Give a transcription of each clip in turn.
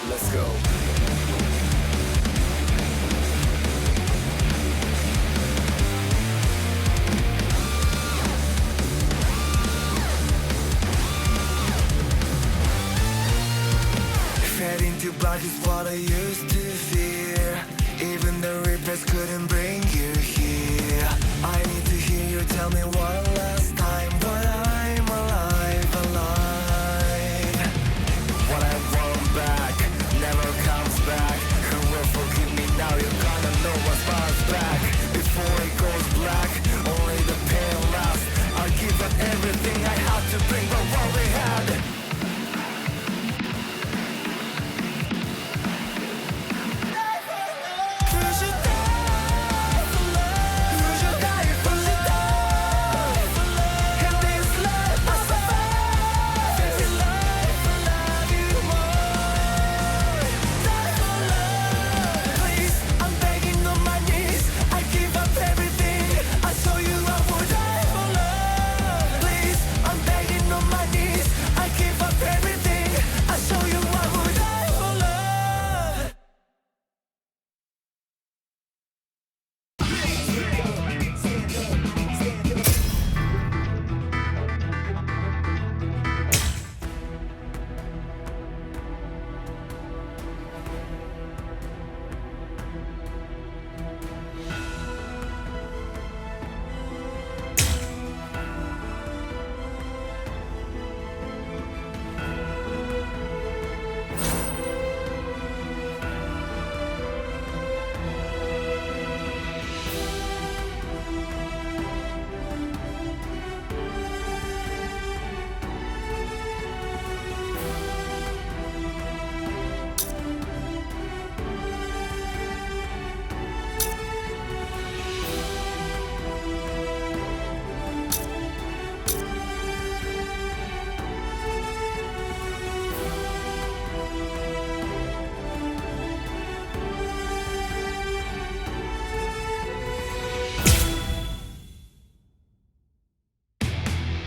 Let's go. Fed into black is what I used to fear. Even the Rebirth couldn't bring you here. I need to hear you tell me one last time, but I'm alive, alive. What I want back never comes back. Who will forgive me now? You're gonna know what's back. Before it goes black, only the pain lasts. I'll give up everything I had to bring, but what we had.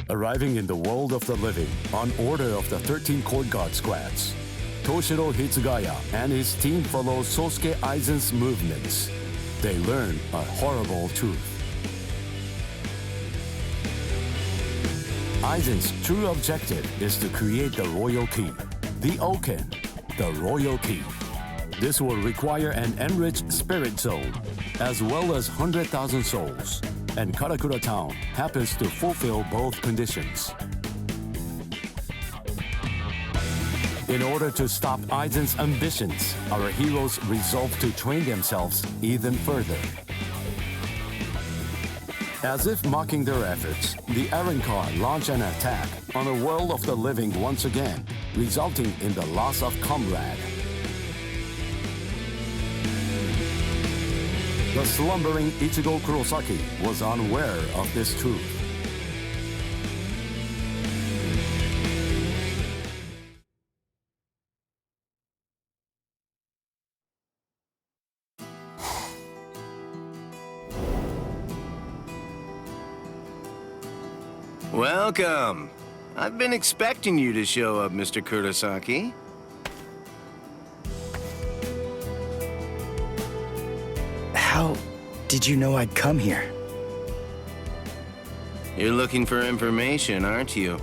Arriving in the world of the living on order of the 13 Court Guard squads, Toshiro Hitsugaya and his team follow Sosuke Aizen's movements. They learn a horrible truth. Aizen's true objective is to create the royal key, the Oken, the royal key. This will require an enriched spirit zone, as well as 100,000 souls. And Karakura Town happens to fulfill both conditions. In order to stop Aizen's ambitions, our heroes resolve to train themselves even further. As if mocking their efforts, the Arrancar launch an attack on the world of the living once again, resulting in the loss of comrade. The slumbering Ichigo Kurosaki was unaware of this truth. Welcome. I've been expecting you to show up, Mr. Kurosaki. How did you know I'd come here? You're looking for information, aren't you?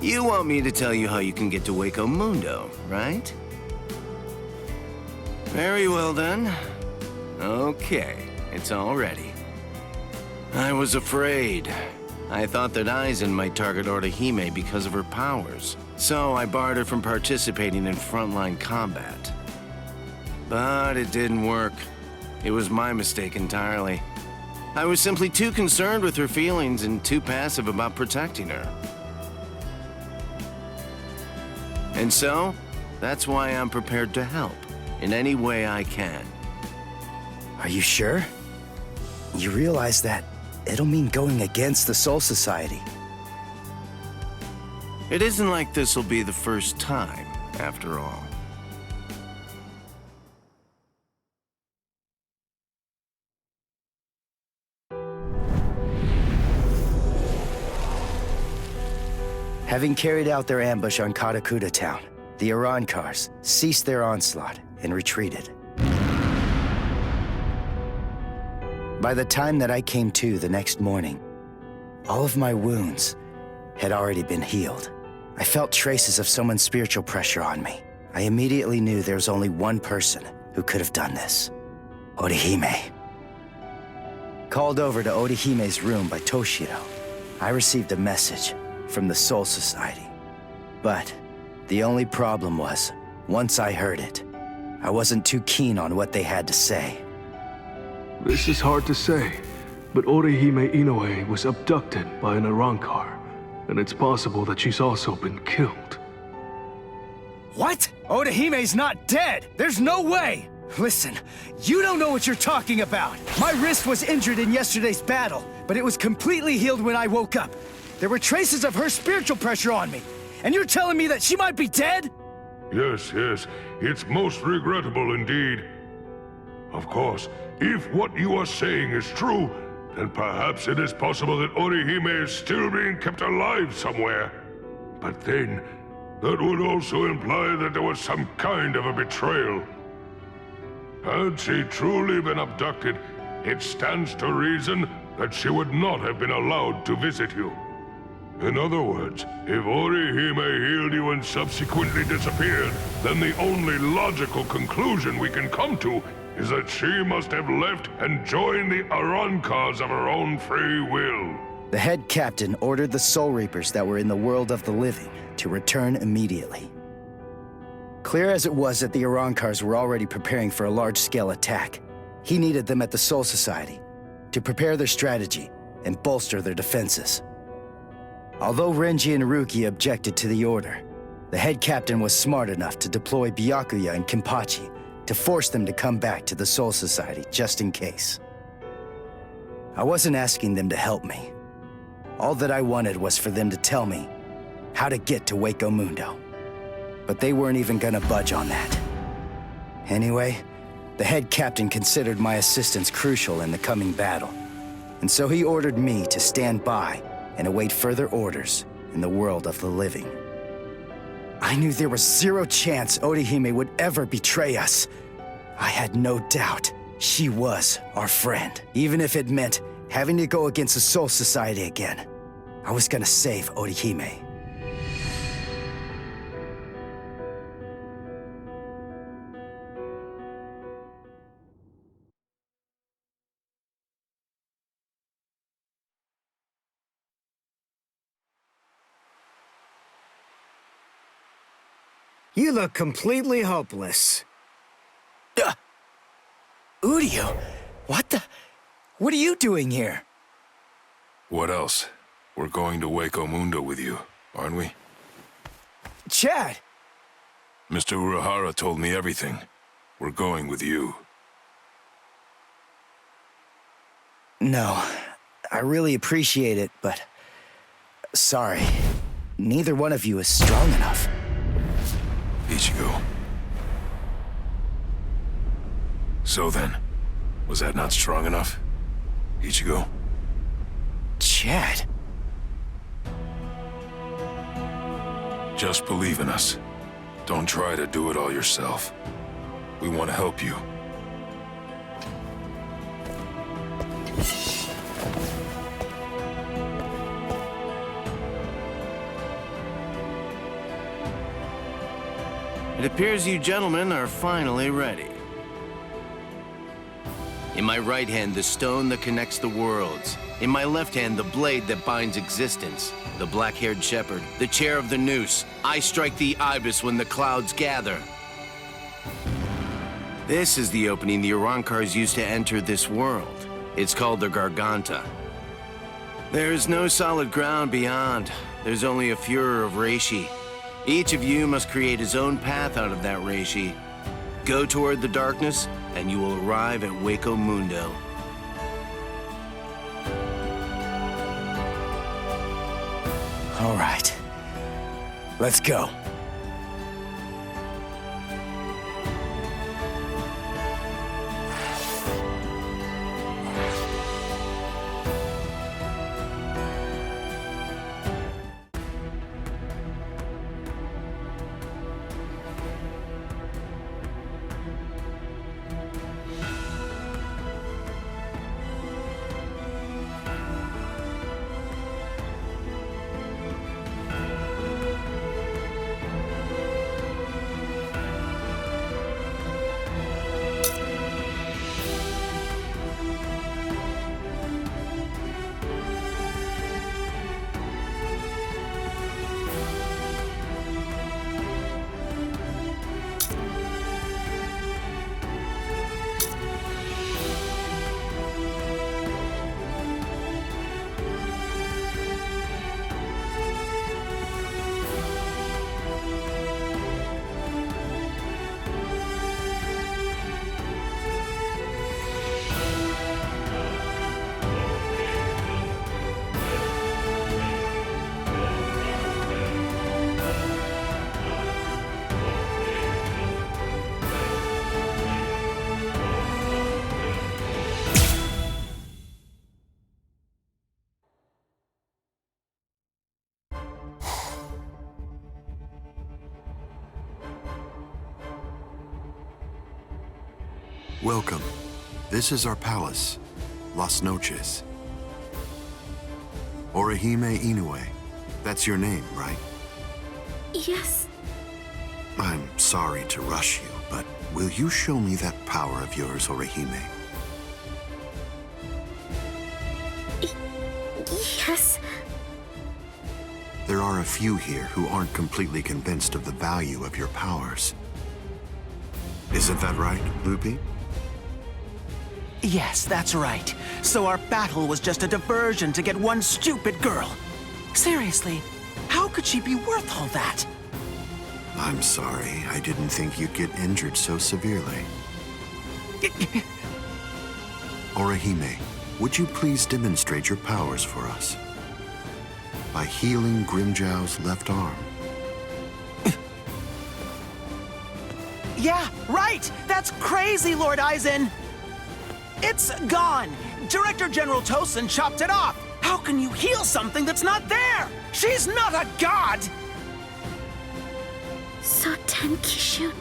You want me to tell you how you can get to Hueco Mundo, right? Very well then. Okay, it's all ready. I was afraid. I thought that Aizen might target Orihime because of her powers, so I barred her from participating in frontline combat. But it didn't work. It was my mistake entirely. I was simply too concerned with her feelings and too passive about protecting her. And so, that's why I'm prepared to help in any way I can. Are you sure? You realize that it'll mean going against the Soul Society. It isn't like this will be the first time, after all. Having carried out their ambush on Katakuta town, the Arankars ceased their onslaught and retreated. By the time that I came to the next morning, all of my wounds had already been healed. I felt traces of someone's spiritual pressure on me. I immediately knew there was only one person who could have done this: Orihime. Called over to Orihime's room by Toshiro, I received a message from the Soul Society. But the only problem was, once I heard it, I wasn't too keen on what they had to say. This is hard to say, but Orihime Inoue was abducted by an Arankar, and it's possible that she's also been killed. What? Orihime's not dead! There's no way! Listen, you don't know what you're talking about! My wrist was injured in yesterday's battle, but it was completely healed when I woke up. There were traces of her spiritual pressure on me, and you're telling me that she might be dead? Yes, it's most regrettable indeed. Of course, if what you are saying is true, then perhaps it is possible that Orihime is still being kept alive somewhere. But then, that would also imply that there was some kind of a betrayal. Had she truly been abducted, it stands to reason that she would not have been allowed to visit you. In other words, if Orihime healed you and subsequently disappeared, then the only logical conclusion we can come to is that she must have left and joined the Arankars of her own free will. The head captain ordered the Soul Reapers that were in the world of the living to return immediately. Clear as it was that the Arankars were already preparing for a large-scale attack, he needed them at the Soul Society to prepare their strategy and bolster their defenses. Although Renji and Ruki objected to the order, the head captain was smart enough to deploy Byakuya and Kenpachi to force them to come back to the Soul Society just in case. I wasn't asking them to help me. All that I wanted was for them to tell me how to get to Hueco Mundo. But they weren't even gonna budge on that. Anyway, the head captain considered my assistance crucial in the coming battle, and so he ordered me to stand by and await further orders in the world of the living. I knew there was zero chance Orihime would ever betray us. I had no doubt she was our friend. Even if it meant having to go against the Soul Society again, I was gonna save Orihime. You look completely hopeless. Udio, what are you doing here? What else? We're going to Hueco Mundo with you, aren't we? Chad! Mr. Urahara told me everything. We're going with you. No, I really appreciate it, but sorry. Neither one of you is strong enough. Ichigo. So then, was that not strong enough? Ichigo? Chad. Just believe in us. Don't try to do it all yourself. We want to help you. It appears you gentlemen are finally ready. In my right hand, the stone that connects the worlds. In my left hand, the blade that binds existence. The black-haired shepherd, the chair of the noose. I strike the ibis when the clouds gather. This is the opening the Arankars used to enter this world. It's called the Garganta. There is no solid ground beyond. There's only a furor of reishi. Each of you must create his own path out of that reishi. Go toward the darkness, and you will arrive at Hueco Mundo. All right. Let's go. Welcome. This is our palace, Las Noches. Orihime Inoue. That's your name, right? Yes. I'm sorry to rush you, but will you show me that power of yours, Orihime? Yes. There are a few here who aren't completely convinced of the value of your powers. Isn't that right, Lupi? Yes, that's right. So our battle was just a diversion to get one stupid girl. Seriously, how could she be worth all that? I'm sorry. I didn't think you'd get injured so severely. Orihime, would you please demonstrate your powers for us? By healing Grimjow's left arm. Yeah, right! That's crazy, Lord Aizen! It's gone! Director General Tosin chopped it off! How can you heal something that's not there? She's not a god! Soten Kishun,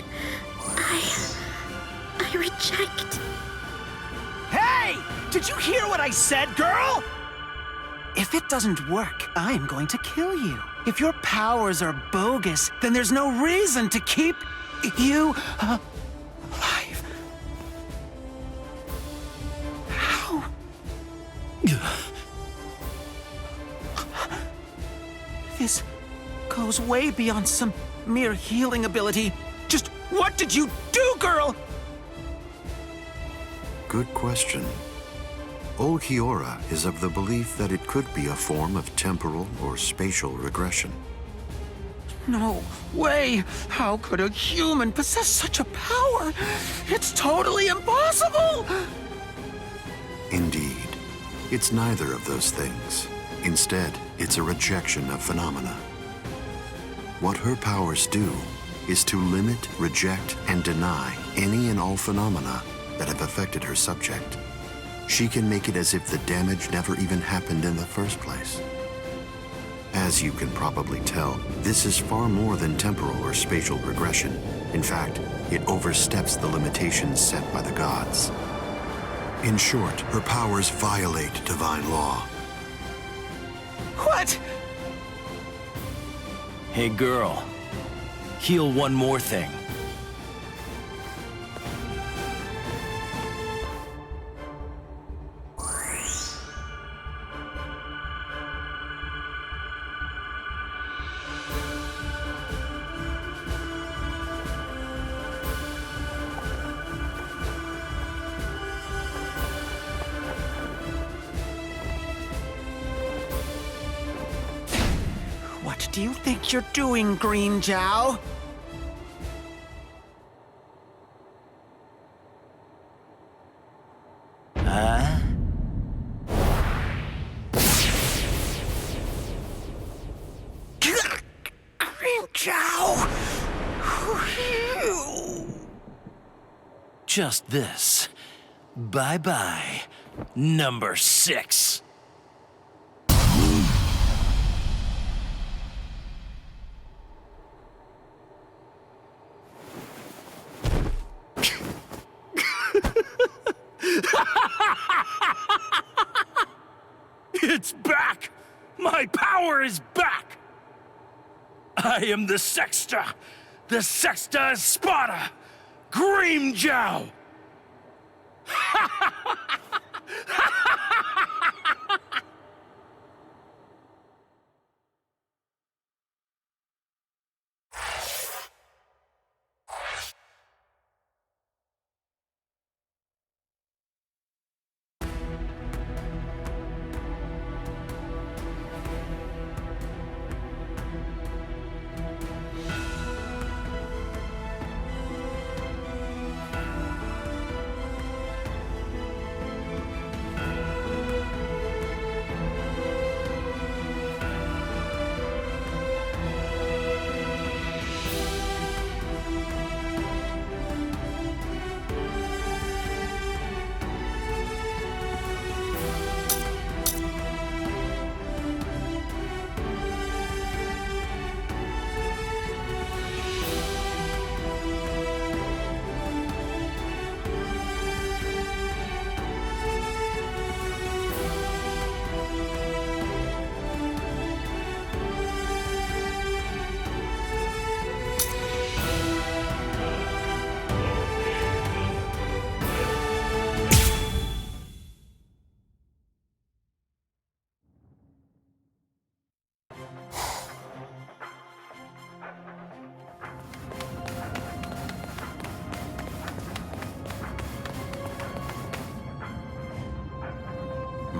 I reject. Hey! Did you hear what I said, girl? If it doesn't work, I'm going to kill you. If your powers are bogus, then there's no reason to keep you alive. How? This goes way beyond some mere healing ability. Just what did you do, girl? Good question. Old Kiora is of the belief that it could be a form of temporal or spatial regression. No way! How could a human possess such a power? It's totally impossible! Indeed. It's neither of those things. Instead, it's a rejection of phenomena. What her powers do is to limit, reject, and deny any and all phenomena that have affected her subject. She can make it as if the damage never even happened in the first place. As you can probably tell, this is far more than temporal or spatial regression. In fact, it oversteps the limitations set by the gods. In short, her powers violate divine law. What? Hey girl, heal one more thing. do you think you're doing, Green Jow? Huh? Green Jow! Just this. Bye-bye, number 6. It's back! My power is back! I am the Sexta Espada, Green Jow!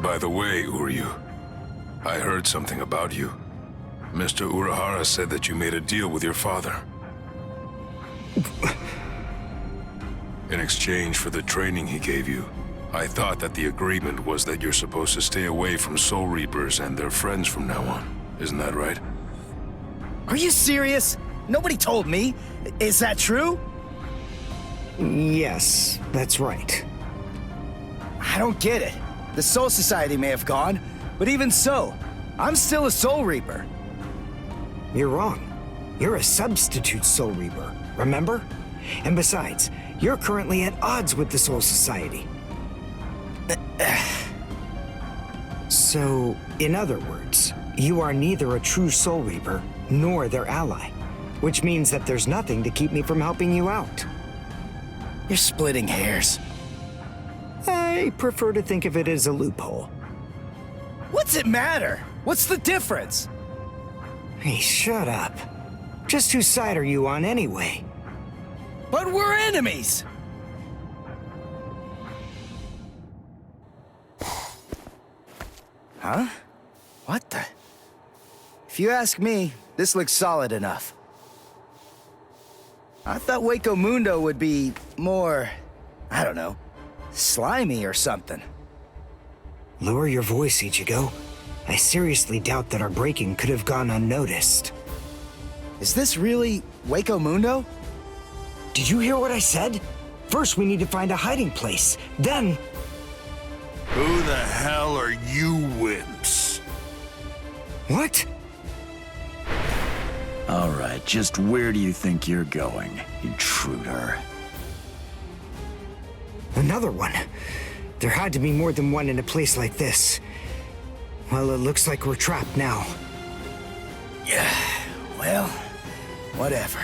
By the way, Uryu, I heard something about you. Mr. Urahara said that you made a deal with your father. In exchange for the training he gave you, I thought that the agreement was that you're supposed to stay away from Soul Reapers and their friends from now on. Isn't that right? Are you serious? Nobody told me. Is that true? Yes, that's right. I don't get it. The Soul Society may have gone, but even so, I'm still a Soul Reaper. You're wrong. You're a substitute Soul Reaper, remember? And besides, you're currently at odds with the Soul Society. So, in other words, you are neither a true Soul Reaper nor their ally, which means that there's nothing to keep me from helping you out. You're splitting hairs. I prefer to think of it as a loophole. What's it matter? What's the difference? Hey, shut up. Just whose side are you on anyway? But we're enemies! Huh? What the? If you ask me, this looks solid enough. I thought Hueco Mundo would be more, I don't know, slimy or something. Lower your voice, Ichigo. I seriously doubt that our breaking could have gone unnoticed. Is this really Hueco Mundo? Did you hear what I said? First, we need to find a hiding place. Then... Who the hell are you wimps? What? All right, just where do you think you're going, intruder? Another one. There had to be more than one in a place like this. Well, it looks like we're trapped now. Yeah, well, whatever.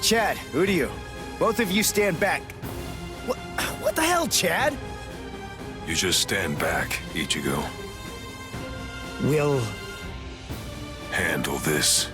Chad, Uryu, both of you stand back. What the hell, Chad? You just stand back, Ichigo. We'll... handle this.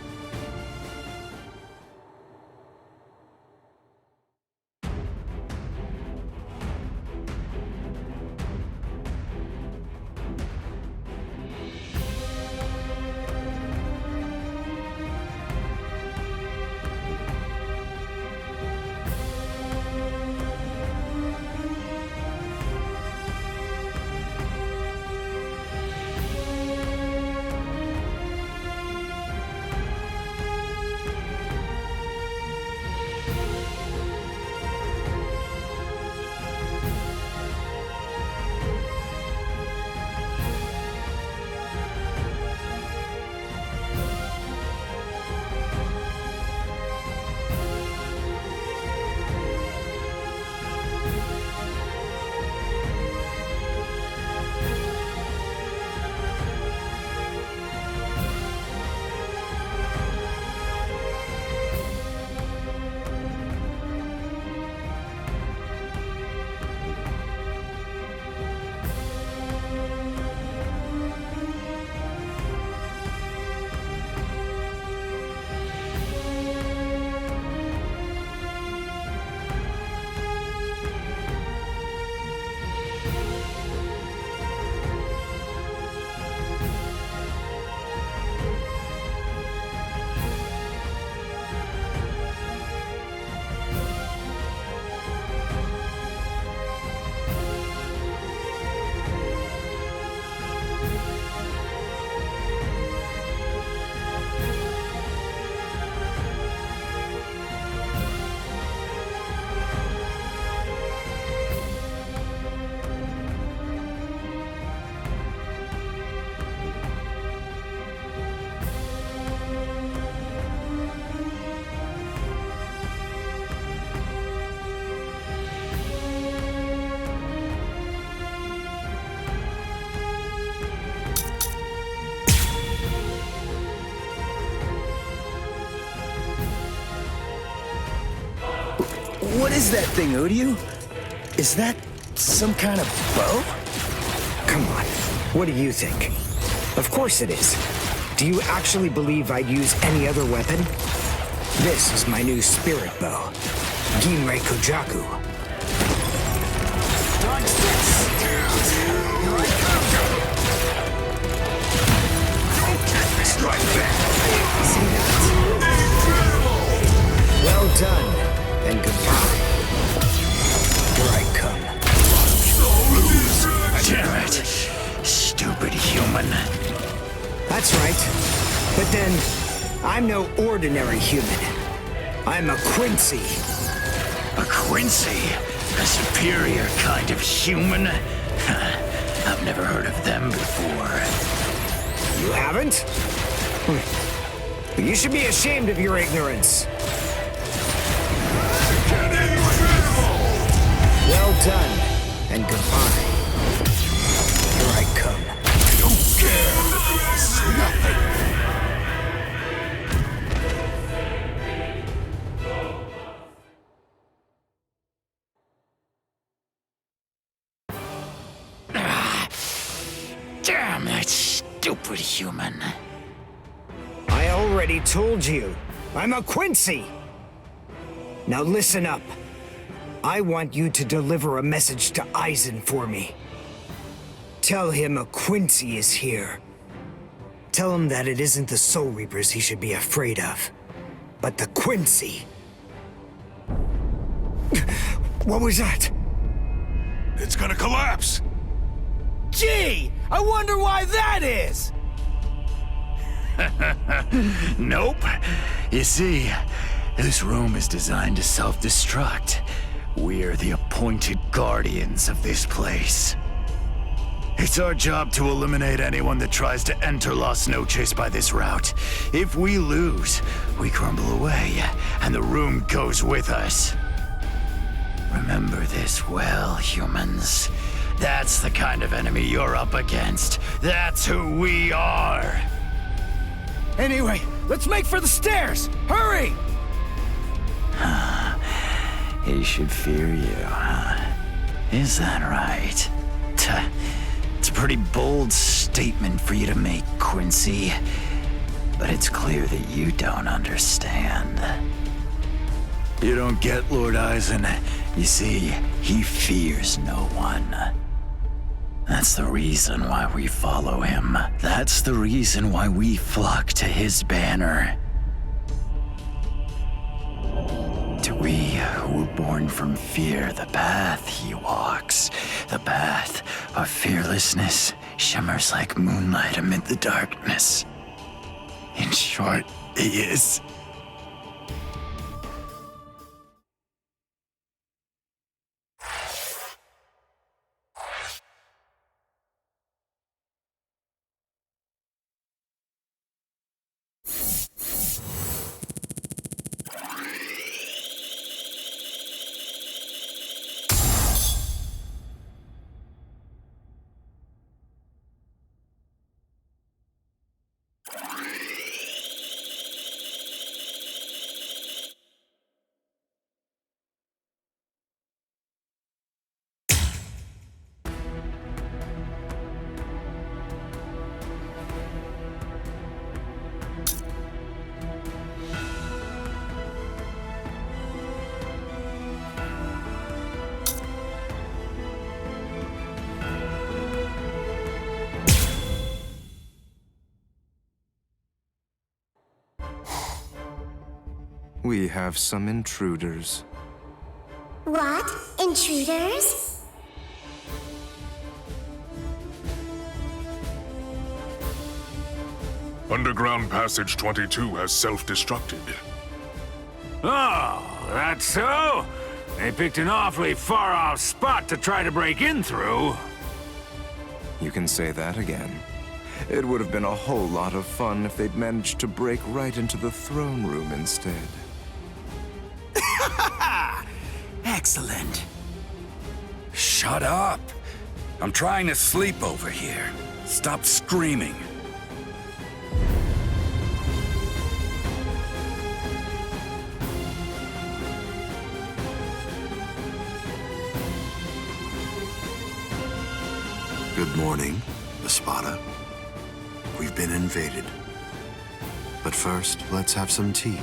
What is that thing, Uryu? Is that some kind of bow? Come on, what do you think? Of course it is. Do you actually believe I'd use any other weapon? This is my new spirit bow, Ginrei Kojaku. Dodge this! Here I come! Strike back! See that? Well done, and goodbye. Here I come. Damn it! Stupid human. That's right. But then, I'm no ordinary human. I'm a Quincy. A Quincy? A superior kind of human? I've never heard of them before. You haven't? You should be ashamed of your ignorance. Well done, and goodbye. Here I come. Don't care! It's nothing! Damn that stupid human. I already told you, I'm a Quincy! Now listen up. I want you to deliver a message to Aizen for me. Tell him a Quincy is here. Tell him that it isn't the Soul Reapers he should be afraid of, but the Quincy. What was that? It's gonna collapse! Gee! I wonder why that is! Nope. You see, this room is designed to self-destruct. We're the appointed guardians of this place. It's our job to eliminate anyone that tries to enter Las Noches by this route. If we lose, we crumble away, and the room goes with us. Remember this well, humans. That's the kind of enemy you're up against. That's who we are. Anyway, let's make for the stairs! Hurry! He should fear you, huh? Is that right? It's a pretty bold statement for you to make, Quincy. But it's clear that you don't understand. You don't get Lord Aizen. You see, he fears no one. That's the reason why we follow him. That's the reason why we flock to his banner. To we who were born from fear, the path he walks, the path of fearlessness, shimmers like moonlight amid the darkness. In short, he is. We have some intruders. What? Intruders? Underground Passage 22 has self-destructed. Oh, that's so? They picked an awfully far-off spot to try to break in through. You can say that again. It would have been a whole lot of fun if they'd managed to break right into the throne room instead. Excellent. Shut up! I'm trying to sleep over here. Stop screaming. Good morning, Espada. We've been invaded. But first, let's have some tea.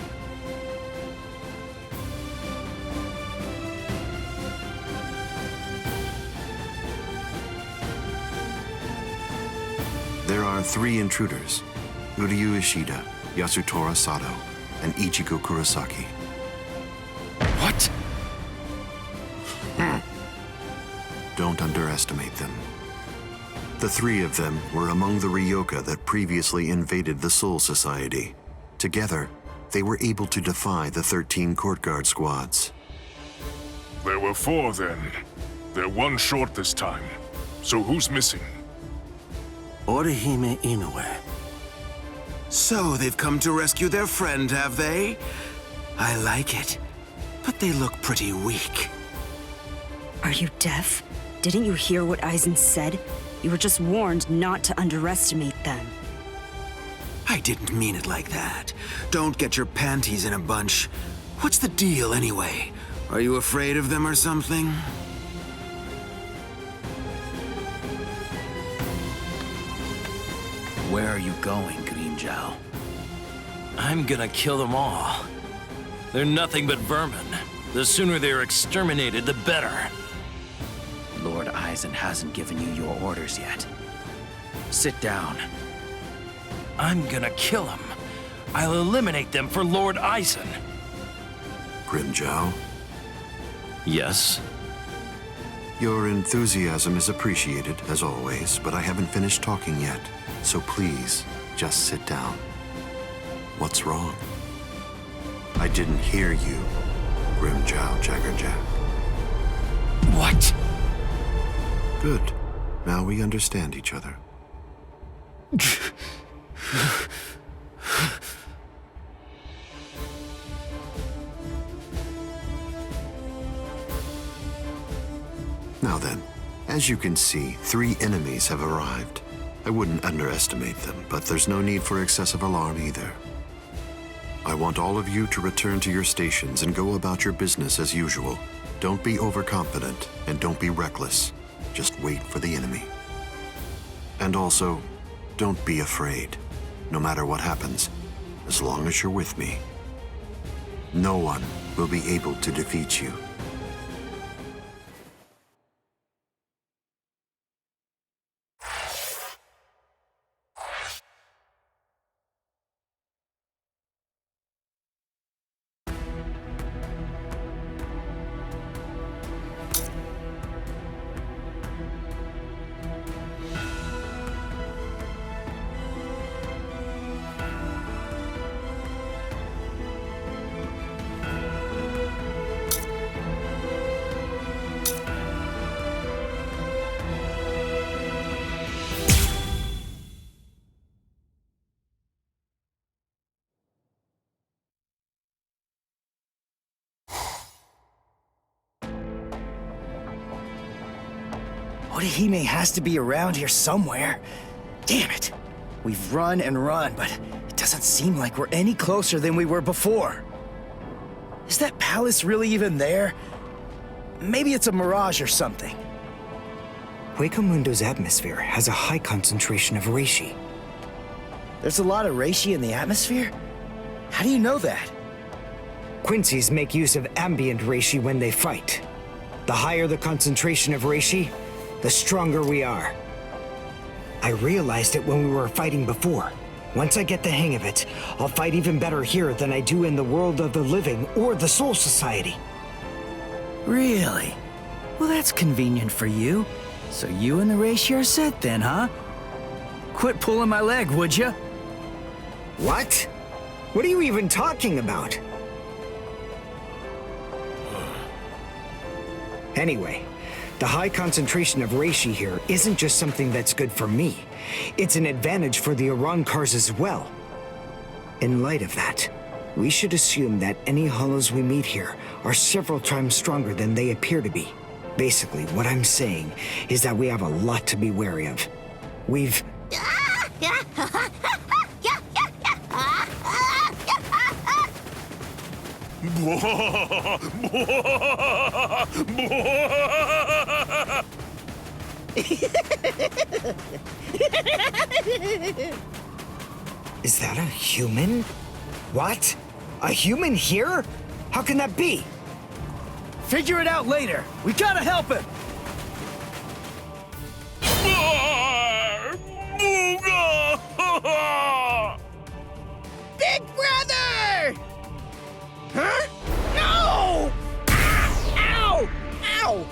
There are 3 intruders: Uryu Ishida, Yasutora Sato, and Ichigo Kurosaki. What? Don't underestimate them. The 3 of them were among the Ryoka that previously invaded the Soul Society. Together, they were able to defy the 13 court guard squads. There were 4 then. They're 1 short this time. So who's missing? Orihime Inoue. So they've come to rescue their friend, have they? I like it. But they look pretty weak. Are you deaf? Didn't you hear what Aizen said? You were just warned not to underestimate them. I didn't mean it like that. Don't get your panties in a bunch. What's the deal anyway? Are you afraid of them or something? Where are you going, Grimmjow? I'm gonna kill them all. They're nothing but vermin. The sooner they're exterminated, the better. Lord Aizen hasn't given you your orders yet. Sit down. I'm gonna kill them. I'll eliminate them for Lord Aizen. Grimmjow, Yes? your enthusiasm is appreciated, as always, but I haven't finished talking yet. So please, just sit down. What's wrong? I didn't hear you, Grimmjow Jaggerjack. What? Good. Now we understand each other. Now then, as you can see, 3 enemies have arrived. I wouldn't underestimate them, but there's no need for excessive alarm either. I want all of you to return to your stations and go about your business as usual. Don't be overconfident, and don't be reckless. Just wait for the enemy. And also, don't be afraid. No matter what happens, as long as you're with me, no one will be able to defeat you. Orihime has to be around here somewhere. Damn it. We've run and run, but it doesn't seem like we're any closer than we were before. Is that palace really even there? Maybe it's a mirage or something. Hueco Mundo's atmosphere has a high concentration of reishi. There's a lot of reishi in the atmosphere? How do you know that? Quincy's make use of ambient reishi when they fight. The higher the concentration of reishi, the stronger we are. I realized it when we were fighting before. Once I get the hang of it, I'll fight even better here than I do in the world of the living or the Soul Society. Really? Well, that's convenient for you. So you and the reishi are set then, huh? Quit pulling my leg, would ya? What? What are you even talking about? Anyway, the high concentration of reishi here isn't just something that's good for me. It's an advantage for the Arancars as well. In light of that, we should assume that any hollows we meet here are several times stronger than they appear to be. Basically, what I'm saying is that we have a lot to be wary of. We've... Is that a human? What? A human here? How can that be? Figure it out later. We gotta help him. Big brother! Huh? No! Ow! Ow!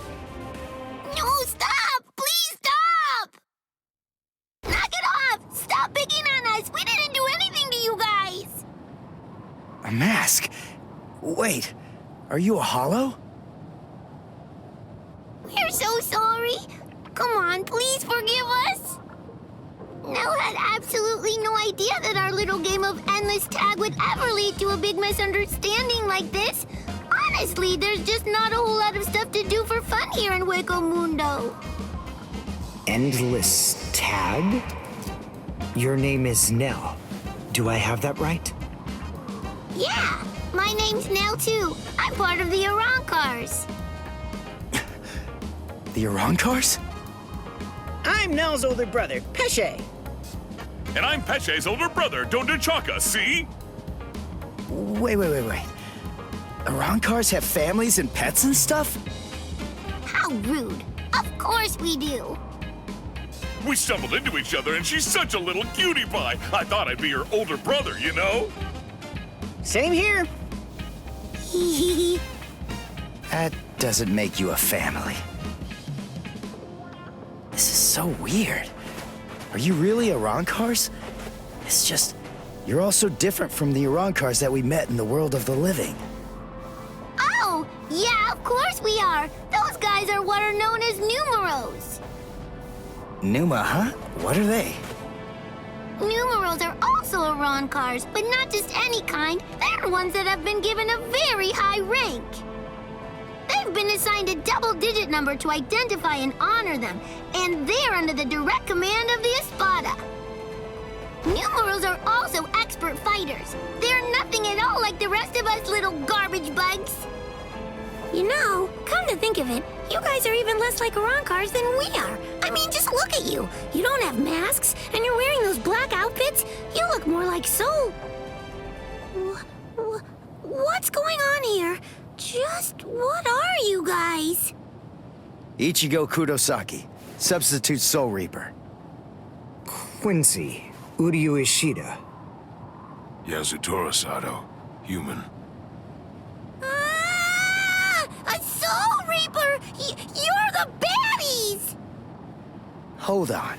No, stop! Please stop! Knock it off! Stop picking on us! We didn't do anything to you guys! A mask? Wait, are you a hollow? We're so sorry. Come on, please forgive us. Nell had absolutely no idea that our little game of endless tag would ever lead to a big misunderstanding like this. Honestly, there's just not a whole lot of stuff to do for fun here in Hueco Mundo. Endless tag? Your name is Nell. Do I have that right? Yeah, my name's Nell too. I'm part of the Arancars. The Arancars? I'm Nell's older brother, Pesce. And I'm Pesce's older brother, Dondechaka, see? Wait. Arancars have families and pets and stuff? How rude. Of course we do. We stumbled into each other and she's such a little cutie pie. I thought I'd be her older brother, you know? Same here. That doesn't make you a family. This is so weird. Are you really Arancars? It's just, you're all so different from the Arancars that we met in the world of the living. Oh, yeah, of course we are. Those guys are what are known as numeros. Numa, huh? What are they? Numeros are also Arancars, but not just any kind. They're ones that have been given a very high rank. They've been assigned a double-digit number to identify and honor them, and they're under the direct command of the Espada. Numerals are also expert fighters. They're nothing at all like the rest of us little garbage bugs. You know, come to think of it, you guys are even less like Arancars than we are. I mean, just look at you. You don't have masks, and you're wearing those black outfits. You look more like Soul. What's going on here? Just what are you guys? Ichigo Kurosaki, substitute Soul Reaper. Quincy, Uryu Ishida. Yasutora Sato, human. A Soul Reaper! You're the baddies! Hold on.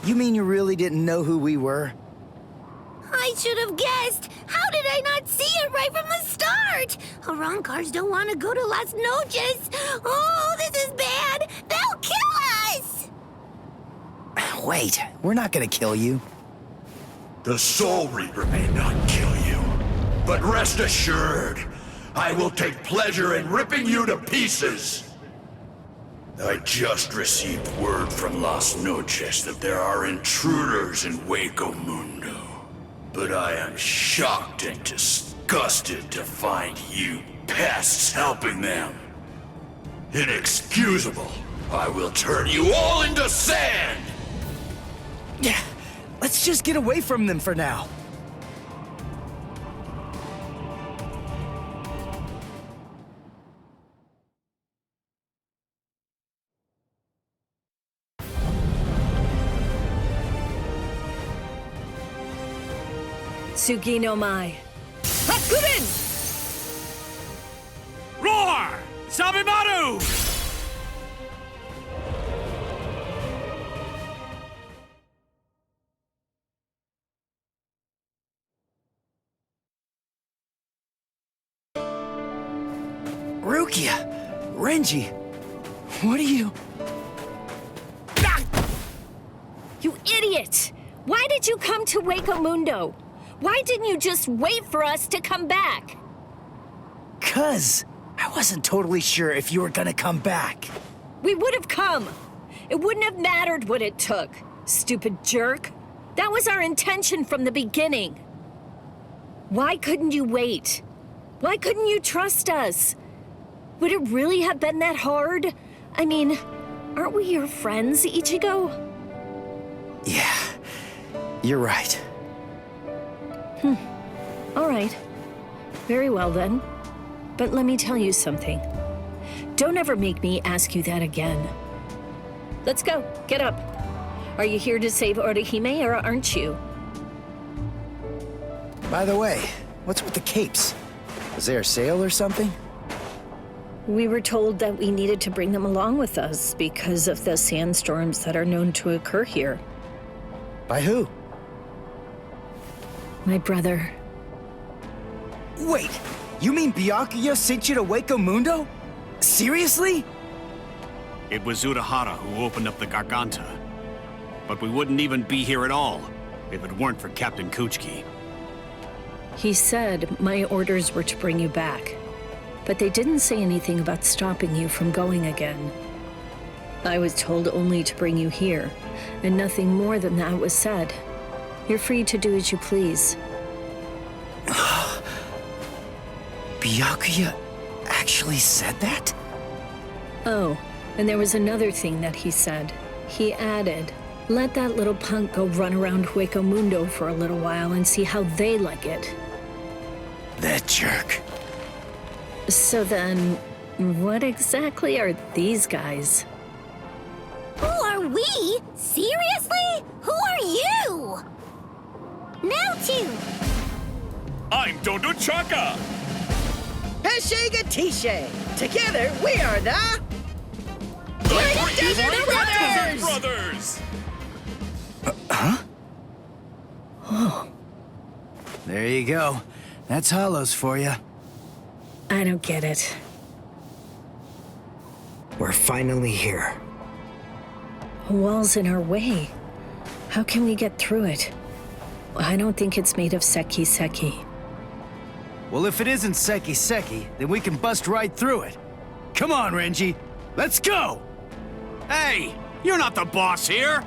You mean you really didn't know who we were? I should have guessed. How did I not see it right from the start? Arancars don't want to go to Las Noches. Oh, this is bad. They'll kill us. Wait, we're not gonna kill you. The Soul Reaper may not kill you, but rest assured, I will take pleasure in ripping you to pieces. I just received word from Las Noches that there are intruders in Hueco Mundo. But I am shocked and disgusted to find you pests helping them. Inexcusable. I will turn you all into sand! Yeah, let's just get away from them for now. Tsugi no Mai. Hakurin! Roar! Sabimaru! Rukia! Renji! What are you... You idiot! Why did you come to Hueco Mundo? Why didn't you just wait for us to come back? 'Cause I wasn't totally sure if you were gonna come back. We would have come. It wouldn't have mattered what it took, stupid jerk. That was our intention from the beginning. Why couldn't you wait? Why couldn't you trust us? Would it really have been that hard? I mean, Aren't we your friends, Ichigo? Yeah, you're right. All right. Very well then. But let me tell you something. Don't ever make me ask you that again. Let's go. Get up. Are you here to save Orihime or aren't you? By the way, what's with the capes? Was there a sale or something? We were told that we needed to bring them along with us because of the sandstorms that are known to occur here. By who? My brother. Wait, you mean Byakuya sent you to Hueco Mundo? Seriously? It was Urahara who opened up the Garganta. But we wouldn't even be here at all if it weren't for Captain Kuchiki. He said my orders were to bring you back, but they didn't say anything about stopping you from going again. I was told only to bring you here, and nothing more than that was said. You're free to do as you please. Byakuya actually said that? Oh, and there was another thing that he said. He added, let that little punk go run around Hueco Mundo for a little while and see how they like it. That jerk. So then, what exactly are these guys? Who are we? Seriously? Who are you? Now two. I'm Dondo Chaka. Heshega Tishe. Together, we are the Desert Brothers! Huh? Oh. There you go. That's Hollows for you. I don't get it. We're finally here. A wall's in our way. How can we get through it? I don't think it's made of seki. Well, if it isn't seki, then we can bust right through it. Come on, Renji. Let's go! Hey, you're not the boss here!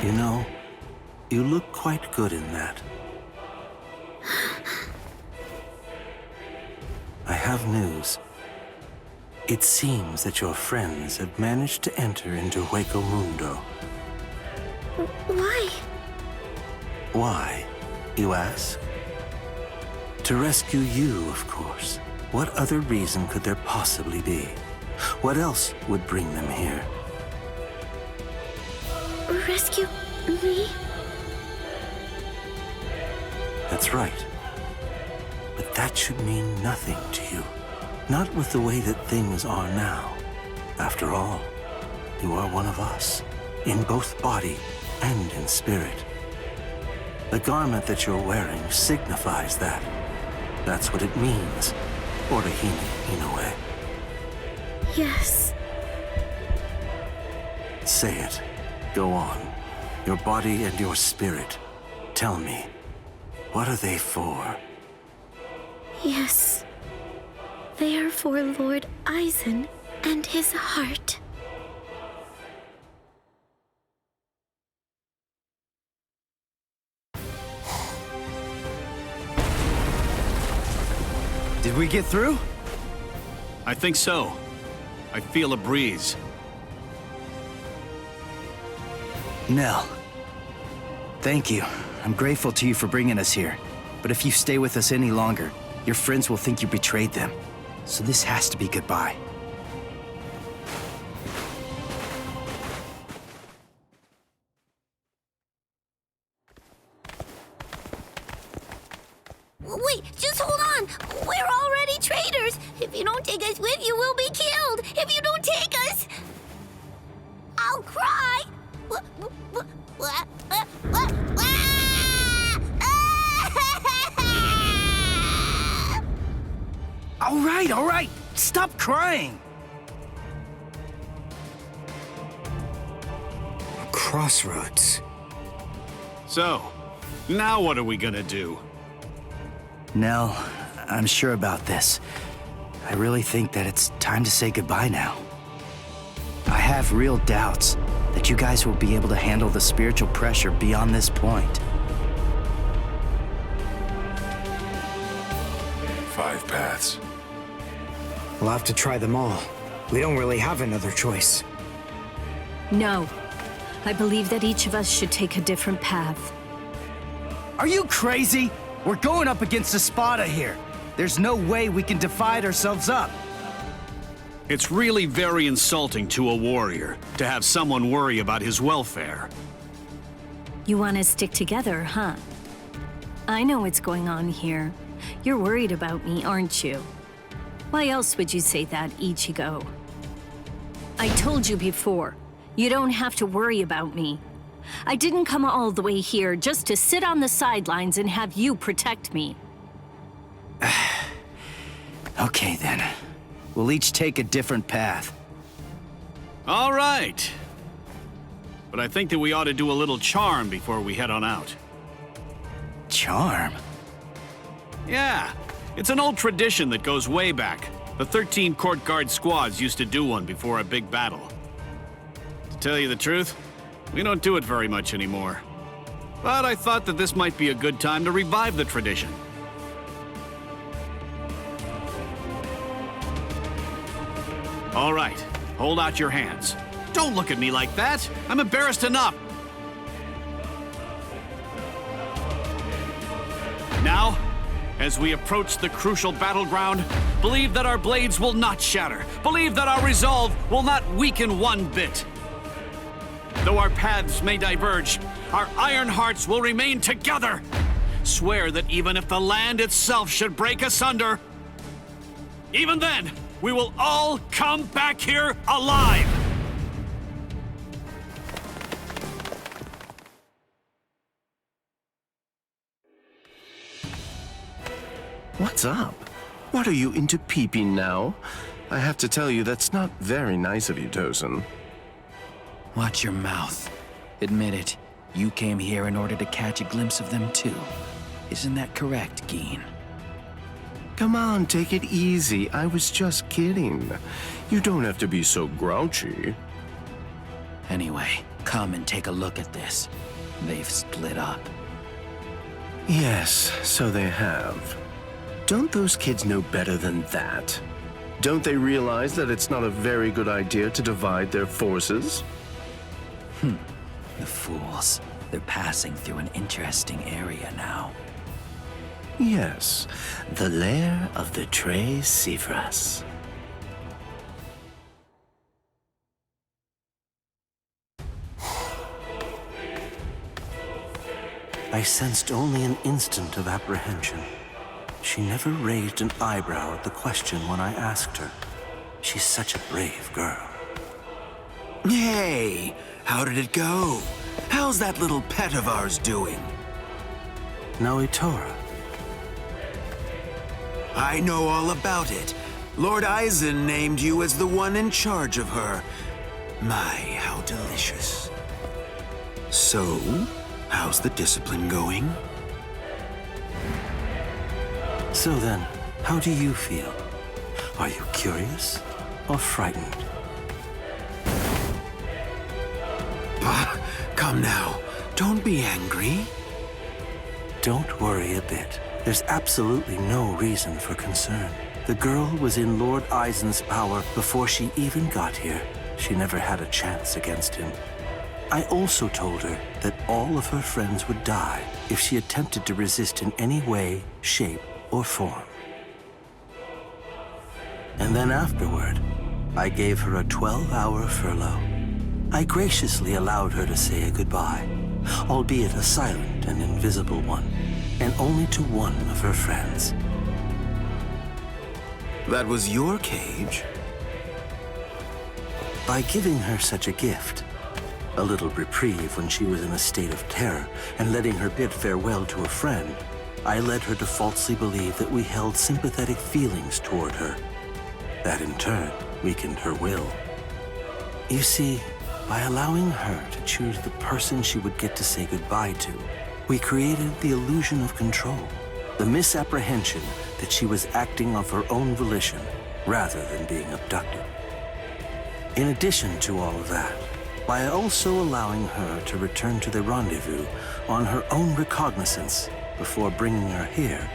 You know, you look quite good in that. I have news. It seems that your friends have managed to enter into Hueco Mundo. Why? Why, you ask? To rescue you, of course. What other reason could there possibly be? What else would bring them here? Rescue me? That's right. But that should mean nothing to you. Not with the way that things are now. After all, you are one of us, in both body and in spirit. The garment that you're wearing signifies that. That's what it means. Orihime, Inoue. Yes. Say it. Go on. Your body and your spirit. Tell me, what are they for? Yes. They are for Lord Aizen and his heart. Did we get through? I think so. I feel a breeze. Nell. Thank you. I'm grateful to you for bringing us here. But if you stay with us any longer, your friends will think you betrayed them. So this has to be goodbye. Wait, just hold on! We're already traitors! If you don't take us with you, we'll be killed! If you don't take us... I'll cry! All right! Stop crying! Crossroads. So, now what are we gonna do? Nell, I'm sure about this. I really think that it's time to say goodbye now. I have real doubts that you guys will be able to handle the spiritual pressure beyond this point. 5 paths. We'll have to try them all. We don't really have another choice. No. I believe that each of us should take a different path. Are you crazy? We're going up against a Spada here. There's no way we can divide ourselves up. It's really very insulting to a warrior to have someone worry about his welfare. You want to stick together, huh? I know what's going on here. You're worried about me, aren't you? Why else would you say that, Ichigo? I told you before, you don't have to worry about me. I didn't come all the way here just to sit on the sidelines and have you protect me. Okay then. We'll each take a different path. All right. But I think that we ought to do a little charm before we head on out. Charm? Yeah. It's an old tradition that goes way back. The 13 court guard squads used to do one before a big battle. To tell you the truth, we don't do it very much anymore. But I thought that this might be a good time to revive the tradition. All right, hold out your hands. Don't look at me like that. I'm embarrassed enough. Now, as we approach the crucial battleground, believe that our blades will not shatter. Believe that our resolve will not weaken one bit. Though our paths may diverge, our iron hearts will remain together. Swear that even if the land itself should break asunder, even then, we will all come back here alive! What's up? What are you into peeping now? I have to tell you, that's not very nice of you, Tosin. Watch your mouth. Admit it. You came here in order to catch a glimpse of them too. Isn't that correct, Geen? Come on, take it easy. I was just kidding. You don't have to be so grouchy. Anyway, come and take a look at this. They've split up. Yes, so they have. Don't those kids know better than that? Don't they realize that it's not a very good idea to divide their forces? The fools. They're passing through an interesting area now. Yes, the lair of the Tres Cifras. I sensed only an instant of apprehension. She never raised an eyebrow at the question when I asked her. She's such a brave girl. Hey, how did it go? How's that little pet of ours doing? Noitora. I know all about it. Lord Eisen named you as the one in charge of her. My, how delicious. So, how's the discipline going? So then, how do you feel? Are you curious or frightened? Come now, don't be angry. Don't worry a bit. There's absolutely no reason for concern. The girl was in Lord Eisen's power before she even got here. She never had a chance against him. I also told her that all of her friends would die if she attempted to resist in any way, shape, or form. And then afterward, I gave her a 12-hour furlough. I graciously allowed her to say a goodbye, albeit a silent and invisible one, and only to one of her friends. That was your cage? By giving her such a gift, a little reprieve when she was in a state of terror, and letting her bid farewell to a friend, I led her to falsely believe that we held sympathetic feelings toward her. That in turn weakened her will. You see, by allowing her to choose the person she would get to say goodbye to, we created the illusion of control, the misapprehension that she was acting of her own volition rather than being abducted. In addition to all of that, by also allowing her to return to the rendezvous on her own recognizance before bringing her here,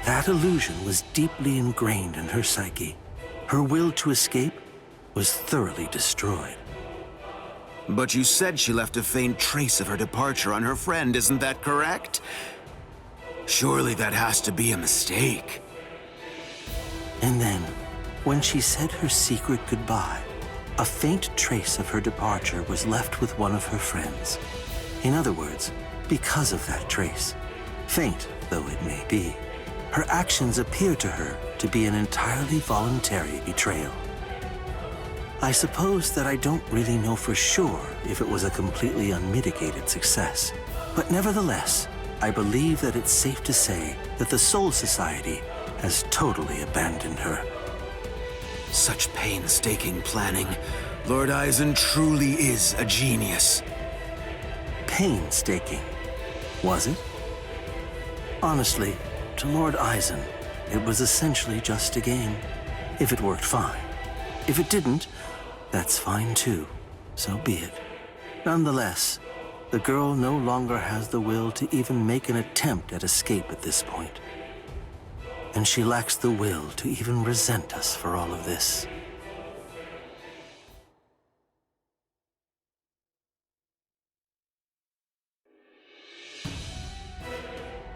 that illusion was deeply ingrained in her psyche. Her will to escape was thoroughly destroyed. But you said she left a faint trace of her departure on her friend, isn't that correct? Surely that has to be a mistake. And then, when she said her secret goodbye, a faint trace of her departure was left with one of her friends. In other words, because of that trace, faint though it may be, her actions appear to her to be an entirely voluntary betrayal. I suppose that I don't really know for sure if it was a completely unmitigated success, but nevertheless, I believe that it's safe to say that the Soul Society has totally abandoned her. Such painstaking planning. Lord Eisen truly is a genius. Painstaking, was it? Honestly, to Lord Eisen, it was essentially just a game. If it worked, fine. If it didn't, that's fine too. So be it. Nonetheless, the girl no longer has the will to even make an attempt at escape at this point. And she lacks the will to even resent us for all of this.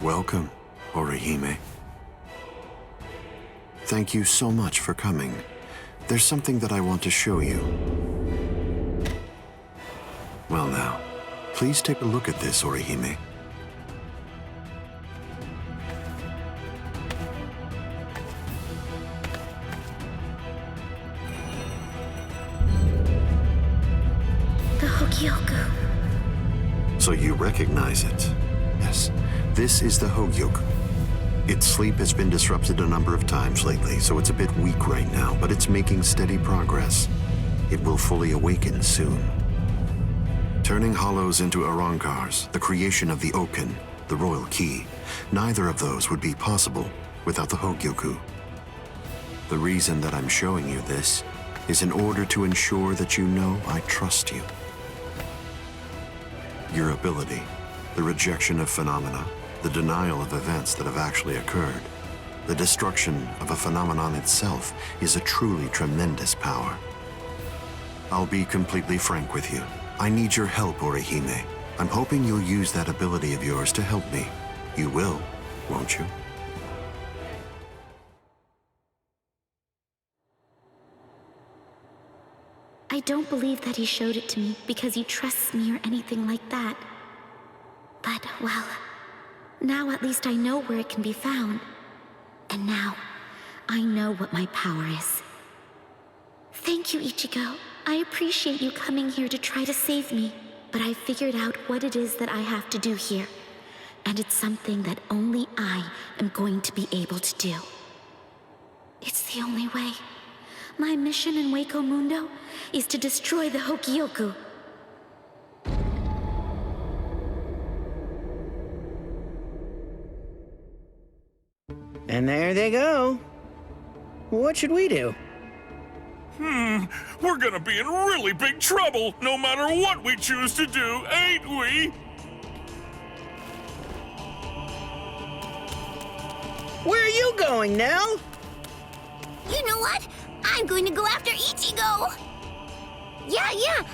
Welcome, Orihime. Thank you so much for coming. There's something that I want to show you. Well now, please take a look at this, Orihime. The Hueco. So you recognize it? Yes, this is the Hueco. Its sleep has been disrupted a number of times lately, so it's a bit weak right now, but it's making steady progress. It will fully awaken soon. Turning hollows into Arankars, the creation of the Oken, the royal key, neither of those would be possible without the Hueco. The reason that I'm showing you this is in order to ensure that you know I trust you. Your ability, the rejection of phenomena, the denial of events that have actually occurred, the destruction of a phenomenon itself is a truly tremendous power. I'll be completely frank with you. I need your help, Orihime. I'm hoping you'll use that ability of yours to help me. You will, won't you? I don't believe that he showed it to me because he trusts me or anything like that. But, well, now at least I know where it can be found. And now, I know what my power is. Thank you, Ichigo. I appreciate you coming here to try to save me, but I figured out what it is that I have to do here. And it's something that only I am going to be able to do. It's the only way. My mission in Hueco, Mundo is to destroy the Hueco. And there they go. What should we do? We're gonna be in really big trouble, no matter what we choose to do, ain't we? Where are you going, Nell? You know what? I'm going to go after Ichigo! Yeah,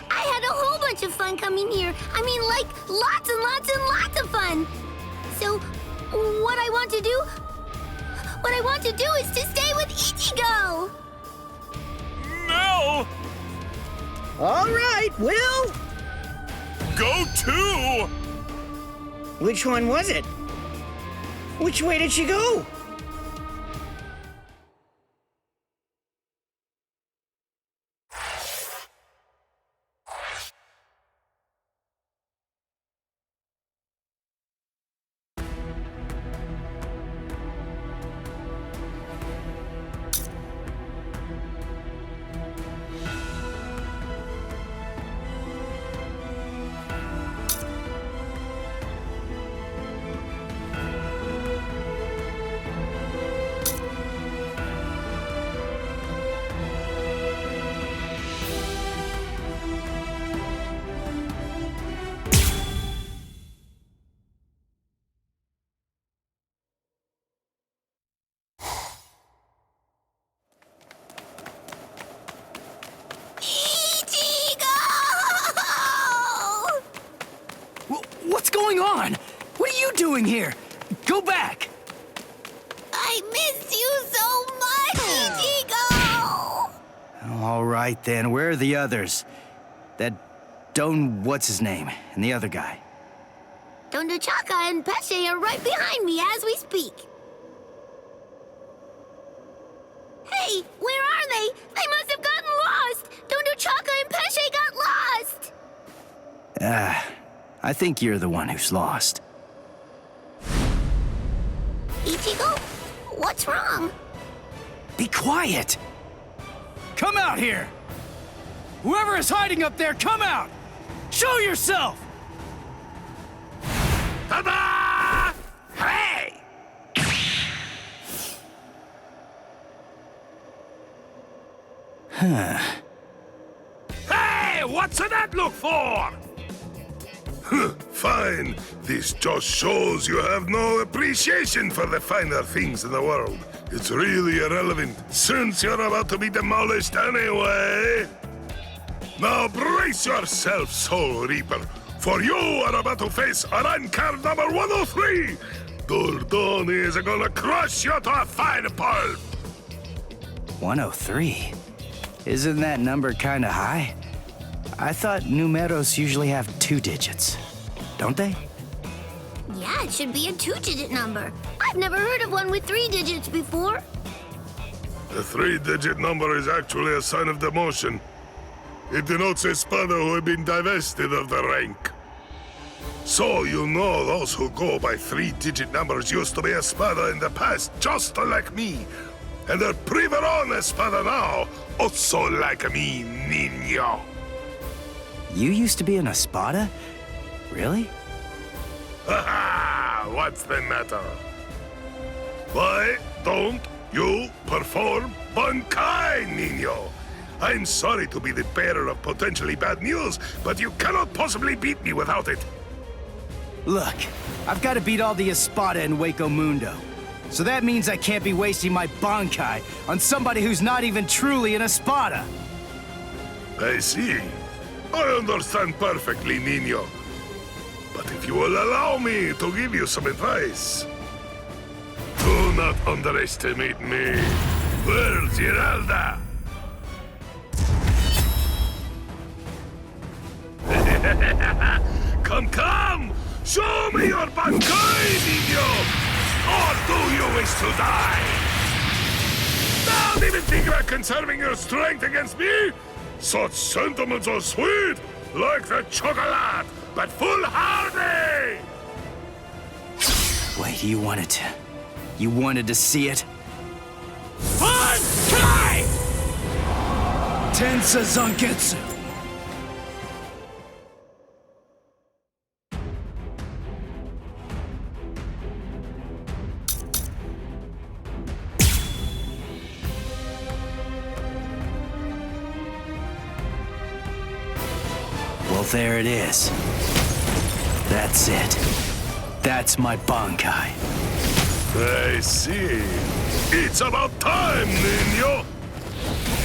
I had a whole bunch of fun coming here. I mean, like, lots and lots and lots of fun. So, what I want to do is to stay with Ichigo! No! All right, Will! Go too! Which one was it? Which way did she go? What's going on? What are you doing here? Go back! I miss you so much, Ichigo! All right then, where are the others? That Don what's-his-name, and the other guy. Don Chaka and Pesce are right behind me as we speak. Hey, where are they? They must have gotten lost! Don Chaka and Pesce got lost! I think you're the one who's lost. Ichigo? What's wrong? Be quiet! Come out here! Whoever is hiding up there, come out! Show yourself! Ta-da! Hey! Hey, what's that look for? Fine. This just shows you have no appreciation for the finer things in the world. It's really irrelevant, since you're about to be demolished anyway. Now brace yourself, Soul Reaper, for you are about to face a rank card number 103. Dordoni is gonna crush you to a fine pulp. 103? Isn't that number kinda high? I thought numeros usually have 2 digits, don't they? Yeah, it should be a 2-digit number. I've never heard of one with 3 digits before. The 3-digit number is actually a sign of demotion. It denotes a spada who had been divested of the rank. So you know those who go by 3-digit numbers used to be a spada in the past, just like me. And they're priveron espada now, also like me, niño. You used to be an Espada? Really? Haha! What's the matter? Why don't you perform Bankai, niño? I'm sorry to be the bearer of potentially bad news, but you cannot possibly beat me without it. Look, I've got to beat all the Espada in Hueco Mundo. So that means I can't be wasting my Bankai on somebody who's not even truly an Espada. I see. I understand perfectly, niño. But if you will allow me to give you some advice, do not underestimate me. Where's Giralda? Come! Show me your Bankai, niño! Or do you wish to die? Don't even think about conserving your strength against me! Such sentiments are sweet, like the chocolate, but foolhardy! right, you wanted to see it? Kai! Tensa Zangetsu! Well, there it is. That's it. That's my Bankai. I see. It's about time, Niño.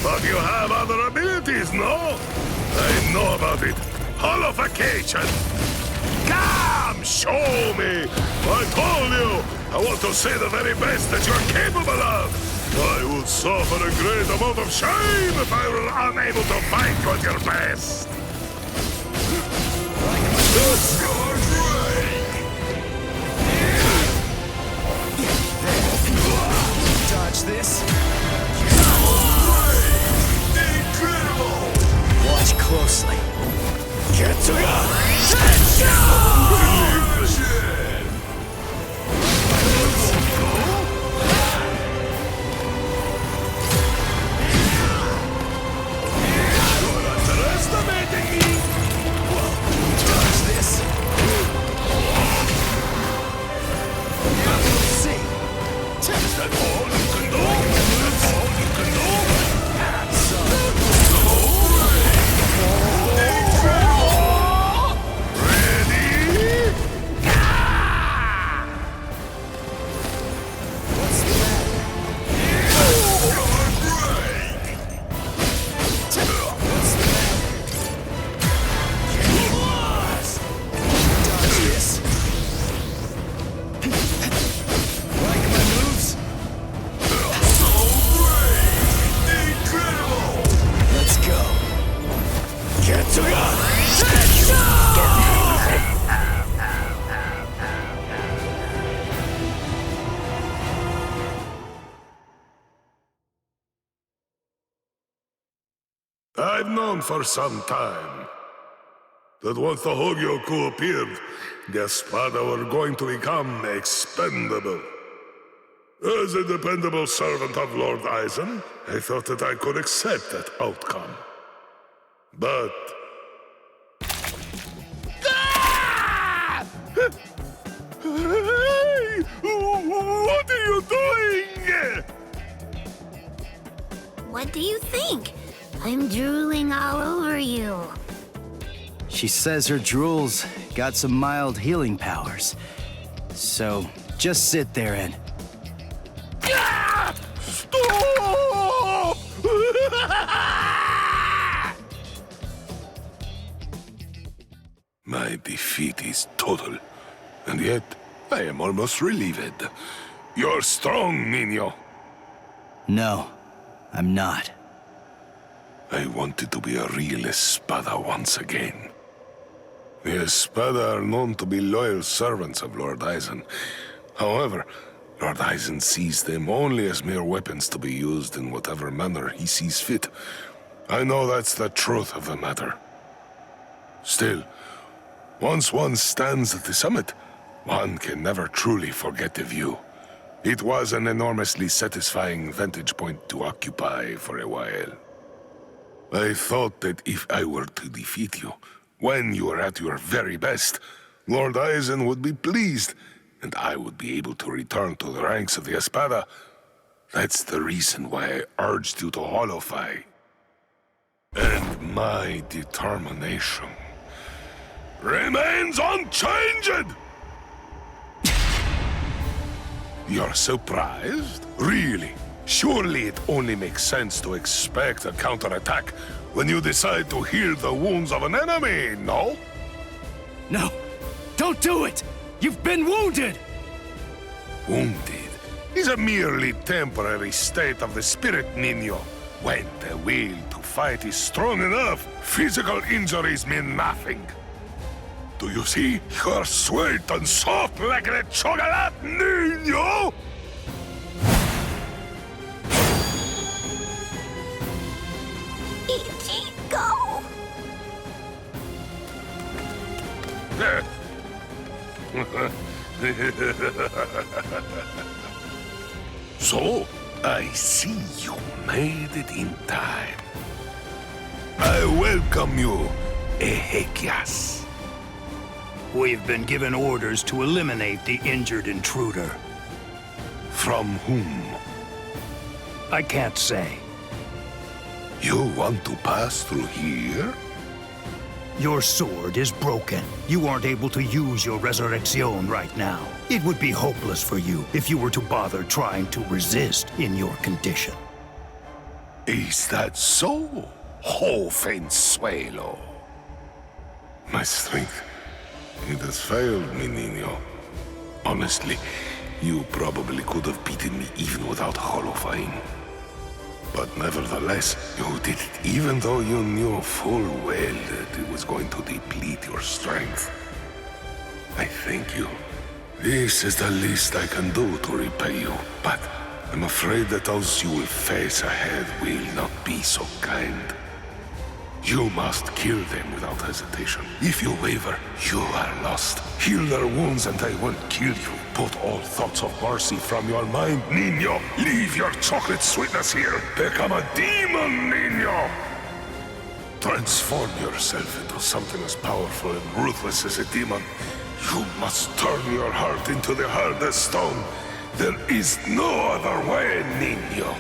But you have other abilities, no? I know about it. Holification. Come, show me. I told you. I want to see the very best that you're capable of. I would suffer a great amount of shame if I were unable to fight with your best. Dodge this. Incredible! Watch closely. Ketsuga! You're underestimating me! Dodge this. Let's see. Is that all you can do? That's all you can do? Let's go. I've known for some time that once the Hueco appeared, the Espada were going to become expendable. As a dependable servant of Lord Eisen, I thought that I could accept that outcome. But... Hey! What are you doing? What do you think? I'm drooling all over you. She says her drool's got some mild healing powers. So, just sit there and... Stop! My defeat is total, and yet I am almost relieved. You're strong, Niño. No, I'm not. I wanted to be a real Espada once again. The Espada are known to be loyal servants of Lord Eisen. However, Lord Eisen sees them only as mere weapons to be used in whatever manner he sees fit. I know that's the truth of the matter. Still, once one stands at the summit, one can never truly forget the view. It was an enormously satisfying vantage point to occupy for a while. I thought that if I were to defeat you, when you were at your very best, Lord Eisen would be pleased, and I would be able to return to the ranks of the Espada. That's the reason why I urged you to holofy. And my determination remains unchanged! You're surprised? Really? Surely it only makes sense to expect a counterattack when you decide to heal the wounds of an enemy, no? No! Don't do it! You've been wounded! Wounded is a merely temporary state of the spirit, Niño. When the will to fight is strong enough, physical injuries mean nothing. Do you see? You're sweet and soft like the chocolate, Niño! Go! So, I see you made it in time. I welcome you, Ezequias. We've been given orders to eliminate the injured intruder. From whom? I can't say. You want to pass through here? Your sword is broken. You aren't able to use your resurrection right now. It would be hopeless for you if you were to bother trying to resist in your condition. Is that so, Jovenzuelo? My strength, it has failed me, Niño. Honestly, you probably could have beaten me even without qualifying. But nevertheless, you did it even though you knew full well that it was going to deplete your strength. I thank you. This is the least I can do to repay you, but I'm afraid that those you will face ahead will not be so kind. You must kill them without hesitation. If you waver, you are lost. Heal their wounds and they won't kill you. Put all thoughts of mercy from your mind, Niño. Leave your chocolate sweetness here. Become a demon, Niño. Transform yourself into something as powerful and ruthless as a demon. You must turn your heart into the hardest stone. There is no other way, Niño.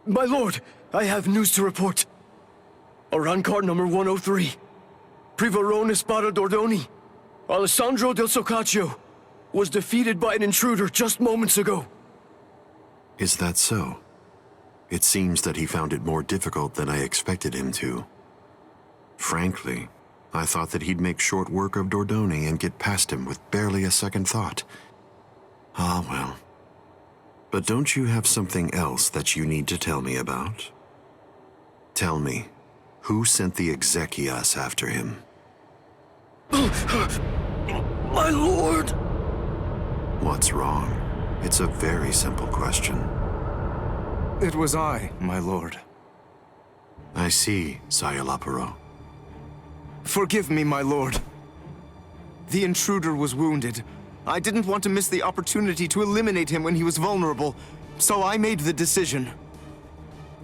My lord, I have news to report. Around card number 103. Privarone Espada Dordoni, Alessandro del Soccaccio, was defeated by an intruder just moments ago. Is that so? It seems that he found it more difficult than I expected him to. Frankly, I thought that he'd make short work of Dordoni and get past him with barely a second thought. Ah, well. But don't you have something else that you need to tell me about? Tell me, who sent the Ezequias after him? My lord! What's wrong? It's a very simple question. It was I, my lord. I see, Sayalaparo. Forgive me, my lord. The intruder was wounded. I didn't want to miss the opportunity to eliminate him when he was vulnerable, so I made the decision.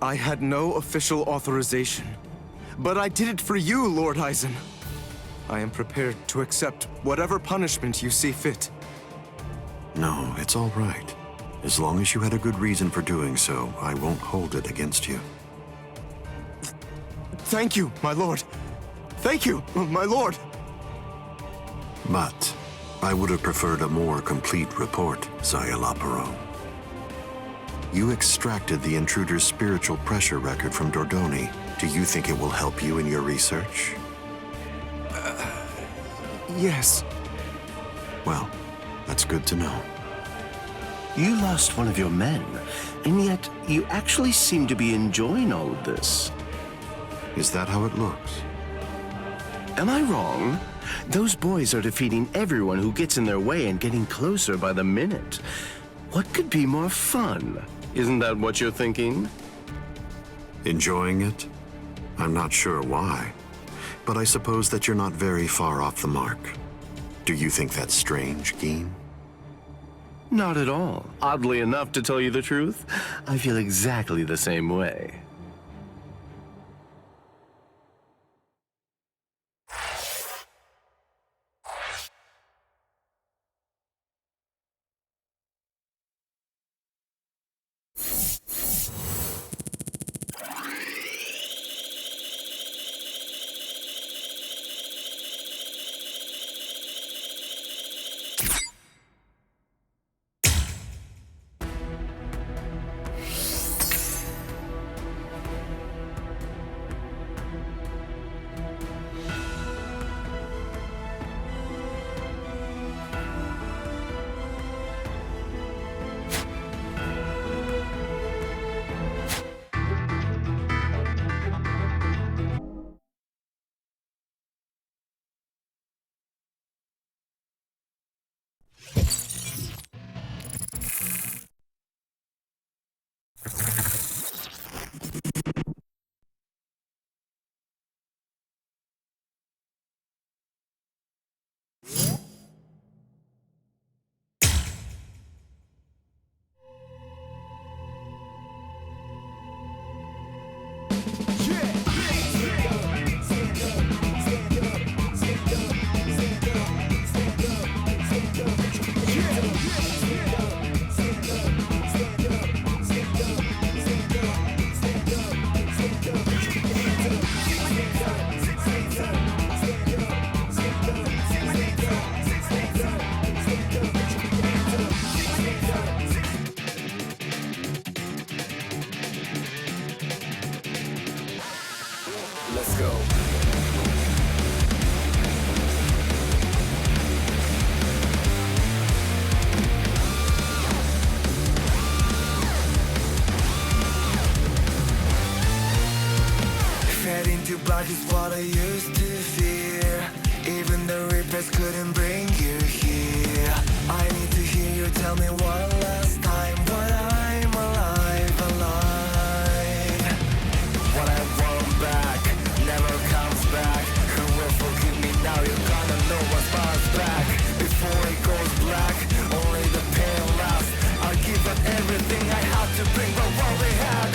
I had no official authorization, but I did it for you, Lord Eisen. I am prepared to accept whatever punishment you see fit. No, it's all right. As long as you had a good reason for doing so, I won't hold it against you. Thank you, my lord. Thank you, my lord. But I would have preferred a more complete report, Sayalaparo. You extracted the intruder's spiritual pressure record from Dordoni. Do you think it will help you in your research? Yes. Well, that's good to know. You lost one of your men, and yet you actually seem to be enjoying all of this. Is that how it looks? Am I wrong? Those boys are defeating everyone who gets in their way and getting closer by the minute. What could be more fun? Isn't that what you're thinking? Enjoying it? I'm not sure why, but I suppose that you're not very far off the mark. Do you think that's strange, Geen? Not at all. Oddly enough, to tell you the truth, I feel exactly the same way. Let's go. Fed into black is what I used to fear. Even the Reapers couldn't bring you here. I need to hear you tell me one last time what I'm alive, alive. What I want back never comes back. Who will forgive me now? You're gonna know what's bounce back. Before it goes black, only the pain lasts. I'll give up everything I had to bring back what we had.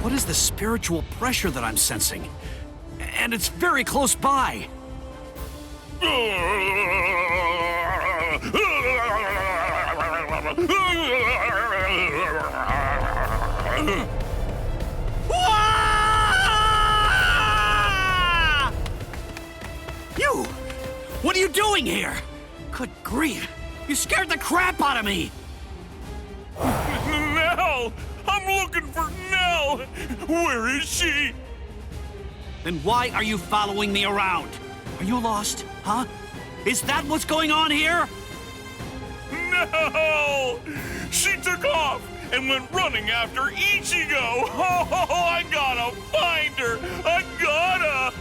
What is the spiritual pressure that I'm sensing? And it's very close by. You! What are you doing here? Good grief! You scared the crap out of me! Nell! I'm looking for Nell! Where is she? Then why are you following me around? Are you lost, huh? Is that what's going on here? No! She took off and went running after Ichigo! Oh, I gotta find her! I gotta!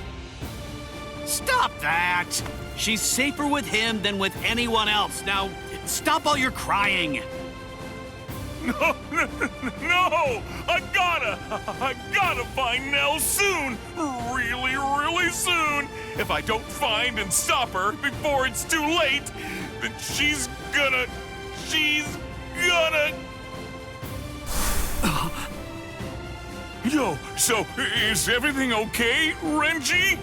Stop that! She's safer with him than with anyone else. Now, stop all your crying. No! I gotta find Nell soon! Really, really soon! If I don't find and stop her before it's too late, then she's gonna... Yo, so is everything okay, Renji?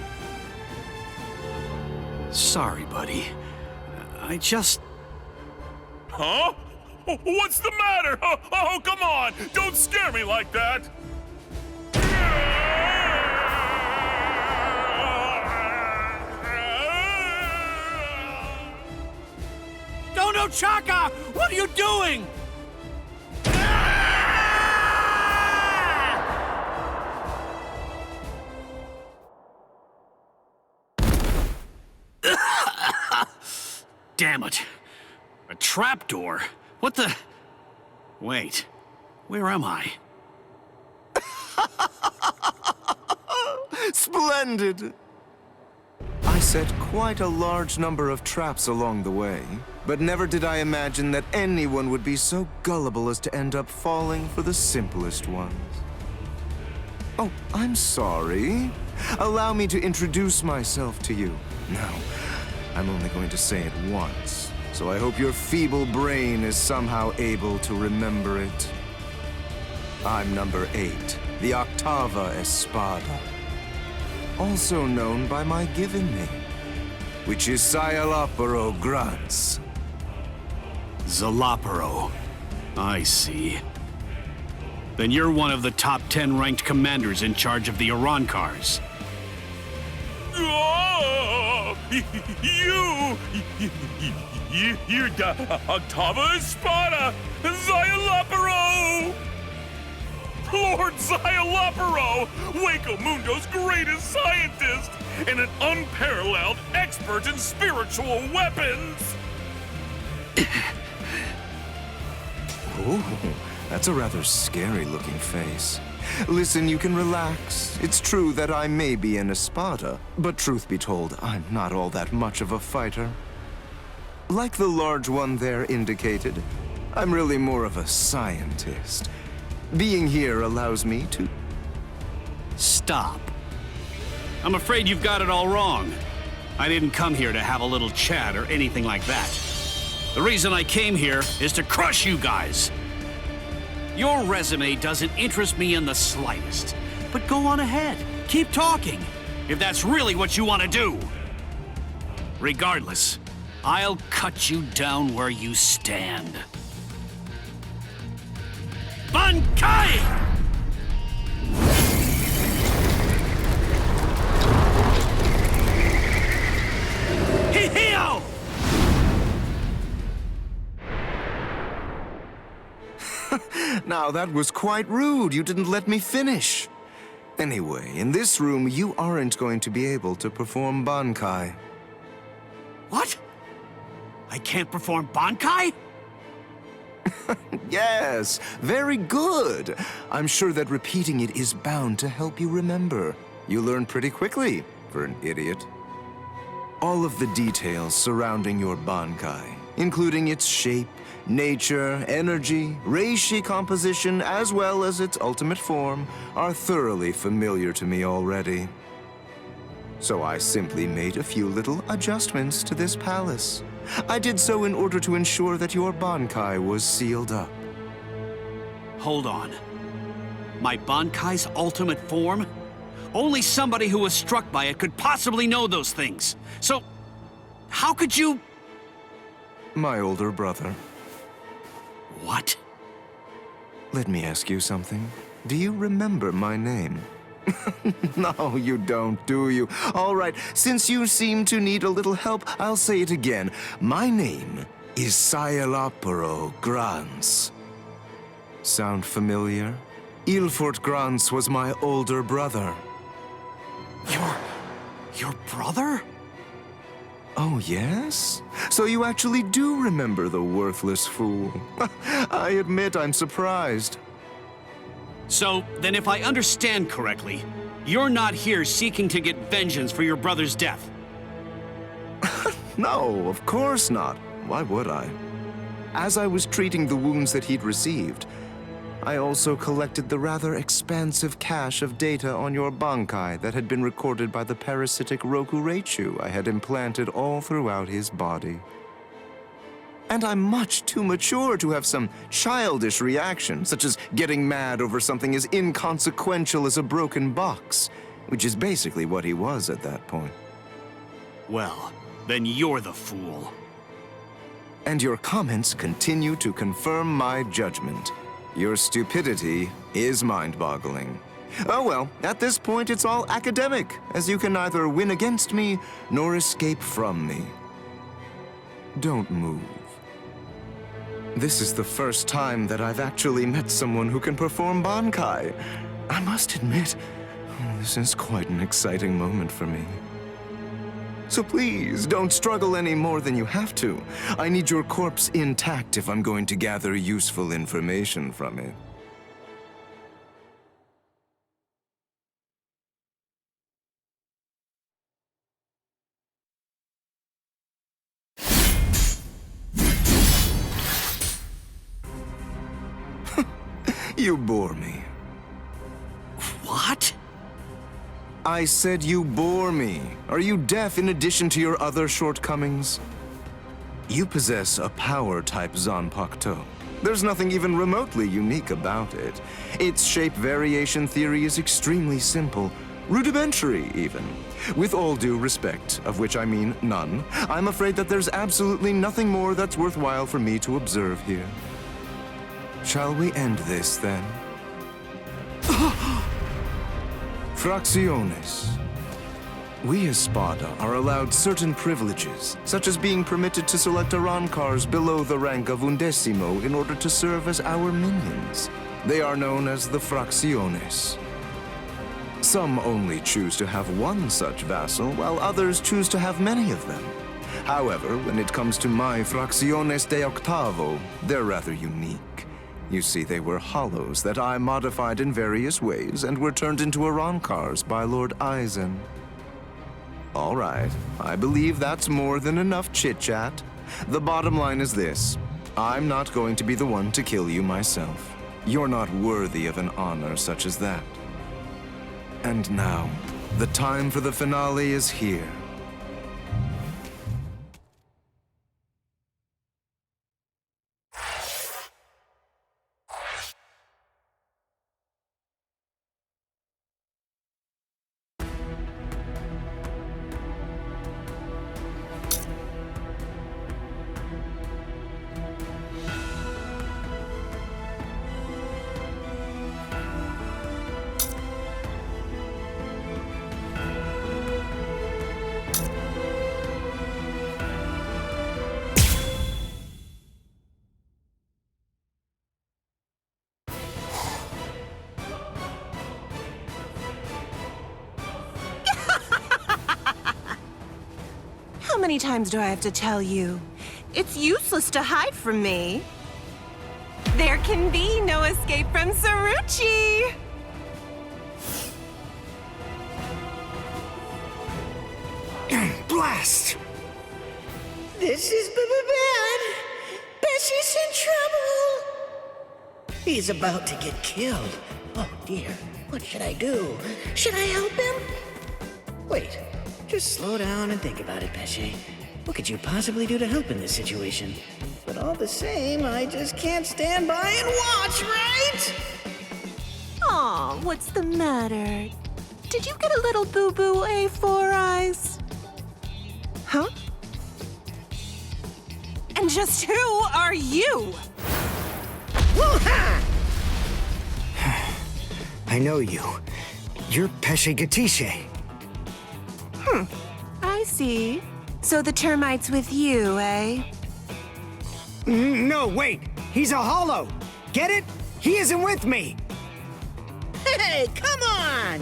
Sorry, buddy. I just... Huh? What's the matter? Oh, come on! Don't scare me like that! Dono Chaka! What are you doing? Damn it. A trapdoor? What the... Wait. Where am I? Splendid! I set quite a large number of traps along the way, but never did I imagine that anyone would be so gullible as to end up falling for the simplest ones. Oh, I'm sorry. Allow me to introduce myself to you. Now, I'm only going to say it once, so I hope your feeble brain is somehow able to remember it. I'm number 8, the Octava Espada, also known by my given name, which is Sayalaparo Grunts. Zalaparo. I see. Then you're one of the top 10 ranked commanders in charge of the Arancars. Oh, you're the Octava Espada, Sayalaparo! Lord Sayalaparo, Hueco Mundo's greatest scientist, and an unparalleled expert in spiritual weapons! Ooh, that's a rather scary-looking face. Listen, you can relax. It's true that I may be an Espada, but truth be told, I'm not all that much of a fighter. Like the large one there indicated, I'm really more of a scientist. Being here allows me to... Stop. I'm afraid you've got it all wrong. I didn't come here to have a little chat or anything like that. The reason I came here is to crush you guys. Your resume doesn't interest me in the slightest. But go on ahead. Keep talking, if that's really what you want to do. Regardless, I'll cut you down where you stand. Bankai! Hihio! Now, that was quite rude. You didn't let me finish. Anyway, in this room, you aren't going to be able to perform Bankai. What? I can't perform Bankai? Yes, very good. I'm sure that repeating it is bound to help you remember. You learn pretty quickly, for an idiot. All of the details surrounding your Bankai, including its shape, nature, energy, reishi composition, as well as its ultimate form, are thoroughly familiar to me already. So I simply made a few little adjustments to this palace. I did so in order to ensure that your Bankai was sealed up. Hold on. My Bankai's ultimate form? Only somebody who was struck by it could possibly know those things. So, how could you... My older brother. What? Let me ask you something. Do you remember my name? No, you don't, do you? All right, since you seem to need a little help, I'll say it again. My name is Sayalapuro Grans. Sound familiar? Ilfort Grans was my older brother. Your brother? Oh, yes? So you actually do remember the worthless fool. I admit I'm surprised. So, then if I understand correctly, you're not here seeking to get vengeance for your brother's death. No, of course not. Why would I? As I was treating the wounds that he'd received, I also collected the rather expansive cache of data on your Bankai that had been recorded by the parasitic Rokureichu I had implanted all throughout his body. And I'm much too mature to have some childish reaction, such as getting mad over something as inconsequential as a broken box, which is basically what he was at that point. Well, then you're the fool. And your comments continue to confirm my judgment. Your stupidity is mind-boggling. Oh well, at this point it's all academic, as you can neither win against me nor escape from me. Don't move. This is the first time that I've actually met someone who can perform Bankai. I must admit, this is quite an exciting moment for me. So please, don't struggle any more than you have to. I need your corpse intact if I'm going to gather useful information from it. You bore me. What? I said you bore me. Are you deaf in addition to your other shortcomings? You possess a power-type Zanpakuto. There's nothing even remotely unique about it. Its shape variation theory is extremely simple, rudimentary even. With all due respect, of which I mean none, I'm afraid that there's absolutely nothing more that's worthwhile for me to observe here. Shall we end this, then? Fracciones. We as Spada are allowed certain privileges, such as being permitted to select Arancars below the rank of Undecimo in order to serve as our minions. They are known as the Fracciones. Some only choose to have one such vassal, while others choose to have many of them. However, when it comes to my Fracciones de Octavo, they're rather unique. You see, they were hollows that I modified in various ways and were turned into Arancars by Lord Eisen. All right, I believe that's more than enough chit-chat. The bottom line is this. I'm not going to be the one to kill you myself. You're not worthy of an honor such as that. And now, the time for the finale is here. How many times do I have to tell you? It's useless to hide from me. There can be no escape from Saruchi! Blast! This is bad. Bessie's in trouble. He's about to get killed. Oh dear, what should I do? Should I help him? Wait, just slow down and think about it, Pesce. What could you possibly do to help in this situation? But all the same, I just can't stand by and watch, right? Aw, what's the matter? Did you get a little boo-boo, eh, Four Eyes? Huh? And just who are you? Woo-ha! I know you. You're Pesce Gatisce. I see. So the termite's with you, eh? No, wait! He's a hollow! Get it? He isn't with me! Hey, come on!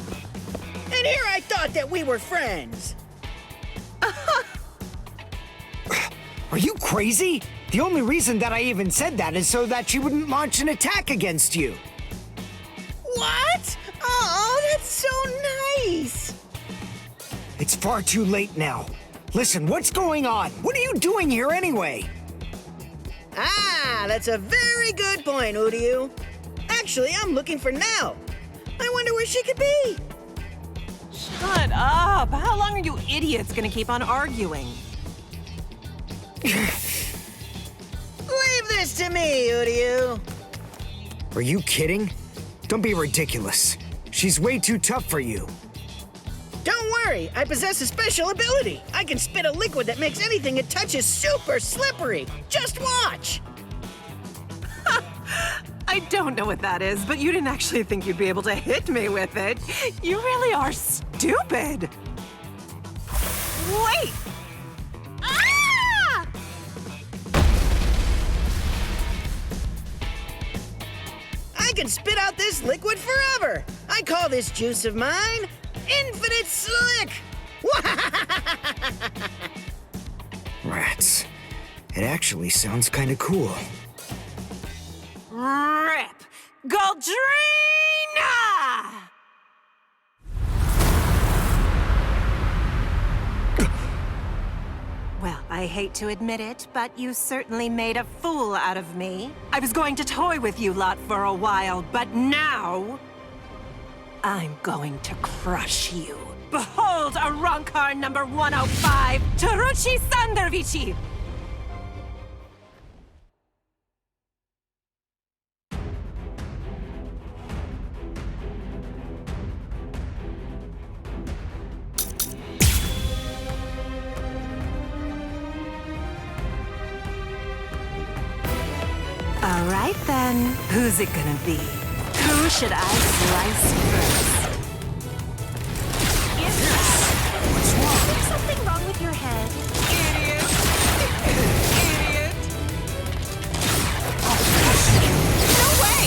And here I thought that we were friends. Are you crazy? The only reason that I even said that is so that she wouldn't launch an attack against you. What? Oh, that's so nice! It's far too late now. Listen, what's going on? What are you doing here anyway? Ah, that's a very good point, Uryu. Actually, I'm looking for Nell. I wonder where she could be. Shut up! How long are you idiots gonna keep on arguing? Leave this to me, Uryu. Are you kidding? Don't be ridiculous. She's way too tough for you. Don't worry, I possess a special ability. I can spit a liquid that makes anything it touches super slippery. Just watch. I don't know what that is, but you didn't actually think you'd be able to hit me with it. You really are stupid. Wait! Ah! I can spit out this liquid forever. I call this juice of mine Infinite Slick. Rats. It actually sounds kind of cool. Rip! Goldrina! Well, I hate to admit it, but you certainly made a fool out of me. I was going to toy with you lot for a while, but now I'm going to crush you. Behold a Rancor number 105, Taruchi Sandervici! All right then, who's it gonna be? Who should I slice first? What's wrong? Is there something wrong with your head? Idiot! Idiot! No way!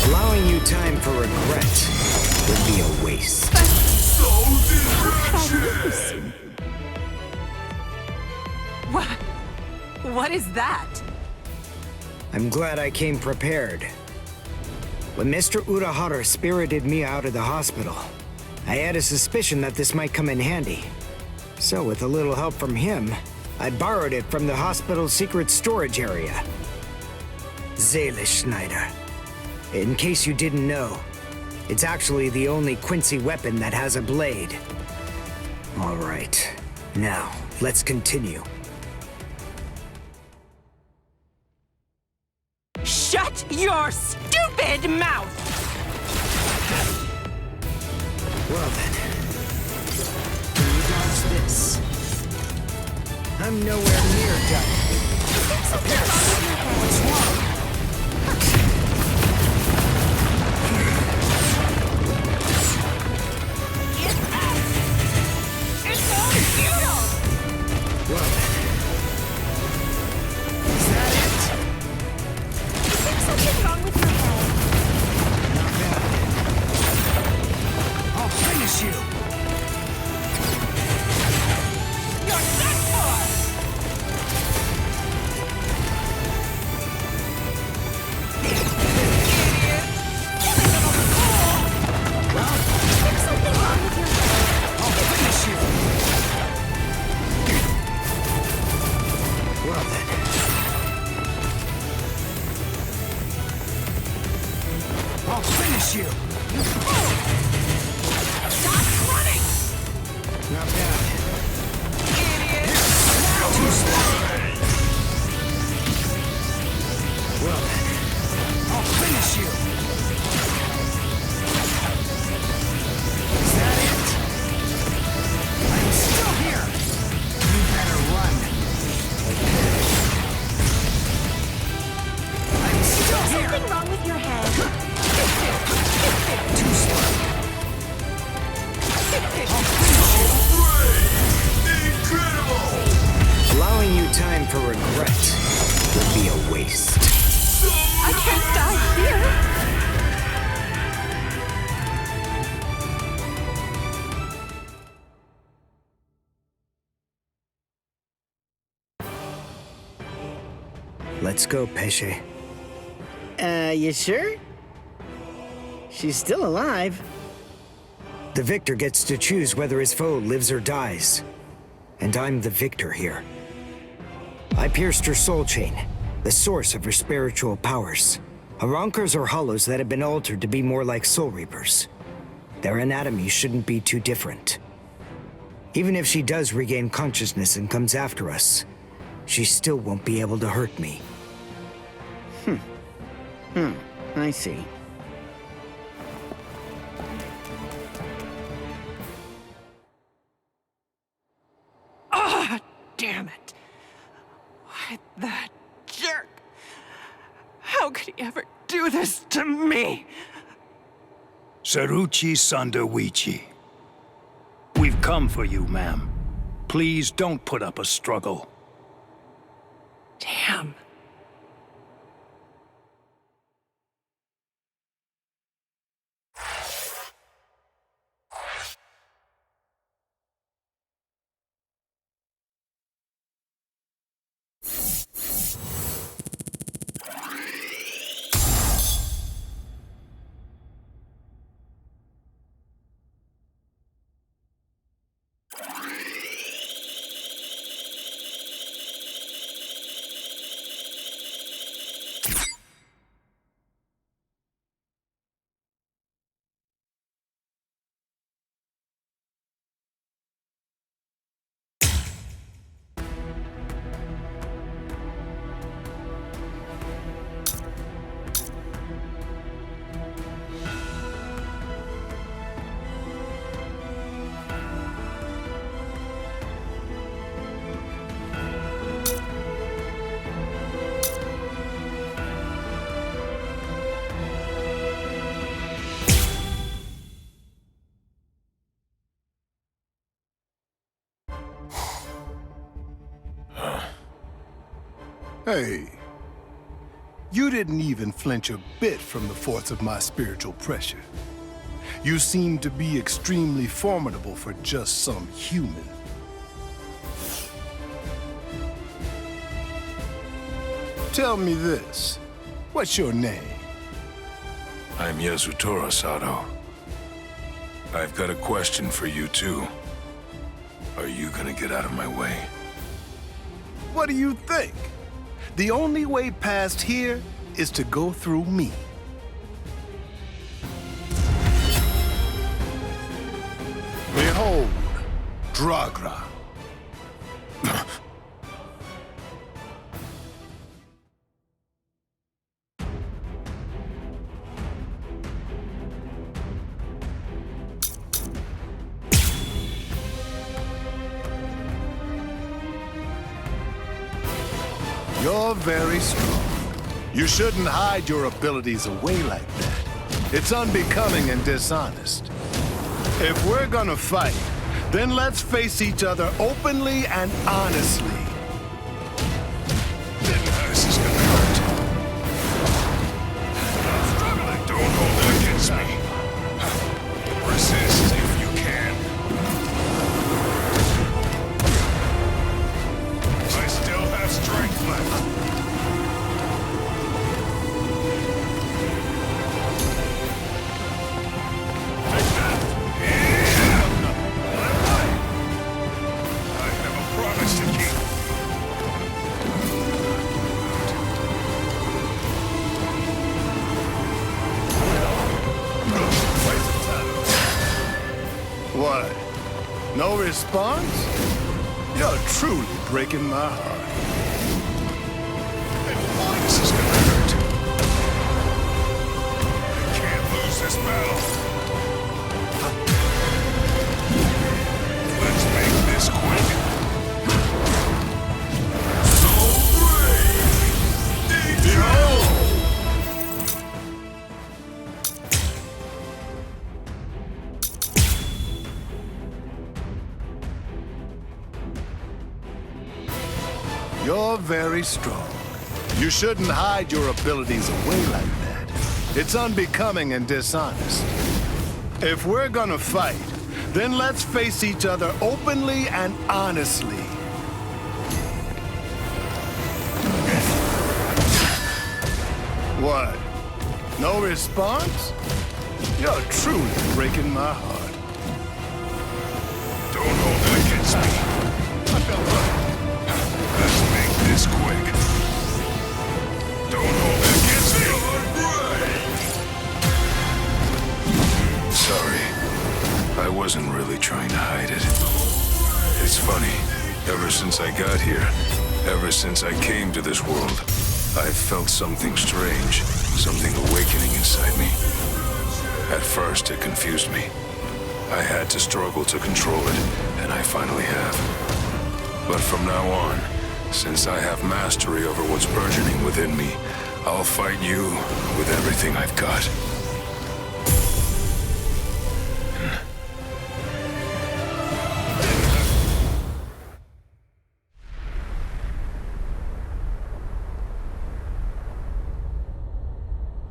Allowing you time for regret would be a waste. What is that? I'm glad I came prepared. When Mr. Urahara spirited me out of the hospital, I had a suspicion that this might come in handy. So with a little help from him, I borrowed it from the hospital's secret storage area. Schneider. In case you didn't know, it's actually the only Quincy weapon that has a blade. All right, now let's continue. Shut your stupid mouth! Well then, who does this? I'm nowhere near done. What's wrong? It's all futile! Well then, is that it? Is there something wrong with your head? Not bad. I'll finish you. You're done for! time for regret would be a waste. I can't die here. Let's go, Pesce. You sure? She's still alive. The victor gets to choose whether his foe lives or dies. And I'm the victor here. I pierced her soul chain, the source of her spiritual powers. Arankars are hollows that have been altered to be more like soul reapers. Their anatomy shouldn't be too different. Even if she does regain consciousness and comes after us, she still won't be able to hurt me. I see. Ah, damn it. Why, that jerk. How could he ever do this to me? Saruchi Sandawichi. We've come for you, ma'am. Please don't put up a struggle. Damn. Hey, you didn't even flinch a bit from the force of my spiritual pressure. You seem to be extremely formidable for just some human. Tell me this, what's your name? I'm Yasutora Sato. I've got a question for you too. Are you gonna get out of my way? What do you think? The only way past here is to go through me. Behold, Dragra. You're very strong. You shouldn't hide your abilities away like that. It's unbecoming and dishonest. If we're gonna fight, then let's face each other openly and honestly. This is gonna hurt. I'm struggling. Don't hold it against me. Resist if you can. I still have strength left. What? No response? You're truly breaking my heart. This is gonna hurt. I can't lose this battle. Let's make this quick. So brave! Behold! You're very strong. You shouldn't hide your abilities away like that. It's unbecoming and dishonest. If we're gonna fight, then let's face each other openly and honestly. What? No response? You're truly breaking my heart. Don't hold it against me. Let's make this quick. Don't hold it against me. Sorry. I wasn't really trying to hide it. It's funny. Ever since I got here, ever since I came to this world, I felt something strange, something awakening inside me. At first, it confused me. I had to struggle to control it, and I finally have. But from now on, since I have mastery over what's burgeoning within me, I'll fight you with everything I've got.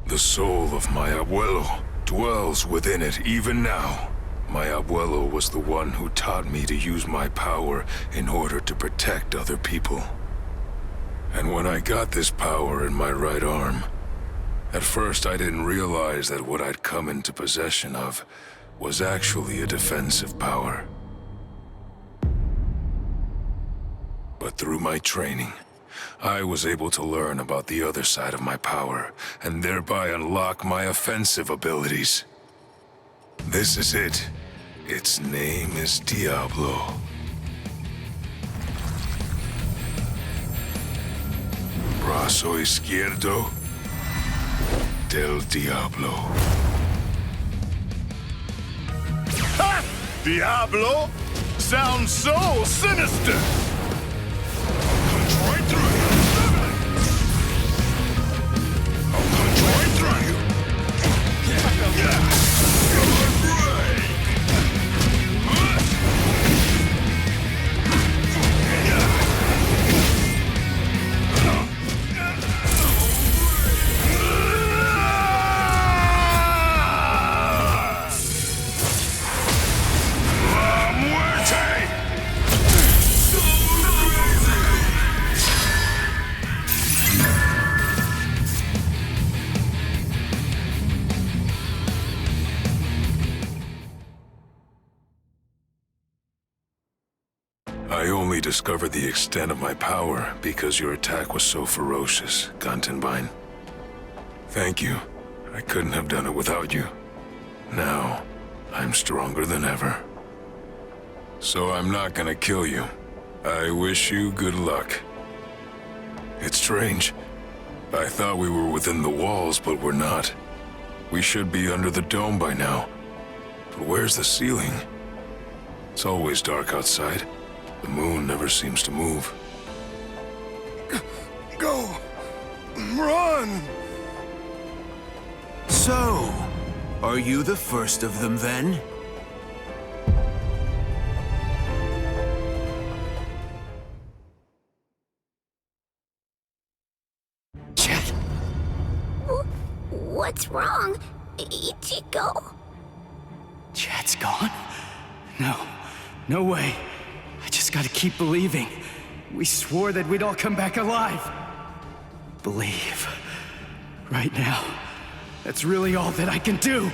The soul of my abuelo dwells within it even now. My abuelo was the one who taught me to use my power in order to protect other people. And when I got this power in my right arm, at first I didn't realize that what I'd come into possession of was actually a defensive power. But through my training, I was able to learn about the other side of my power, and thereby unlock my offensive abilities. This is it. Its name is Diablo. Brazo izquierdo del Diablo. Ha! Diablo? Sounds so sinister! Right through you. I'll punch right through you. I only discovered the extent of my power because your attack was so ferocious, Gantenbein. Thank you. I couldn't have done it without you. Now, I'm stronger than ever. So I'm not gonna kill you. I wish you good luck. It's strange. I thought we were within the walls, but we're not. We should be under the dome by now. But where's the ceiling? It's always dark outside. The moon never seems to move. Go! Run! So, are you the first of them then? What's wrong, Ichigo? Chad's gone? No. No way. I just gotta keep believing. We swore that we'd all come back alive. Believe. Right now. That's really all that I can do.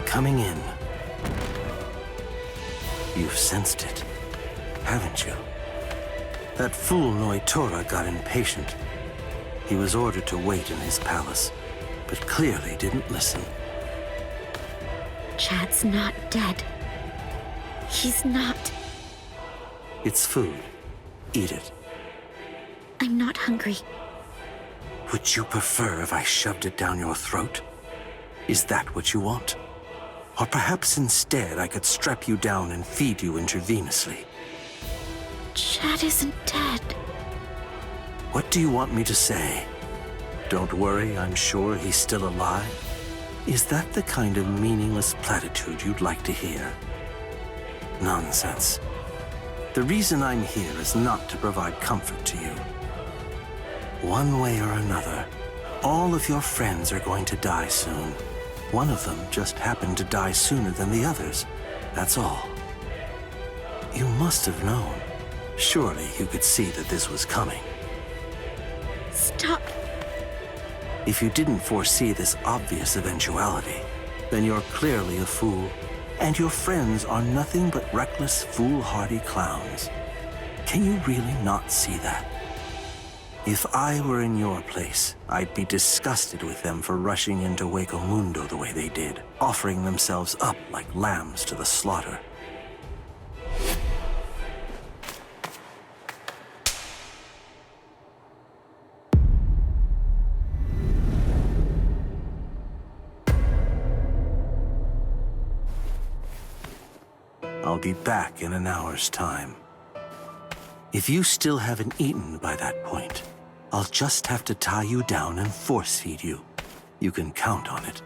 coming in. You've sensed it, haven't you? That fool Noitora got impatient. He was ordered to wait in his palace, but clearly didn't listen. Chad's not dead. He's not. It's food. Eat it. I'm not hungry. Would you prefer if I shoved it down your throat? Is that what you want? Or perhaps instead I could strap you down and feed you intravenously? Chad isn't dead. What do you want me to say? Don't worry, I'm sure he's still alive? Is that the kind of meaningless platitude you'd like to hear? Nonsense. The reason I'm here is not to provide comfort to you. One way or another, all of your friends are going to die soon. One of them just happened to die sooner than the others. That's all. You must have known. Surely you could see that this was coming. Stop. If you didn't foresee this obvious eventuality, then you're clearly a fool, and your friends are nothing but reckless, foolhardy clowns. Can you really not see that? If I were in your place, I'd be disgusted with them for rushing into Hueco Mundo the way they did, offering themselves up like lambs to the slaughter. I'll be back in an hour's time. If you still haven't eaten by that point, I'll just have to tie you down and force feed you. You can count on it.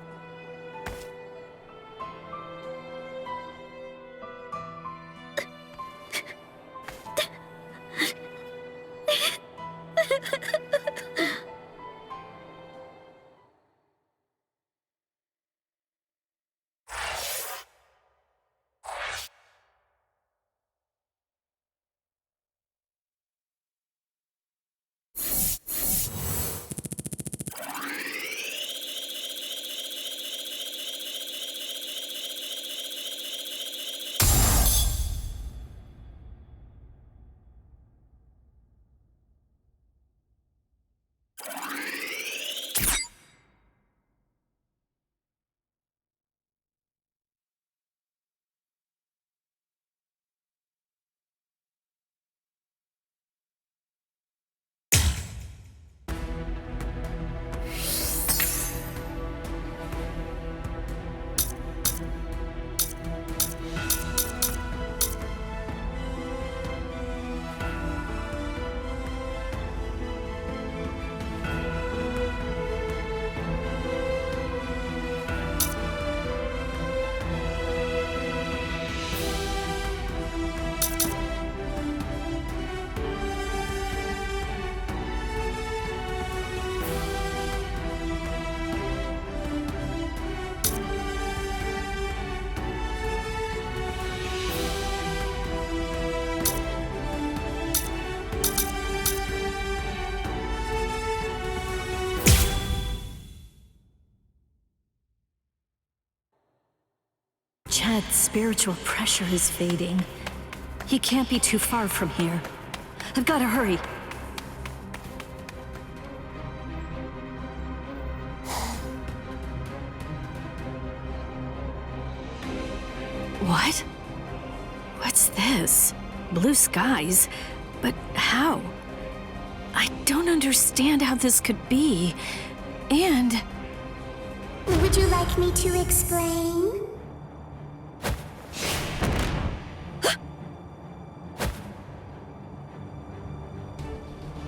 Chad's spiritual pressure is fading. He can't be too far from here. I've got to hurry. What? What's this? Blue skies? But how? I don't understand how this could be. And... Would you like me to explain?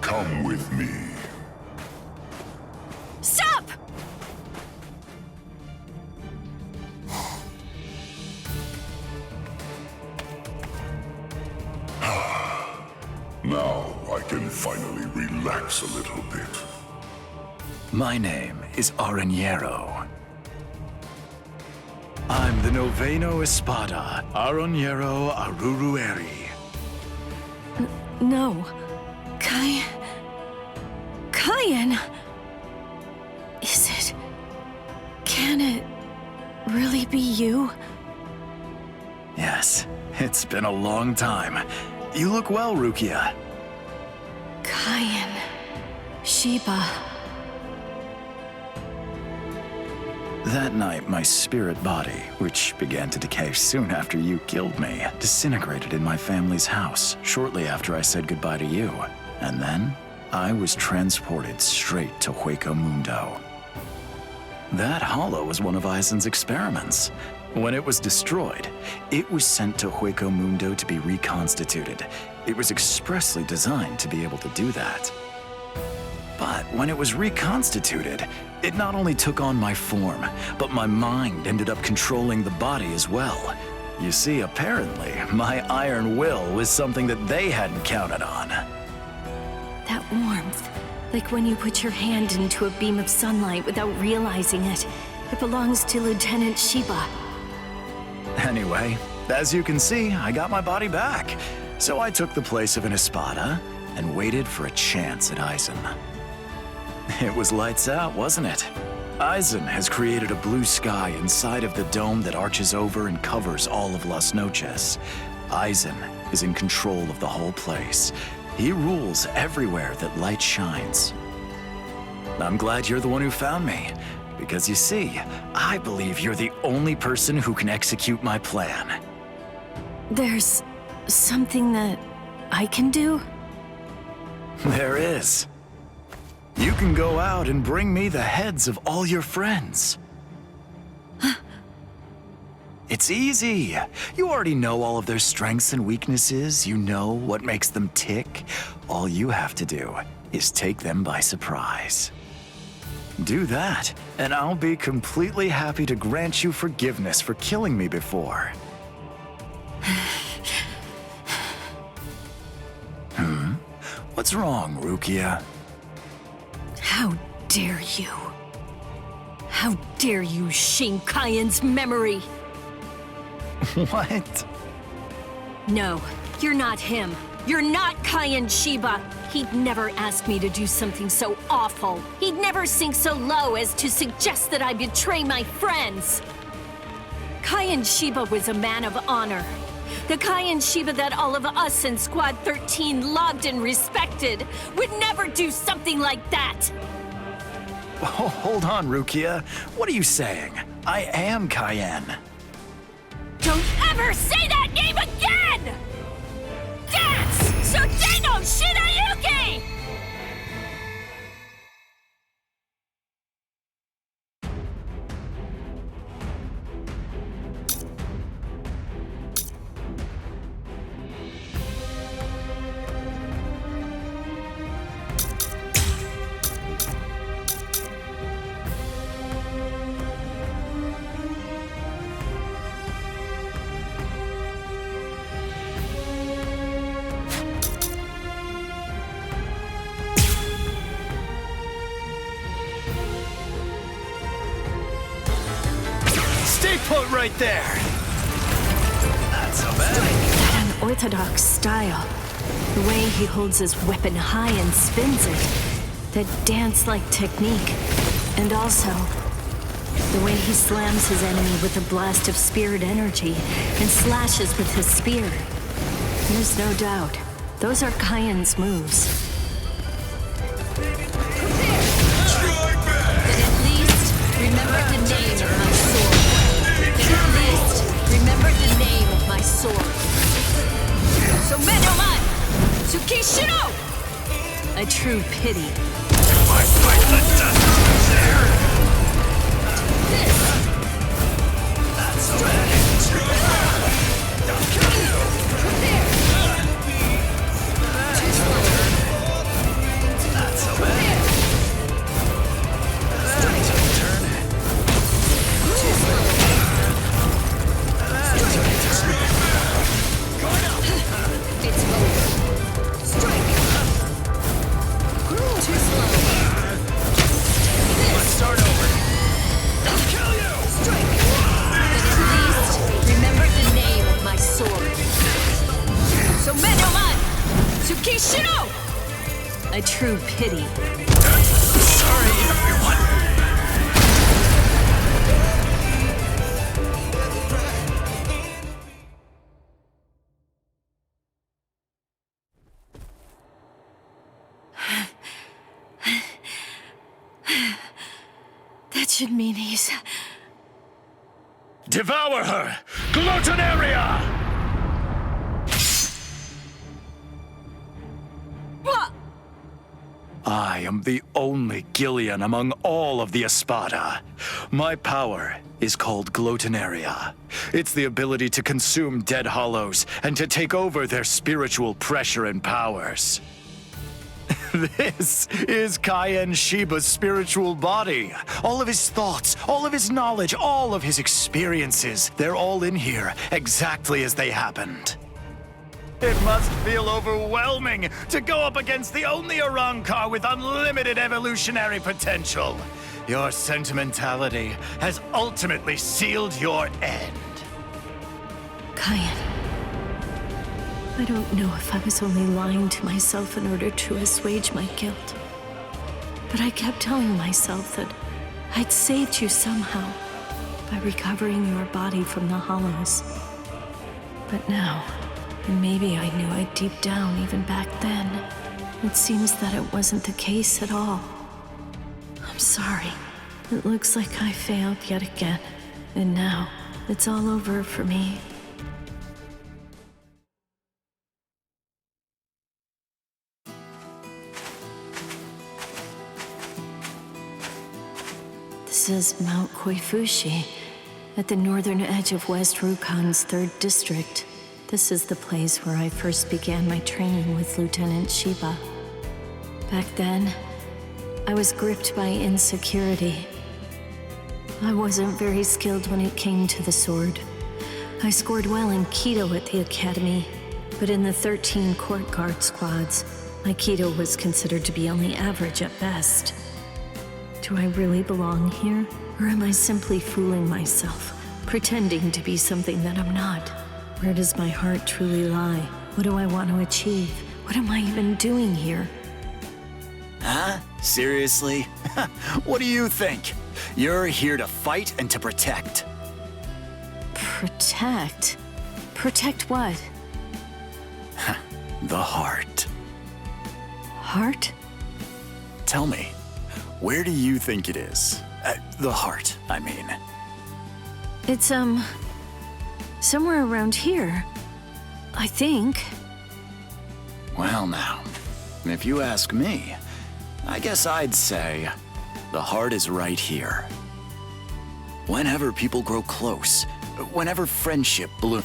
Come with me. Stop! Now I can finally relax a little bit. My name is Aranjero. I'm the Noveno Espada, Aranjero Arurueri. No. Kyan? Is it... Can it really it be you? Yes, it's been a long time. You look well, Rukia. Kayan. Sheba. That night, my spirit body, which began to decay soon after you killed me, disintegrated in my family's house shortly after I said goodbye to you. And then, I was transported straight to Hueco Mundo. That hollow was one of Eisen's experiments. When it was destroyed, it was sent to Hueco Mundo to be reconstituted. It was expressly designed to be able to do that. But when it was reconstituted, it not only took on my form, but my mind ended up controlling the body as well. You see, apparently, my iron will was something that they hadn't counted on. That warmth, like when you put your hand into a beam of sunlight without realizing it. It belongs to Lieutenant Sheba. Anyway, as you can see, I got my body back. So I took the place of an Espada and waited for a chance at Eisen. It was lights out, wasn't it? Eisen has created a blue sky inside of the dome that arches over and covers all of Las Noches. Eisen is in control of the whole place. He rules everywhere that light shines. I'm glad you're the one who found me, because you see, I believe you're the only person who can execute my plan. There's something that I can do? There is. You can go out and bring me the heads of all your friends. It's easy. You already know all of their strengths and weaknesses. You know what makes them tick. All you have to do is take them by surprise. Do that, and I'll be completely happy to grant you forgiveness for killing me before. What's wrong, Rukia? How dare you? How dare you shame Kayan's memory? What? No, you're not him. You're not Kayan Sheba. He'd never ask me to do something so awful. He'd never sink so low as to suggest that I betray my friends. Kayan Sheba was a man of honor. The Kayan Sheba that all of us in Squad 13 loved and respected would never do something like that. Oh, hold on, Rukia. What are you saying? I am Kayan. Don't ever say that name again! Dance! Soteno Shinayuki! Stay put right there! Not so bad. That unorthodox style. The way he holds his weapon high and spins it. That dance-like technique. And also, the way he slams his enemy with a blast of spirit energy and slashes with his spear. There's no doubt. Those are Kayan's moves. Remember the name of my sword. At least, remember the name of my sword. So Menoman! Tsukishiro! A true pity. I fight the dust there! This! That's so bad. I'll kill you! That's so bad. It's over. Strike! Too slow. Let's start over. I'll kill you! Strike! But at least, remember the name of my sword. So Menoman! Tsukishiro! A true pity. Sorry, everyone. should mean he's... Devour her! Gluttonaria! What? I am the only Gillian among all of the Espada. My power is called Gluttonaria. It's the ability to consume dead hollows and to take over their spiritual pressure and powers. This is Cayenne Shiba's spiritual body. All of his thoughts, all of his knowledge, all of his experiences, they're all in here, exactly as they happened. It must feel overwhelming to go up against the only Arrancar with unlimited evolutionary potential. Your sentimentality has ultimately sealed your end. Cayenne. I don't know if I was only lying to myself in order to assuage my guilt. But I kept telling myself that I'd saved you somehow by recovering your body from the hollows. But now, and maybe I knew it deep down even back then, it seems that it wasn't the case at all. I'm sorry. It looks like I failed yet again. And now, it's all over for me. This is Mount Koifushi, at the northern edge of West Rukan's 3rd district. This is the place where I first began my training with Lieutenant Shiba. Back then, I was gripped by insecurity. I wasn't very skilled when it came to the sword. I scored well in Kido at the academy, but in the 13 court guard squads, my Kido was considered to be only average at best. Do I really belong here? Or am I simply fooling myself, pretending to be something that I'm not? Where does my heart truly lie? What do I want to achieve? What am I even doing here? Huh? Seriously? What do you think? You're here to fight and to protect. Protect? Protect what? The heart. Heart? Tell me, where do you think it is? The heart, I mean. It's, somewhere around here. I think. Well now, if you ask me, I guess I'd say the heart is right here. Whenever people grow close, whenever friendship blooms.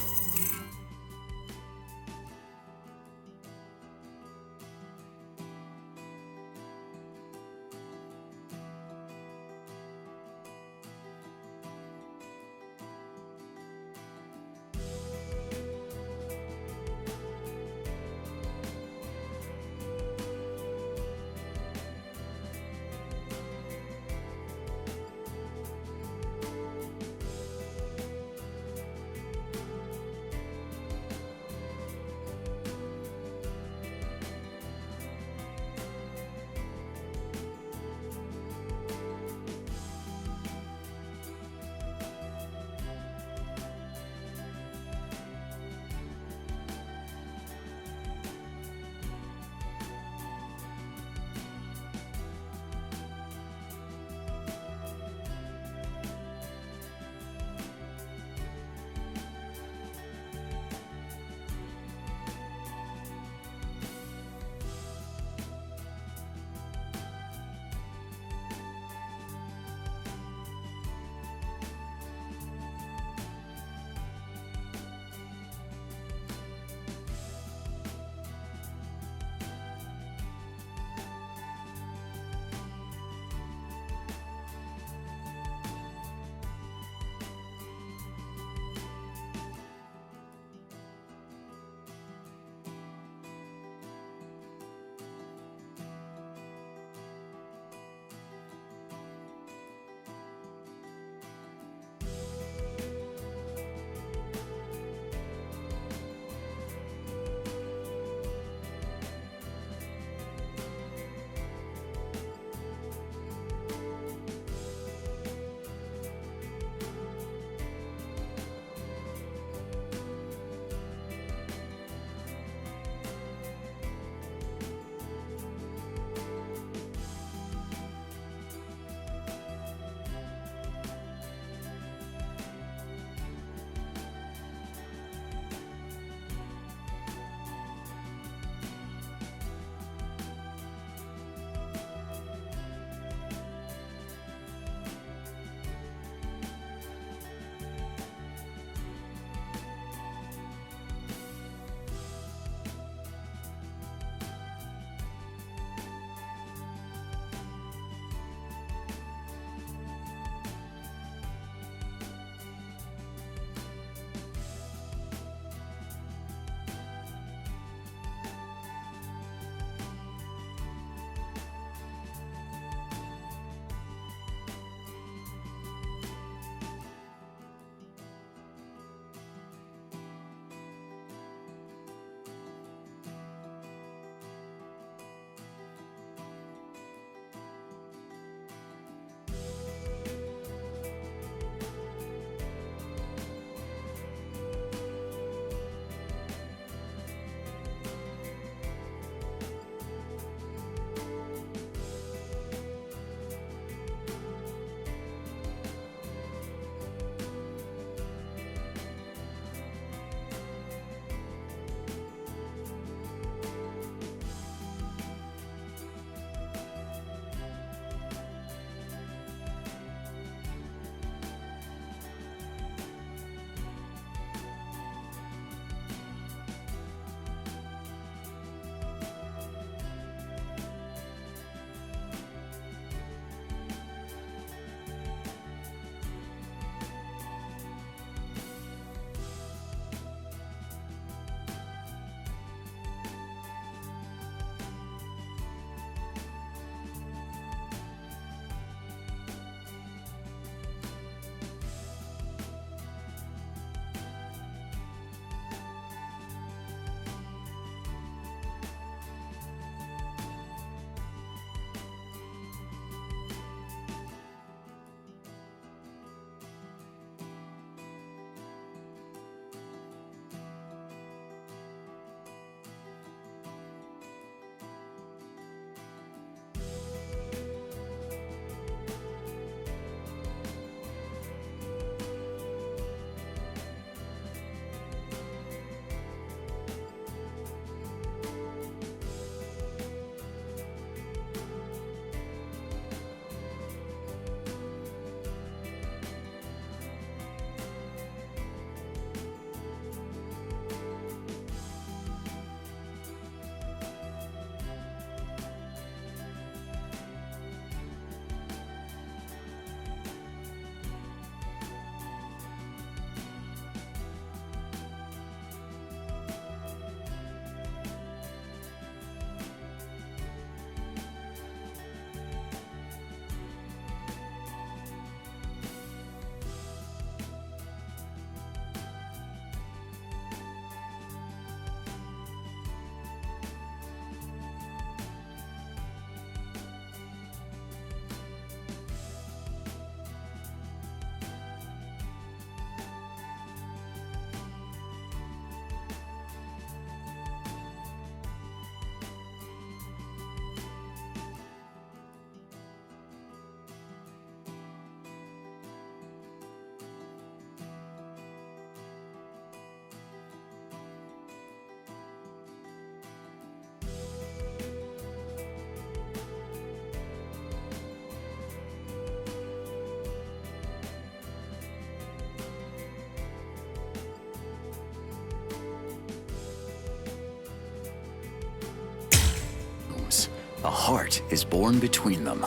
heart is born between them.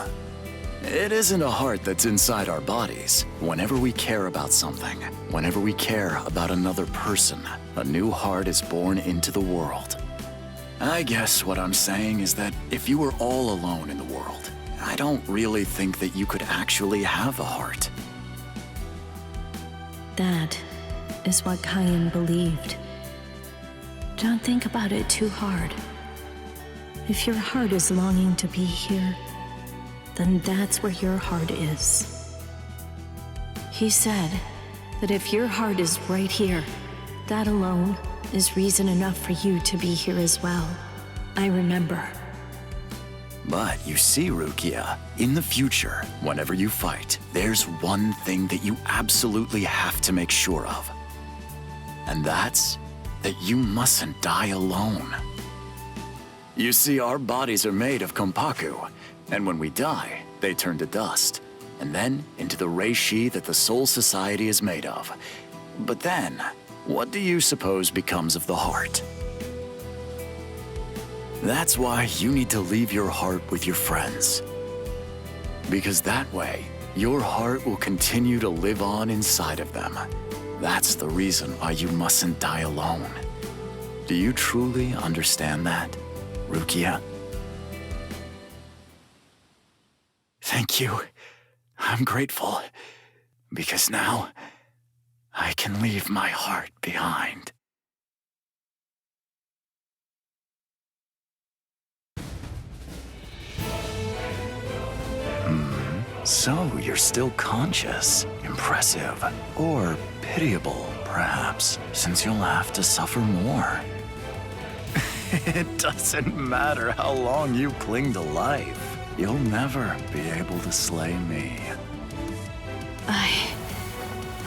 It isn't a heart that's inside our bodies. Whenever we care about something, whenever we care about another person, a new heart is born into the world. I guess what I'm saying is that if you were all alone in the world, I don't really think that you could actually have a heart. That is what Kyan believed. Don't think about it too hard. If your heart is longing to be here, then that's where your heart is. He said that if your heart is right here, that alone is reason enough for you to be here as well. I remember. But you see, Rukia, in the future, whenever you fight, there's one thing that you absolutely have to make sure of. And that's that you mustn't die alone. You see, our bodies are made of kompaku, and when we die, they turn to dust, and then into the reishi that the Soul Society is made of. But then, what do you suppose becomes of the heart? That's why you need to leave your heart with your friends. Because that way, your heart will continue to live on inside of them. That's the reason why you mustn't die alone. Do you truly understand that, Rukia? Thank you. I'm grateful. Because now, I can leave my heart behind. So you're still conscious. Impressive. Or pitiable, perhaps, since you'll have to suffer more. It doesn't matter how long you cling to life. You'll never be able to slay me. I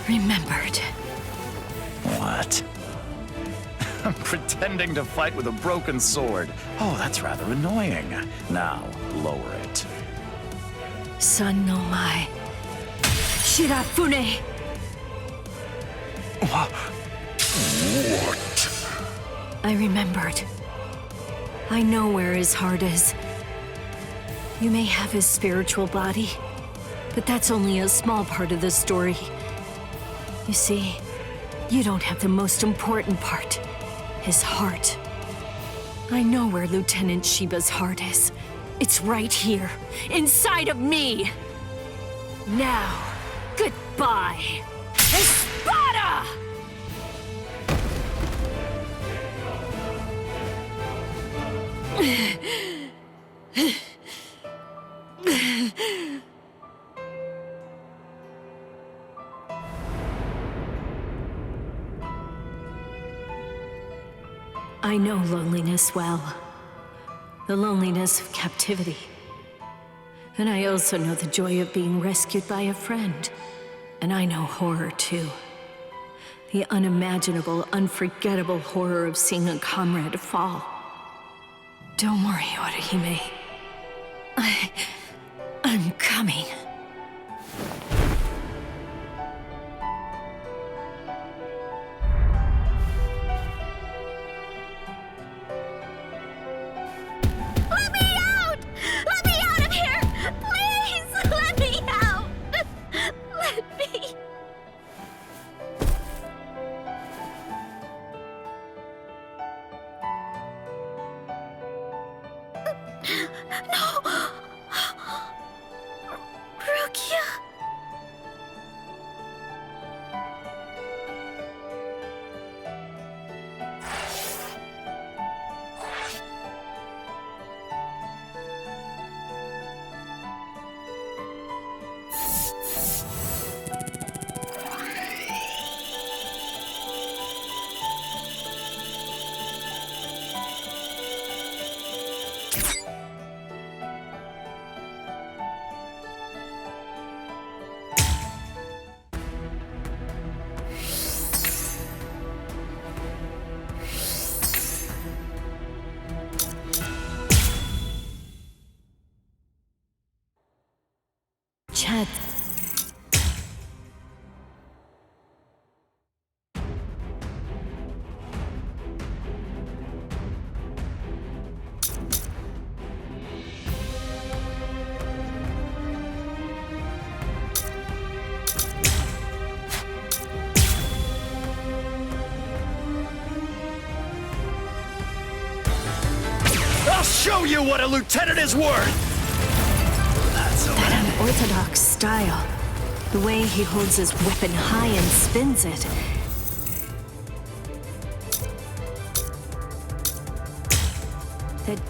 remembered. What? I'm pretending to fight with a broken sword. Oh, that's rather annoying. Now, lower it. Son no mai. Shirafune! What? I remembered. I know where his heart is. You may have his spiritual body, but that's only a small part of the story. You see, you don't have the most important part, his heart. I know where Lieutenant Shiba's heart is. It's right here, inside of me. Now, goodbye, Espada! I know loneliness well. The loneliness of captivity. And I also know the joy of being rescued by a friend. And I know horror too. The unimaginable, unforgettable horror of seeing a comrade fall. Don't worry, Orihime. I'm coming. Let me out! Let me out of here! Please, let me out! Let me... No! Rukia! Chad. show you what a lieutenant is worth! That unorthodox style. The way he holds his weapon high and spins it. That...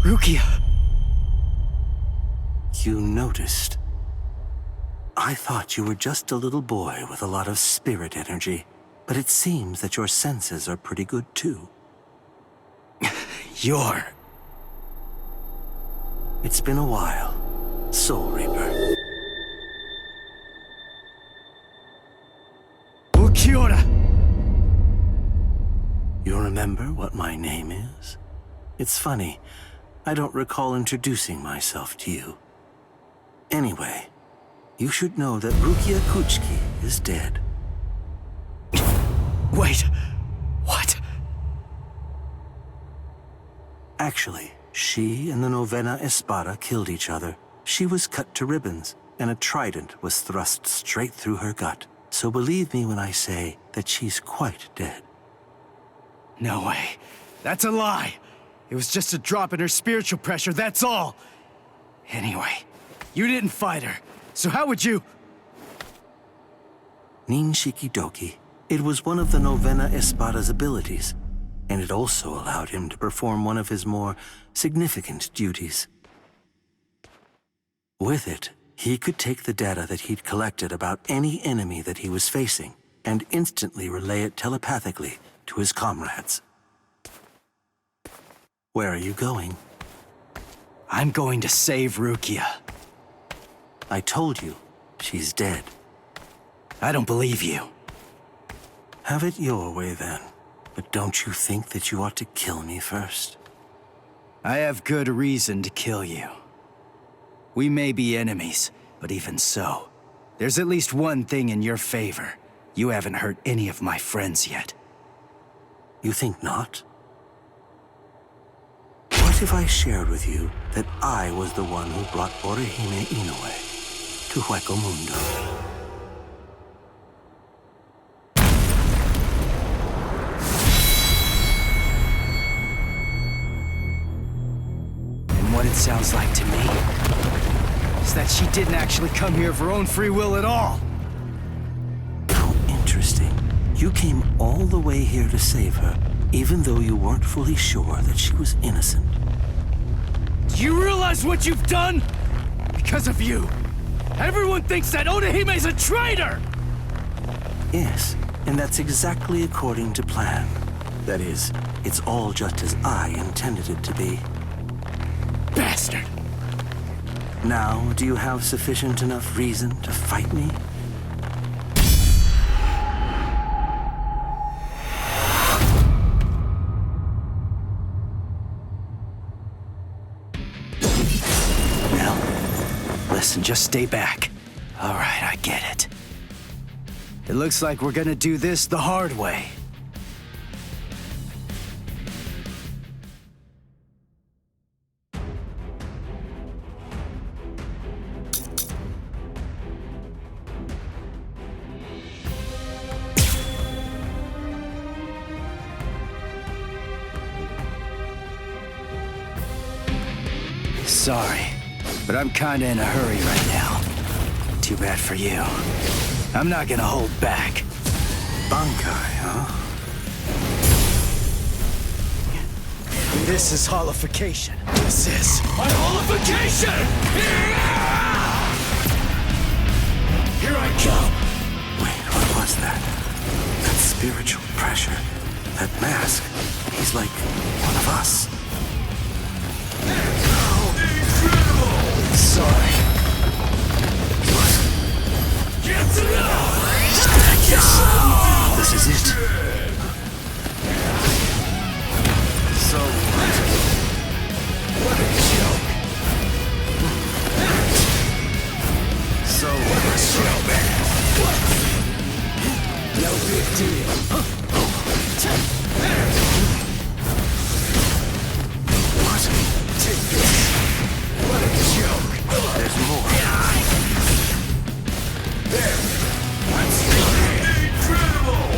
Rukia! You noticed. I thought you were just a little boy with a lot of spirit energy, but it seems that your senses are pretty good too. You're... It's been a while, Soul Reaper. Ukiora! You remember what my name is? It's funny, I don't recall introducing myself to you. Anyway, you should know that Rukia Kuchiki is dead. Wait, what? Actually, she and the Novena Espada killed each other. She was cut to ribbons, and a trident was thrust straight through her gut. So believe me when I say that she's quite dead. No way. That's a lie. It was just a drop in her spiritual pressure, that's all. Anyway, you didn't fight her, so how would you... Ninshikidoki. It was one of the Novena Espada's abilities, and it also allowed him to perform one of his more significant duties. With it, he could take the data that he'd collected about any enemy that he was facing and instantly relay it telepathically to his comrades. Where are you going? I'm going to save Rukia. I told you, she's dead. I don't believe you. Have it your way then, but don't you think that you ought to kill me first? I have good reason to kill you. We may be enemies, but even so, there's at least one thing in your favor. You haven't hurt any of my friends yet. You think not? What if I shared with you that I was the one who brought Orihime Inoue to Hueco Mundo? And what it sounds like to me is that she didn't actually come here of her own free will at all. How interesting. You came all the way here to save her, even though you weren't fully sure that she was innocent. Do you realize what you've done? Because of you, everyone thinks that Odahime's a traitor! Yes, and that's exactly according to plan. That is, it's all just as I intended it to be. Bastard! Now, do you have sufficient enough reason to fight me? Listen, just stay back. All right, I get it. It looks like we're gonna do this the hard way. Sorry, but I'm kinda in a hurry right now. Too bad for you. I'm not gonna hold back. Bankai, huh? This is holification. This is My holification! Here I come! Wait, what was that? That spiritual pressure. That mask. He's like one of us. Sorry. Yes. This is it. So what a joke. So what a joke. No big deal. What? Take this. What a joke. There's more. There. That's incredible.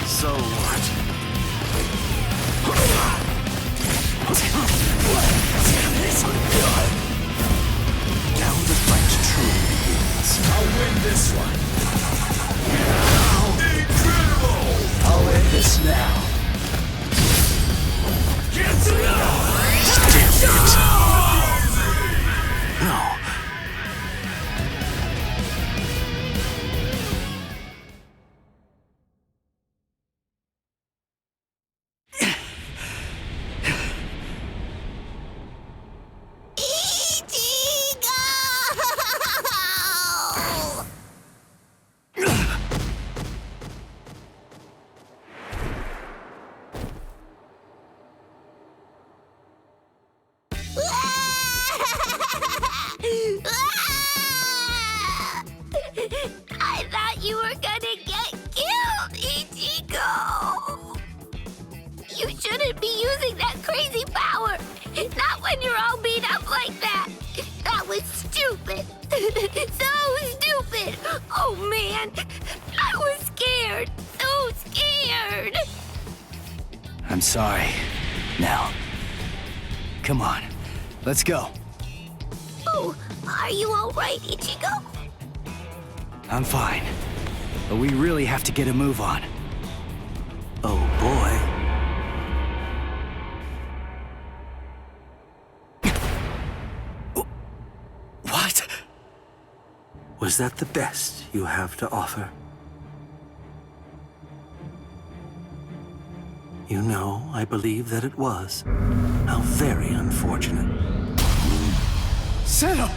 So what? Now the fight truly begins. I'll win this one. Incredible. I'll end this now. Get it out. No. I thought you were gonna get killed, Ichigo! You shouldn't be using that crazy power! Not when you're all beat up like that! That was stupid! So stupid! Oh man! I was scared! So scared! I'm sorry. Now, come on. Let's go. Oh, are you alright, Ichigo? I'm fine. But we really have to get a move on. Oh boy. What? Was that the best you have to offer? You know, I believe that it was. How very unfortunate. Settle!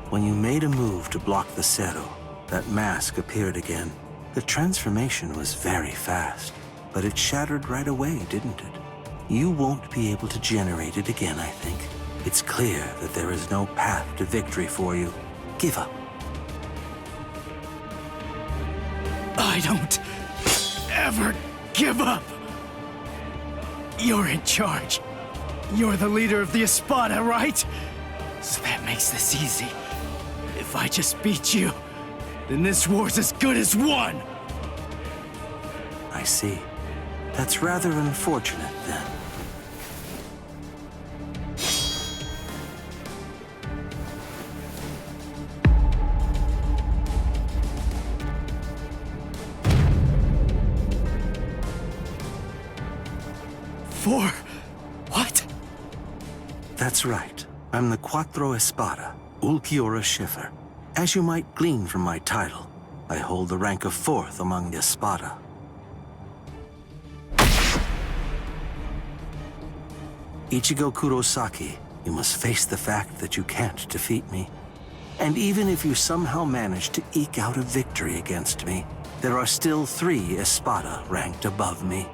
When you made a move to block the Zero, that mask appeared again. The transformation was very fast, but it shattered right away, didn't it? You won't be able to generate it again, I think. It's clear that there is no path to victory for you. Give up. I don't ever give up. You're in charge. You're the leader of the Espada, right? So that makes this easy. If I just beat you, then this war's as good as won. I see. That's rather unfortunate, then. For what? That's right. I'm the Cuatro Espada, Ulquiorra Schiffer. As you might glean from my title, I hold the rank of 4th among the Espada. Ichigo Kurosaki, you must face the fact that you can't defeat me. And even if you somehow manage to eke out a victory against me, there are still 3 Espada ranked above me.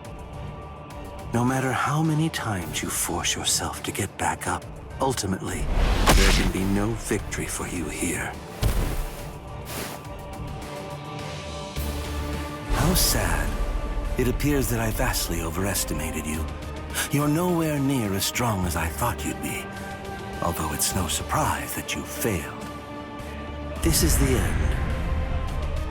No matter how many times you force yourself to get back up, ultimately, there can be no victory for you here. How sad. It appears that I vastly overestimated you. You're nowhere near as strong as I thought you'd be, although it's no surprise that you failed. This is the end.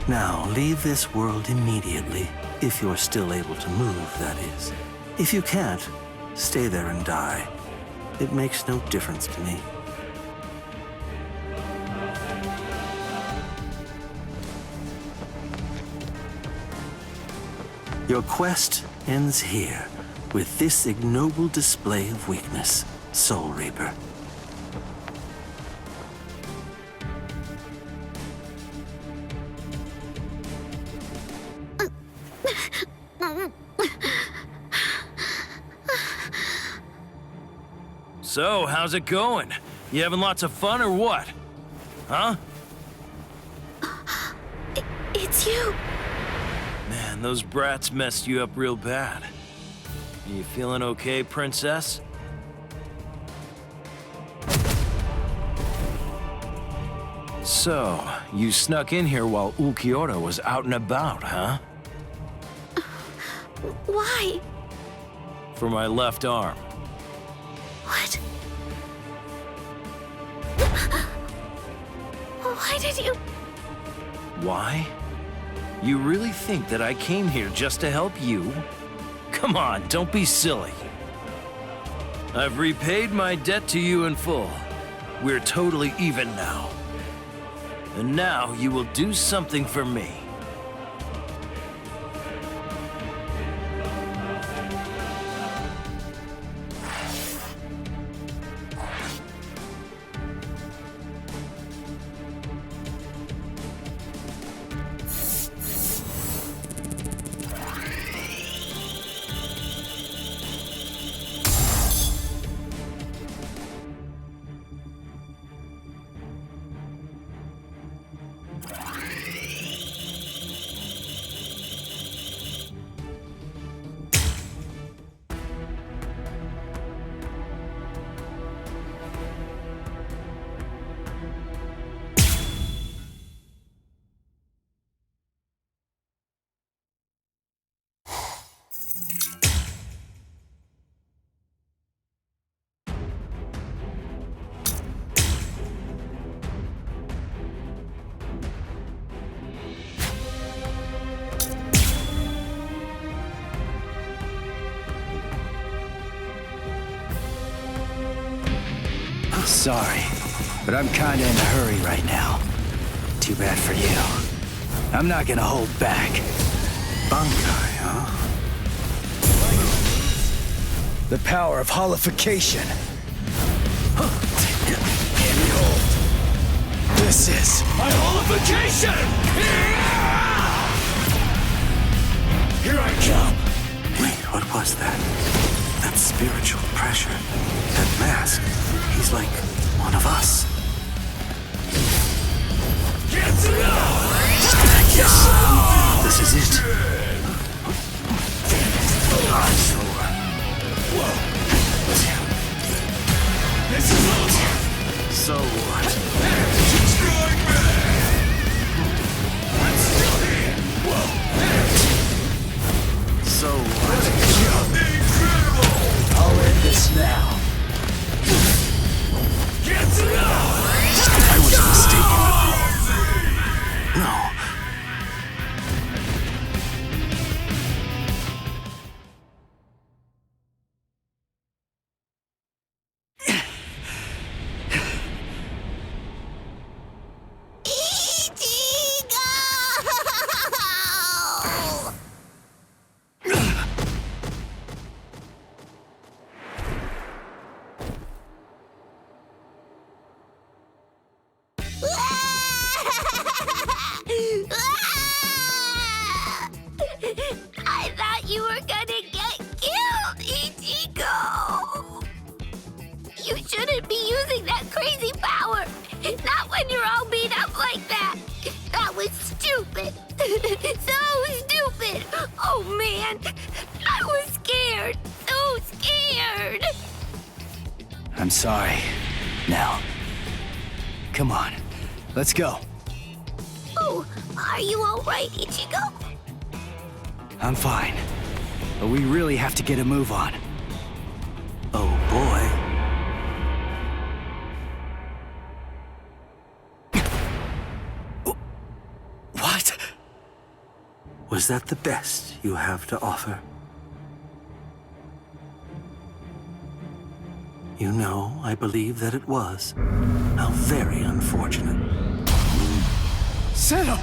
Now, leave this world immediately, if you're still able to move, that is. If you can't, stay there and die. It makes no difference to me. Your quest ends here, with this ignoble display of weakness, Soul Reaper. So, how's it going? You having lots of fun or what? Huh? It's you! Man, those brats messed you up real bad. Are you feeling okay, Princess? So, you snuck in here while Ulquiorra was out and about, huh? Why? For my left arm. What? Why did you... Why? You really think that I came here just to help you? Come on, don't be silly. I've repaid my debt to you in full. We're totally even now. And now you will do something for me. Sorry, but I'm kinda in a hurry right now. Too bad for you. I'm not gonna hold back. Bankai, huh? The power of holification. Behold. This is my holification! Here I come! Wait, what was that? That spiritual pressure. That mask. He's like one of us. Get Yes, this is it. So what? So what? I'll end this now. I was mistaken. No. I'm sorry, Nell. Come on, let's go. Oh, are you all right, Ichigo? I'm fine, but we really have to get a move on. Oh boy. What? Was that the best you have to offer? You know, I believe that it was. How very unfortunate. Settle!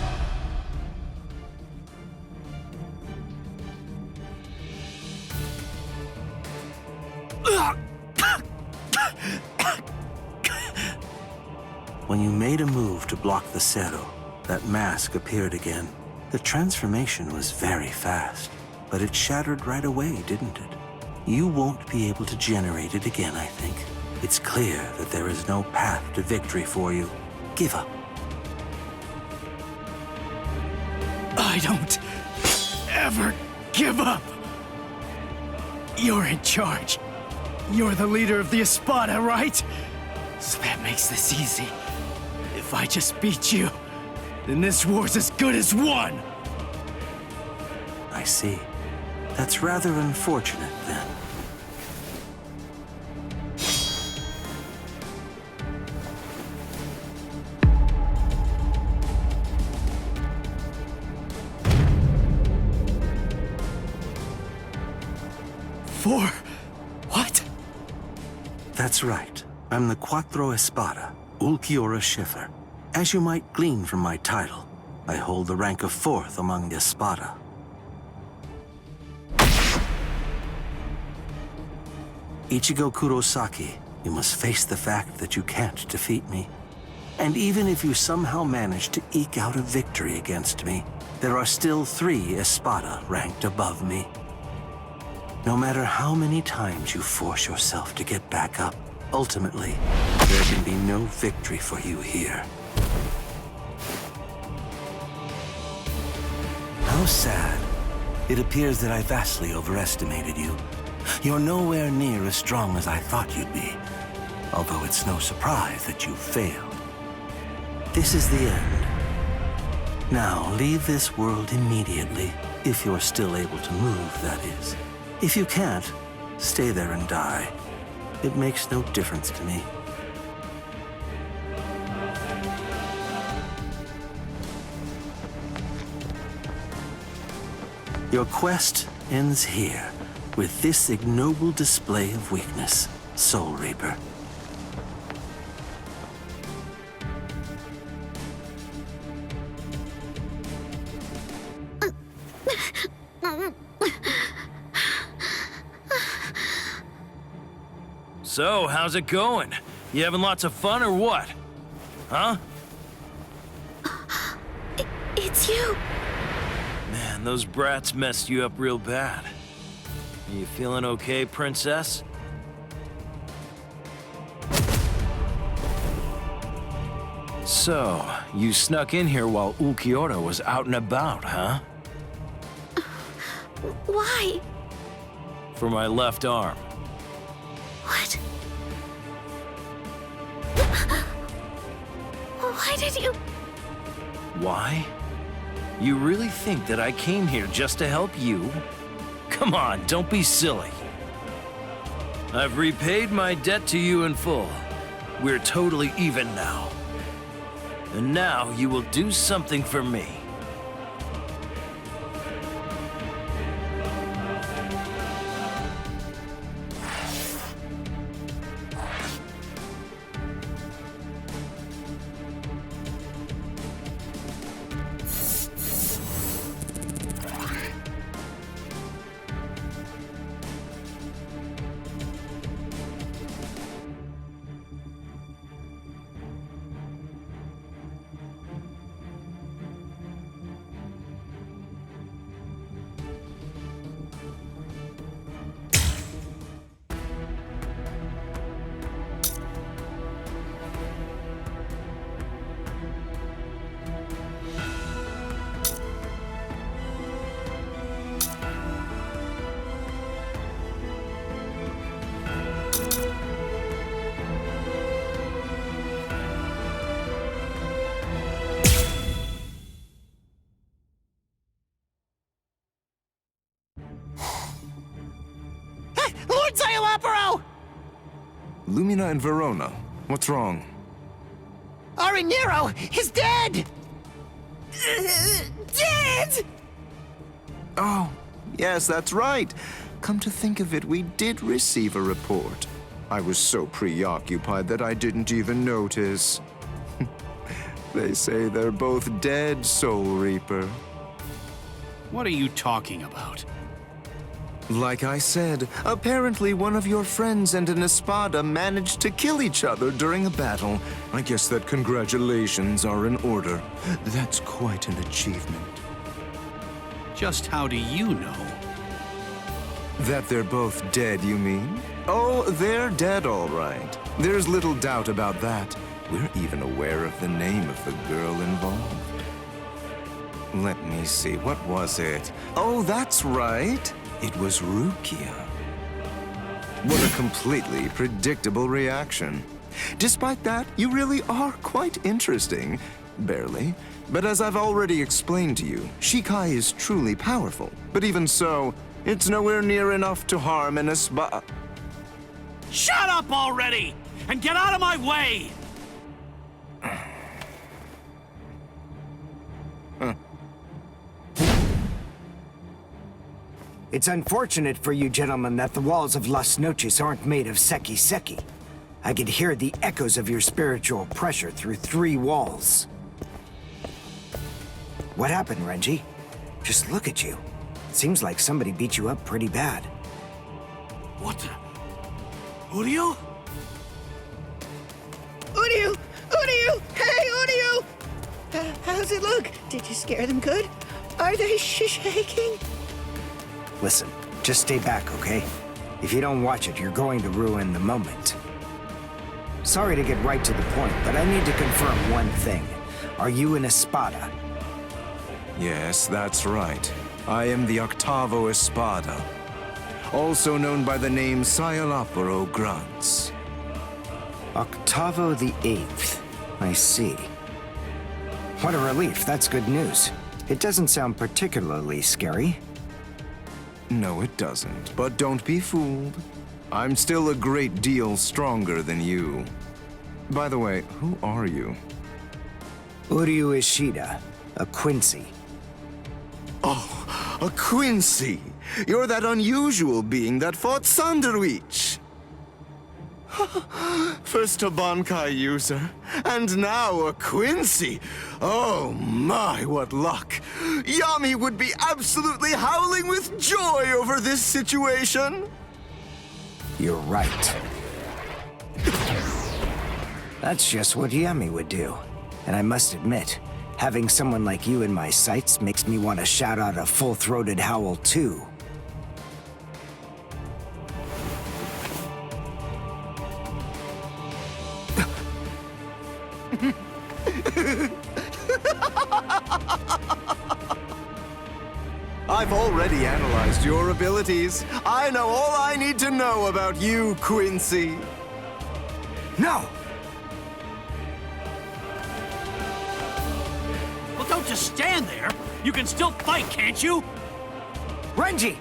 When you made a move to block the Zero, that mask appeared again. The transformation was very fast, but it shattered right away, didn't it? You won't be able to generate it again, I think. It's clear that there is no path to victory for you. Give up. I don't ever give up. You're in charge. You're the leader of the Espada, right? So that makes this easy. If I just beat you, then this war's as good as won. I see. That's rather unfortunate, then. For what? That's right. I'm the Cuatro Espada, Ulquiorra Schiffer. As you might glean from my title, I hold the rank of 4th among the Espada. Ichigo Kurosaki, you must face the fact that you can't defeat me. And even if you somehow manage to eke out a victory against me, there are still 3 Espada ranked above me. No matter how many times you force yourself to get back up, ultimately, there can be no victory for you here. How sad. It appears that I vastly overestimated you. You're nowhere near as strong as I thought you'd be, although it's no surprise that you failed. This is the end. Now, leave this world immediately, if you're still able to move, that is. If you can't, stay there and die. It makes no difference to me. Your quest ends here, with this ignoble display of weakness, Soul Reaper. So, how's it going? You having lots of fun or what? Huh? It's you. Man, those brats messed you up real bad. Are you feeling okay, princess? So, you snuck in here while Ulquiorra was out and about, huh? Why? For my left arm. What? Why did you... Why? You really think that I came here just to help you? Come on, don't be silly. I've repaid my debt to you in full. We're totally even now. And now you will do something for me. Opero! Lumina and Verona, what's wrong? Arinero is dead! Dead! Oh, yes, that's right. Come to think of it, we did receive a report. I was so preoccupied that I didn't even notice. They say they're both dead, Soul Reaper. What are you talking about? Like I said, apparently one of your friends and an Espada managed to kill each other during a battle. I guess that congratulations are in order. That's quite an achievement. Just how do you know? That they're both dead, you mean? Oh, they're dead, all right. There's little doubt about that. We're even aware of the name of the girl involved. Let me see, what was it? Oh, that's right. It was Rukia. What a completely predictable reaction. Despite that, you really are quite interesting. Barely. But as I've already explained to you, Shikai is truly powerful. But even so, it's nowhere near enough to harm an Espada. Shut up already! And get out of my way! It's unfortunate for you gentlemen that the walls of Las Noches aren't made of seki. I could hear the echoes of your spiritual pressure through 3 walls. What happened, Renji? Just look at you. Seems like somebody beat you up pretty bad. What the? Uryu? Uryu! Uryu! Hey, Uryu! How's it look? Did you scare them good? Are they shaking? Listen, just stay back, okay? If you don't watch it, you're going to ruin the moment. Sorry to get right to the point, but I need to confirm one thing. Are you an Espada? Yes, that's right. I am the Octavo Espada, also known by the name Sayalaparo Grunts. Octavo the 8th. I see. What a relief, that's good news. It doesn't sound particularly scary. No, it doesn't. But don't be fooled. I'm still a great deal stronger than you. By the way, who are you? Uryu Ishida, a Quincy. Oh, a Quincy! You're that unusual being that fought Sanderwich! First a Bankai user, and now a Quincy! Oh my, what luck! Yami would be absolutely howling with joy over this situation! You're right. That's just what Yami would do. And I must admit, having someone like you in my sights makes me want to shout out a full-throated howl too. I've already analyzed your abilities. I know all I need to know about you, Quincy. No! Well, don't just stand there. You can still fight, can't you? Renji!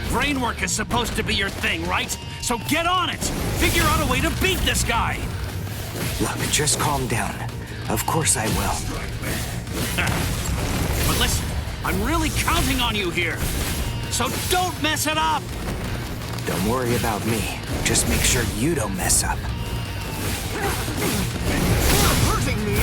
Brainwork is supposed to be your thing, right? So get on it! Figure out a way to beat this guy! Look, just calm down. Of course I will. But listen, I'm really counting on you here. So don't mess it up! Don't worry about me. Just make sure you don't mess up. You're hurting me!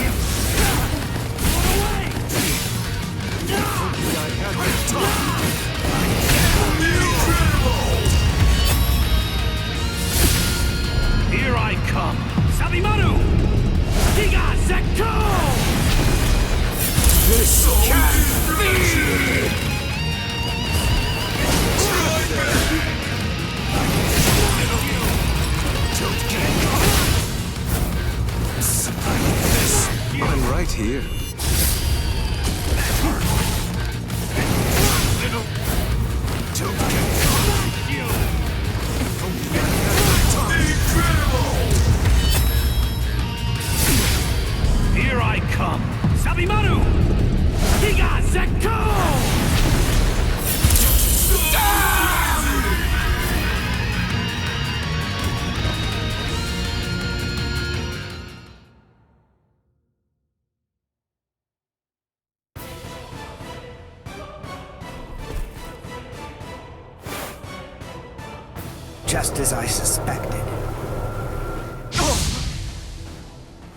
Here I come! Sabimaru! Diga Zekko! This can't be! Don't get caught! just as I suspected.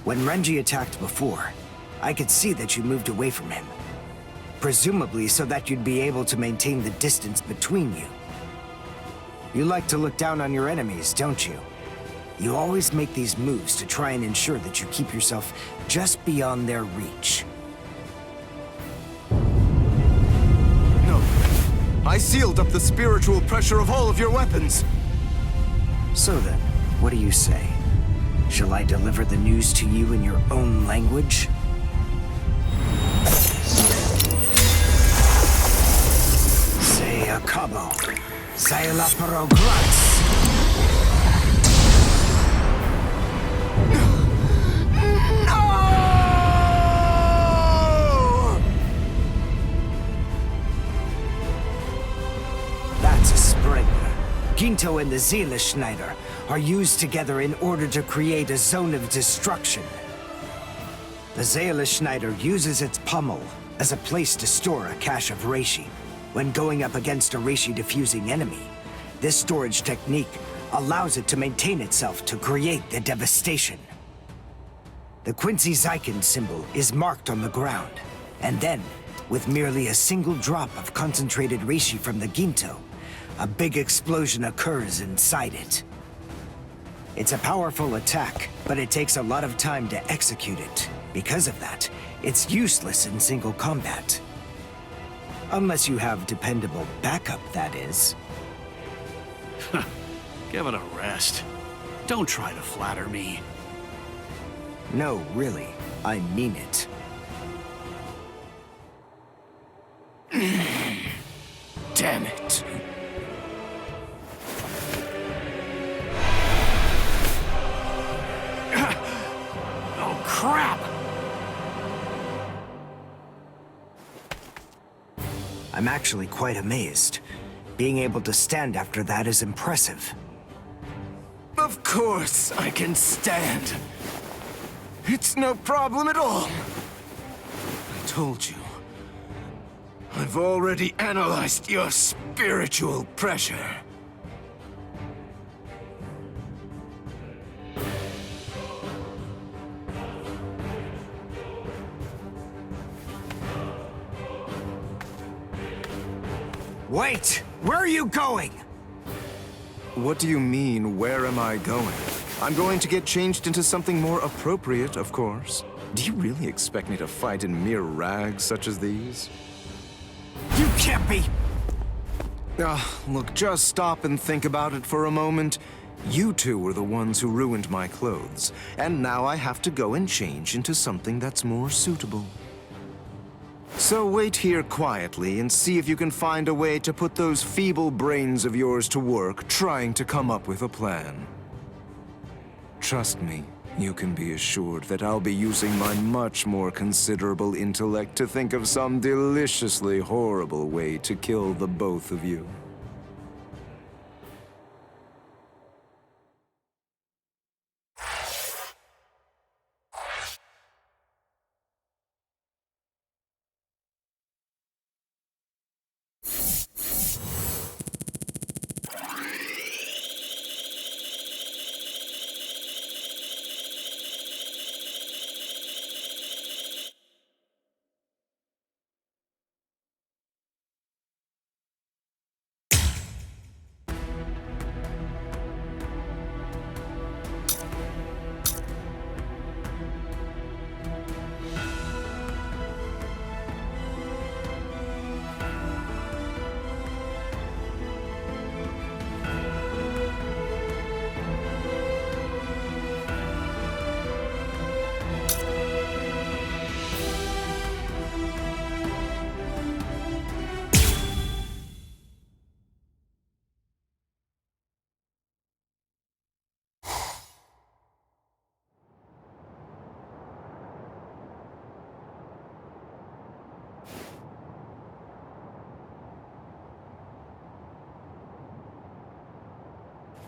When Renji attacked before, I could see that you moved away from him. Presumably so that you'd be able to maintain the distance between you. You like to look down on your enemies, don't you? You always make these moves to try and ensure that you keep yourself just beyond their reach. No. I sealed up the spiritual pressure of all of your weapons. So then, what do you say? Shall I deliver the news to you in your own language? Say acabo. Say la prograts. That's a spring. Ginto and the Seele Schneider are used together in order to create a zone of destruction. The Seele Schneider uses its pommel as a place to store a cache of reishi. When going up against a reishi-diffusing enemy, this storage technique allows it to maintain itself to create the devastation. The Quincy Zyken symbol is marked on the ground, and then, with merely a single drop of concentrated reishi from the Ginto, a big explosion occurs inside it. It's a powerful attack, but it takes a lot of time to execute it. Because of that, it's useless in single combat. Unless you have dependable backup, that is. Give it a rest. Don't try to flatter me. No, really. I mean it. Damn it. Oh, crap! I'm actually quite amazed. Being able to stand after that is impressive. Of course I can stand. It's no problem at all. I told you. I've already analyzed your spiritual pressure. Wait! Where are you going? What do you mean, where am I going? I'm going to get changed into something more appropriate, of course. Do you really expect me to fight in mere rags such as these? You can't be! Look, just stop and think about it for a moment. You two were the ones who ruined my clothes, and now I have to go and change into something that's more suitable. So wait here quietly and see if you can find a way to put those feeble brains of yours to work trying to come up with a plan. Trust me, you can be assured that I'll be using my much more considerable intellect to think of some deliciously horrible way to kill the both of you.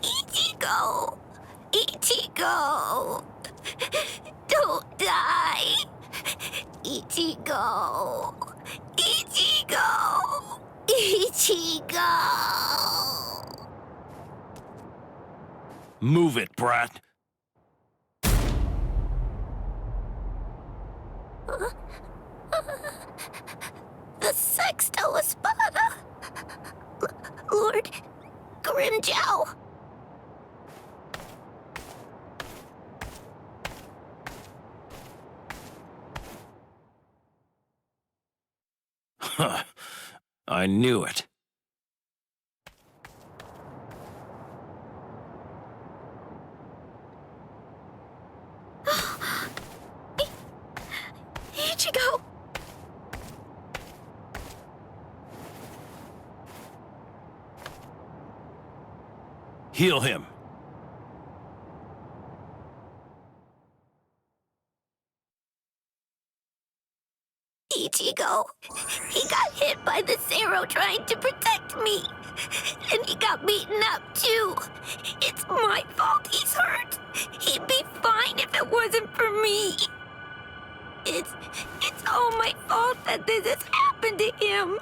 Ichigo! Ichigo! Don't die! Ichigo! Ichigo! Ichigo! Move it, brat. The Sexto Espada. Lord Grimjow. Huh. I knew it. Ichigo! Heal him. Ichigo. He got hit by the Zero trying to protect me. And he got beaten up, too. It's my fault he's hurt. He'd be fine if it wasn't for me. It's all my fault that this has happened to him.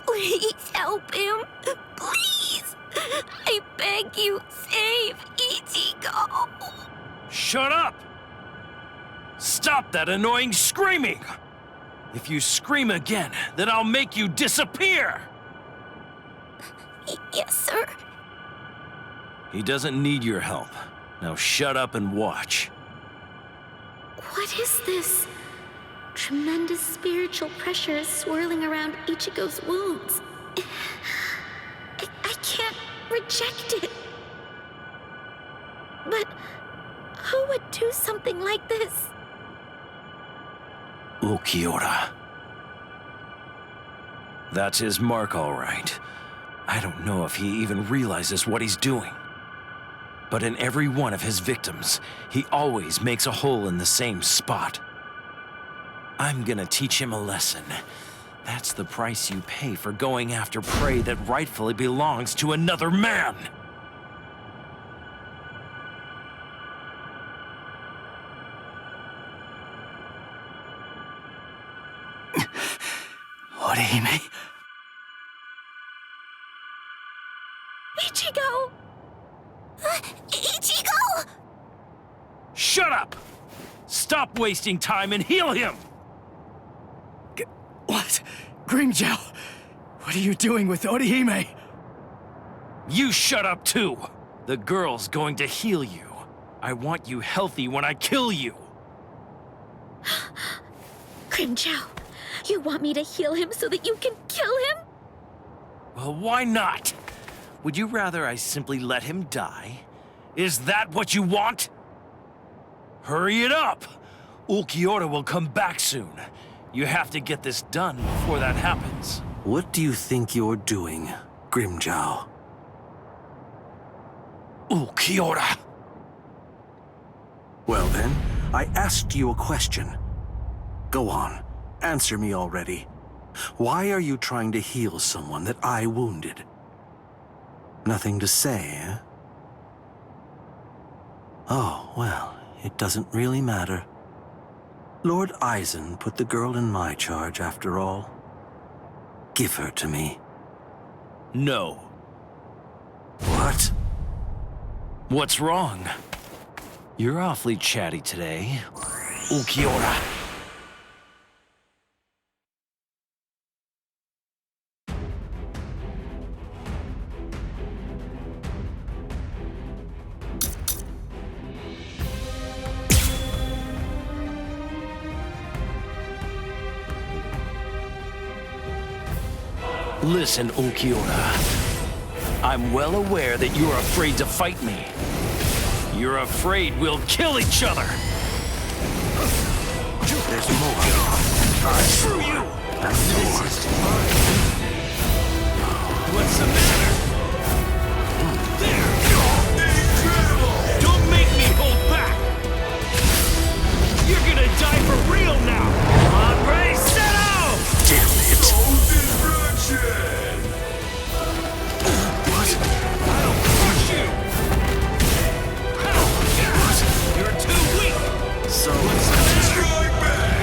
Please help him. Please. I beg you, save Ichigo. Shut up! Stop that annoying screaming! If you scream again, then I'll make you disappear! Yes, sir. He doesn't need your help. Now shut up and watch. What is this? Tremendous spiritual pressure is swirling around Ichigo's wounds. I can't reject it. But who would do something like this? Ulquiorra. That's his mark, all right. I don't know if he even realizes what he's doing. But in every one of his victims, he always makes a hole in the same spot. I'm gonna teach him a lesson. That's the price you pay for going after prey that rightfully belongs to another man. Orihime? Ichigo! Ichigo! Shut up! Stop wasting time and heal him! What? Grimjow! What are you doing with Orihime? You shut up too! The girl's going to heal you. I want you healthy when I kill you. Grimjow, you want me to heal him so that you can kill him? Well, why not? Would you rather I simply let him die? Is that what you want? Hurry it up! Ulquiorra will come back soon. You have to get this done before that happens. What do you think you're doing, Grimjow? Ulquiorra! Well then, I asked you a question. Go on, answer me already. Why are you trying to heal someone that I wounded? Nothing to say, eh? Oh, well, it doesn't really matter. Lord Aizen put the girl in my charge, after all. Give her to me. No. What? What's wrong? You're awfully chatty today. Ulquiorra. Listen, Ulquiorra. I'm well aware that you're afraid to fight me. You're afraid we'll kill each other. There's more. Screw you! What's the matter? There! Don't make me hold back! You're gonna die for real now! Come on, Ray, set out! Damn it! What? I'll crush you! What? You're too weak! So what's the matter? Strike back!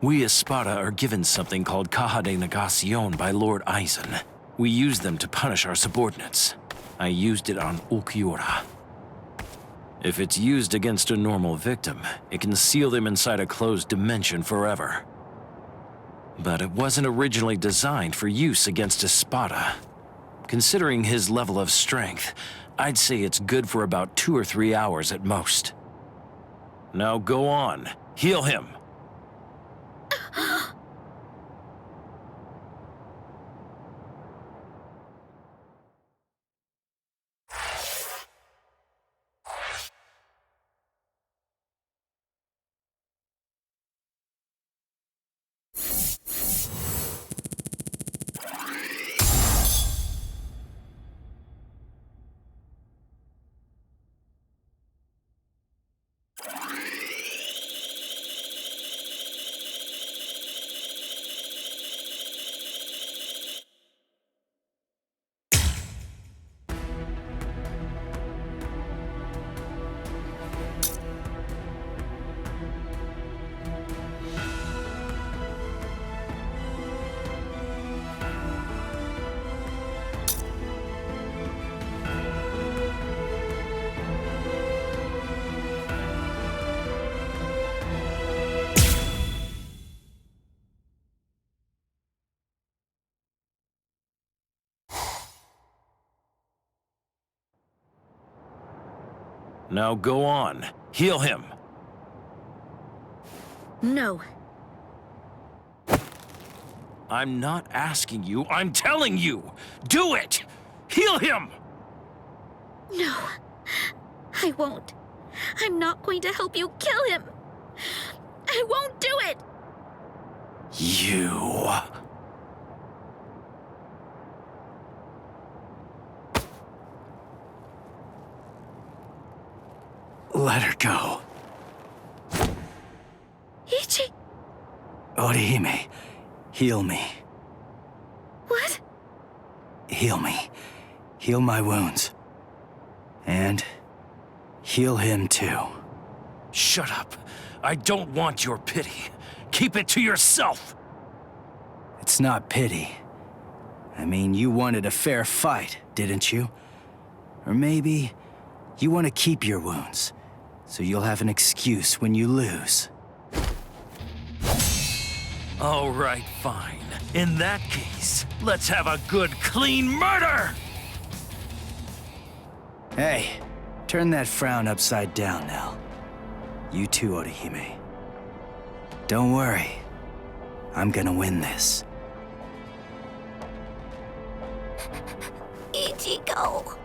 We Espada are given something called Caja de Negacion by Lord Eisen. We use them to punish our subordinates. I used it on Ulquiorra. If it's used against a normal victim, it can seal them inside a closed dimension forever. But it wasn't originally designed for use against Espada. Considering his level of strength, I'd say it's good for about 2 or 3 hours at most. Now go on, heal him. Now go on, heal him. No. I'm not asking you, I'm telling you! Do it! Heal him! No, I won't. I'm not going to help you kill him. I won't do it! You... Let her go. Ichi! Orihime, heal me. What? Heal me. Heal my wounds. And heal him too. Shut up. I don't want your pity. Keep it to yourself. It's not pity. I mean, you wanted a fair fight, didn't you? Or maybe you want to keep your wounds, so you'll have an excuse when you lose. All right, fine. In that case, let's have a good, clean murder! Hey, turn that frown upside down now. You too, Orihime. Don't worry. I'm gonna win this. Ichigo!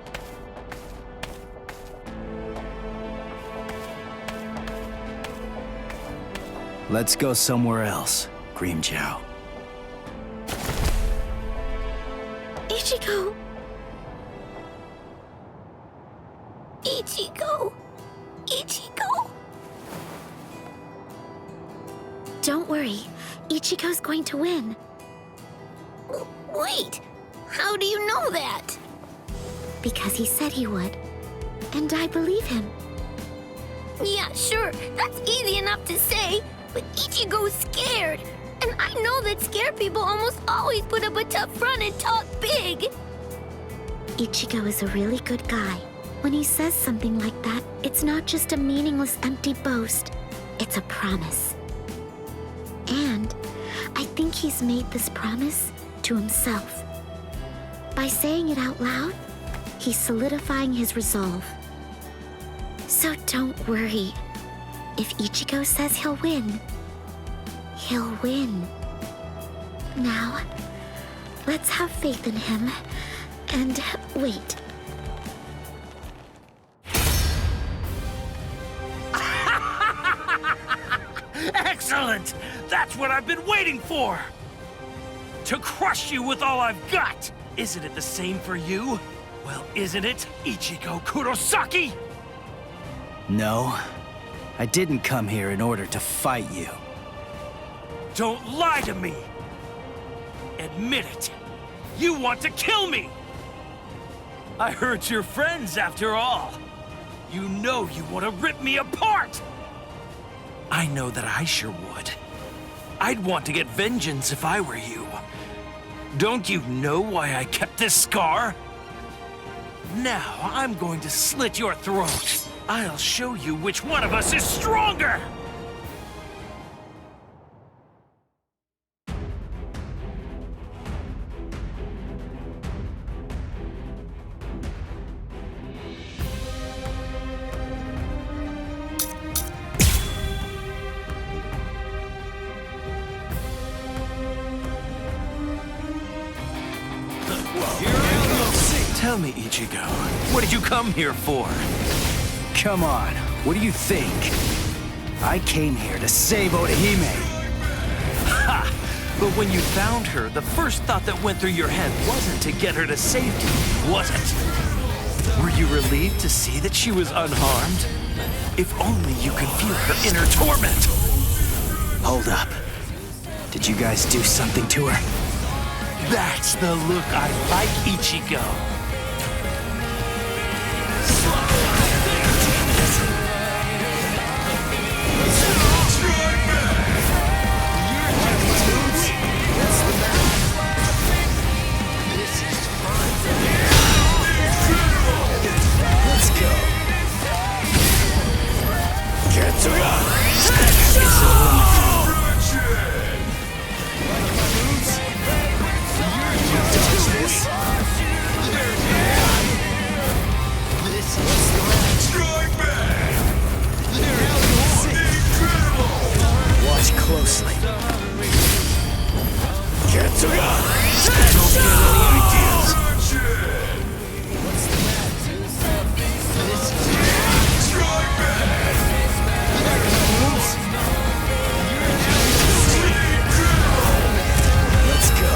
Let's go somewhere else, Grimmjow. Ichigo! Ichigo! Ichigo! Don't worry. Ichigo's going to win. Wait! How do you know that? Because he said he would. And I believe him. Yeah, sure. That's easy enough to say. But Ichigo's scared. And I know that scared people almost always put up a tough front and talk big. Ichigo is a really good guy. When he says something like that, it's not just a meaningless, empty boast. It's a promise. And I think he's made this promise to himself. By saying it out loud, he's solidifying his resolve. So don't worry. If Ichigo says he'll win, he'll win. Now, let's have faith in him and wait. Excellent! That's what I've been waiting for! To crush you with all I've got! Isn't it the same for you? Well, isn't it, Ichigo Kurosaki? No, I didn't come here in order to fight you. Don't lie to me! Admit it! You want to kill me! I hurt your friends after all! You know you want to rip me apart! I know that I sure would. I'd want to get vengeance if I were you. Don't you know why I kept this scar? Now I'm going to slit your throat. I'll show you which one of us is stronger! Tell me, Ichigo, what did you come here for? Come on, what do you think? I came here to save Orihime. Ha! But when you found her, the first thought that went through your head wasn't to get her to safety, was it? Were you relieved to see that she was unharmed? If only you could feel her inner torment! Hold up. Did you guys do something to her? That's the look I like, Ichigo. Let's go. Get to Watch closely. Get to Don't get any ideas. Let's go.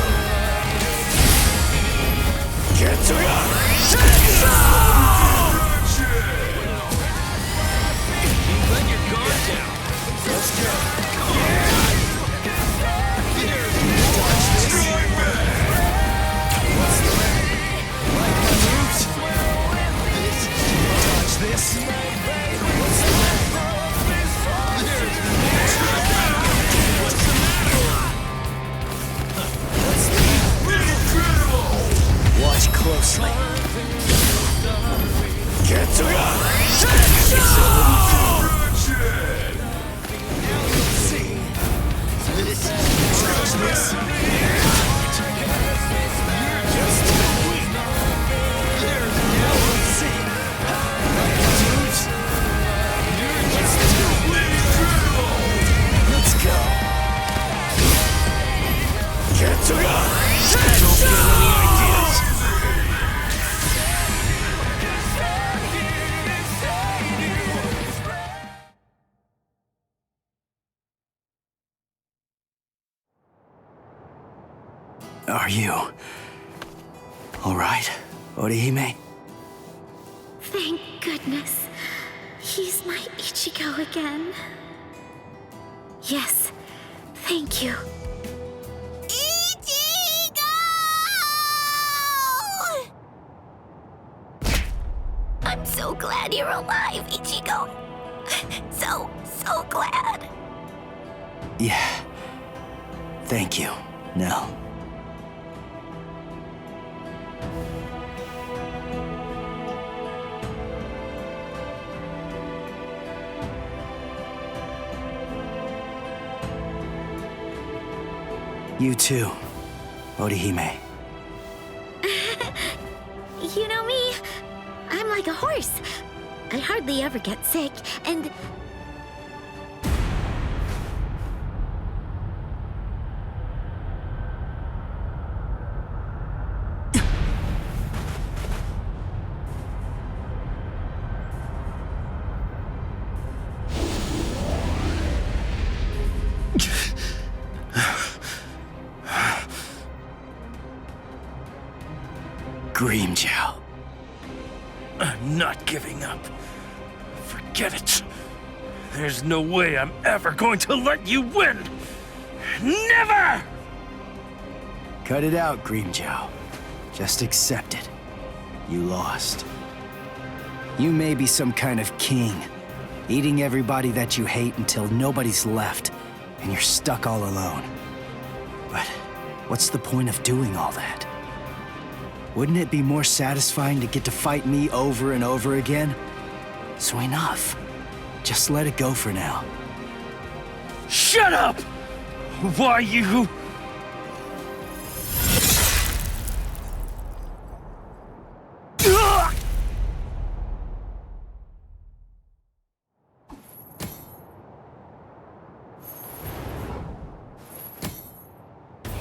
Get to Let your guard down. Let's go. Watch closely. Get to Let's go. Get to Don't get any ideas. Are you all right, Orihime? Thank goodness. He's my Ichigo again. Yes, thank you. Ichigo! I'm so glad you're alive, Ichigo. So glad. Yeah. Thank you, Nell. You too, Orihime. You know me, I'm like a horse. I hardly ever get sick, and... Grimmjow. I'm not giving up. Forget it. There's no way I'm ever going to let you win. Never! Cut it out, Grimmjow. Just accept it. You lost. You may be some kind of king, eating everybody that you hate until nobody's left. and you're stuck all alone. But what's the point of doing all that? Wouldn't it be more satisfying to get to fight me over and over again? So enough. Just let it go for now. Shut up! Why you...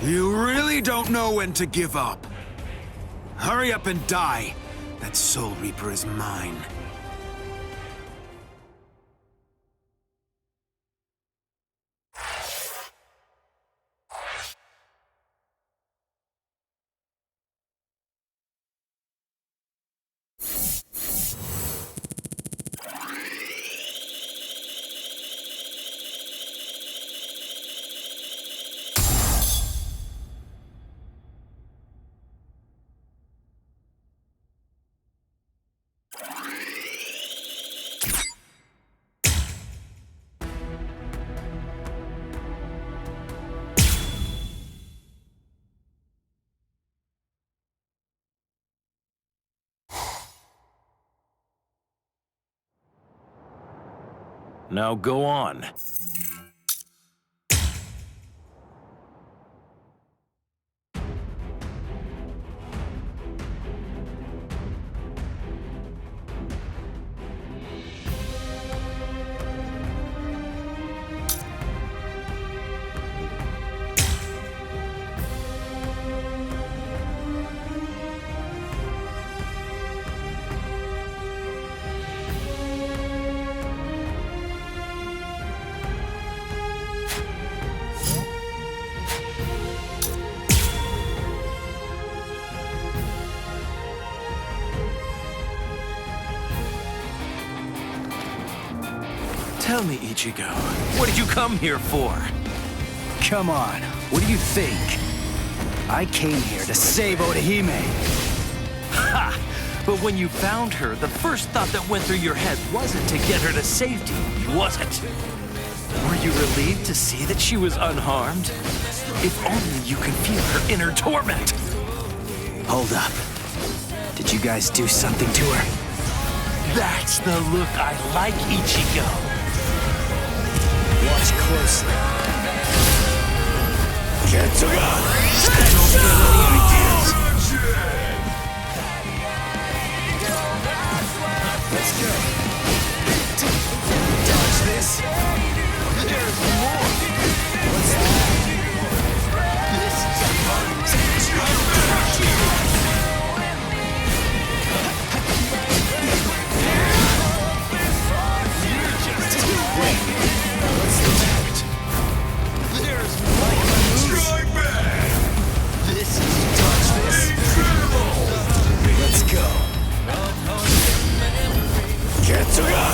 You really don't know when to give up. Hurry up and die. That Soul Reaper is mine. Now go on. Tell me, Ichigo, what did you come here for? Come on, what do you think? I came here to save Orihime. Ha! But when you found her, the first thought that went through your head wasn't to get her to safety, was it? Were you relieved to see that she was unharmed? If only you could feel her inner torment. Hold up. Did you guys do something to her? That's the look I like, Ichigo. Watch closely. Getsuga! Don't get any ideas. Let's go. Dodge this. There's more. What's that? This is fun. You're just too weak. What's the matter? There's more. Strike back. This is touch this. Incredible. Let's go. Getsuga!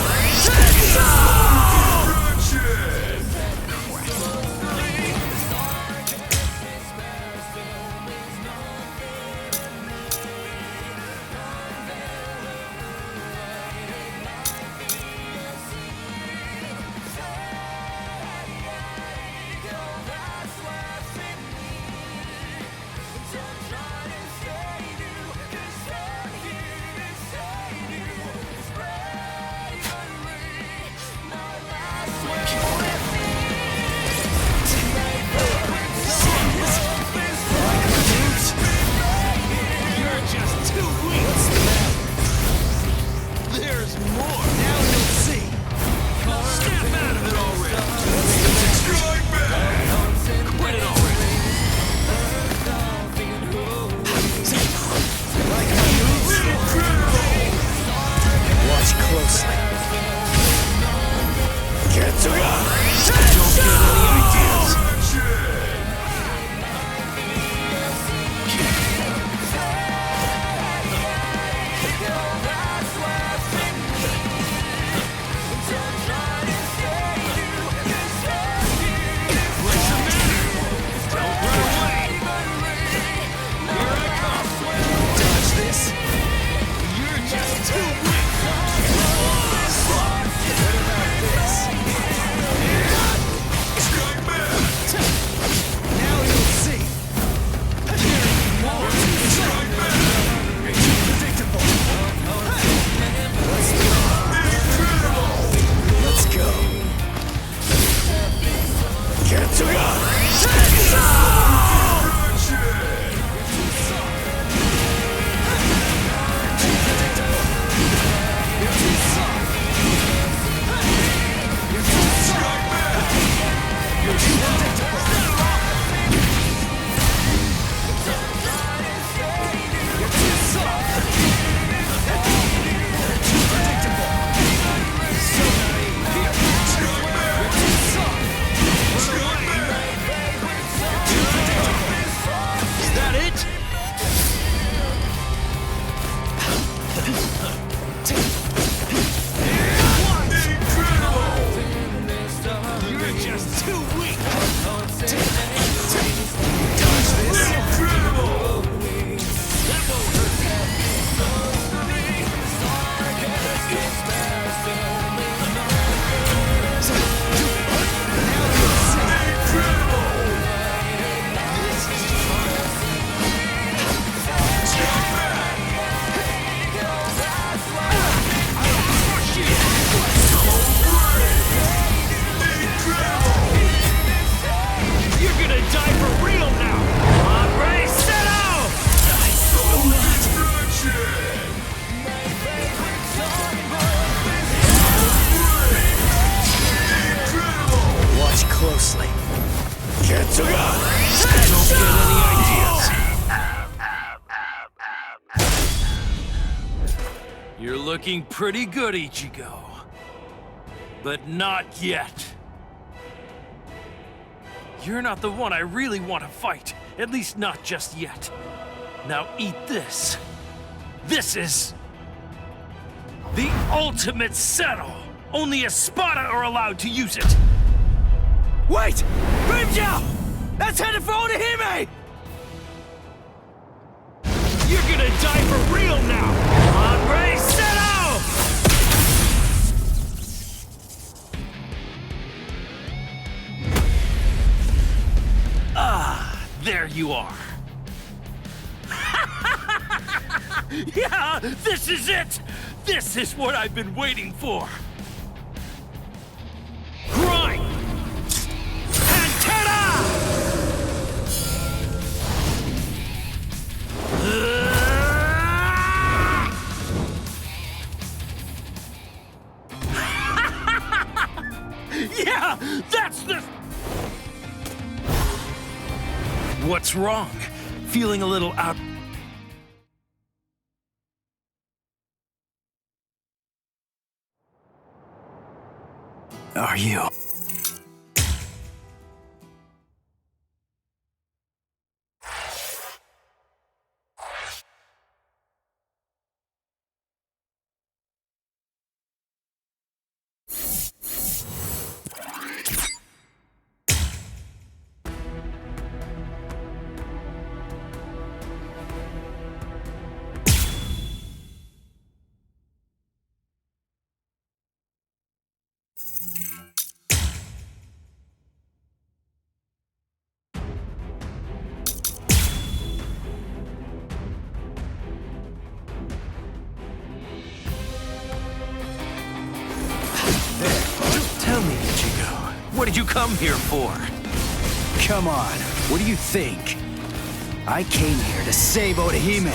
You're just too weak! Closely. Don't get any ideas. You're looking pretty good, Ichigo. But not yet. You're not the one I really want to fight. At least not just yet. Now eat this. This is the ultimate settle. Only Espada are allowed to use it. Wait! Grimjaw! That's headed for Orihime! You're gonna die for real now! Hombre, settle! Ah, there you are. Yeah, this is it! This is what I've been waiting for. Grind! Yeah, that's the... What's wrong? Feeling a little out... Are you? Tell me, Ichigo, what did you come here for? Come on, what do you think? I came here to save Orihime.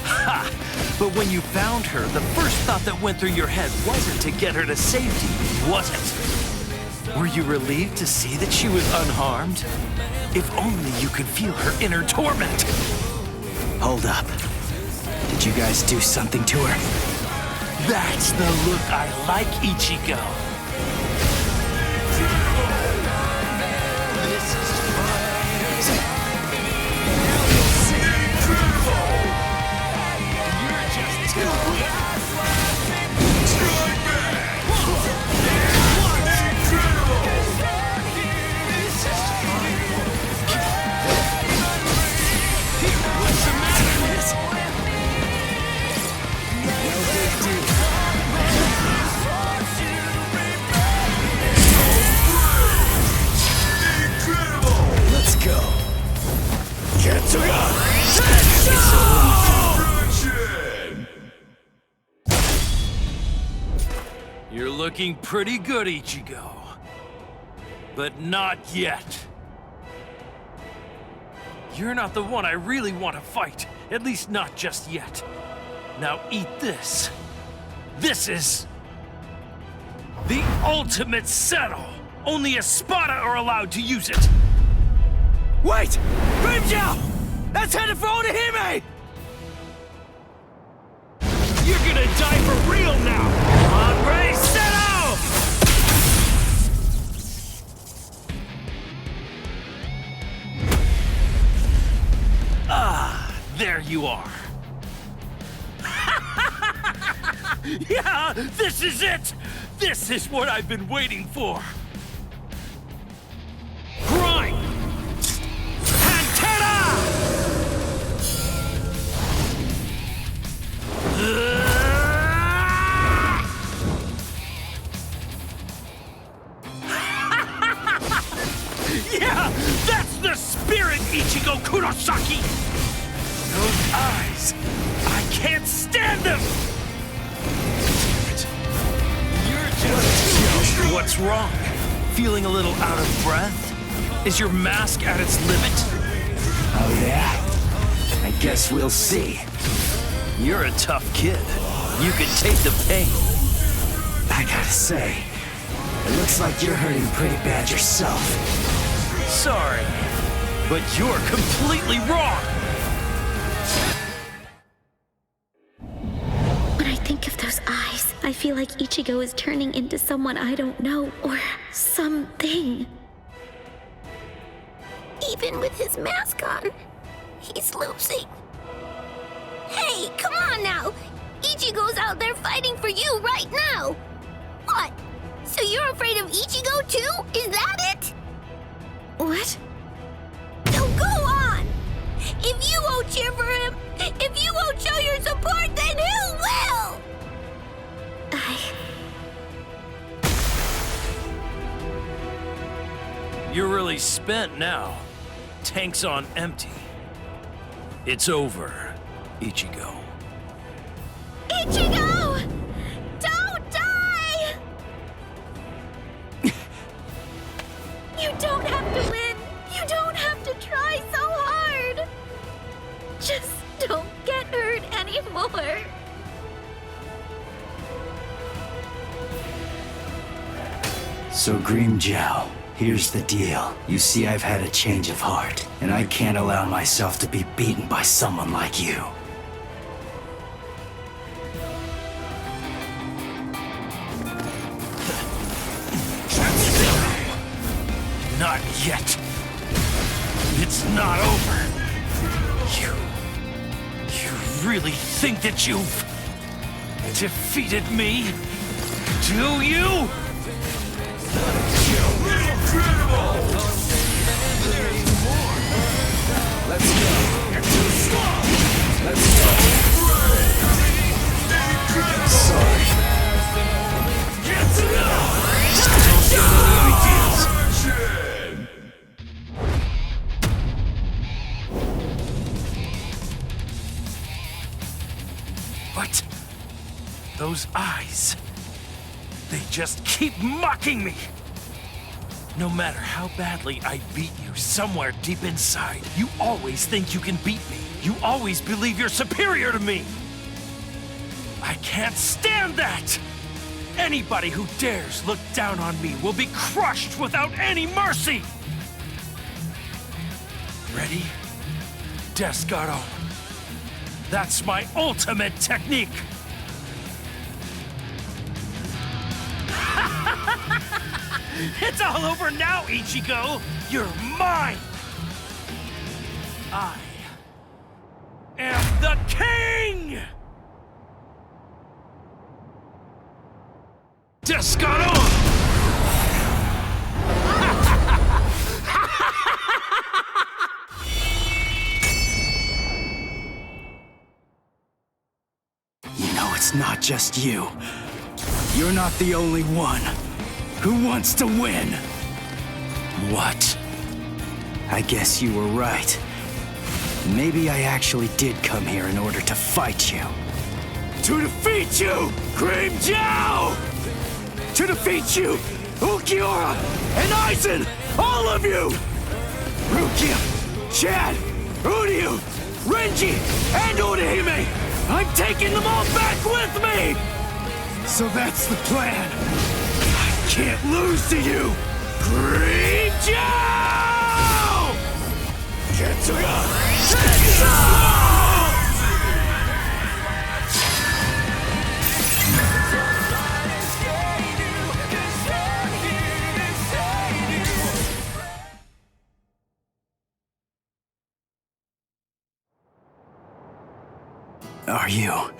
Ha! But when you found her, the first thought that went through your head wasn't to get her to safety, was it? Were you relieved to see that she was unharmed? If only you could feel her inner torment. Hold up. Did you guys do something to her? That's the look I like, Ichigo. You're looking pretty good, Ichigo. But not yet. You're not the one I really want to fight. At least not just yet. Now eat this. This is the ultimate settle. Only Espada are allowed to use it. Wait! Grimjaw! That's headed for Orihime! You're gonna die for real now! Hombre, settle! Ah, there you are. Yeah, this is it! This is what I've been waiting for! Grind! Antenna! Yeah! That's the spirit, Ichigo Kurosaki! Those eyes! I can't stand them! You're just... What's wrong? Feeling a little out of breath? Is your mask at its limit? Oh yeah? I guess we'll see. You're a tough kid. You can take the pain. I gotta say, it looks like you're hurting pretty bad yourself. Sorry, but you're completely wrong! When I think of those eyes, I feel like Ichigo is turning into someone I don't know, or something. Even with his mask on, he's losing. Hey, come on now! Ichigo's out there fighting for you right now! What? So you're afraid of Ichigo too? Is that it? What? No, go on! If you won't cheer for him, if you won't show your support, then who will? You're really spent now. Tank's on empty. It's over, Ichigo. Ichigo! Don't die! You don't have to win! You don't have to try so hard! Just don't get hurt anymore! So Grimmjow, here's the deal. You see, I've had a change of heart, and I can't allow myself to be beaten by someone like you. Not yet. It's not over. You really think that you've defeated me? Do you? Let's go. Let's go. Sorry. Get to What? Those eyes. They just keep mocking me. No matter how badly I beat you, somewhere deep inside, you always think you can beat me. You always believe you're superior to me. I can't stand that! Anybody who dares look down on me will be crushed without any mercy! Ready? Descaro. That's my ultimate technique! It's all over now, Ichigo! You're mine! I am the king! Descaro! You know, it's not just you. You're not the only one who wants to win. What? I guess you were right. Maybe I actually did come here in order to fight you. To defeat you, Grimmjow! To defeat you, Ulquiorra and Aizen! All of you! Rukia, Chad, Uryu, Renji, and Orihime! I'm taking them all back with me! So that's the plan. I can't lose to you, Grimmjow! Are you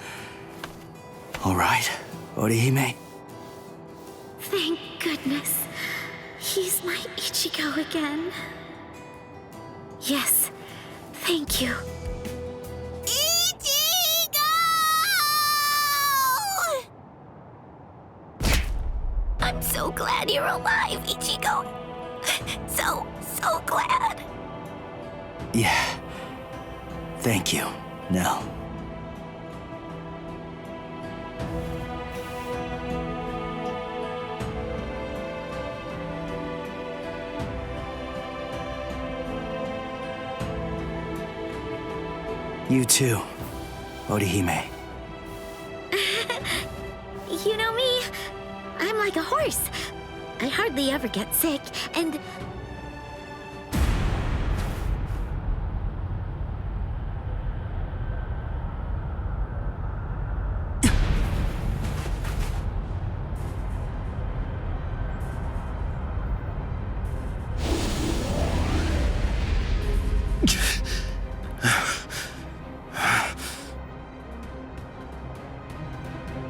All right, Orihime? Thank goodness. He's my Ichigo again. Yes, thank you. I'm so glad you're alive, Ichigo. So glad. Yeah. Thank you, Nell. You too, Orihime. You know me, I'm like a horse. I hardly ever get sick, and...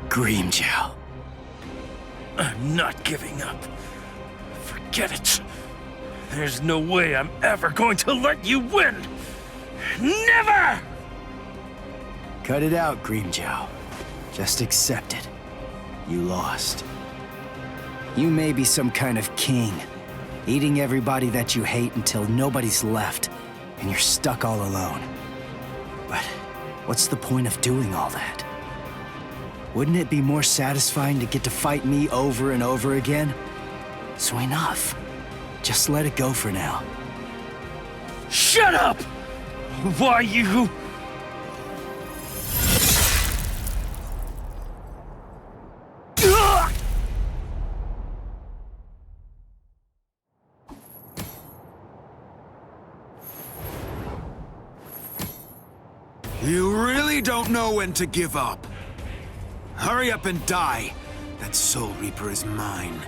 Grimmjow. I'm not giving up. Forget it. There's no way I'm ever going to let you win! Never! Cut it out, Grimmjow. Just accept it. You lost. You may be some kind of king, eating everybody that you hate until nobody's left, and you're stuck all alone. But what's the point of doing all that? Wouldn't it be more satisfying to get to fight me over and over again? So enough. Just let it go for now. Shut up! Why you... You really don't know when to give up. Hurry up and die. That Soul Reaper is mine.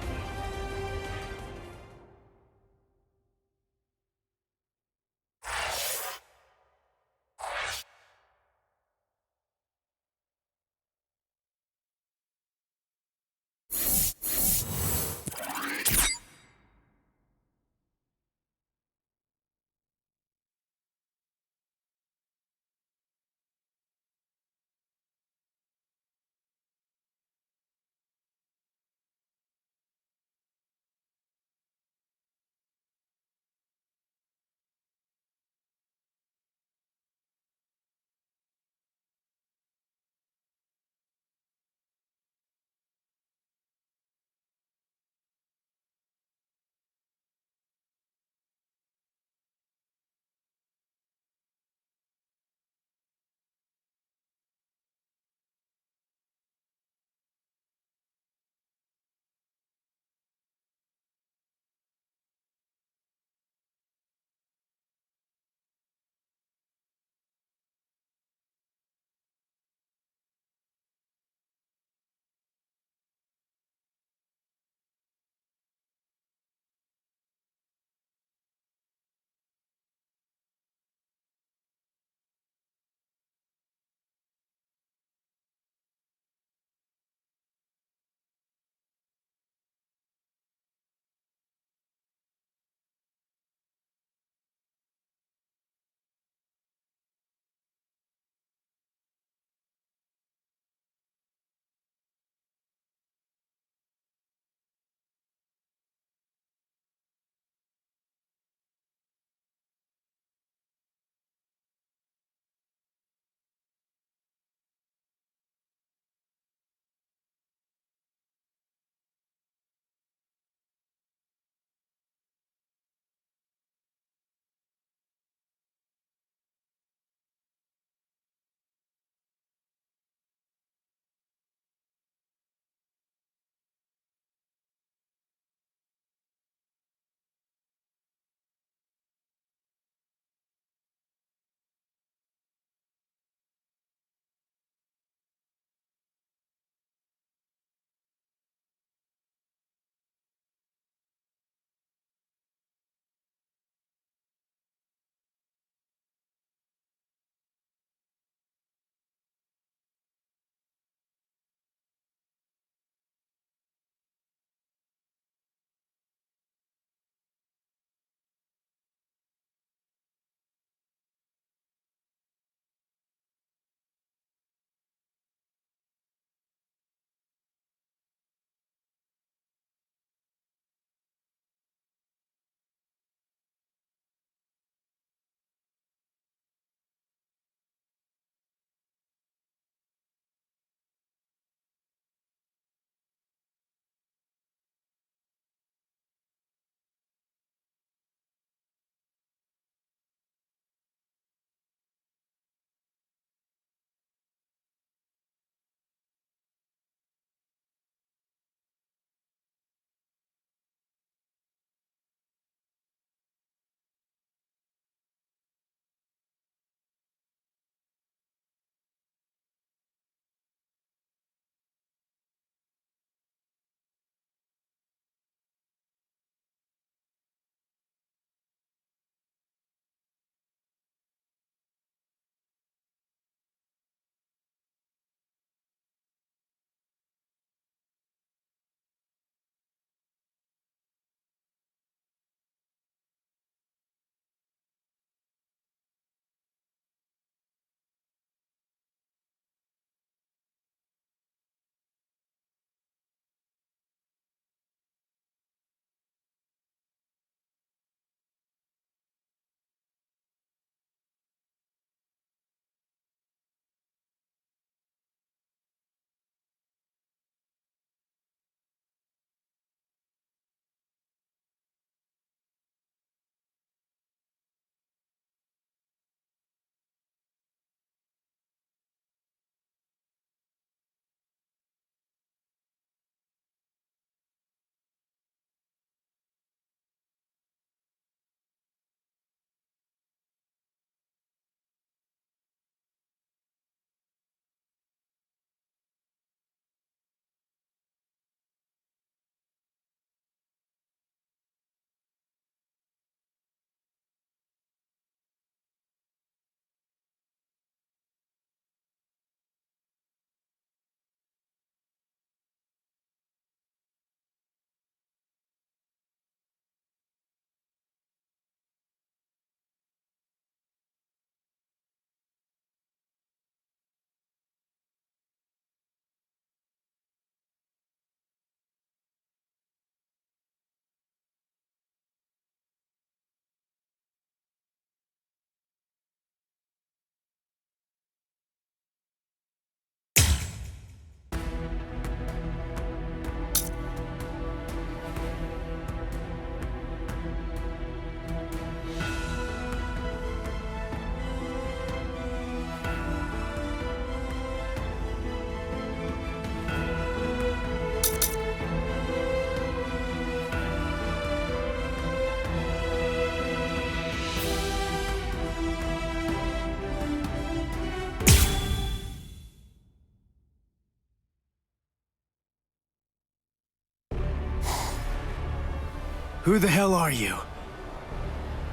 Who the hell are you?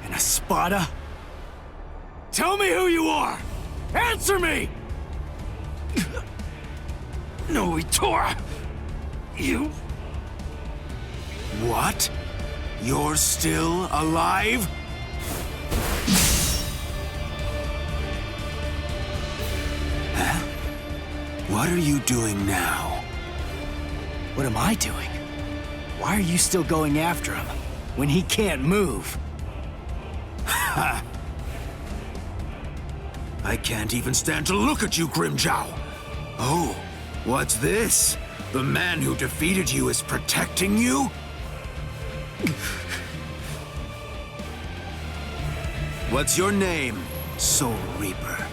An Espada? Tell me who you are! Answer me! No, Itora! You... What? You're still alive? Huh? What are you doing now? What am I doing? Why are you still going after him when he can't move? Ha! I can't even stand to look at you, Grimjow! Oh, what's this? The man who defeated you is protecting you? What's your name, Soul Reaper?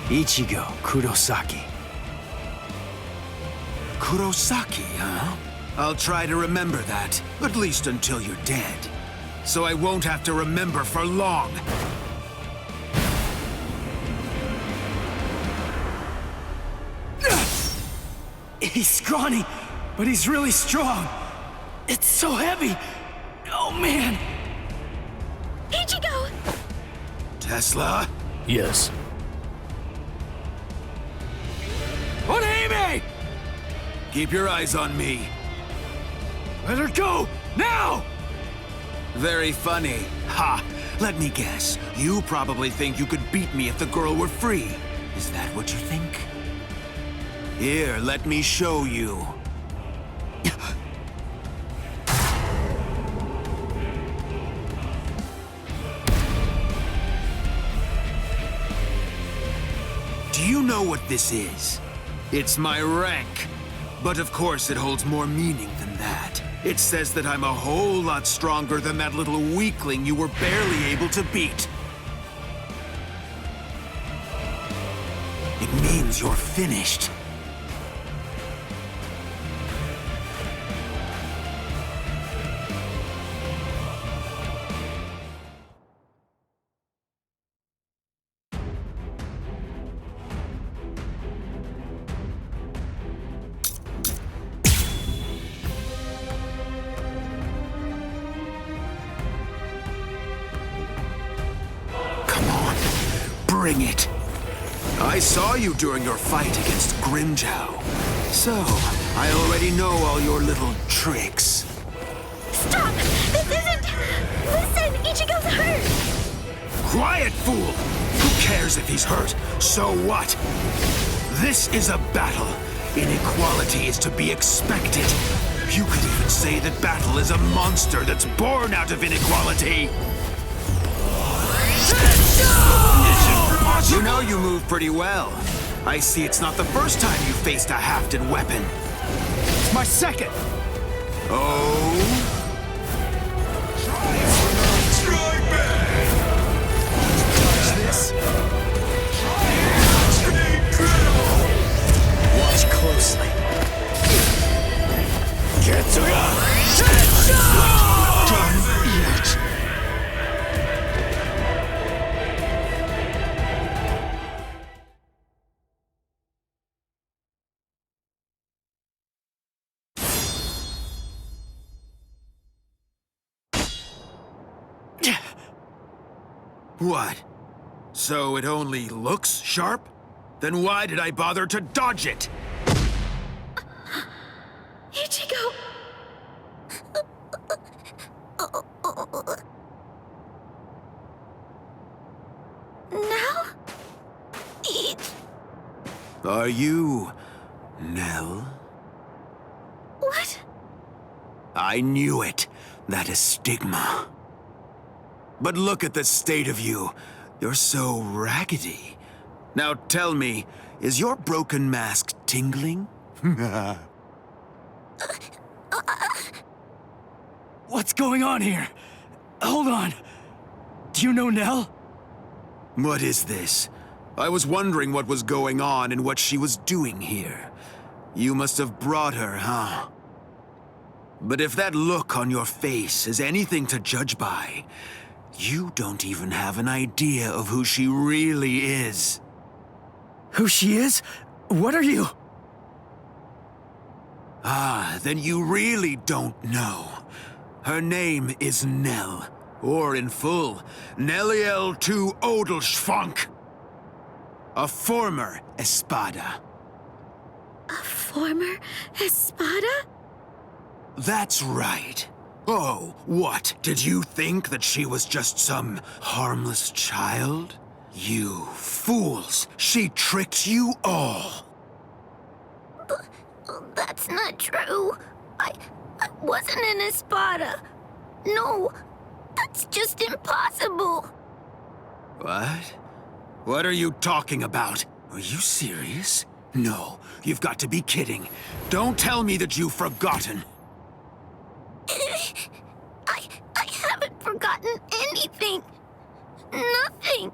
Ichigo Kurosaki. Kurosaki, huh? I'll try to remember that, at least until you're dead. So I won't have to remember for long. He's scrawny, but he's really strong. It's so heavy. Oh, man. Ichigo! Tesla? Yes. Orihime! Keep your eyes on me. Let her go! Now! Very funny. Ha! Let me guess. You probably think you could beat me if the girl were free. Is that what you think? Here, let me show you. Do you know what this is? It's my rank. But of course it holds more meaning than that. It says that I'm a whole lot stronger than that little weakling you were barely able to beat. It means you're finished. Bring it. I saw you during your fight against Grimjow. So, I already know all your little tricks. Stop! This isn't... Listen, Ichigo's hurt! Quiet, fool! Who cares if he's hurt? So what? This is a battle. Inequality is to be expected. You could even say that battle is a monster that's born out of inequality. You know you move pretty well. I see it's not the first time you faced a hafted weapon. It's my second. Oh? Strike back! Touch this? Watch closely. Getsuga! Done yet. What? So it only looks sharp? Then why did I bother to dodge it? Ichigo! Now? Are you... Nell? What? I knew it. That is stigma. But look at the state of you. You're so raggedy. Now tell me, is your broken mask tingling? What's going on here? Hold on. Do you know Nell? What is this? I was wondering what was going on and what she was doing here. You must have brought her, huh? But if that look on your face is anything to judge by, you don't even have an idea of who she really is. Who she is? What are you? Ah, then you really don't know. Her name is Nell, or in full, Nelliel to Odelschfonk. A former Espada. A former Espada? That's right. Oh, what? Did you think that she was just some harmless child? You fools! She tricked you all! That's not true. I wasn't an Espada. No, that's just impossible. What? What are you talking about? Are you serious? No, you've got to be kidding. Don't tell me that you've forgotten. I haven't forgotten anything. Nothing.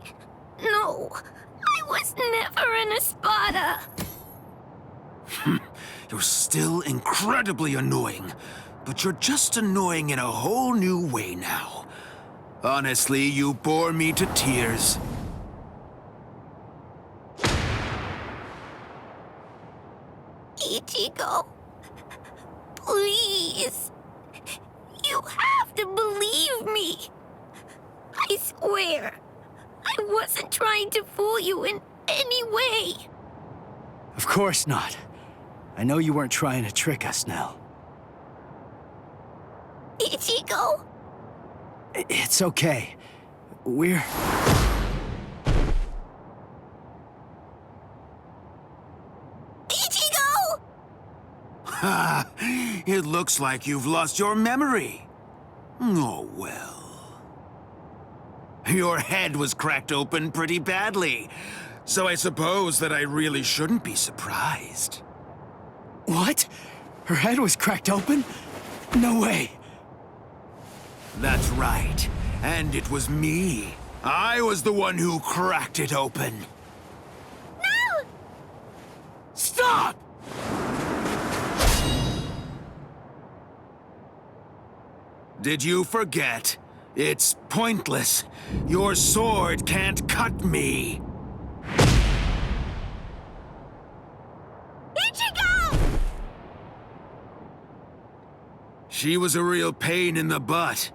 No, I was never an Espada. You're still incredibly annoying, but you're just annoying in a whole new way now. Honestly, you bore me to tears. Ichigo, please. You have to believe me. I swear, I wasn't trying to fool you in any way. Of course not. I know you weren't trying to trick us, Nell. Ichigo? It's okay. We're... Ichigo! Ha! It looks like you've lost your memory. Oh, well. Your head was cracked open pretty badly, so I suppose that I really shouldn't be surprised. What? Her head was cracked open? No way. That's right. And it was me. I was the one who cracked it open. No! Stop! Did you forget? It's pointless. Your sword can't cut me. Ichigo! She was a real pain in the butt.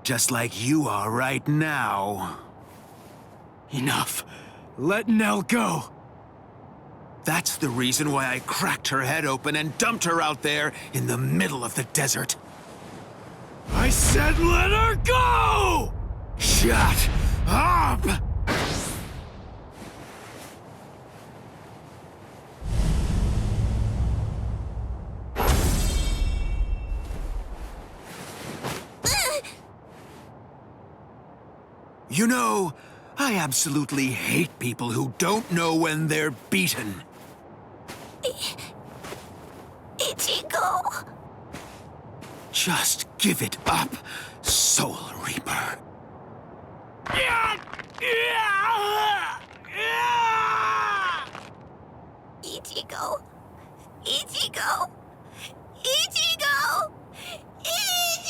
Just like you are right now. Enough. Let Nell go. That's the reason why I cracked her head open and dumped her out there in the middle of the desert. I said let her go! Shut up! You know, I absolutely hate people who don't know when they're beaten. Ichigo. Just give it up, Soul Reaper. Ichigo. Ichigo. Ichigo. Ichigo!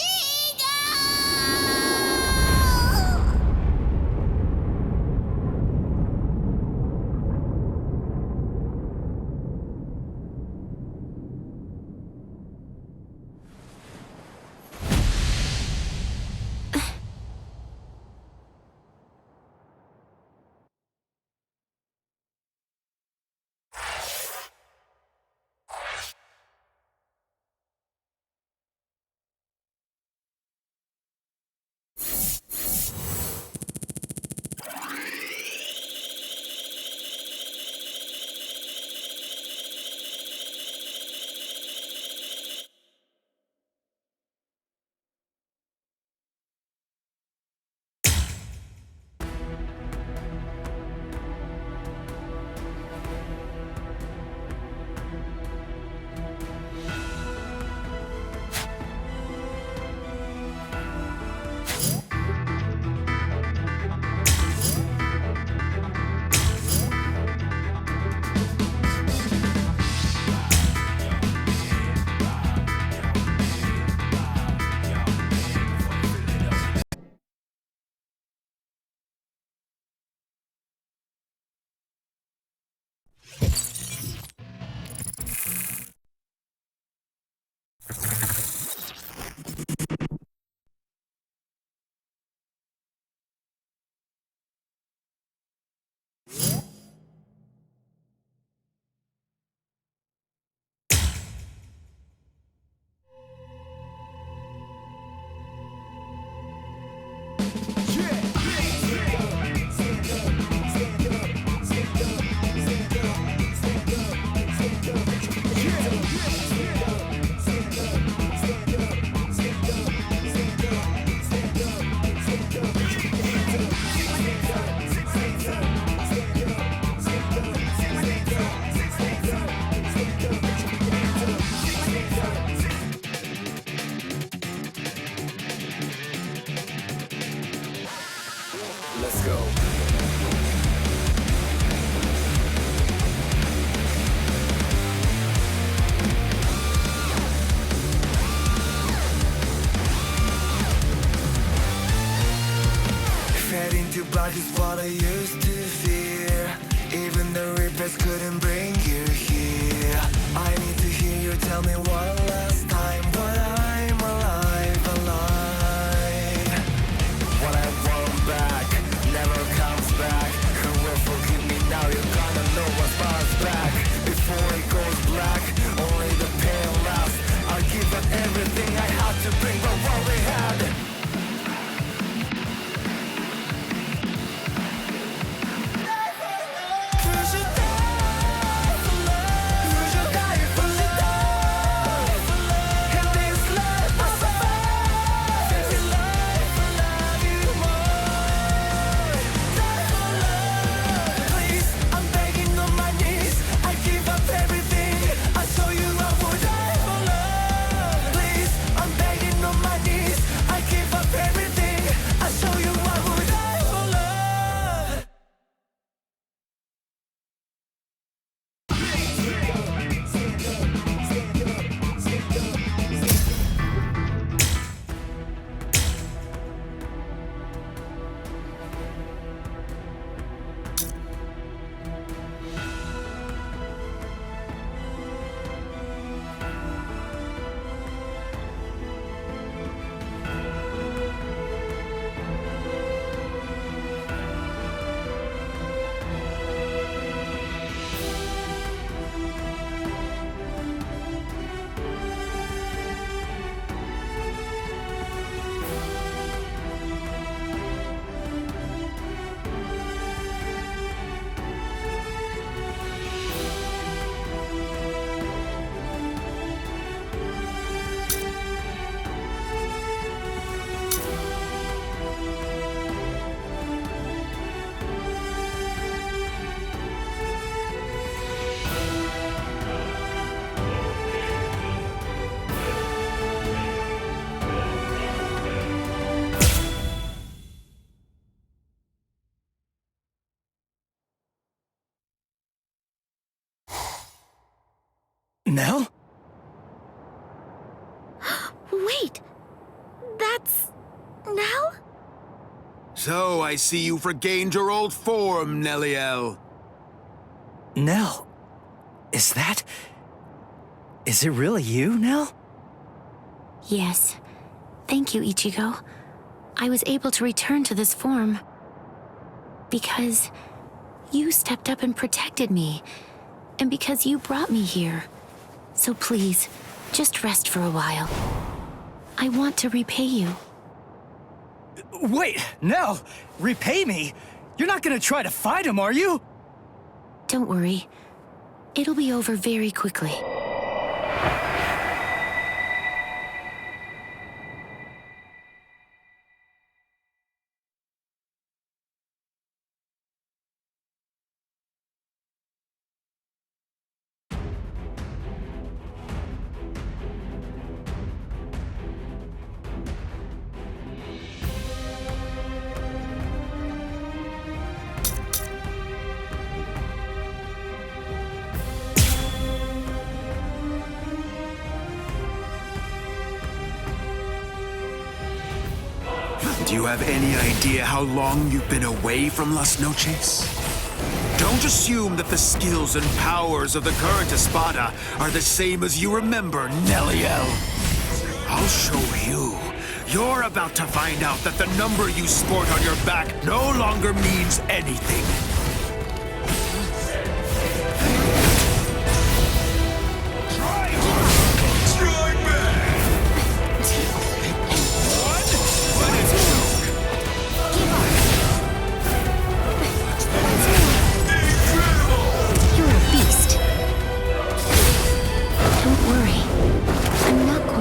I used to fear. Even the Reapers couldn't bring you here. I need to hear you tell me one last time what I'm alive. What I want back never comes back. Who will forgive me now? You're gonna know what's bounced back. Before it goes black, only the pain lasts. I'll give up everything I had to bring but what we had. Nell? Wait, that's Nell? So I see you've regained your old form, Nelliel. Nell? Is it really you, Nell? Yes. Thank you, Ichigo. I was able to return to this form because you stepped up and protected me, and because you brought me here. So please, just rest for a while. I want to repay you. Wait, Nell! Repay me? You're not gonna try to fight him, are you? Don't worry. It'll be over very quickly. Do you have any idea how long you've been away from Las Noches? Don't assume that the skills and powers of the current Espada are the same as you remember, Nelliel. I'll show you. You're about to find out that the number you sport on your back no longer means anything.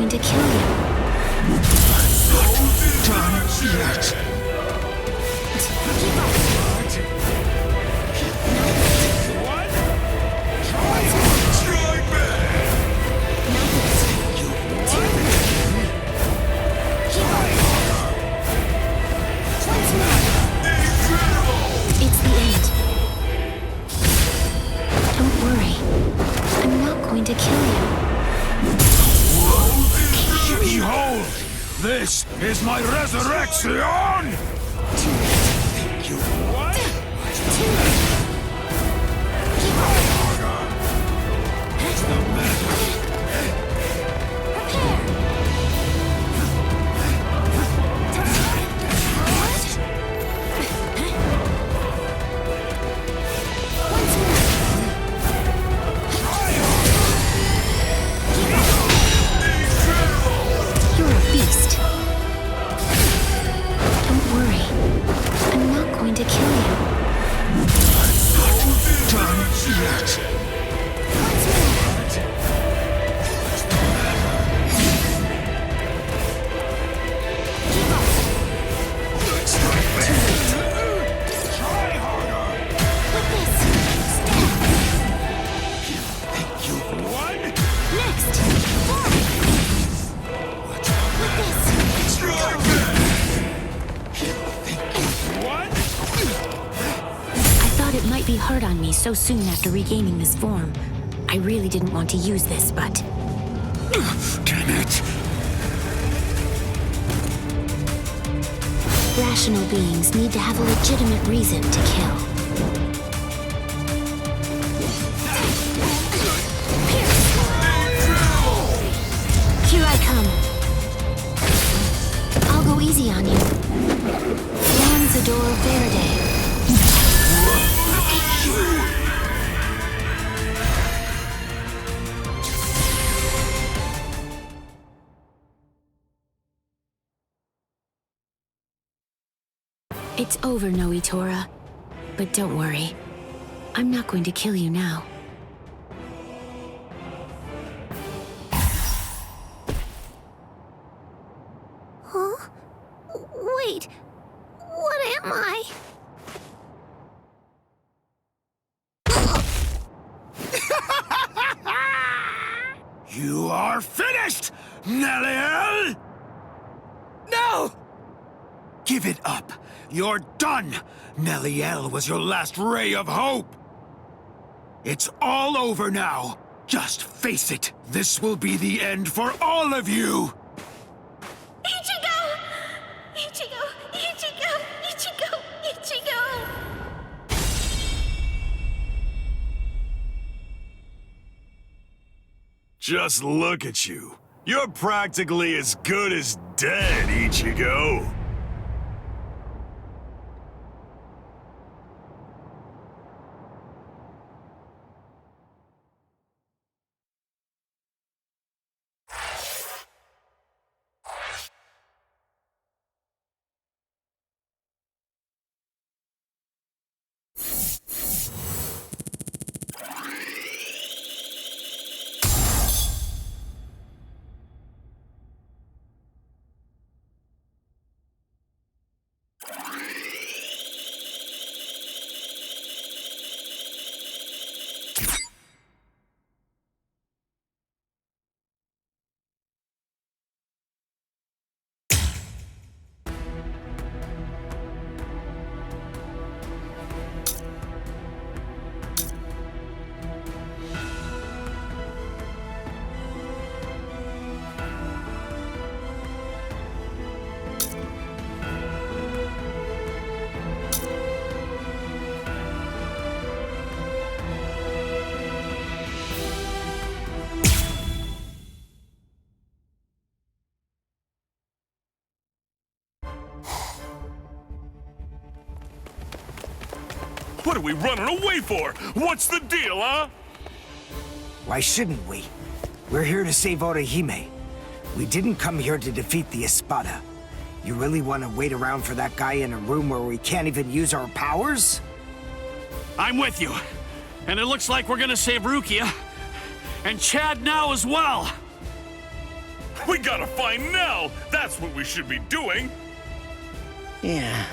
To kill you. Done yet. It's the end. Don't worry. I'm not going to kill you. Behold! This is my resurrection! What? thought it might be hard on me so soon after regaining this form. I really didn't want to use this, but... Damn it! Rational beings need to have a legitimate reason to kill. Here I come. I'll go easy on you. Lanzador Verde. It's over, Noitora. But don't worry. I'm not going to kill you now. Huh? Wait. What am I? You are finished, Neliel! No! Give it up. You're done. Neliel was your last ray of hope. It's all over now. Just face it. This will be the end for all of you. Ichigo! Ichigo! Ichigo! Ichigo! Ichigo! Just look at you. You're practically as good as dead, Ichigo. What are we running away for? What's the deal, huh? Why shouldn't we? We're here to save Orihime. We didn't come here to defeat the Espada. You really want to wait around for that guy in a room where we can't even use our powers? I'm with you. And it looks like we're gonna save Rukia. And Chad now as well. We gotta find Nell! That's what we should be doing! Yeah,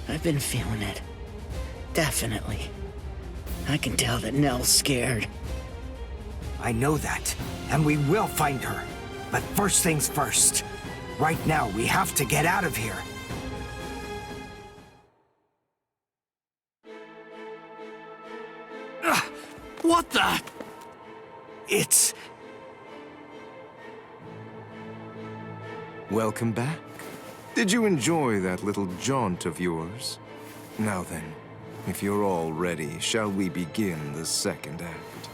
I've been feeling it. Definitely. I can tell that Nell's scared. I know that, and we will find her. But first things first. Right now, we have to get out of here. What the? It's... Welcome back. Did you enjoy that little jaunt of yours? Now then, if you're all ready, shall we begin the second act?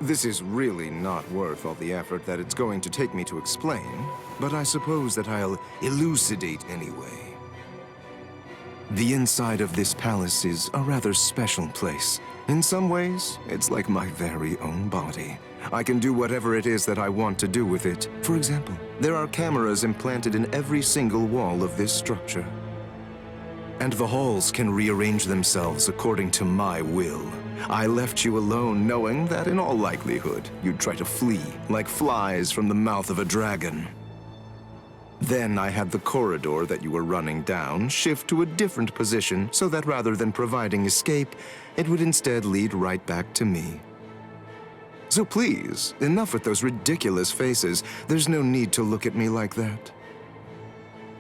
This is really not worth all the effort that it's going to take me to explain, but I suppose that I'll elucidate anyway. The inside of this palace is a rather special place. In some ways, it's like my very own body. I can do whatever it is that I want to do with it. For example, there are cameras implanted in every single wall of this structure. And the halls can rearrange themselves according to my will. I left you alone knowing that in all likelihood, you'd try to flee like flies from the mouth of a dragon. Then I had the corridor that you were running down shift to a different position so that rather than providing escape, it would instead lead right back to me. So please, enough with those ridiculous faces. There's no need to look at me like that.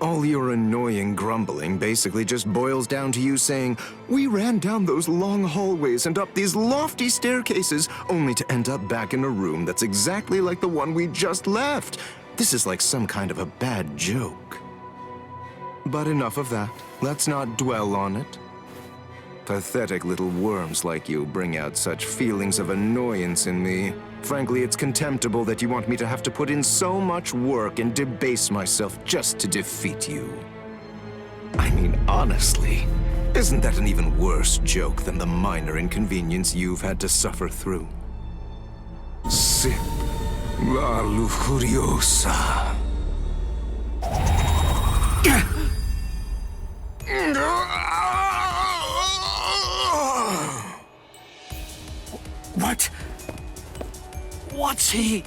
All your annoying grumbling basically just boils down to you saying, "We ran down those long hallways and up these lofty staircases, only to end up back in a room that's exactly like the one we just left." This is like some kind of a bad joke. But enough of that. Let's not dwell on it. Pathetic little worms like you bring out such feelings of annoyance in me. Frankly, it's contemptible that you want me to have to put in so much work and debase myself just to defeat you. I mean, honestly, isn't that an even worse joke than the minor inconvenience you've had to suffer through? Sip la lujuriosa. What? What's he?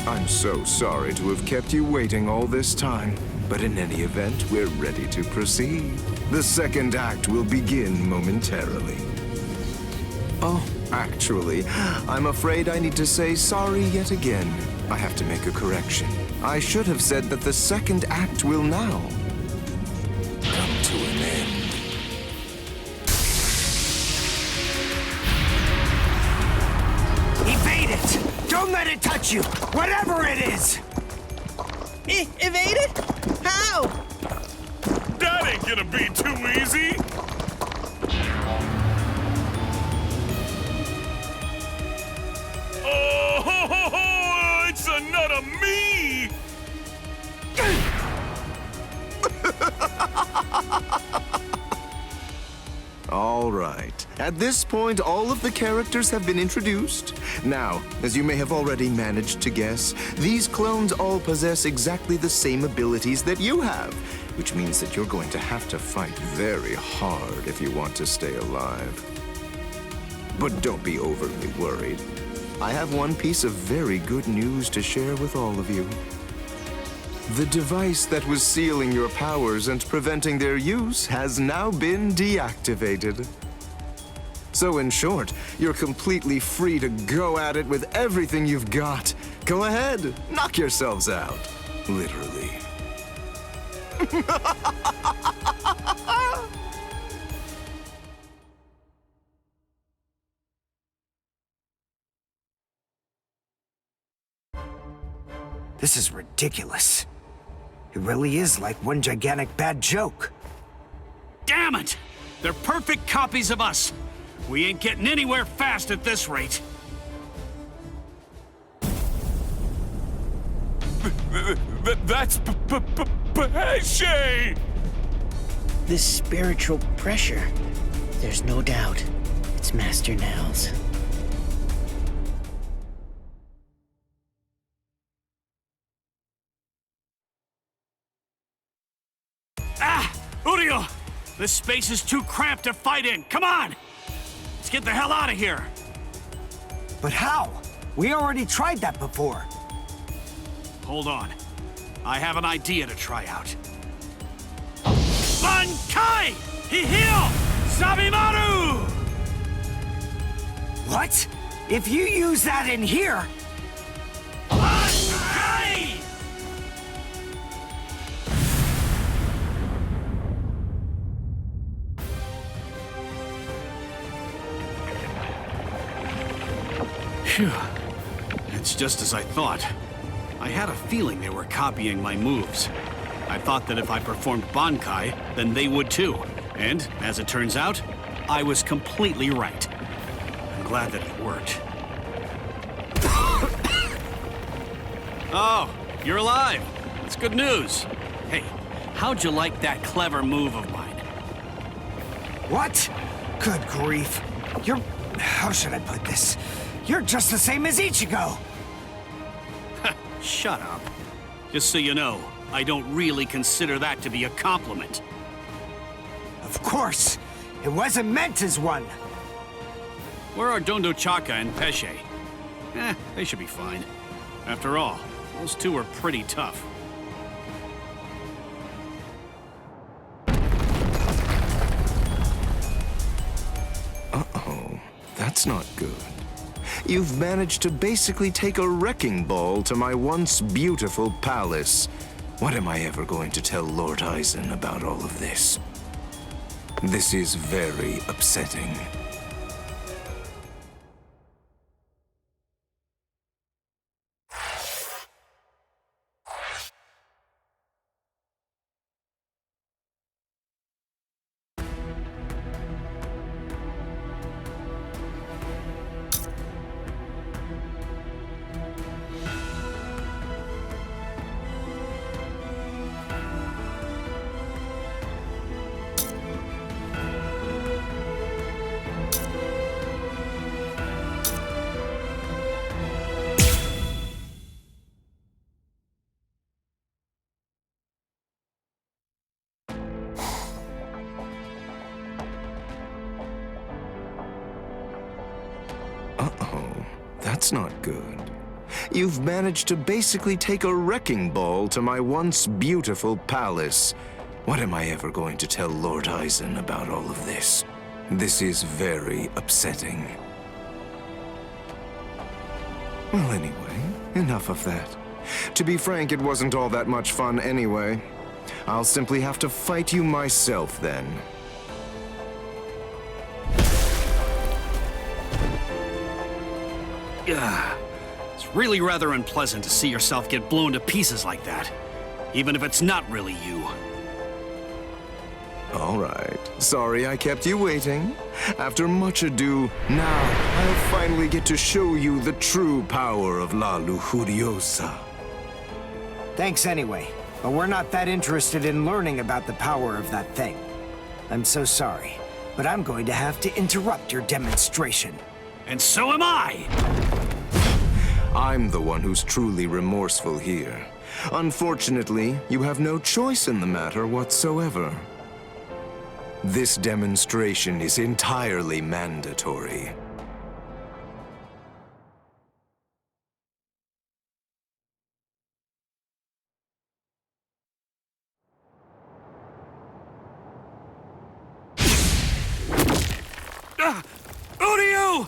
I'm so sorry to have kept you waiting all this time, but in any event, we're ready to proceed. The second act will begin momentarily. Oh, actually, I'm afraid I need to say sorry yet again. I have to make a correction. I should have said that the second act will now come to an end. Evade it! Don't let it touch you! Whatever it is! Evade it? How? That ain't gonna be too easy! Oh, ho, ho, ho, it's another me! All right. At this point, all of the characters have been introduced. Now, as you may have already managed to guess, these clones all possess exactly the same abilities that you have, which means that you're going to have to fight very hard if you want to stay alive. But don't be overly worried. I have one piece of very good news to share with all of you. The device that was sealing your powers and preventing their use has now been deactivated. So in short, you're completely free to go at it with everything you've got. Go ahead, knock yourselves out. Literally. This is ridiculous. It really is like one gigantic bad joke. Damn it! They're perfect copies of us. We ain't getting anywhere fast at this rate. That's Pesce! This spiritual pressure, there's no doubt it's Master Nell's. Urio! This space is too cramped to fight in. Come on! Let's get the hell out of here! But how? We already tried that before. Hold on. I have an idea to try out. Bankai! Hihio! Sabimaru! What? If you use that in here... Bankai! Phew. It's just as I thought. I had a feeling they were copying my moves. I thought that if I performed Bankai, then they would too. And, as it turns out, I was completely right. I'm glad that it worked. Oh, you're alive. That's good news. Hey, how'd you like that clever move of mine? What? Good grief. You're... How should I put this? You're just the same as Ichigo! Shut up. Just so you know, I don't really consider that to be a compliment. Of course! It wasn't meant as one! Where are Dondo Chaka and Pesce? They should be fine. After all, Those two are pretty tough. Uh-oh, that's not good. You've managed to basically take a wrecking ball to my once beautiful palace. What am I ever going to tell Lord Eisen about all of this? This is very upsetting. Uh-oh, that's not good. You've managed to basically take a wrecking ball to my once beautiful palace. What am I ever going to tell Lord Eisen about all of this? This is very upsetting. Well, anyway, enough of that. To be frank, it wasn't all that much fun anyway. I'll simply have to fight you myself then. It's really rather unpleasant to see yourself get blown to pieces like that, even if it's not really you. All right. Sorry I kept you waiting. After much ado, now I'll finally get to show you the true power of La Lujuriosa. Thanks anyway, but we're not that interested in learning about the power of that thing. I'm so sorry, but I'm going to have to interrupt your demonstration. And so am I! I'm the one who's truly remorseful here. Unfortunately, you have no choice in the matter whatsoever. This demonstration is entirely mandatory. Uryu!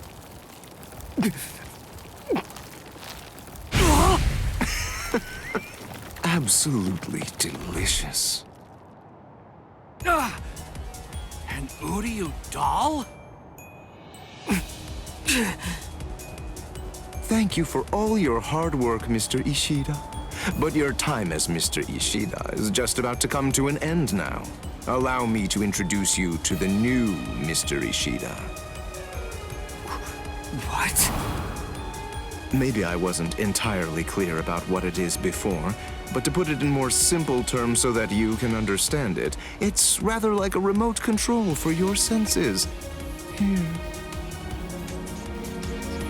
Absolutely delicious. An Uryu doll? Thank you for all your hard work, Mr. Ishida. But your time as Mr. Ishida is just about to come to an end now. Allow me to introduce you to the new Mr. Ishida. What? Maybe I wasn't entirely clear about what it is before, but to put it in more simple terms so that you can understand it, it's rather like a remote control for your senses. Here.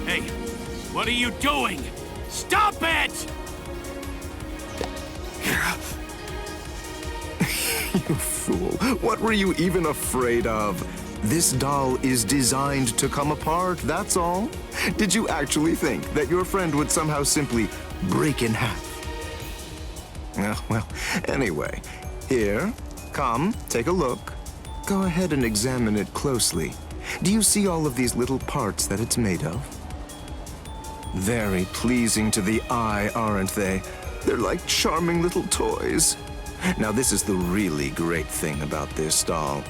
Hey, what are you doing? Stop it! You fool. What were you even afraid of? This doll is designed to come apart, that's all. Did you actually think that your friend would somehow simply break in half? Well, anyway, here, come, take a look. Go ahead and examine it closely. Do you see all of these little parts that it's made of? Very pleasing to the eye, aren't they? They're like charming little toys. Now, this is the really great thing about this doll.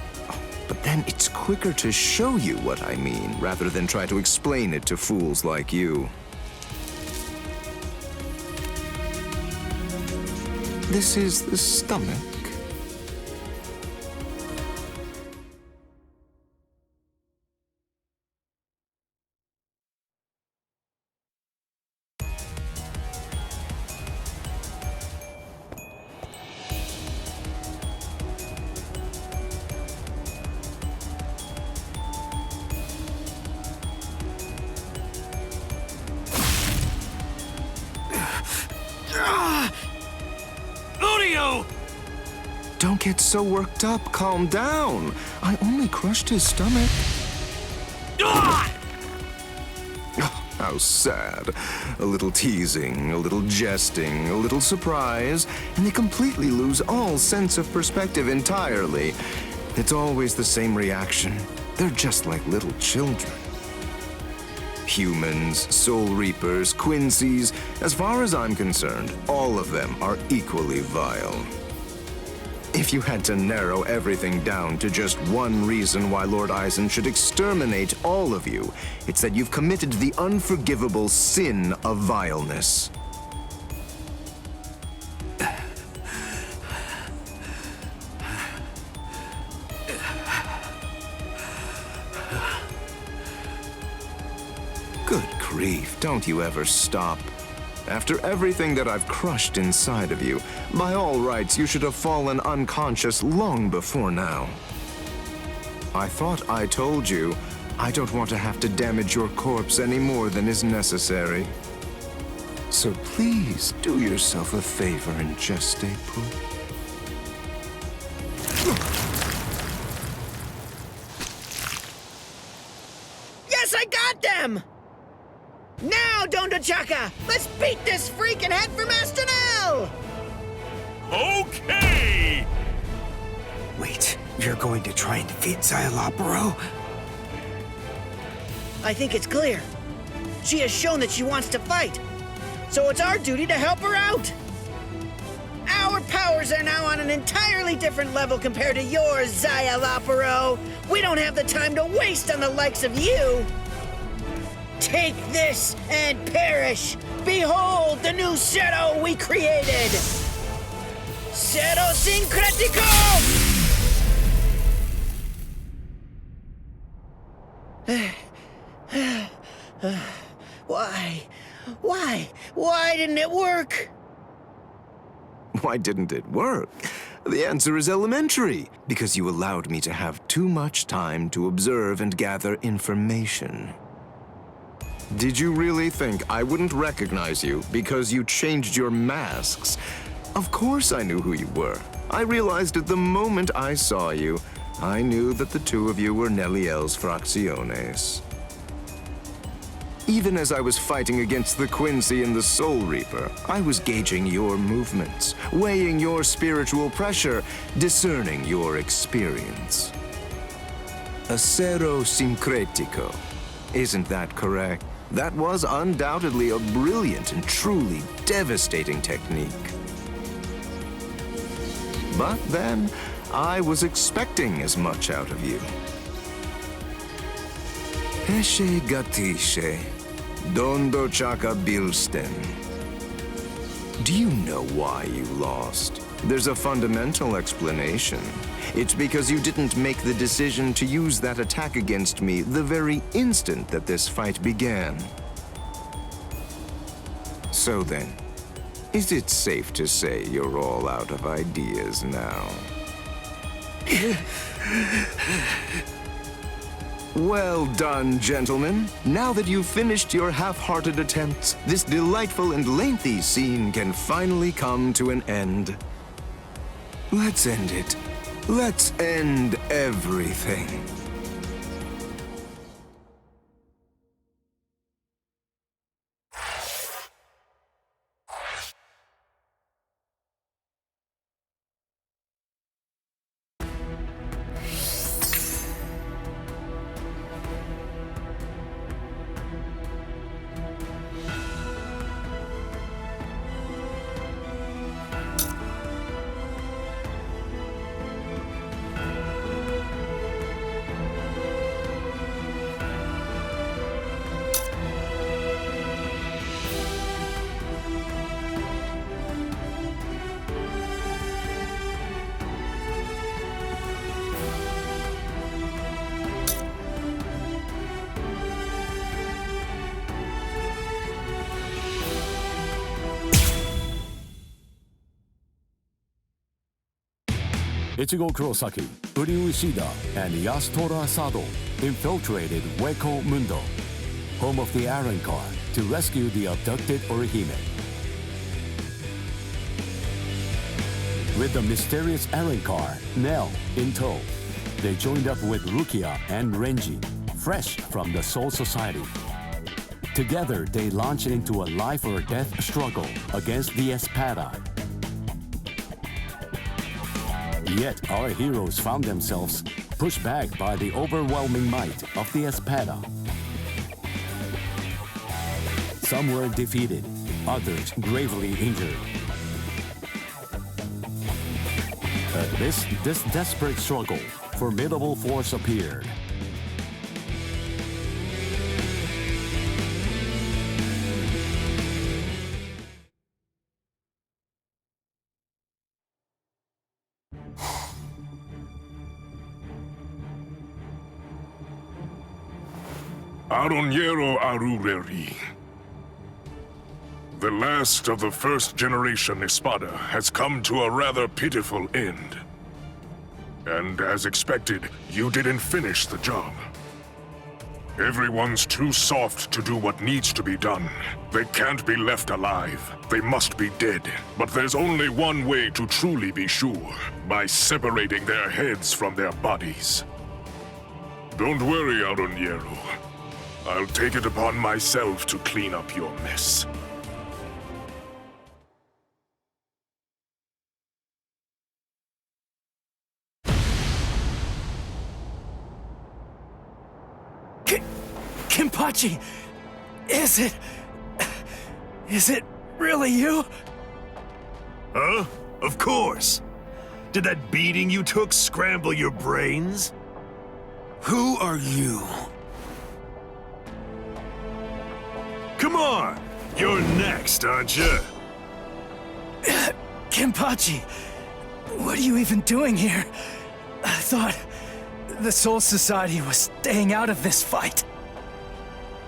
But then it's quicker to show you what I mean, rather than try to explain it to fools like you. This is the stomach. Don't get so worked up. Calm down. I only crushed his stomach. How sad. A little teasing, a little jesting, a little surprise, and they completely lose all sense of perspective entirely. It's always the same reaction. They're just like little children. Humans, Soul Reapers, Quincy's, as far as I'm concerned, all of them are equally vile. If you had to narrow everything down to just one reason why Lord Eisen should exterminate all of you, it's that you've committed the unforgivable sin of vileness. Good grief, don't you ever stop. After everything that I've crushed inside of you, by all rights, you should have fallen unconscious long before now. I thought I told you, I don't want to have to damage your corpse any more than is necessary. So please, do yourself a favor and just stay put. Yes, I got them! Now, Donda Chaka! Let's beat this freak and head for Master Nell! Okay! Wait, you're going to try and defeat Xayalaparo? I think it's clear. She has shown that she wants to fight. So it's our duty to help her out. Our powers are now on an entirely different level compared to yours, Xayalaparo. We don't have the time to waste on the likes of you. Take this and perish! Behold the new Shadow we created! Shadow Syncretico! Why didn't it work? Why didn't it work? The answer is elementary, because you allowed me to have too much time to observe and gather information. Did you really think I wouldn't recognize you because you changed your masks? Of course I knew who you were. I realized it the moment I saw you. I knew that the two of you were Neliel's Fracciones. Even as I was fighting against the Quincy and the Soul Reaper, I was gauging your movements, weighing your spiritual pressure, discerning your experience. Acero Syncretico. Isn't that correct? That was undoubtedly a brilliant and truly devastating technique. But then, I was expecting as much out of you. Eshe Gatishe, Dondo Chaka Bilsten. Do you know why you lost? There's a fundamental explanation. It's because you didn't make the decision to use that attack against me the very instant that this fight began. So then, is it safe to say you're all out of ideas now? Well done, gentlemen. Now that you've finished your half-hearted attempts, this delightful and lengthy scene can finally come to an end. Let's end it. Let's end everything. Ichigo Kurosaki, Uri Ushida, and Yasutora Sado infiltrated Hueco Mundo, home of the Iron Car, to rescue the abducted Orihime. With the mysterious Iron Car, Nell, in tow, they joined up with Rukia and Renji, fresh from the Soul Society. Together, they launch into a life or death struggle against the Espada. Yet, our heroes found themselves pushed back by the overwhelming might of the Espada. Some were defeated, others gravely injured. This desperate struggle, formidable force appeared. Aronniero Arureri. The last of the first generation Espada has come to a rather pitiful end. And as expected, you didn't finish the job. Everyone's too soft to do what needs to be done. They can't be left alive. They must be dead. But there's only one way to truly be sure, by separating their heads from their bodies. Don't worry, Aronniero. I'll take it upon myself to clean up your mess. Kenpachi! Is it really you? Huh? Of course. Did that beating you took scramble your brains? Who are you? Come on! You're next, aren't you? Kenpachi, what are you even doing here? I thought the Soul Society was staying out of this fight.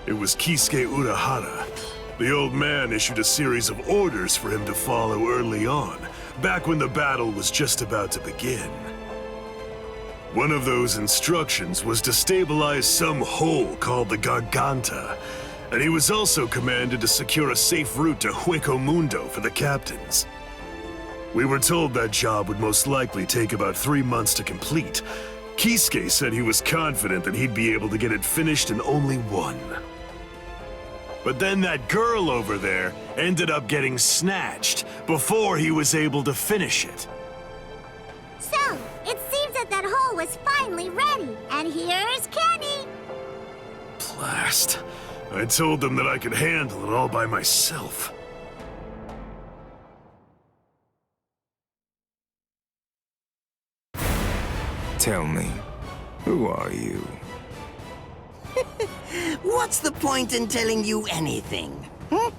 It was Kisuke Urahara. The old man issued a series of orders for him to follow early on, back when the battle was just about to begin. One of those instructions was to stabilize some hole called the Garganta, and he was also commanded to secure a safe route to Hueco Mundo for the captains. We were told that job would most likely take about 3 months to complete. Kisuke said he was confident that he'd be able to get it finished in only 1. But then that girl over there ended up getting snatched before he was able to finish it. So, it seems that hole was finally ready, and here's Kenny! Blast. I told them that I could handle it all by myself. Tell me, who are you? What's the point in telling you anything? Hmm?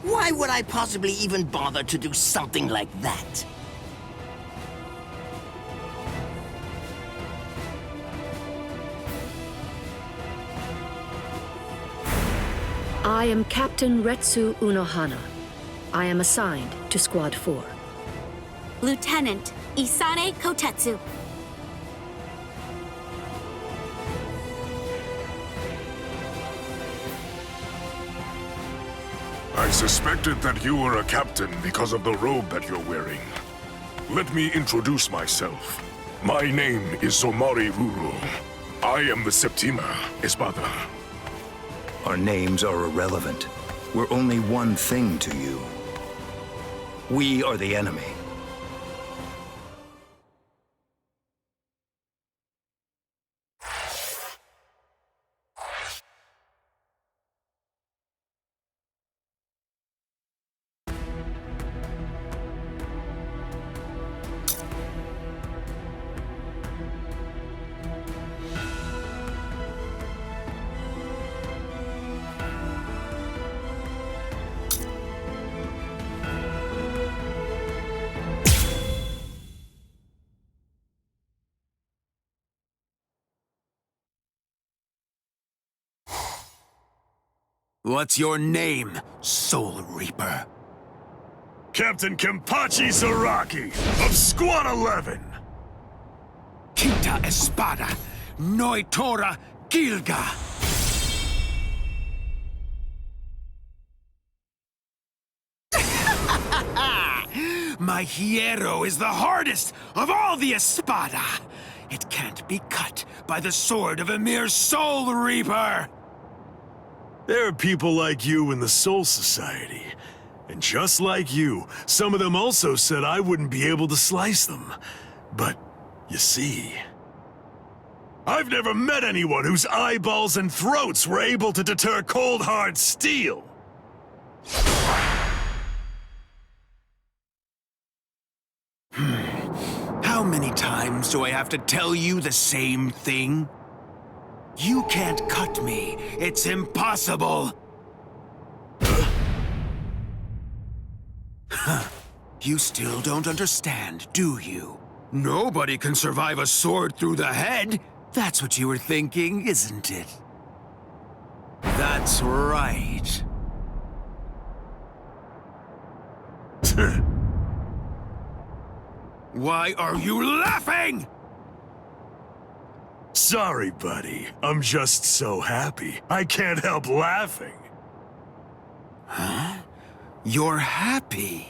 Why would I possibly even bother to do something like that? I am Captain Retsu Unohana. I am assigned to Squad 4. Lieutenant Isane Kotetsu. I suspected that you were a captain because of the robe that you're wearing. Let me introduce myself. My name is Somari Ruro. I am the Septima Espada. Our names are irrelevant. We're only one thing to you. We are the enemy. What's your name, Soul Reaper? Captain Kenpachi Zaraki of Squad 11! Kita Espada, Noitora Gilga! My hierro is the hardest of all the Espada! It can't be cut by the sword of a mere Soul Reaper! There are people like you in the Soul Society. And just like you, some of them also said I wouldn't be able to slice them. But, you see... I've never met anyone whose eyeballs and throats were able to deter cold hard steel! How many times do I have to tell you the same thing? You can't cut me. It's impossible. You still don't understand, do you? Nobody can survive a sword through the head. That's what you were thinking, isn't it? That's right. Why are you laughing? Sorry, buddy. I'm just so happy. I can't help laughing. Huh? You're happy?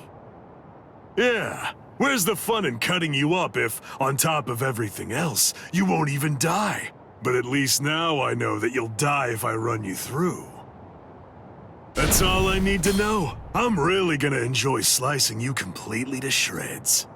Yeah. Where's the fun in cutting you up if, on top of everything else, you won't even die? But at least now I know that you'll die if I run you through. That's all I need to know. I'm really gonna enjoy slicing you completely to shreds.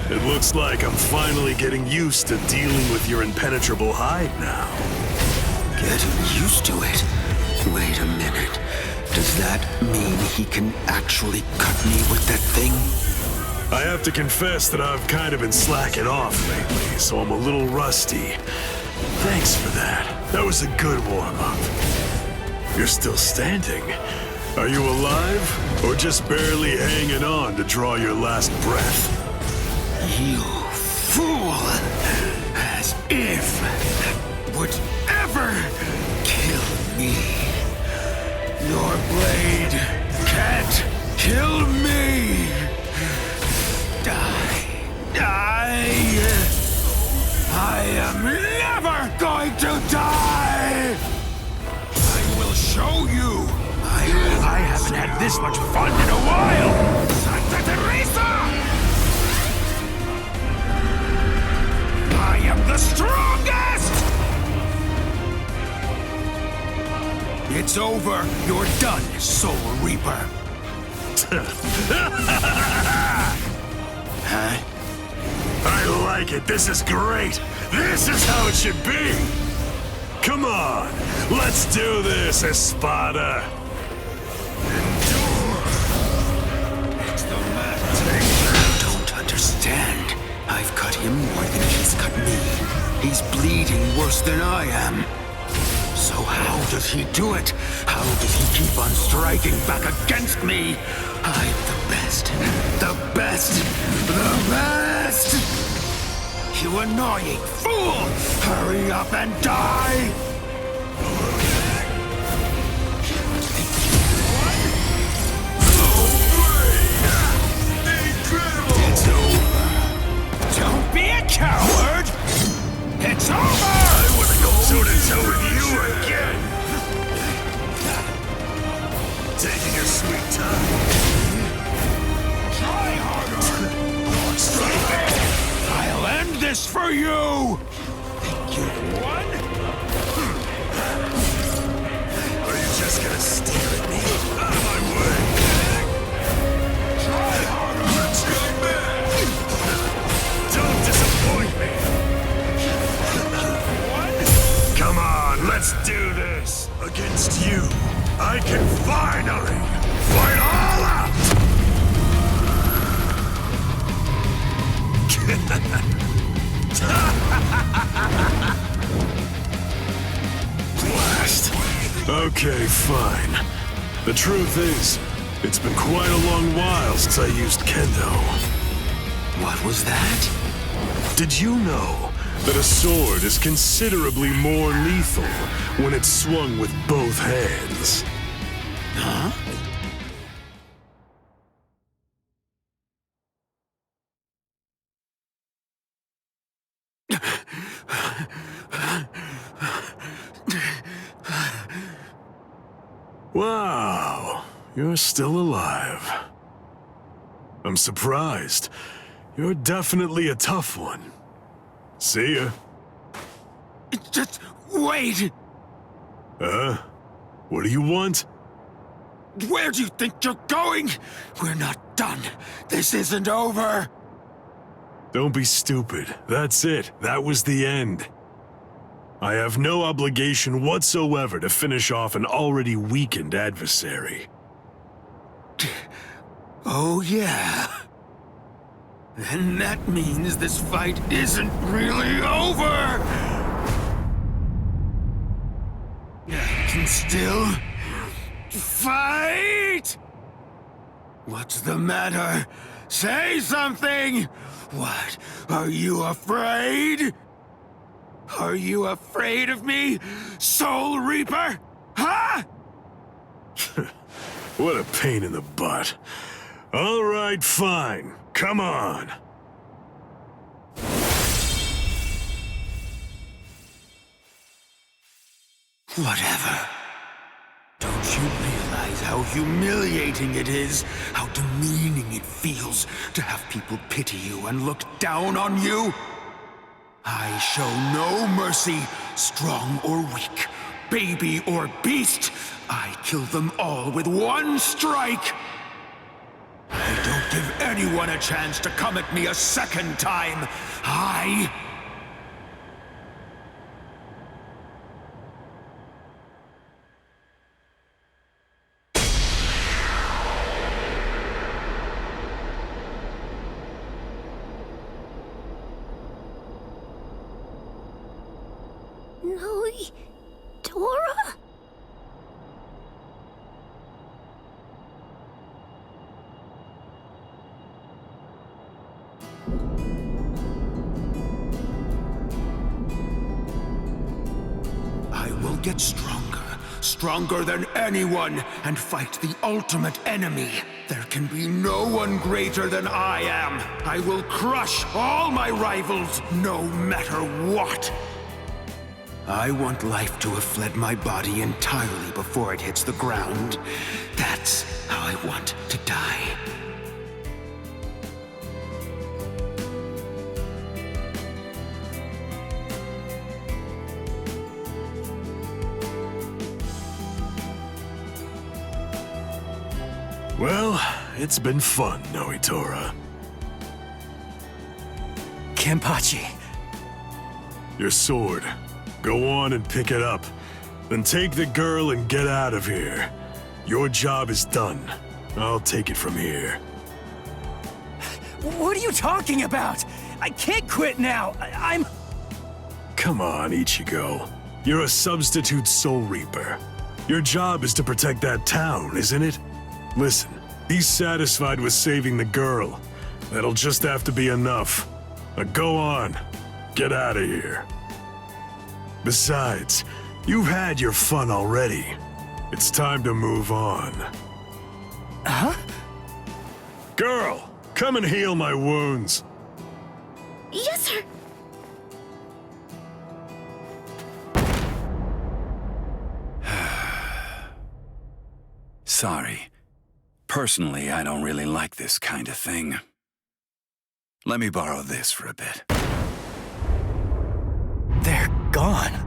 It looks like I'm finally getting used to dealing with your impenetrable hide now. Getting used to it? Wait a minute. Does that mean he can actually cut me with that thing? I have to confess that I've kind of been slacking off lately, so I'm a little rusty. Thanks for that. That was a good warm-up. You're still standing. Are you alive, or just barely hanging on to draw your last breath? You fool! As if that would ever kill me. Your blade can't kill me! Die! I am never going to die! I will show you! I haven't had this much fun in a while! Santa Teresa! I am the strongest! It's over. You're done, Soul Reaper. Huh? I like it. This is great. This is how it should be. Come on. Let's do this, Espada. What's the matter? You don't understand. I've cut him more than he's cut me. He's bleeding worse than I am. So how does he do it? How does he keep on striking back against me? I'm the best. The best. The best! You annoying fool! Hurry up and die! It's over. Don't be a coward! It's over! I want to go toe-to-toe with you again! Taking your sweet time. Try harder! I'll end this for you! Think you won? Are you just gonna stare at me? Out of my way! Try harder! Let's go back! Don't disappoint me! Come on, let's do this! Against you, I can finally fight all out! Blast! Okay, fine. The truth is, it's been quite a long while since I used Kendo. What was that? Did you know that a sword is considerably more lethal when it's swung with both hands? Huh? Wow, you're still alive. I'm surprised. You're definitely a tough one. See ya. Just wait! What do you want? Where do you think you're going? We're not done. This isn't over. Don't be stupid. That's it. That was the end. I have no obligation whatsoever to finish off an already weakened adversary. Oh, yeah. Then that means this fight isn't really over! I can still fight! What's the matter? Say something! What? Are you afraid? Are you afraid of me, Soul Reaper? Huh? What a pain in the butt. All right, fine. Come on. Whatever. Don't you realize how humiliating it is? How demeaning it feels to have people pity you and look down on you? I show no mercy, strong or weak, baby or beast. I kill them all with one strike. I Don't give anyone a chance to come at me a second time. Dora? I will get stronger, stronger than anyone, and fight the ultimate enemy. There can be no one greater than I am. I will crush all my rivals, no matter what. I want life to have fled my body entirely before it hits the ground. That's how I want to die. Well, it's been fun, Noitora. Kenpachi. Your sword. Go on and pick it up. Then take the girl and get out of here. Your job is done. I'll take it from here. What are you talking about? I can't quit now. I'm... Come on, Ichigo. You're a substitute Soul Reaper. Your job is to protect that town, isn't it? Listen, be satisfied with saving the girl. That'll just have to be enough. Now go on. Get out of here. Besides, you've had your fun already. It's time to move on. Huh? Girl, come and heal my wounds. Yes, sir. Sorry. Personally, I don't really like this kind of thing. Let me borrow this for a bit. They're gone.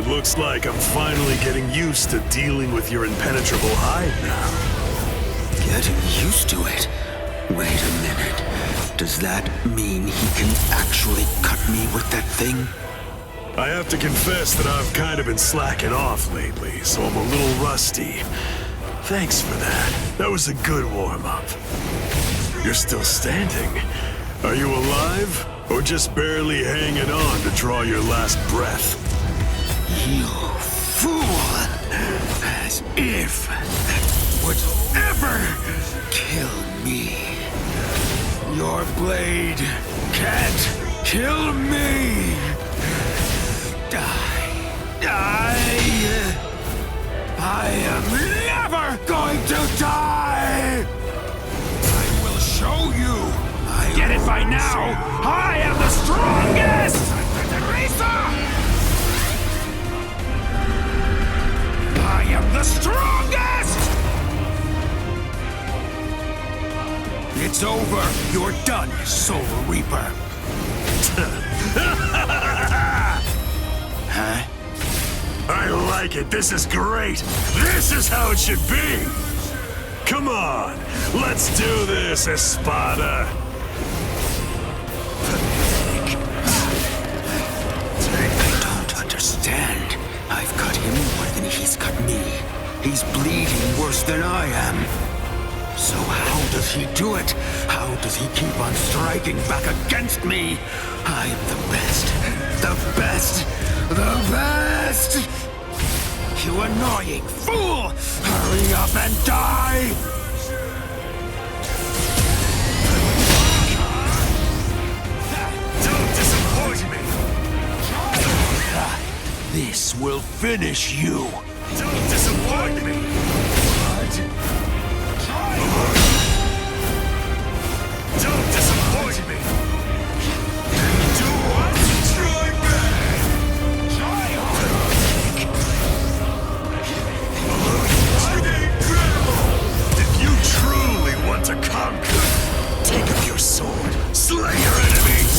Looks like I'm finally getting used to dealing with your impenetrable hide now. Getting used to it? Wait a minute. Does that mean he can actually cut me with that thing? I have to confess that I've kind of been slacking off lately, so I'm a little rusty. Thanks for that. That was a good warm-up. You're still standing. Are you alive? Or just barely hanging on to draw your last breath? You fool! As if would ever kill me. Your blade can't kill me. I am never going to die! I will show you! Get it by now! I am the strongest! I am the strongest! It's over. You're done, Soul Reaper. Huh? I like it. This is great. This is how it should be. Come on. Let's do this, Espada. I don't understand. I've cut him more than he's cut me. He's bleeding worse than I am. So how does he do it? How does he keep on striking back against me? I'm the best. The best. The best! You annoying fool! Hurry up and die! Don't disappoint me! This will finish you! Don't disappoint me! Don't disappoint me! Do what? Try back! Try harder! If you truly want to conquer, take up your sword, slay your enemies!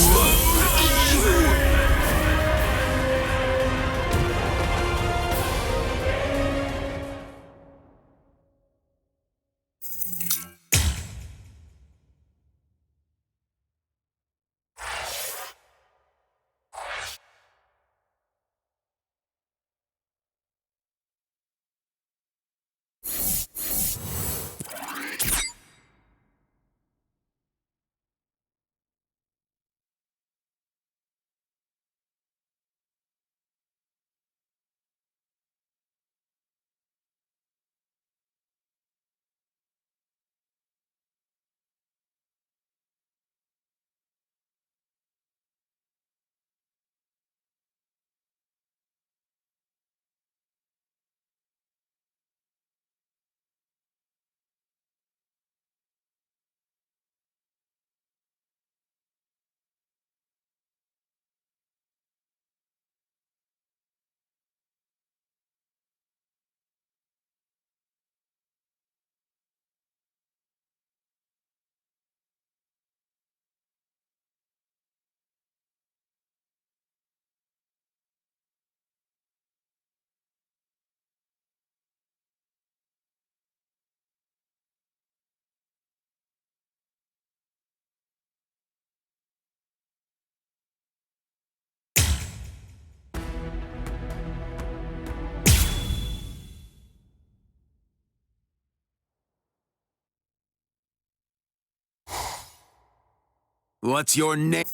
What's your name?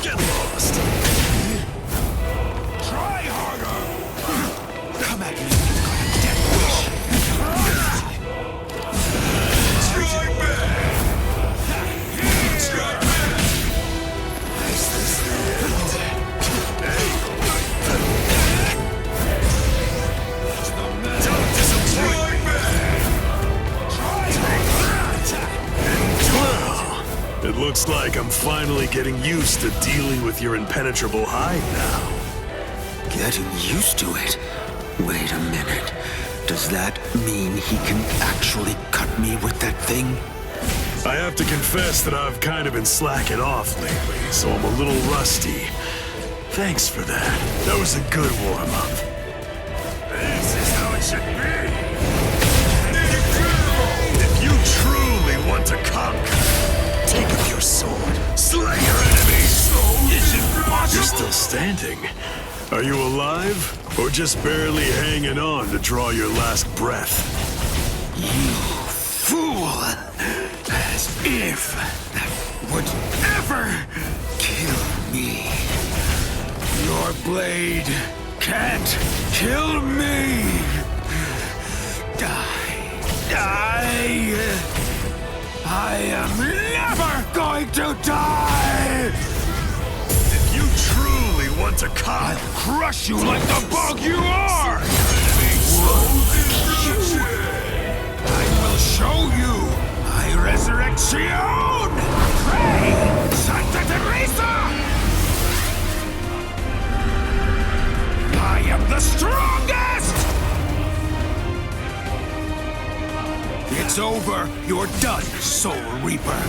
Get lost! Try harder! Come at me, you've got a death wish! Strike back! Strike back! Is this the end? Don't disappoint me! It looks like I'm finally getting used to dealing with your impenetrable hide now. Getting used to it? Wait a minute. Does that mean he can actually cut me with that thing? I have to confess that I've kind of been slacking off lately, so I'm a little rusty. Thanks for that. That was a good warm-up. This is how it should be. If you truly want to conquer, take up your sword, slay your enemies. It's impossible. You're still standing. Are you alive, or just barely hanging on to draw your last breath? You fool! As if that would ever kill me. Your blade can't kill me! I am never going to die! If you truly want to I'll crush you like the bug you are! I will show you my resurrection! Pray, Santa Teresa! I am the strongest! It's over. You're done, Soul Reaper.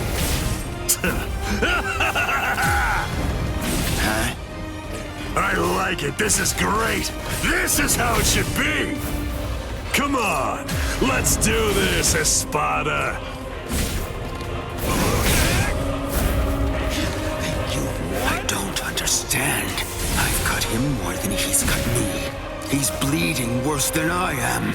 Huh? I like it. This is great. This is how it should be. Come on. Let's do this, Espada. I don't understand. I've cut him more than he's cut me. He's bleeding worse than I am.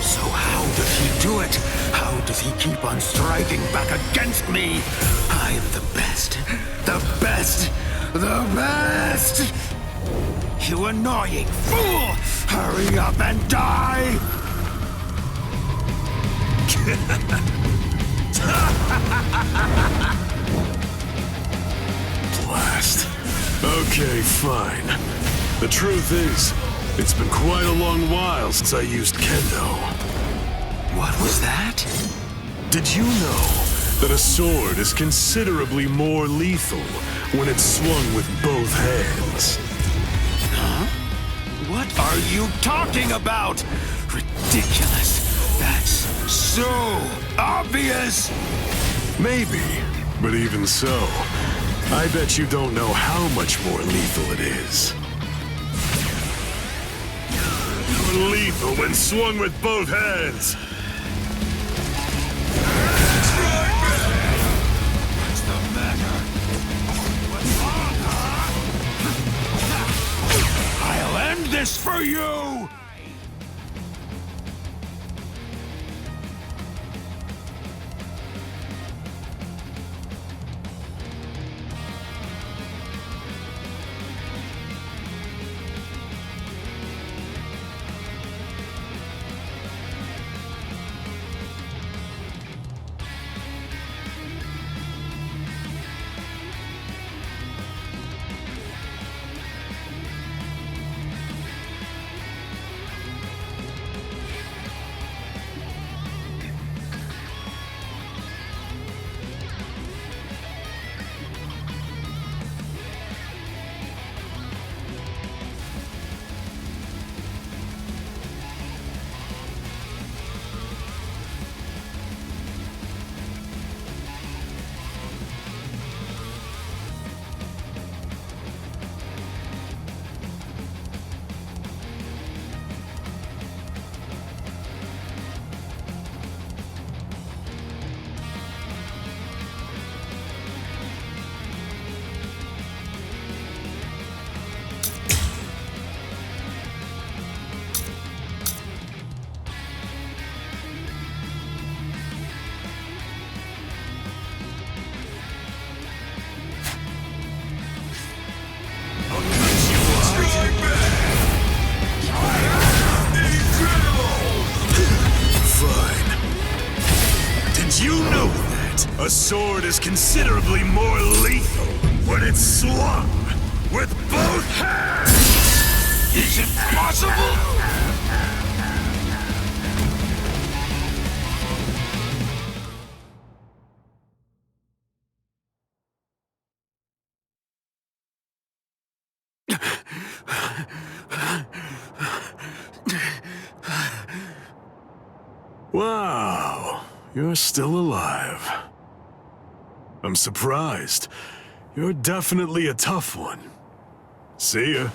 So how does he do it? How does he keep on striking back against me? I am the best. The best. The best! You annoying fool! Hurry up and die! Blast. Okay, fine. The truth is, it's been quite a long while since I used Kendo. What was that? Did you know that a sword is considerably more lethal when it's swung with both hands? Huh? What are you talking about? Ridiculous. That's so obvious. Maybe, but even so, I bet you don't know how much more lethal it is. Lethal when swung with both hands. What's the matter? What's wrong, huh? I'll end this for you! A sword is considerably more lethal when it's swung with both hands! Is it possible? Wow, you're still alive. I'm surprised. You're definitely a tough one. See ya.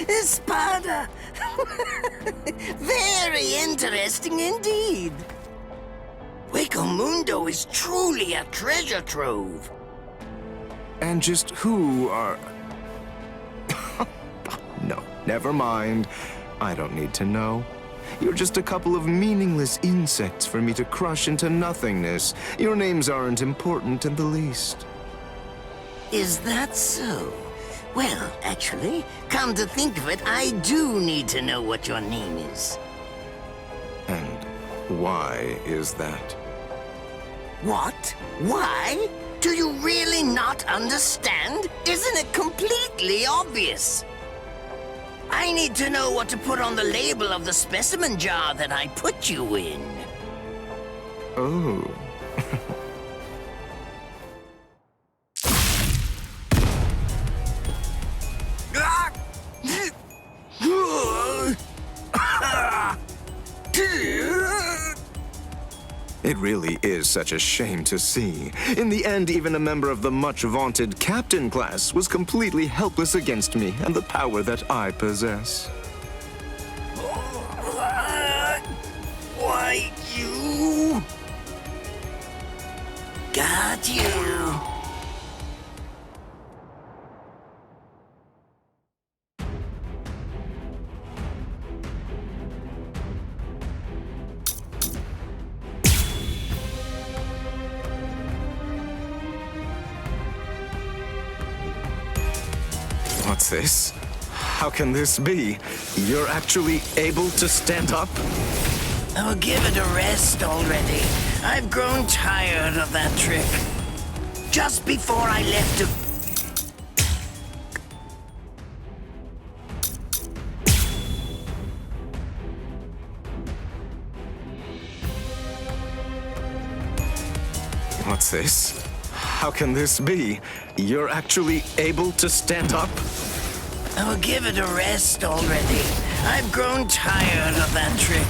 Espada! Very interesting indeed. Hueco Mundo is truly a treasure trove. And just who are... No, never mind. I don't need to know. You're just a couple of meaningless insects for me to crush into nothingness. Your names aren't important in the least. Is that so? Well, actually, come to think of it, I do need to know what your name is. And why is that? What? Why? Do you really not understand? Isn't it completely obvious? I need to know what to put on the label of the specimen jar that I put you in. Oh. It really is such a shame to see. In the end, even a member of the much-vaunted captain class was completely helpless against me and the power that I possess. Why, you... Got you. What's this? How can this be? You're actually able to stand up? Oh, give it a rest already. I've grown tired of that trick. Just before I left to... What's this? How can this be? You're actually able to stand up? Oh, give it a rest already. I've grown tired of that trick.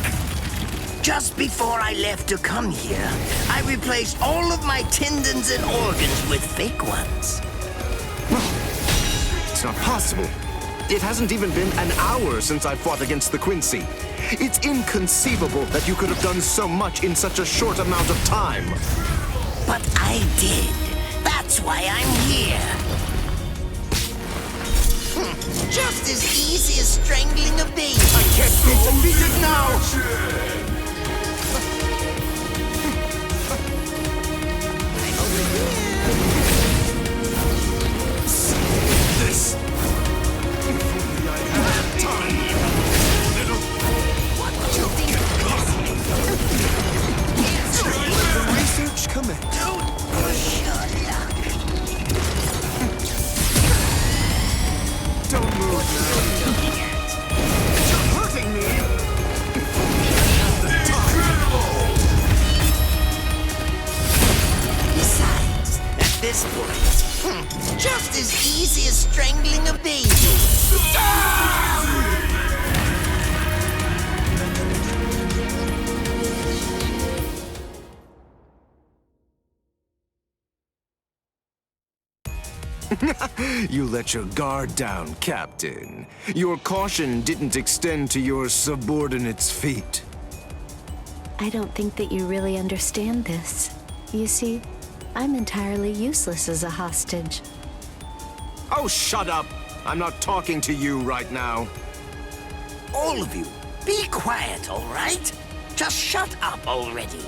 Just before I left to come here, I replaced all of my tendons and organs with fake ones. It's not possible. It hasn't even been an hour since I fought against the Quincy. It's inconceivable that you could have done so much in such a short amount of time. But I did. That's why I'm here. Just as easy as strangling a baby. I can't be defeated now! This. If only I had time. What do you think of this? Let the research commence. Don't push your luck. Don't move now. You're hurting me. Besides, at this point, just as easy as strangling a baby. You let your guard down, Captain. Your caution didn't extend to your subordinates' feet. I don't think that you really understand this. You see, I'm entirely useless as a hostage. Oh, shut up! I'm not talking to you right now. All of you, be quiet, all right? Just shut up already.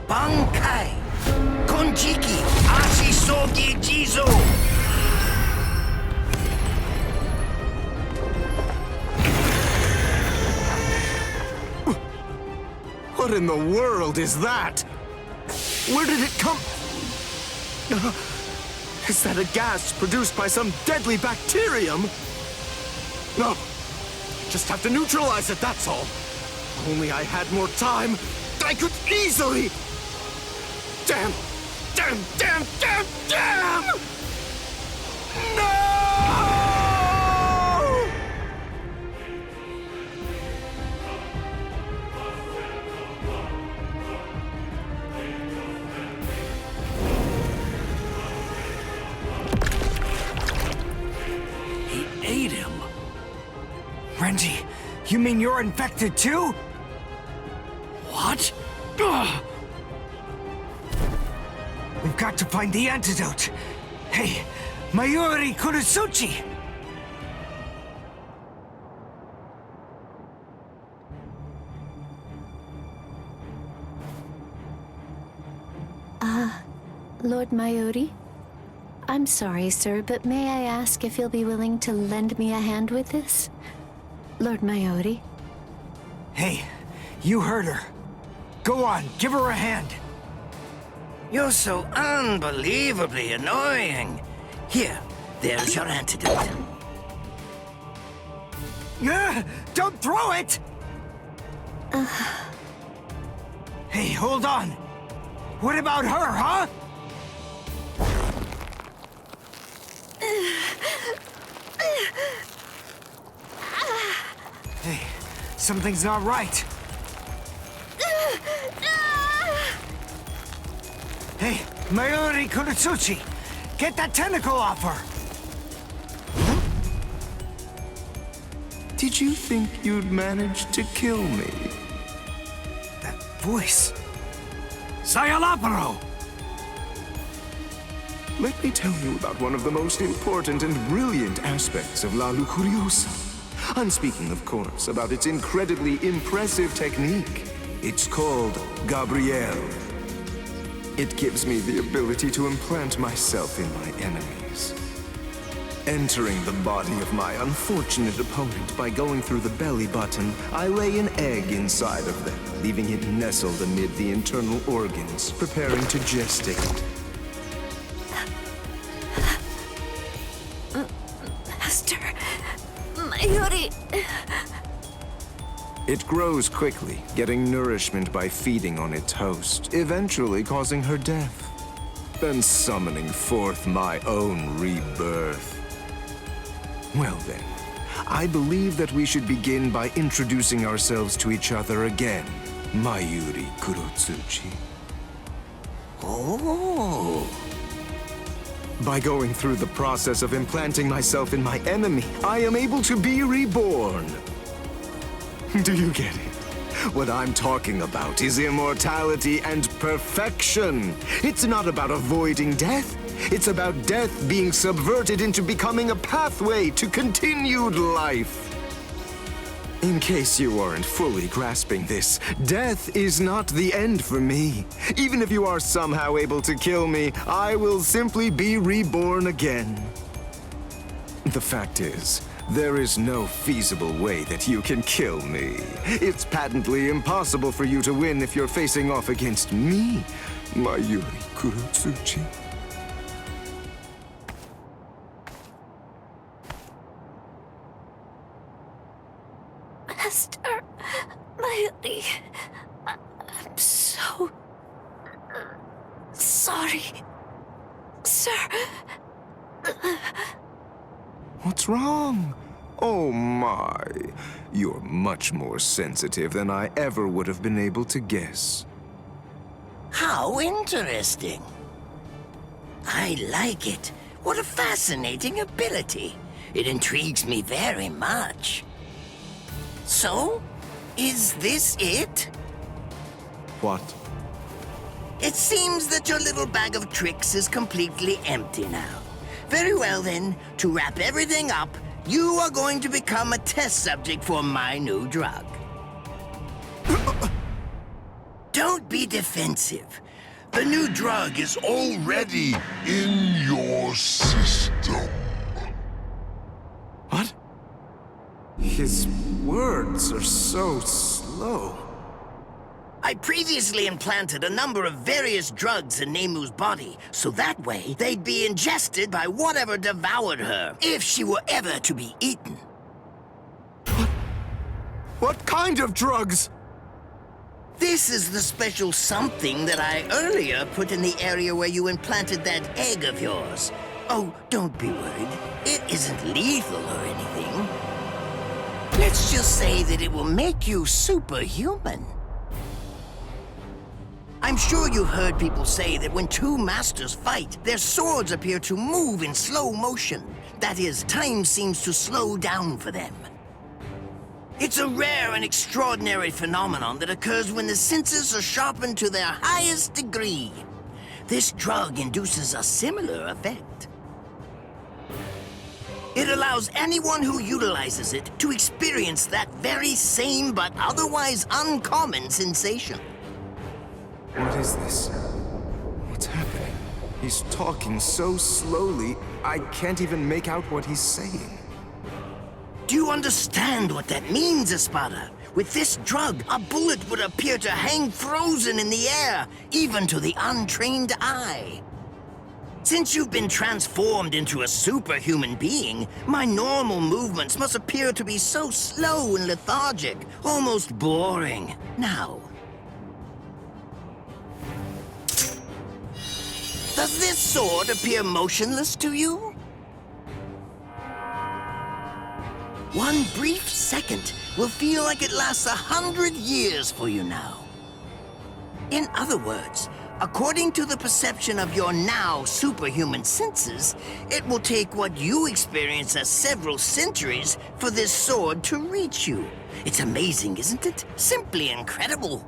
Bankai! Konjiki! Ashisogi Jizo! What in the world is that? Where did it come? Is that a gas produced by some deadly bacterium? No. Just have to neutralize it, that's all. If only I had more time, I could easily... Damn! Damn! Damn! Damn! Damn! No! You mean you're infected too? What? We've got to find the antidote. Hey, Mayuri Kurosuchi! Lord Mayuri? I'm sorry, sir, but may I ask if you'll be willing to lend me a hand with this? Lord Mayuri? Hey, you heard her. Go on, give her a hand. You're so unbelievably annoying. Here, there's your antidote. Don't throw it! Hey, hold on. What about her, huh? Hey, something's not right. Hey, Mayuri Kurosuchi, get that tentacle off her! Did you think you'd manage to kill me? That voice. Sayalaparo! Let me tell you about one of the most important and brilliant aspects of La Lucuriosa. I'm speaking, of course, about its incredibly impressive technique. It's called Gabrielle. It gives me the ability to implant myself in my enemies. Entering the body of my unfortunate opponent by going through the belly button, I lay an egg inside of them, leaving it nestled amid the internal organs, preparing to gestate. Master... Mayuri... It grows quickly, getting nourishment by feeding on its host, eventually causing her death, then summoning forth my own rebirth. Well then, I believe that we should begin by introducing ourselves to each other again, Mayuri Kurosuchi. Oh. By going through the process of implanting myself in my enemy, I am able to be reborn. Do you get it? What I'm talking about is immortality and perfection. It's not about avoiding death. It's about death being subverted into becoming a pathway to continued life. In case you aren't fully grasping this, death is not the end for me. Even if you are somehow able to kill me, I will simply be reborn again. The fact is, there is no feasible way that you can kill me. It's patently impossible for you to win if you're facing off against me, Mayuri Kurosuchi. Master... Mayuri... I'm so... sorry... Sir... What's wrong? Oh my. You're much more sensitive than I ever would have been able to guess. How interesting. I like it. What a fascinating ability. It intrigues me very much. So, is this it? What? It seems that your little bag of tricks is completely empty now. Very well then, to wrap everything up, you are going to become a test subject for my new drug. Don't be defensive. The new drug is already in your system. What? His words are so slow. I previously implanted a number of various drugs in Nemu's body, so that way they'd be ingested by whatever devoured her, if she were ever to be eaten. What kind of drugs? This is the special something that I earlier put in the area where you implanted that egg of yours. Oh, don't be worried. It isn't lethal or anything. Let's just say that it will make you superhuman. I'm sure you've heard people say that when two masters fight, their swords appear to move in slow motion. That is, time seems to slow down for them. It's a rare and extraordinary phenomenon that occurs when the senses are sharpened to their highest degree. This drug induces a similar effect. It allows anyone who utilizes it to experience that very same but otherwise uncommon sensation. What is this? What's happening? He's talking so slowly, I can't even make out what he's saying. Do you understand what that means, Espada? With this drug, a bullet would appear to hang frozen in the air, even to the untrained eye. Since you've been transformed into a superhuman being, my normal movements must appear to be so slow and lethargic, almost boring. Now, does this sword appear motionless to you? One brief second will feel like it lasts 100 years for you now. In other words, according to the perception of your now superhuman senses, it will take what you experience as several centuries for this sword to reach you. It's amazing, isn't it? Simply incredible.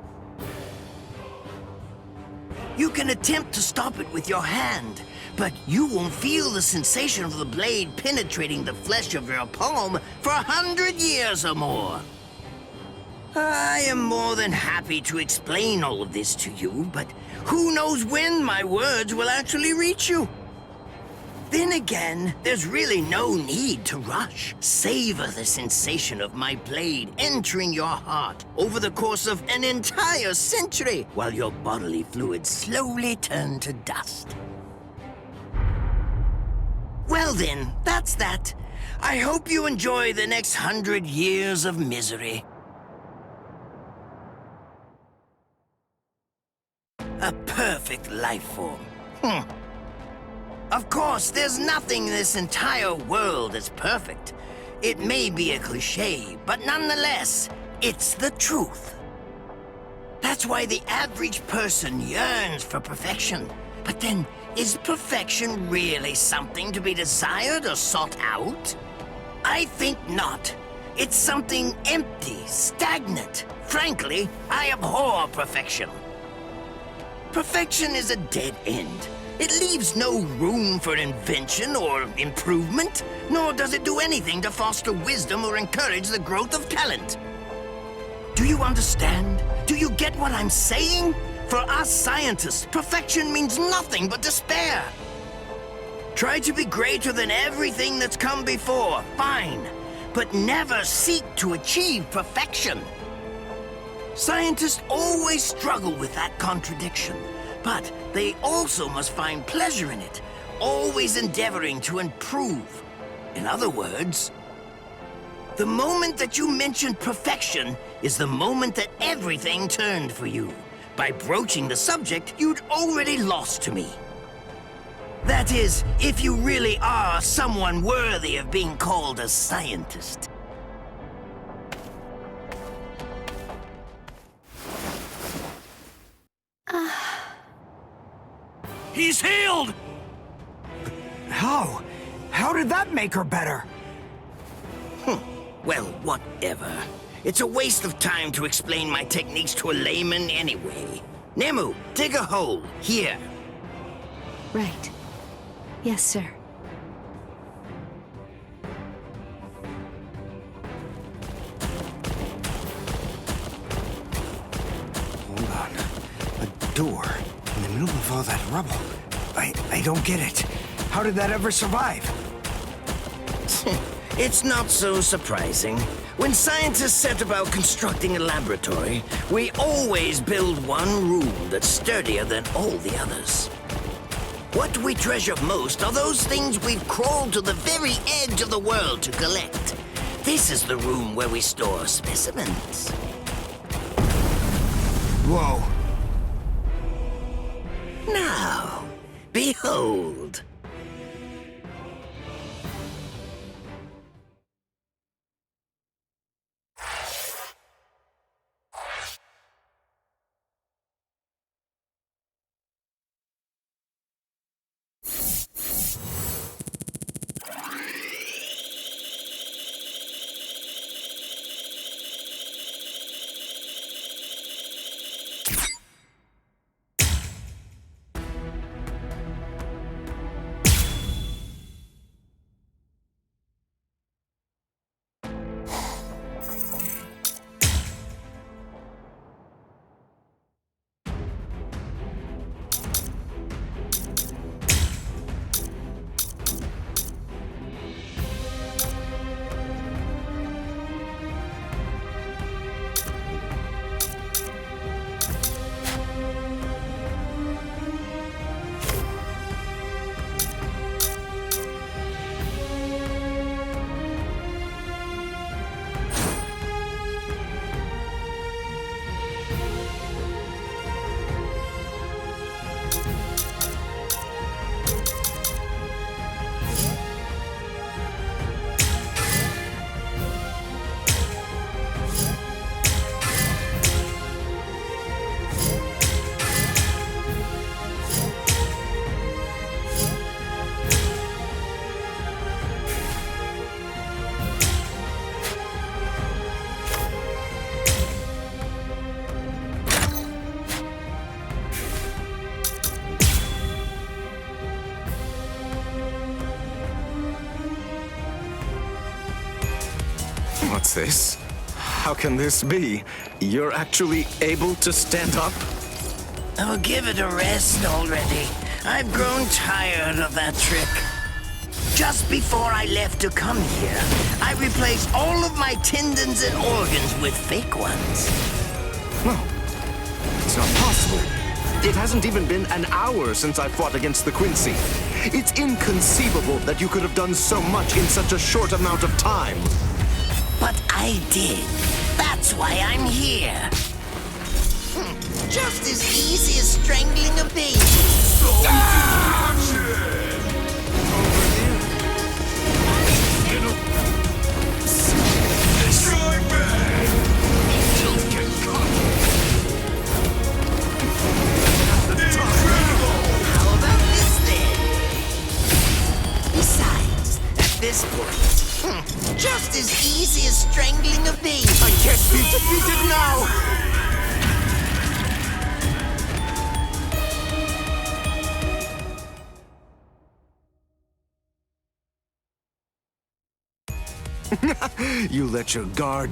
You can attempt to stop it with your hand, but you won't feel the sensation of the blade penetrating the flesh of your palm for 100 years or more. I am more than happy to explain all of this to you, but who knows when my words will actually reach you? Then again, there's really no need to rush. Savor the sensation of my blade entering your heart over the course of an entire century, while your bodily fluids slowly turn to dust. Well then, that's that. I hope you enjoy the next 100 years of misery. A perfect life form. Of course, there's nothing in this entire world that's perfect. It may be a cliché, but nonetheless, it's the truth. That's why the average person yearns for perfection. But then, is perfection really something to be desired or sought out? I think not. It's something empty, stagnant. Frankly, I abhor perfection. Perfection is a dead end. It leaves no room for invention or improvement, nor does it do anything to foster wisdom or encourage the growth of talent. Do you understand? Do you get what I'm saying? For us scientists, perfection means nothing but despair. Try to be greater than everything that's come before, fine, but never seek to achieve perfection. Scientists always struggle with that contradiction, but they also must find pleasure in it, always endeavoring to improve. In other words, the moment that you mentioned perfection is the moment that everything turned for you. By broaching the subject, you'd already lost to me. That is, if you really are someone worthy of being called a scientist. He's healed! How? How did that make her better? Well, whatever. It's a waste of time to explain my techniques to a layman anyway. Nemu, dig a hole, here. Right. Yes, sir. Hold on. A door in the middle of all that rubble. I don't get it. How did that ever survive? It's not so surprising. When scientists set about constructing a laboratory, we always build one room that's sturdier than all the others. What we treasure most are those things we've crawled to the very edge of the world to collect. This is the room where we store specimens. Whoa. Now, behold. What's this? How can this be? You're actually able to stand up? Oh, give it a rest already. I've grown tired of that trick. Just before I left to come here, I replaced all of my tendons and organs with fake ones. No, it's not possible. It hasn't even been an hour since I fought against the Quincy. It's inconceivable that you could have done so much in such a short amount of time. But I did. That's why I'm here. Just as easy as strangling a baby. Besides, at this point, just as easy as strangling a baby. I can't be defeated now! You let your guard...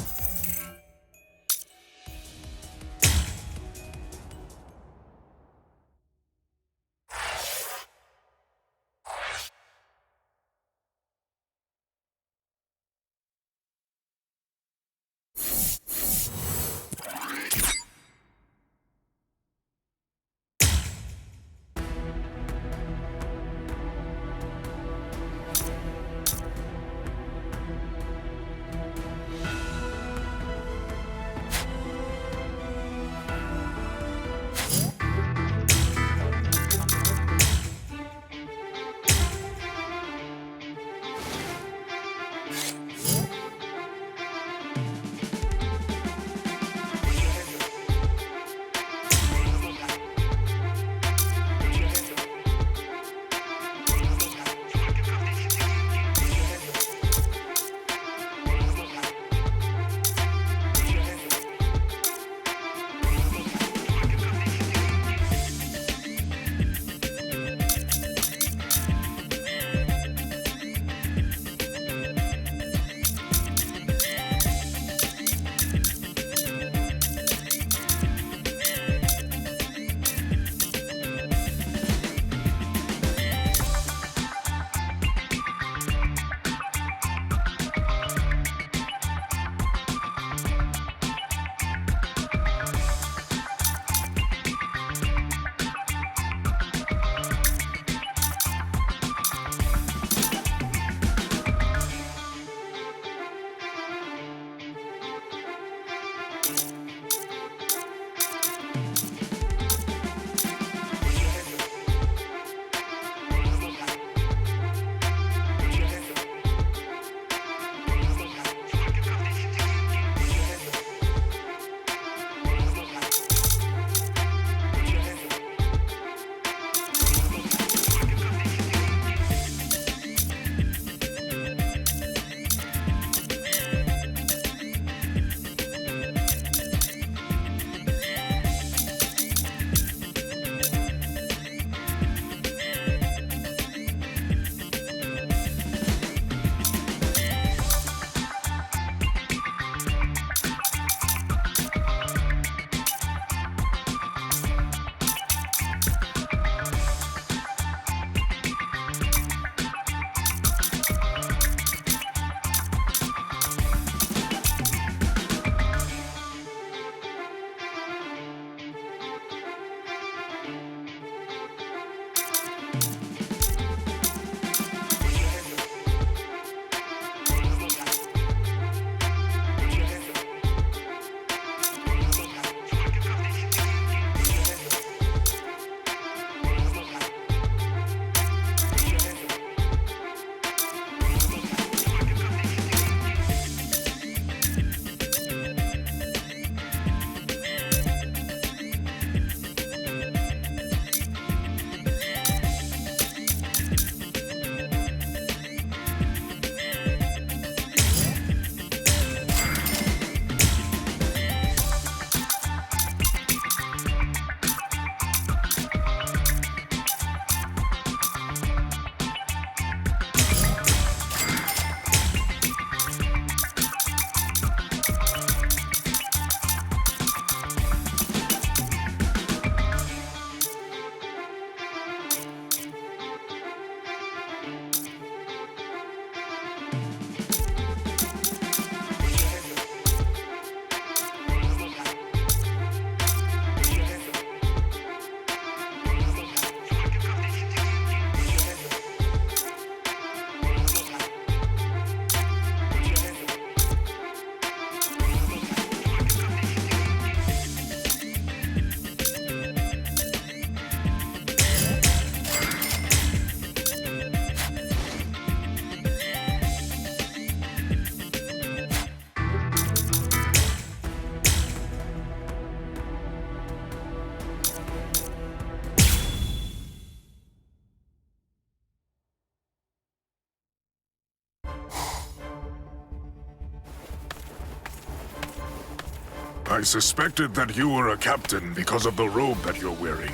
I suspected that you were a captain because of the robe that you're wearing.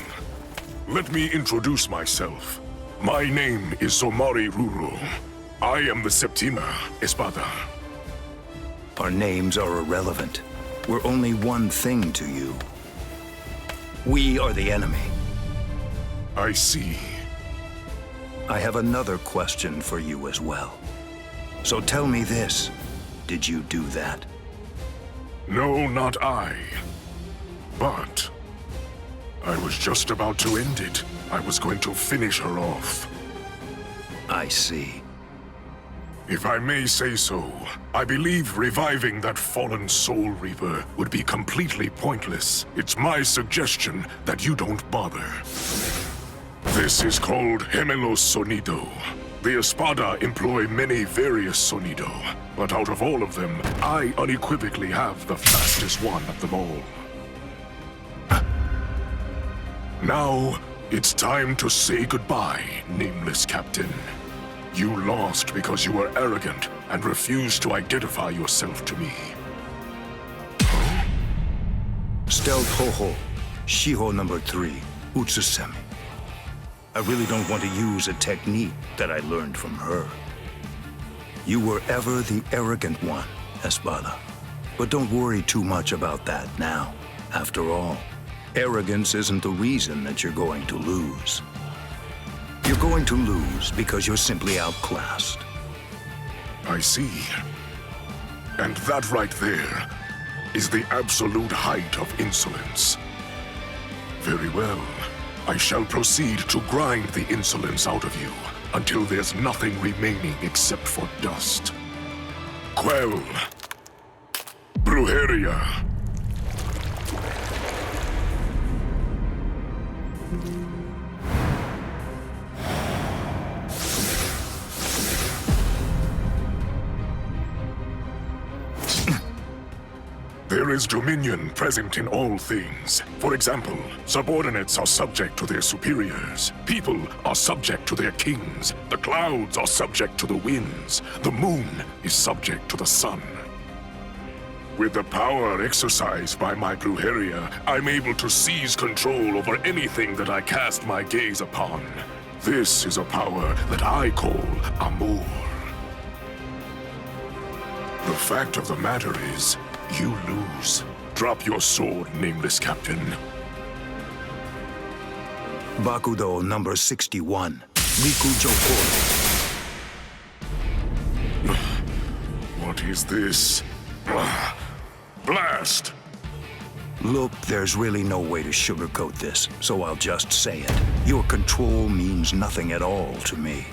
Let me introduce myself. My name is Somari Ruro. I am the Septima Espada. Our names are irrelevant. We're only one thing to you. We are the enemy. I see. I have another question for you as well. So tell me this. Did you do that? No, not I. But I was just about to end it. I was going to finish her off. I see. If I may say so, I believe reviving that fallen Soul Reaper would be completely pointless. It's my suggestion that you don't bother. This is called Gemelo Sonido. The Espada employ many various Sonido, but out of all of them, I unequivocally have the fastest one of them all. Now, it's time to say goodbye, nameless captain. You lost because you were arrogant and refused to identify yourself to me. Stealth Hoho, Shiho number 3, Utsusemi. I really don't want to use a technique that I learned from her. You were ever the arrogant one, Espada. But don't worry too much about that now. After all, arrogance isn't the reason that you're going to lose. You're going to lose because you're simply outclassed. I see. And that right there is the absolute height of insolence. Very well. I shall proceed to grind the insolence out of you until there's nothing remaining except for dust. Quell. Brujeria. There is dominion present in all things. For example, subordinates are subject to their superiors. People are subject to their kings. The clouds are subject to the winds. The moon is subject to the sun. With the power exercised by my Brujeria, I'm able to seize control over anything that I cast my gaze upon. This is a power that I call Amor. The fact of the matter is, you lose. Drop your sword, nameless captain. Bakudo number 61, Riku Jokoro. What is this? Blast! Look, there's really no way to sugarcoat this, so I'll just say it. Your control means nothing at all to me.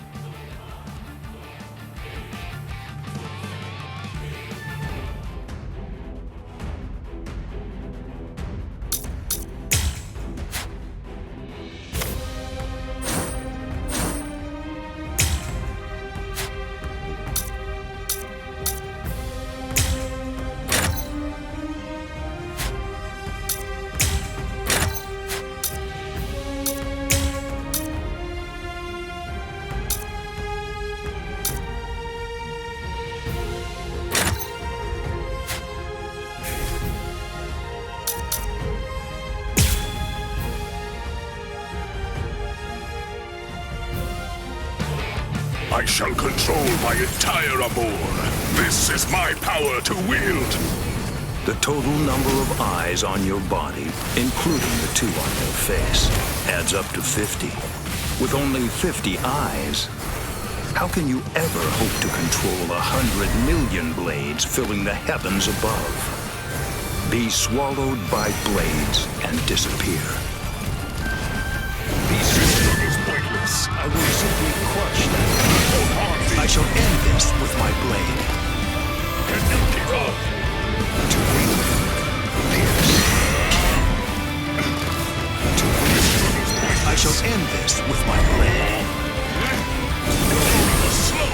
I shall control my entire Amor. This is my power to wield. The total number of eyes on your body, including the 2 on your face, adds up to 50. With only 50 eyes, how can you ever hope to control 100 million blades filling the heavens above? Be swallowed by blades and disappear. This struggle is pointless. I will simply crush that. I shall end this with my blade. Can you keep up? To wing, pierce. To wing. I shall end this with my blade. Slow.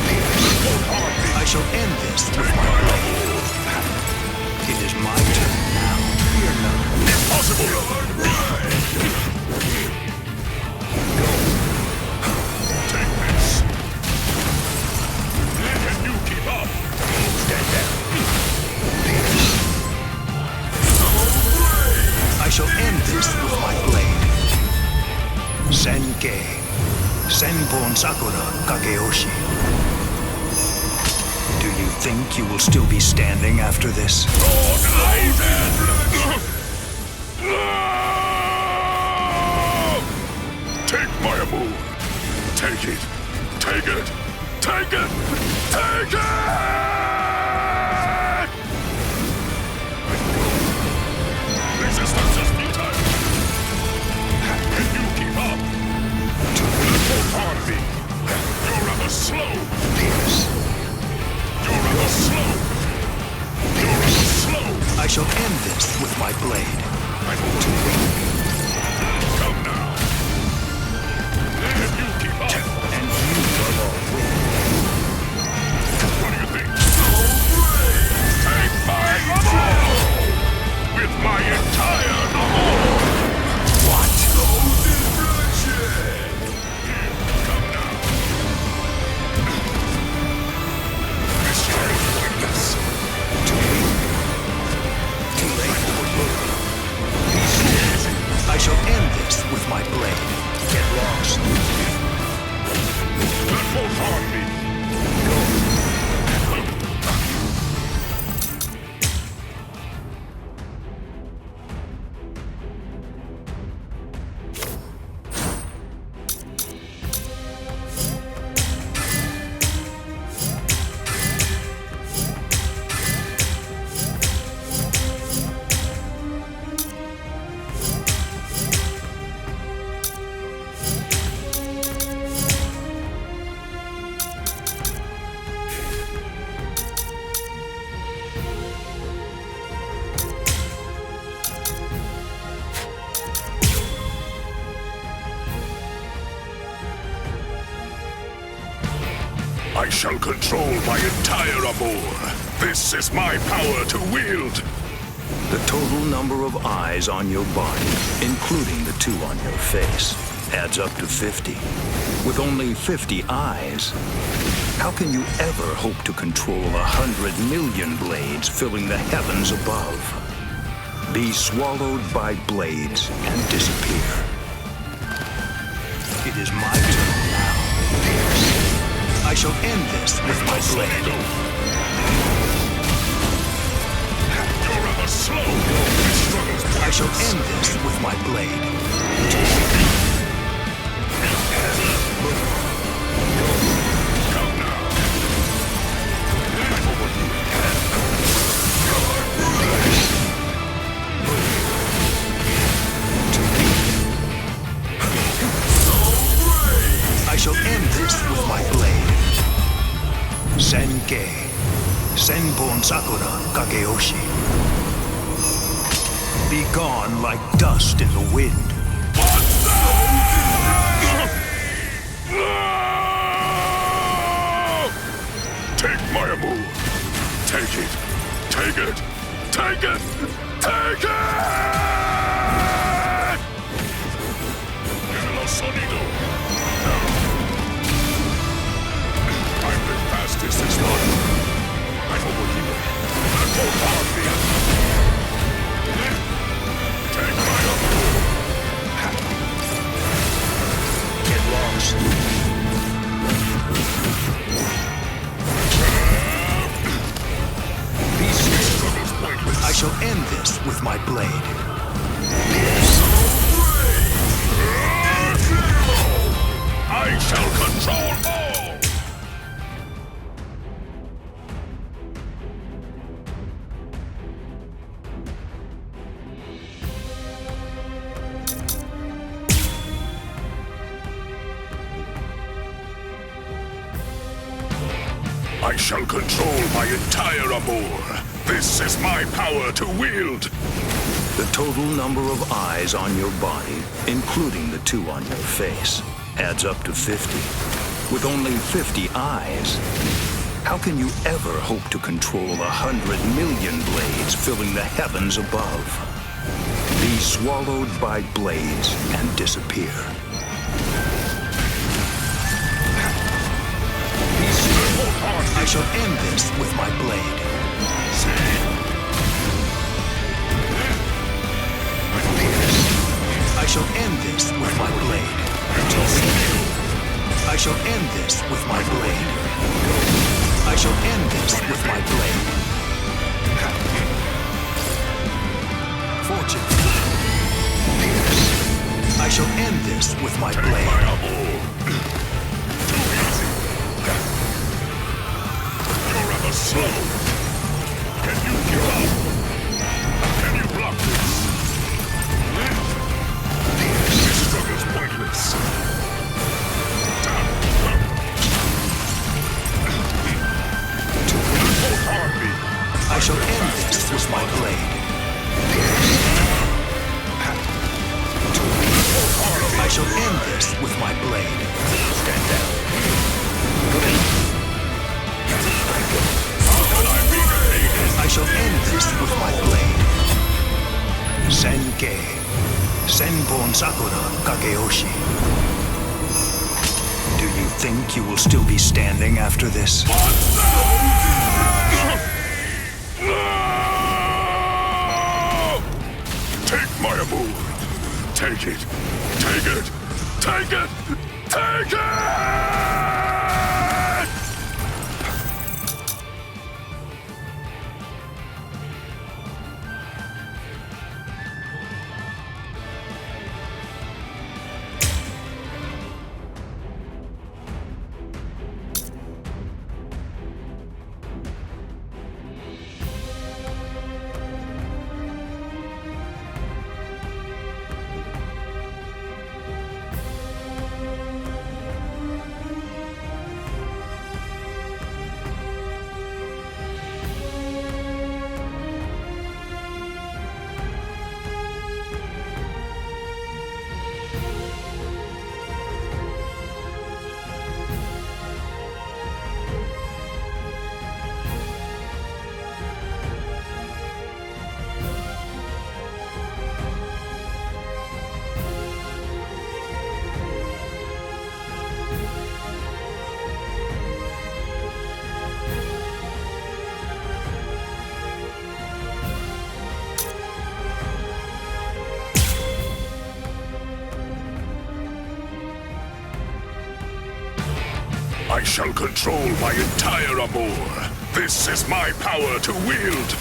Pierce. I shall end this with my blade. It is my turn now. Fear not. Impossible! Can you keep up? Stand down. Pierce. Senkei. Senpon Sakura Kageyoshi. Do you think you will still be standing after this? Take my move. Take it. Take it. Take it. Take it! Resistance is futile. Can you keep up? Pardon me. You're rather slow. You're rather slow. You're rather slow. I shall end this with my blade. I'm too weak. Come now. If you keep up. And you will all win. What do you think? Take my amour! With my entire amour! What? Come now. This is pointless. Too late. I shall end this with my blade. Get lost. That won't harm me. I shall control my entire amour. This is my power to wield. The total number of eyes on your body, including the 2 on your face, adds up to 50. With only 50 eyes, how can you ever hope to control 100 million blades filling the heavens above? Be swallowed by blades and disappear. It is my turn now. I shall end this with my blade. You're rather slow. I shall end this with my blade. Come now. I shall end this with my blade. Senkei. Senpon Sakura Kageyoshi. Be gone like dust in the wind. Take my amour. Take it. Take it. Take it. Take it! El sonido. I've been past this long. I'm over here. That won't harm me. Take my amour. Get lost. I shall end this with my blade. I shall control all! I shall control my entire amour. This is my power to wield. The total number of eyes on your body, including the 2 on your face, adds up to 50. With only 50 eyes, how can you ever hope to control 100 million blades filling the heavens above? Be swallowed by blades and disappear. I shall end this with my blade. I shall end this with my blade. shall end this with my blade. I shall end this with my blade. Fortune. Pierce. I shall end this with my blade. Too easy. You're rather slow. Can you give up? Can you block this? This struggle's pointless. I shall end this with my blade. I shall end this with my blade. Stand down. I shall end this with my blade. Senkei. Senpon Sakura Kageyoshi. Do you think you will still be standing after this? Take my abode. Take it. Take it. Take it. Take it! I shall control my entire amour. This is my power to wield.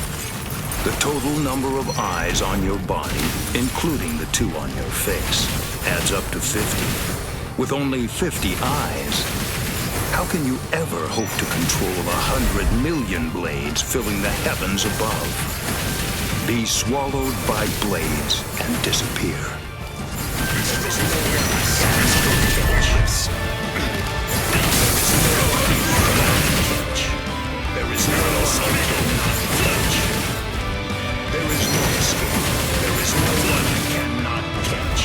The total number of eyes on your body, including the 2 on your face, adds up to 50. With only 50 eyes, how can you ever hope to control 100 million blades filling the heavens above? Be swallowed by blades and disappear. There is no escape. There is no escape. There is no one you cannot catch.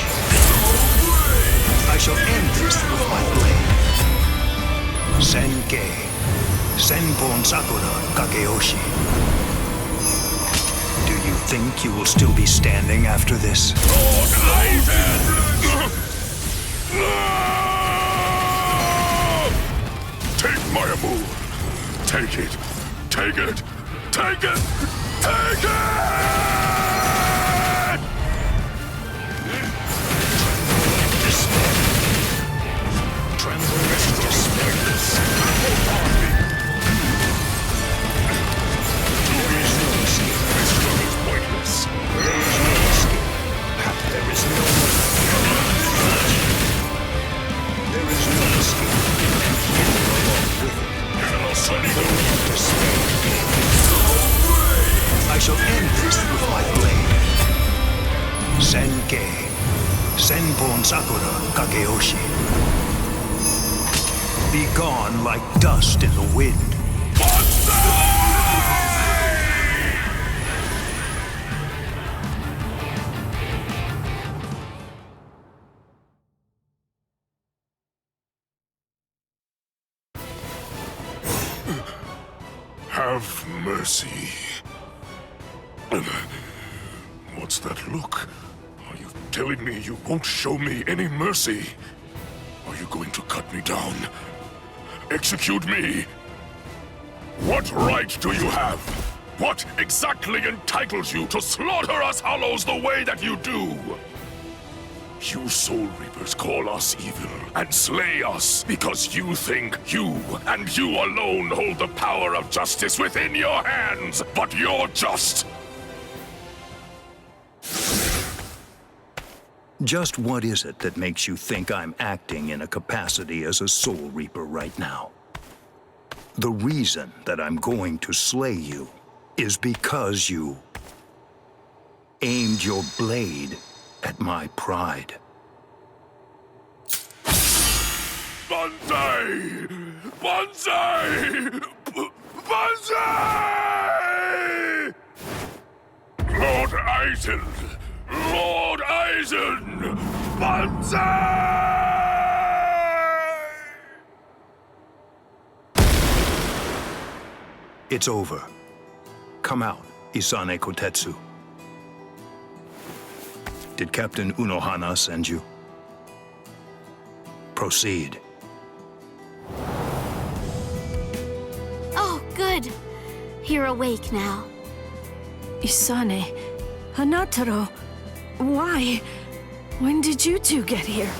I shall end this with my blade. Senkei. Senpon Sakura Kageyoshi. Do you think you will still be standing after this? Take my amour. Take it. Take it. Take it. Take it! Tremble and despair. There is no escape. This struggle is pointless. There is no escape. There is no There is no escape. I shall end this with my blade. Senkei. Senpon Sakura Kageyoshi. Be gone like dust in the wind. Have mercy. What's that look? Are you telling me you won't show me any mercy? Are you going to cut me down? Execute me? What right do you have? What exactly entitles you to slaughter us hollows the way that you do? You Soul Reapers call us evil and slay us because you think you and you alone hold the power of justice within your hands, but you're just... Just what is it that makes you think I'm acting in a capacity as a Soul Reaper right now? The reason that I'm going to slay you is because you aimed your blade at my pride. Banzai! Banzai! Banzai! Lord Eisen! Lord Eisen! Banzai! It's over. Come out, Isane Kotetsu. Did Captain Unohana send you? Proceed. Oh, good. You're awake now. Isane, Hanataro, why? When did you two get here?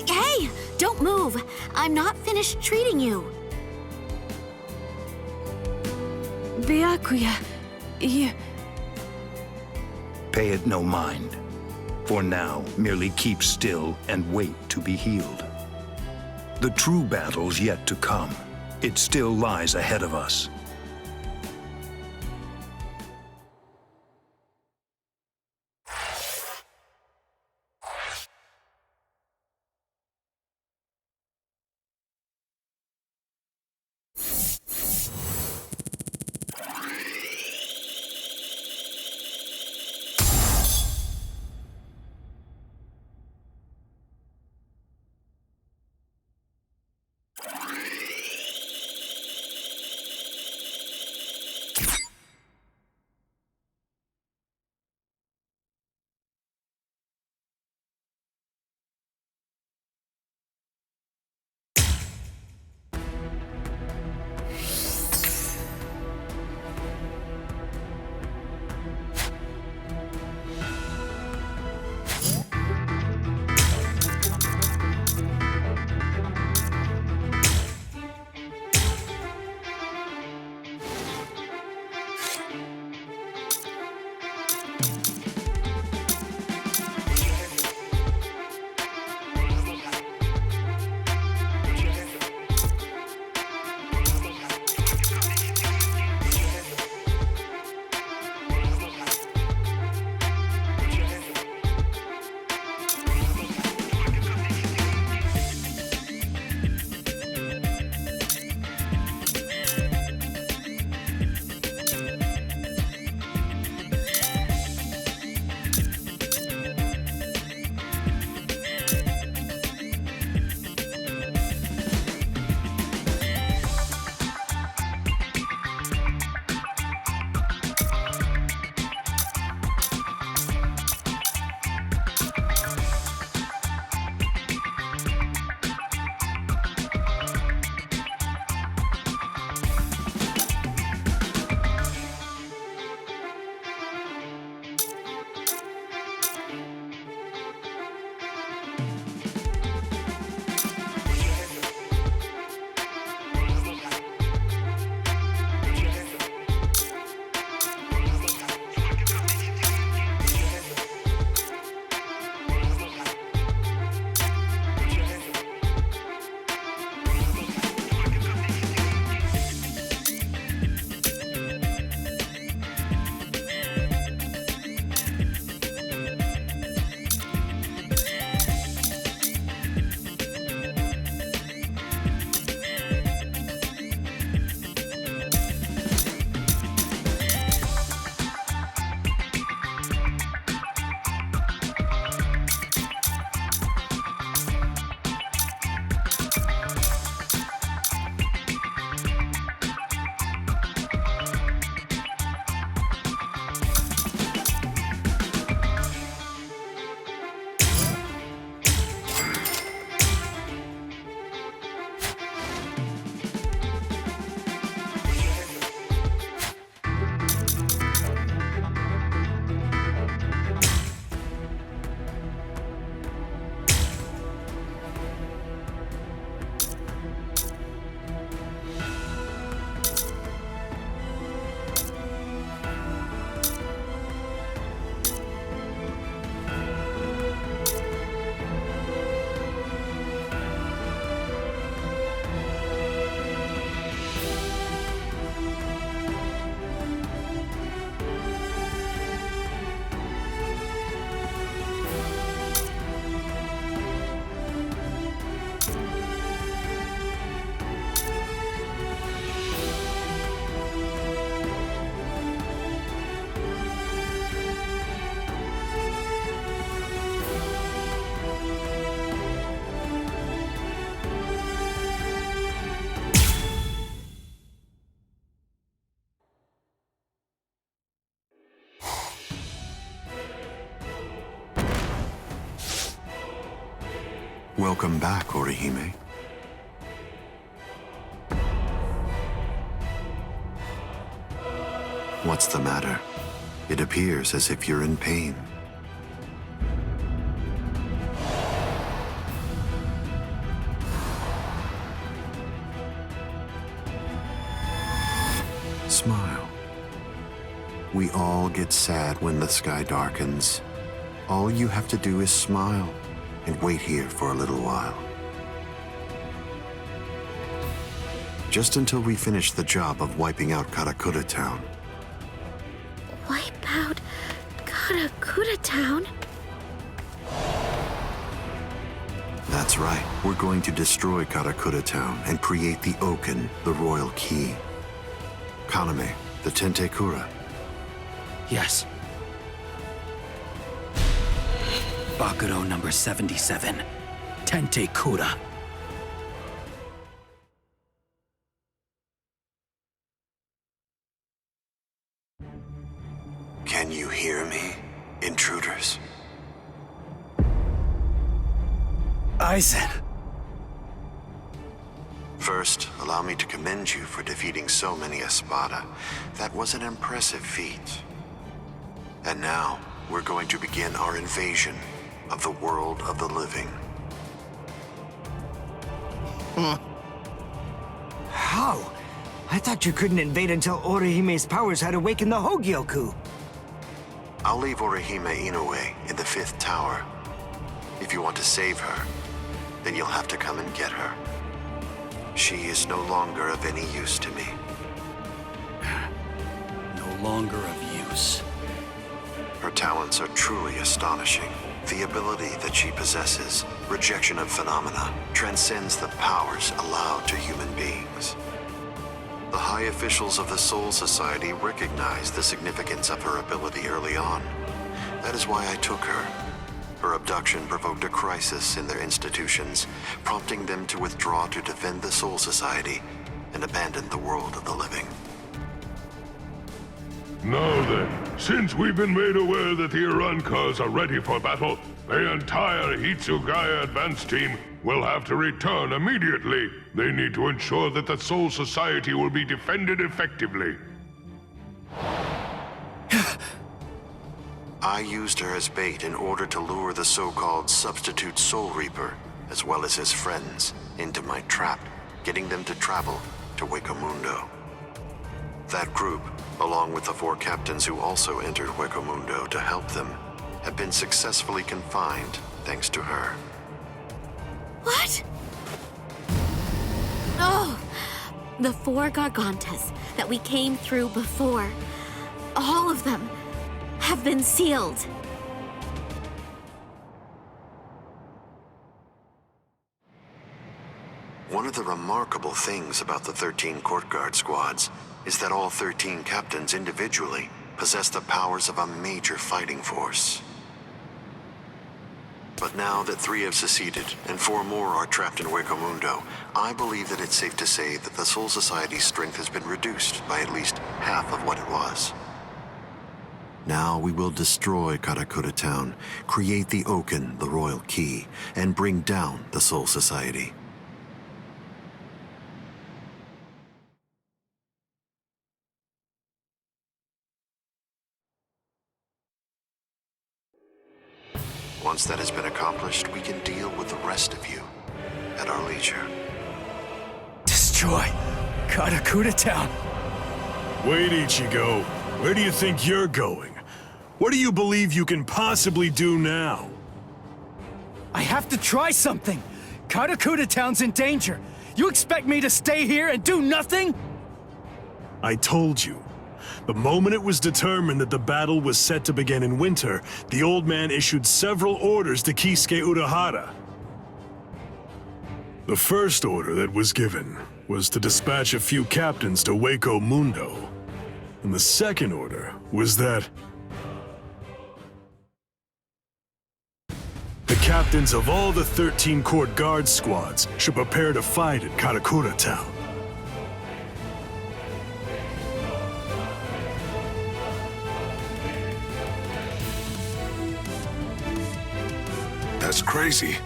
Hey, don't move. I'm not finished treating you. Byakuya, you... Pay it no mind. For now, merely keep still and wait to be healed. The true battle's yet to come. It still lies ahead of us. Welcome back, Orihime. What's the matter? It appears as if you're in pain. Smile. We all get sad when the sky darkens. All you have to do is smile and wait here for a little while. Just until we finish the job of wiping out Karakura Town. Wipe out Karakura Town? That's right. We're going to destroy Karakura Town and create the Oaken, the royal key. Kaname, the Tentekura. Yes. Bakuro number 77. Tentekura. Can you hear me, intruders? Aizen. First, allow me to commend you for defeating so many Espada. That was an impressive feat. And now, we're going to begin our invasion of the world of the living. How? I thought you couldn't invade until Orihime's powers had awakened the Hogyoku. I'll leave Orihime Inoue in the 5th tower. If you want to save her, then you'll have to come and get her. She is no longer of any use to me. No longer of use. Her talents are truly astonishing. The ability that she possesses, rejection of phenomena, transcends the powers allowed to human beings. The high officials of the Soul Society recognized the significance of her ability early on. That is why I took her. Her abduction provoked a crisis in their institutions, prompting them to withdraw to defend the Soul Society and abandon the world of the living. Now then, since we've been made aware that the Urankars are ready for battle, the entire Hitsugaya advance team will have to return immediately. They need to ensure that the Soul Society will be defended effectively. I used her as bait in order to lure the so-called substitute Soul Reaper, as well as his friends, into my trap, getting them to travel to Hueco Mundo. That group, along with the 4 captains who also entered Hueco Mundo to help them, have been successfully confined thanks to her. What? Oh, the 4 Gargantas that we came through before. All of them have been sealed. One of the remarkable things about the 13 Court Guard squads is that all 13 captains individually possess the powers of a major fighting force. But now that 3 have seceded and 4 more are trapped in Hueco Mundo, I believe that it's safe to say that the Soul Society's strength has been reduced by at least half of what it was. Now we will destroy Karakura Town, create the Oaken, the royal key, and bring down the Soul Society. Once that has been accomplished, we can deal with the rest of you at our leisure. Destroy Karakura Town. Wait, Ichigo. Where do you think you're going? What do you believe you can possibly do now? I have to try something. Karakura Town's in danger. You expect me to stay here and do nothing? I told you. The moment it was determined that the battle was set to begin in winter, the old man issued several orders to Kisuke Urahara. The first order that was given was to dispatch a few captains to Hueco Mundo. And the second order was that the captains of all the 13 Court Guard squads should prepare to fight at Karakura Town. That's crazy.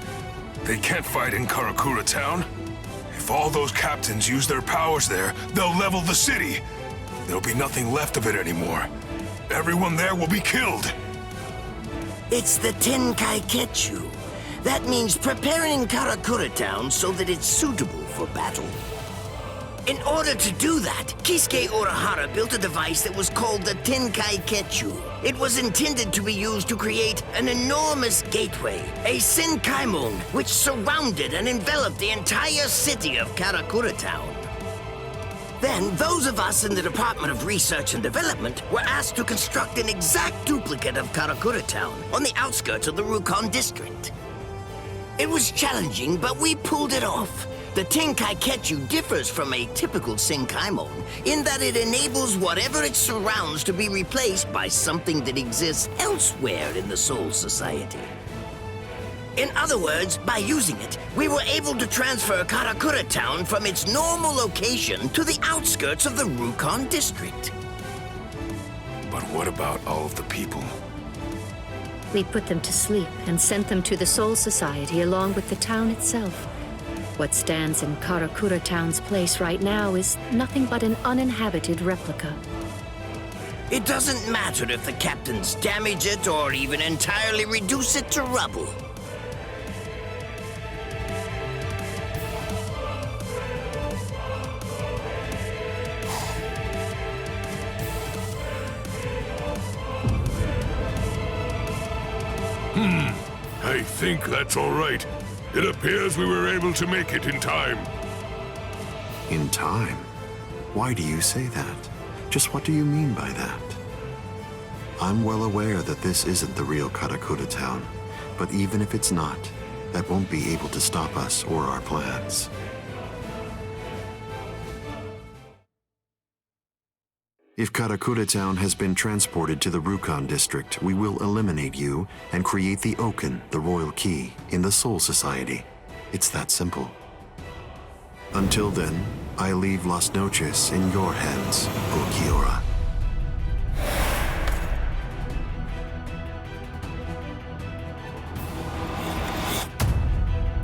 They can't fight in Karakura Town. If all those captains use their powers there, they'll level the city. There'll be nothing left of it anymore. Everyone there will be killed. It's the Tenkai-Ketchu. That means preparing Karakura Town so that it's suitable for battle. In order to do that, Kisuke Urahara built a device that was called the Tenkai-Ketchu. It was intended to be used to create an enormous gateway, a Senkaimon, which surrounded and enveloped the entire city of Karakura Town. Then, those of us in the Department of Research and Development were asked to construct an exact duplicate of Karakura Town on the outskirts of the Rukon district. It was challenging, but we pulled it off. The Tenkai-Ketchu differs from a typical Senkaimon in that it enables whatever it surrounds to be replaced by something that exists elsewhere in the Soul Society. In other words, by using it, we were able to transfer Karakura Town from its normal location to the outskirts of the Rukon district. But what about all of the people? We put them to sleep and sent them to the Soul Society along with the town itself. What stands in Karakura Town's place right now is nothing but an uninhabited replica. It doesn't matter if the captains damage it or even entirely reduce it to rubble. I think that's all right. It appears we were able to make it in time. In time? Why do you say that? Just what do you mean by that? I'm well aware that this isn't the real Karakura Town, but even if it's not, that won't be able to stop us or our plans. If Karakura Town has been transported to the Rukon district, we will eliminate you and create the Oken, the royal key, in the Soul Society. It's that simple. Until then, I leave Las Noches in your hands, Ulquiorra.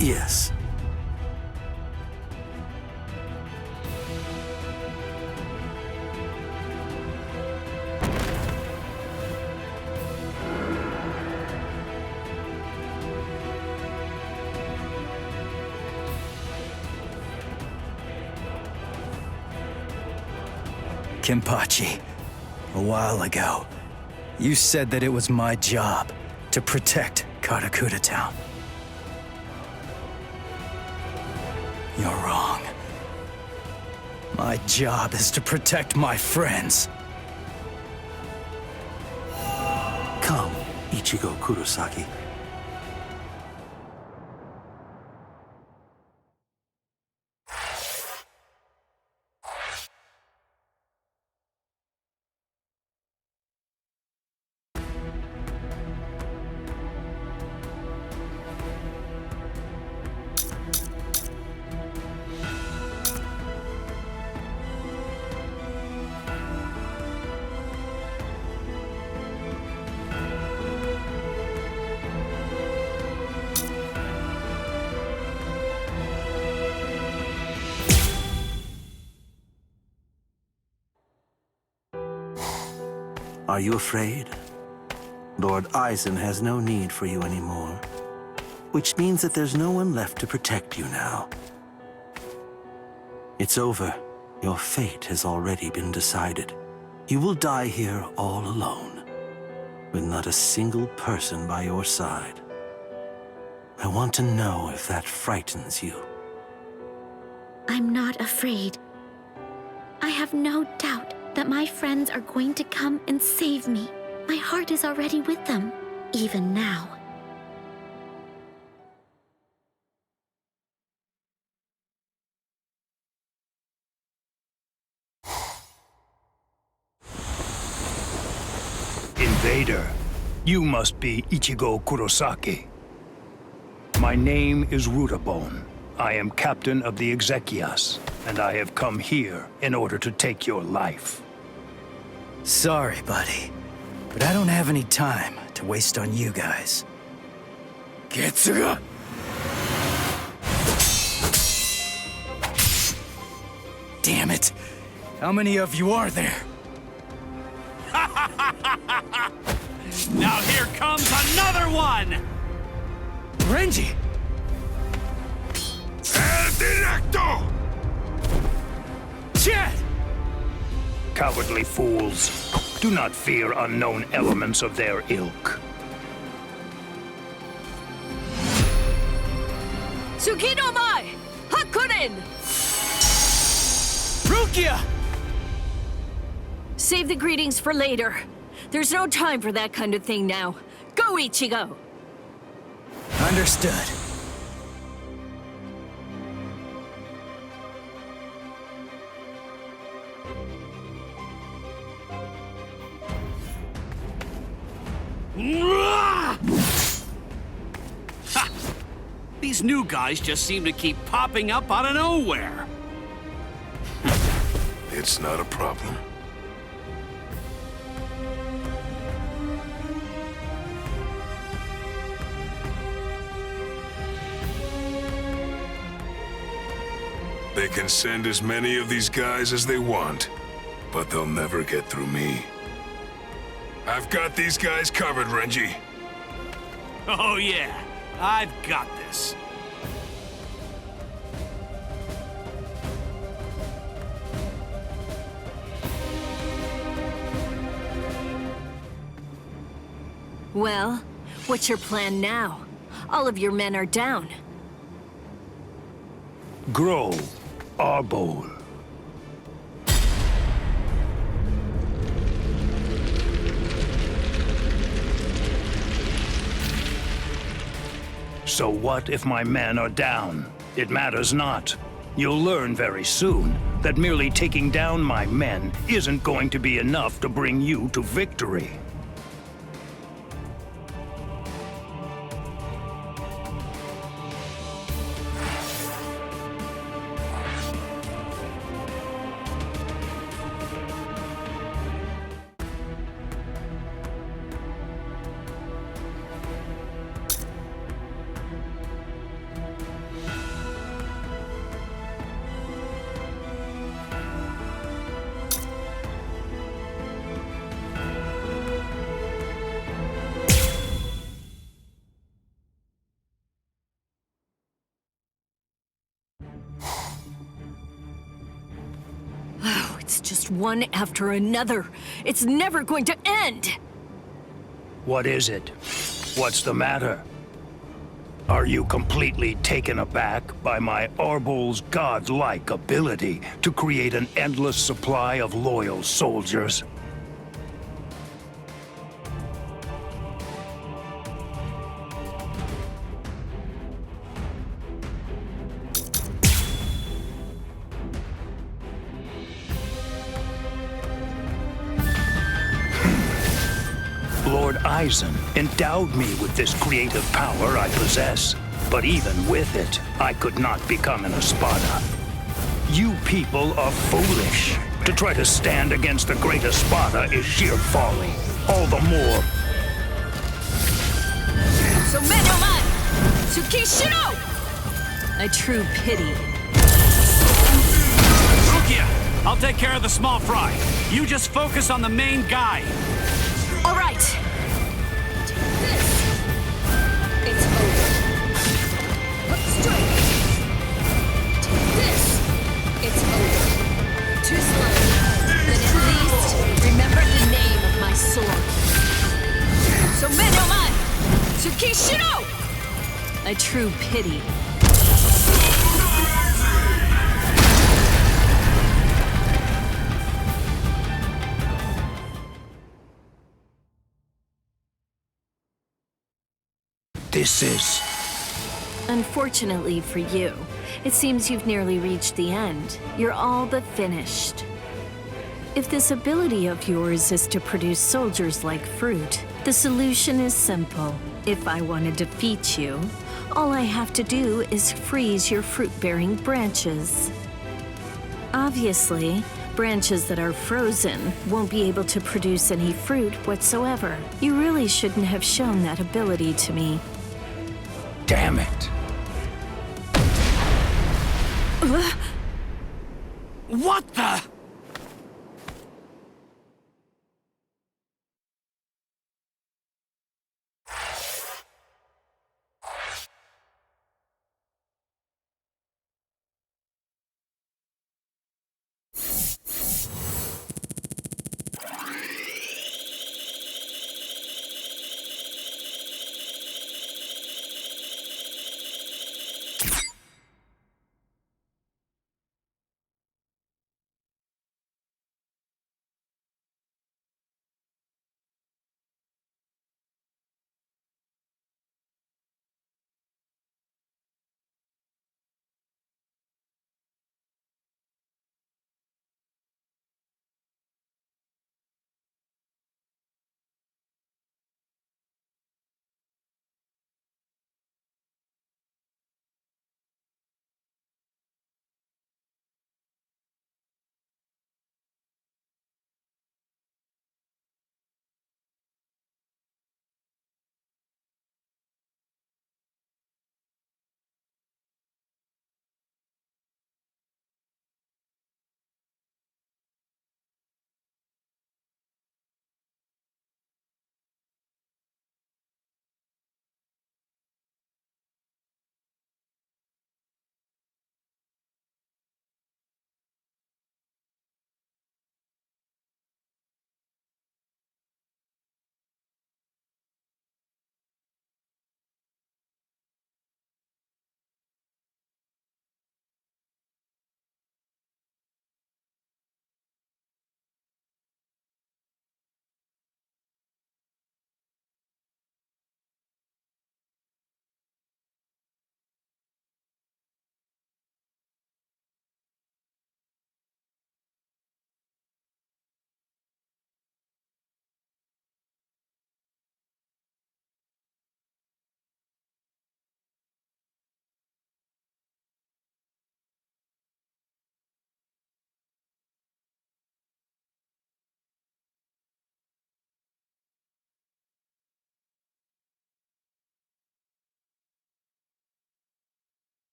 Yes. Kenpachi, a while ago, you said that it was my job to protect Karakura Town. You're wrong. My job is to protect my friends. Come, Ichigo Kurosaki. Are you afraid? Lord Aizen has no need for you anymore, which means that there's no one left to protect you now. It's over. Your fate has already been decided. You will die here all alone, with not a single person by your side. I want to know if that frightens you. I'm not afraid. I have no doubt that my friends are going to come and save me. My heart is already with them, even now. Invader, you must be Ichigo Kurosaki. My name is Rutabone. I am captain of the Exequias, and I have come here in order to take your life. Sorry, buddy, but I don't have any time to waste on you guys. Getsuga! damn it! How many of you are there? Now here comes another one! Renji! El Directo! Shit! Cowardly fools. Do not fear unknown elements of their ilk. Tsukino mai! Hakurin! Rukia! Save the greetings for later. There's no time for that kind of thing now. Go, Ichigo! Understood. Ha! These new guys just seem to keep popping up out of nowhere. It's not a problem. They can send as many of these guys as they want, but they'll never get through me. I've got these guys covered, Renji. Oh yeah, I've got this. Well, what's your plan now? All of your men are down. Grow, Arbol. So what if my men are down? It matters not. You'll learn very soon that merely taking down my men isn't going to be enough to bring you to victory. It's just one after another. It's never going to end! What is it? What's the matter? Are you completely taken aback by my Arbol's godlike ability to create an endless supply of loyal soldiers? Lord Aizen endowed me with this creative power I possess, but even with it, I could not become an Espada. You people are foolish. To try to stand against the great Espada is sheer folly. All the more. So Menyomon! Tsukishiro! A true pity. Rukia, I'll take care of the small fry. You just focus on the main guy. All right. Take this. It's over. Look straight. Take this. It's over. Too slow. Then at least remember the name of my sword. So Menyomon! Tsukishiro! A true pity. This is... Unfortunately for you, it seems you've nearly reached the end. You're all but finished. If this ability of yours is to produce soldiers like fruit, the solution is simple. If I want to defeat you, all I have to do is freeze your fruit-bearing branches. Obviously, branches that are frozen won't be able to produce any fruit whatsoever. You really shouldn't have shown that ability to me. Damn it. What the?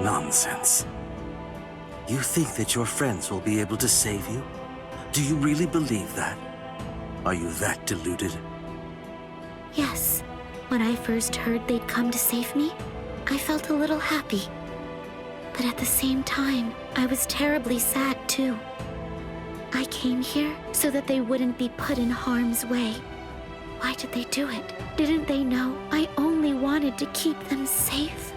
Nonsense. You think that your friends will be able to save you? Do you really believe that? Are you that deluded? Yes. When I first heard they'd come to save me, I felt a little happy. But at the same time, I was terribly sad too. I came here so that they wouldn't be put in harm's way. Why did they do it? Didn't they know I only wanted to keep them safe?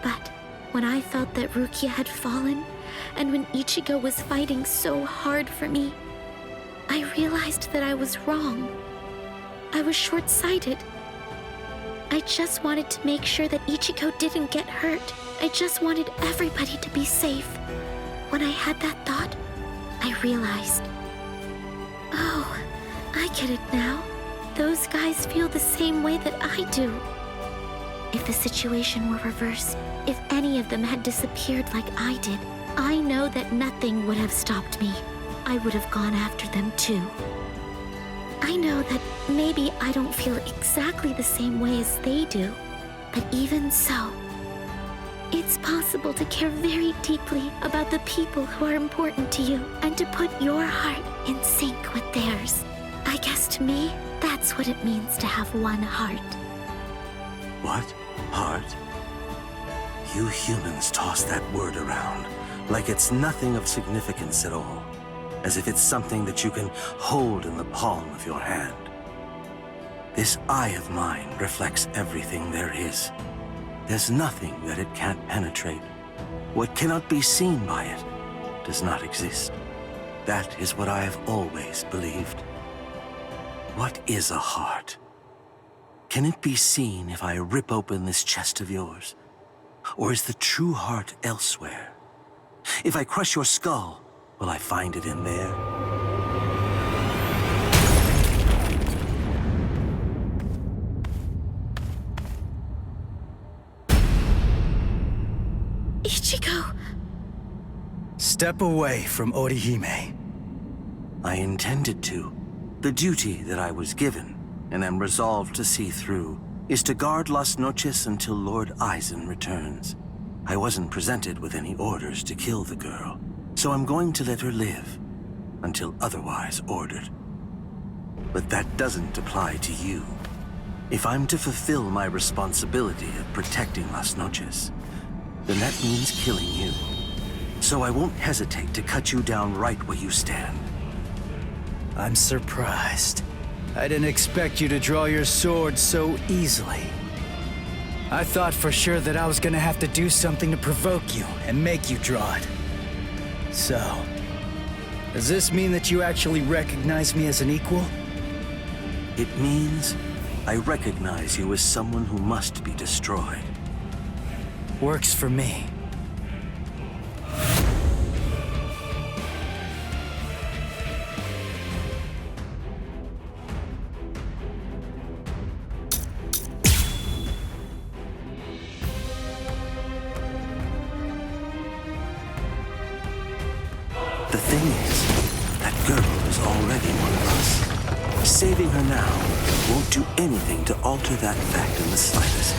But when I felt that Rukia had fallen, and when Ichigo was fighting so hard for me, I realized that I was wrong. I was short-sighted. I just wanted to make sure that Ichigo didn't get hurt. I just wanted everybody to be safe. When I had that thought, I realized. Oh, I get it now. Those guys feel the same way that I do. If the situation were reversed, if any of them had disappeared like I did, I know that nothing would have stopped me. I would have gone after them too. I know that maybe I don't feel exactly the same way as they do, but even so, it's possible to care very deeply about the people who are important to you and to put your heart in sync with theirs. I guess to me, that's what it means to have one heart. What? Heart? You humans toss that word around like it's nothing of significance at all, as if it's something that you can hold in the palm of your hand. This eye of mine reflects everything there is. There's nothing that it can't penetrate. What cannot be seen by it does not exist. That is what I have always believed. What is a heart? Can it be seen if I rip open this chest of yours? Or is the true heart elsewhere? If I crush your skull, will I find it in there? Ichigo! Step away from Orihime. I intended to. The duty that I was given, and am resolved to see through, is to guard Las Noches until Lord Aizen returns. I wasn't presented with any orders to kill the girl, so I'm going to let her live, until otherwise ordered. But that doesn't apply to you. If I'm to fulfill my responsibility of protecting Las Noches, then that means killing you. So I won't hesitate to cut you down right where you stand. I'm surprised. I didn't expect you to draw your sword so easily. I thought for sure that I was gonna have to do something to provoke you and make you draw it. So, does this mean that you actually recognize me as an equal? It means I recognize you as someone who must be destroyed. Works for me. The thing is, that girl is already one of us. Saving her now won't do anything to alter that fact in the slightest.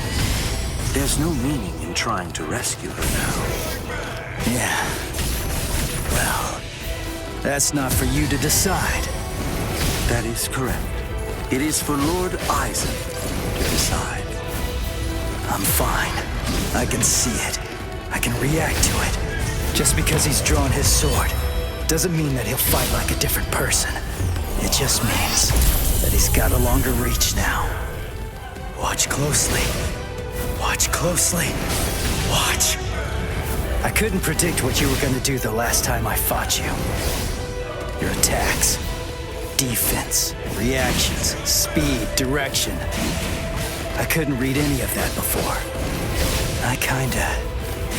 There's no meaning in trying to rescue her now. Yeah. Well, that's not for you to decide. That is correct. It is for Lord Aizen to decide. I'm fine. I can see it. I can react to it. Just because he's drawn his sword doesn't mean that he'll fight like a different person. It just means that he's got a longer reach now. Watch closely. Watch closely. Watch. I couldn't predict what you were gonna do the last time I fought you. Your attacks, defense, reactions, speed, direction. I couldn't read any of that before. I kinda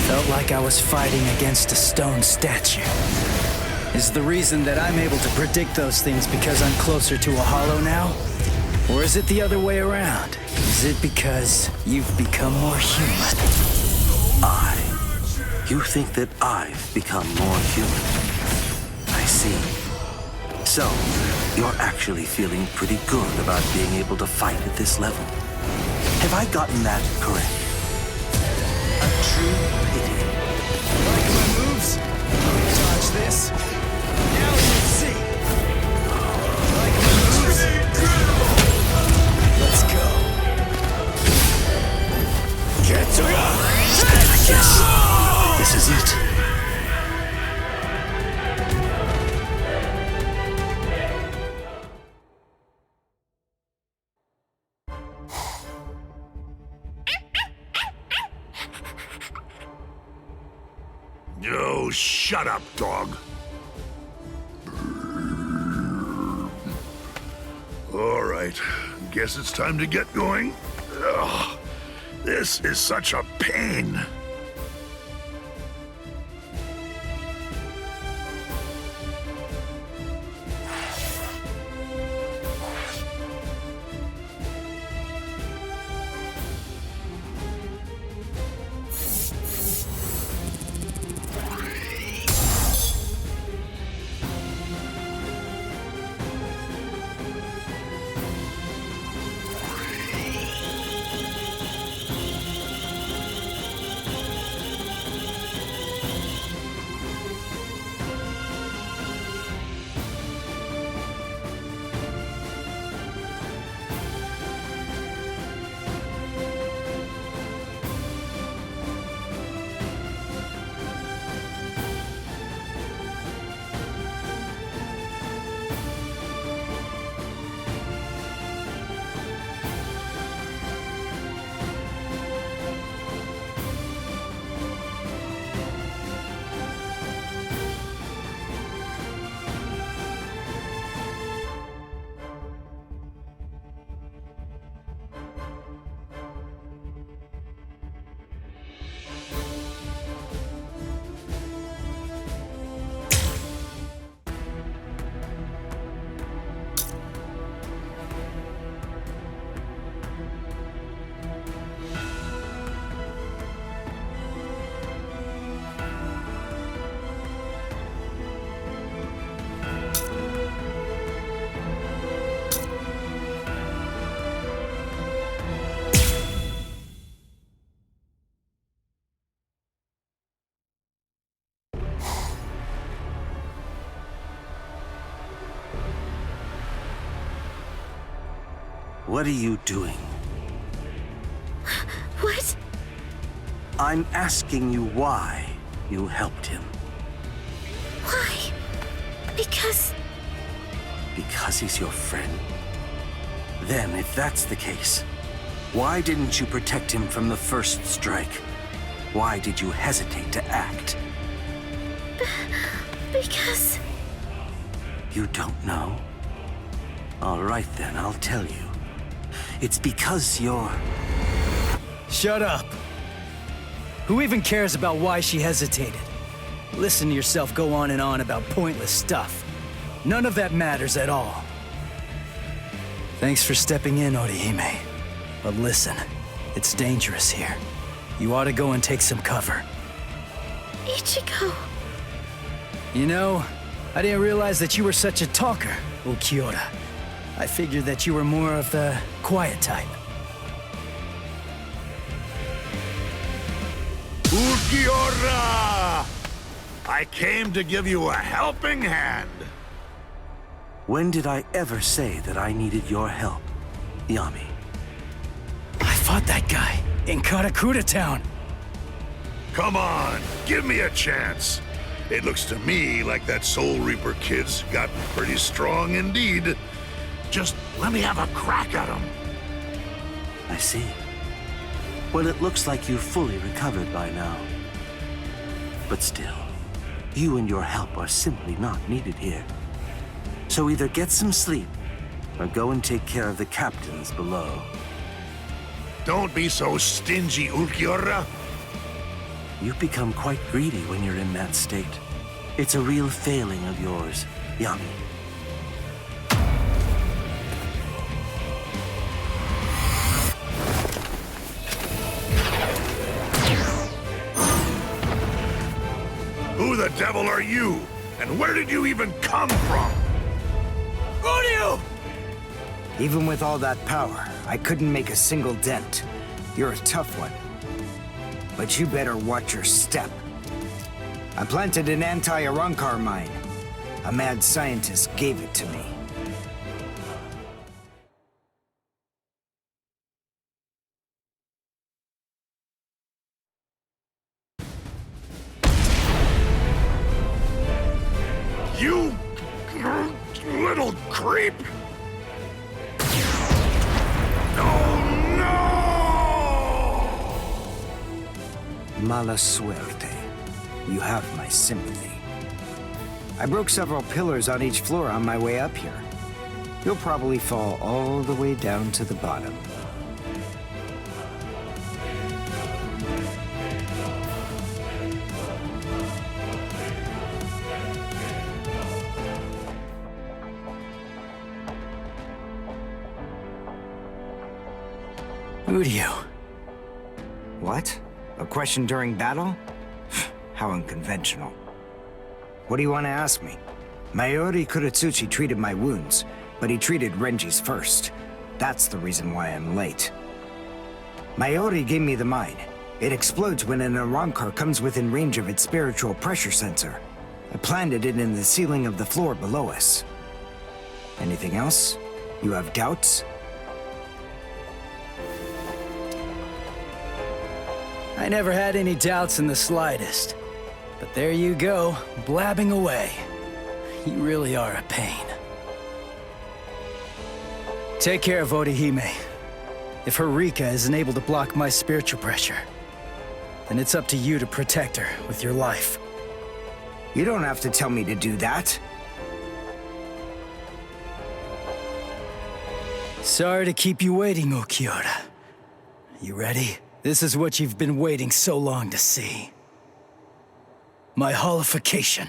felt like I was fighting against a stone statue. Is the reason that I'm able to predict those things because I'm closer to a hollow now? Or is it the other way around? Is it because you've become more human? You think that I've become more human? I see. So, you're actually feeling pretty good about being able to fight at this level. Have I gotten that correct? true pity. Like my moves? Dodge this. Now you see. Like my moves? Let's go. Get to ya! Yes. This is it. Oh, shut up, dog. All right, guess it's time to get going. Ugh, this is such a pain. What are you doing? What? I'm asking you why you helped him. Why? Because he's your friend? Then, if that's the case, why didn't you protect him from the first strike? Why did you hesitate to act? Because... You don't know? All right then, I'll tell you. It's because you're... Shut up! Who even cares about why she hesitated? Listen to yourself go on and on about pointless stuff. None of that matters at all. Thanks for stepping in, Orihime. But listen, it's dangerous here. You ought to go and take some cover. Ichigo... You know, I didn't realize that you were such a talker, Ulquiorra. I figured that you were more of the quiet type. Ulquiorra! I came to give you a helping hand. When did I ever say that I needed your help, Yami? I fought that guy in Karakura Town. Come on, give me a chance. It looks to me like that Soul Reaper kid's gotten pretty strong indeed. Just let me have a crack at him. I see. Well, it looks like you've fully recovered by now. But still, you and your help are simply not needed here. So either get some sleep, or go and take care of the captains below. Don't be so stingy, Ulquiorra. You've become quite greedy when you're in that state. It's a real failing of yours, Yami. Who the devil are you? And where did you even come from? Rodeo! Even with all that power, I couldn't make a single dent. You're a tough one. But you better watch your step. I planted an anti-Arankar mine. A mad scientist gave it to me. You little creep! Mala suerte. You have my sympathy. I broke several pillars on each floor on my way up here. You'll probably fall all the way down to the bottom. Udio. What? A question during battle? How unconventional. What do you want to ask me? Mayuri Kuratsuchi treated my wounds, but he treated Renji's first. That's the reason why I'm late. Mayuri gave me the mine. It explodes when an Arankar comes within range of its spiritual pressure sensor. I planted it in the ceiling of the floor below us. Anything else? You have doubts? I never had any doubts in the slightest. But there you go, blabbing away. You really are a pain. Take care of Orihime. If her Rika isn't able to block my spiritual pressure, then it's up to you to protect her with your life. You don't have to tell me to do that. Sorry to keep you waiting, Okiura. You ready? This is what you've been waiting so long to see. My holification.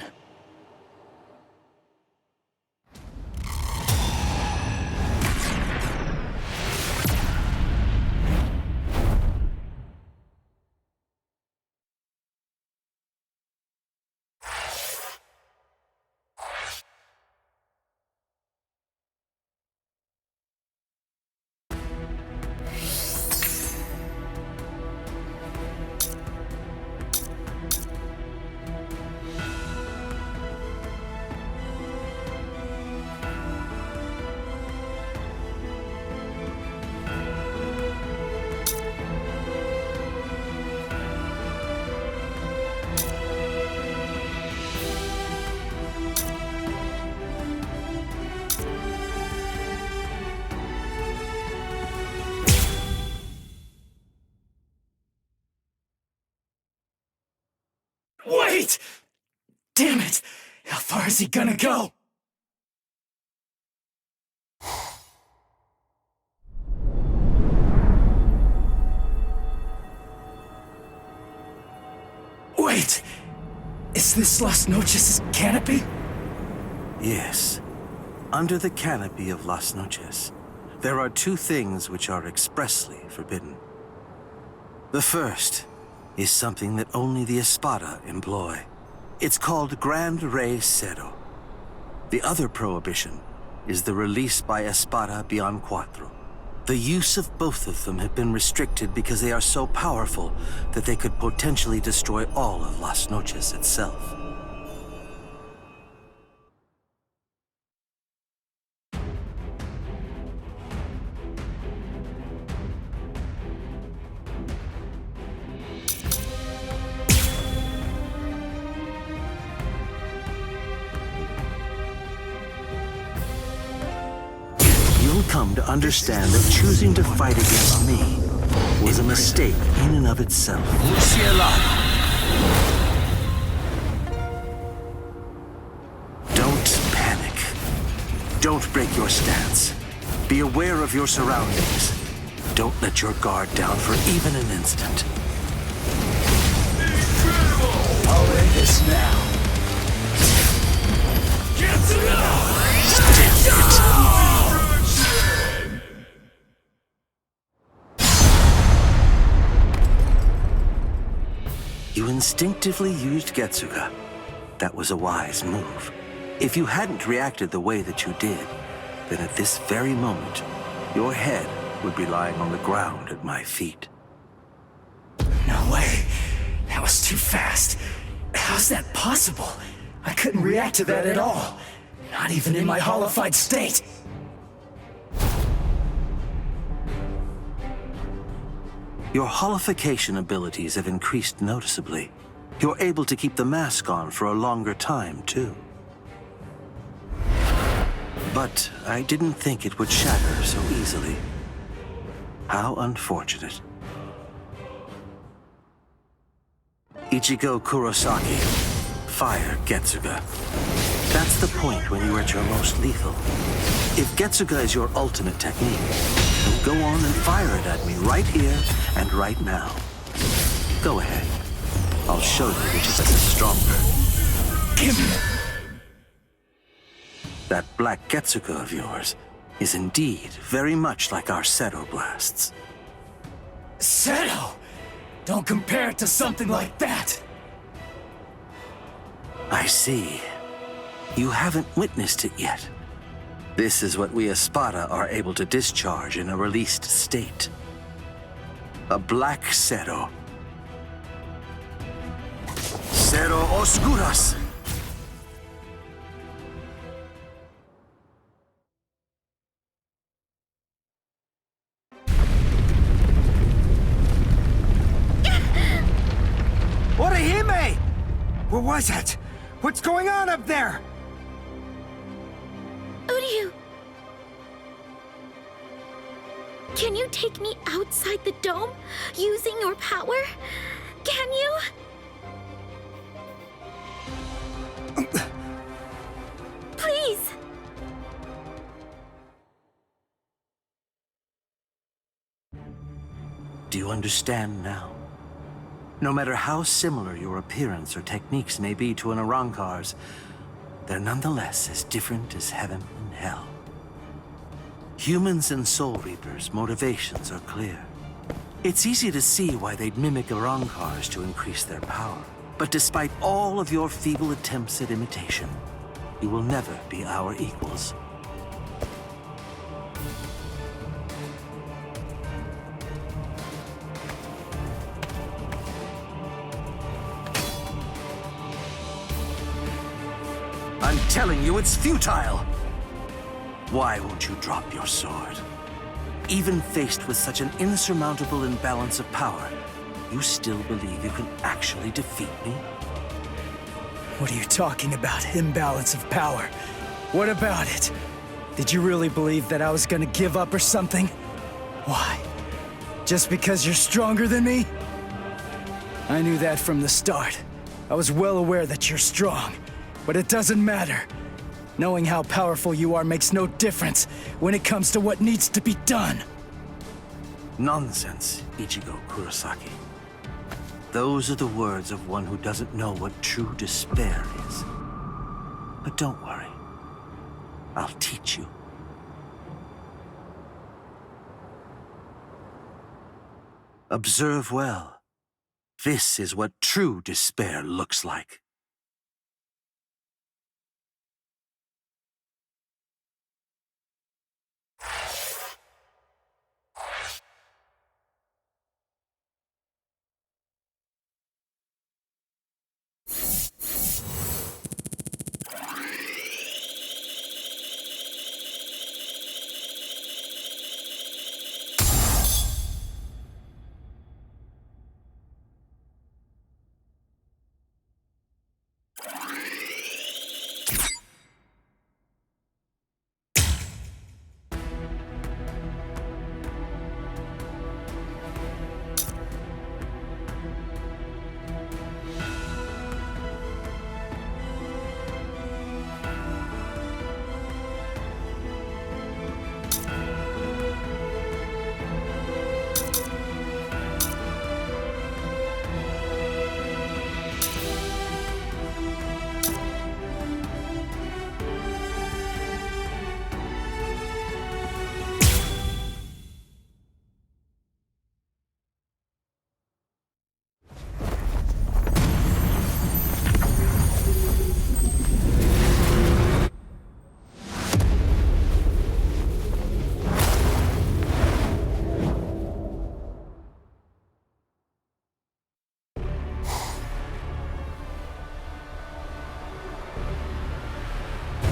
Wait! Damn it! How far is he gonna go? Wait! Is this Las Noches' canopy? Yes. Under the canopy of Las Noches, there are two things which are expressly forbidden. The first is something that only the Espada employ. It's called Grand Rey Cero. The other prohibition is the release by Espada beyond Cuatro. The use of both of them have been restricted because they are so powerful that they could potentially destroy all of Las Noches itself. Come to understand that choosing to fight against me was a mistake in and of itself. Don't panic. Don't break your stance. Be aware of your surroundings. Don't let your guard down for even an instant. I'll end this now. You instinctively used Getsuga. That was a wise move. If you hadn't reacted the way that you did, then at this very moment, your head would be lying on the ground at my feet. No way. That was too fast. How's that possible? I couldn't react to that at all. Not even in my hollified state. Your holification abilities have increased noticeably. You're able to keep the mask on for a longer time, too. But I didn't think it would shatter so easily. How unfortunate. Ichigo Kurosaki, fire Getsuga. That's the point when you're at your most lethal. If Getsuga is your ultimate technique, then go on and fire it at me right here and right now. Go ahead. I'll show you which is the stronger. Give me it. That black Getsuga of yours is indeed very much like our Seto blasts. Seto! Don't compare it to something like that! I see. You haven't witnessed it yet. This is what we Espada are able to discharge in a released state. A black Seto. Seto Oscuras! Orihime! What was that? What's going on up there? Uryu! Can you take me outside the dome using your power? Can you? Please! Do you understand now? No matter how similar your appearance or techniques may be to an Arrancar's, they're nonetheless as different as heaven and hell. Humans and Soul Reapers' motivations are clear. It's easy to see why they'd mimic Arrancars to increase their power. But despite all of your feeble attempts at imitation, you will never be our equals. I'm telling you, it's futile! Why won't you drop your sword? Even faced with such an insurmountable imbalance of power, you still believe you can actually defeat me? What are you talking about, imbalance of power? What about it? Did you really believe that I was gonna give up or something? Why? Just because you're stronger than me? I knew that from the start. I was well aware that you're strong, but it doesn't matter. Knowing how powerful you are makes no difference when it comes to what needs to be done. Nonsense, Ichigo Kurosaki. Those are the words of one who doesn't know what true despair is. But don't worry. I'll teach you. Observe well. This is what true despair looks like.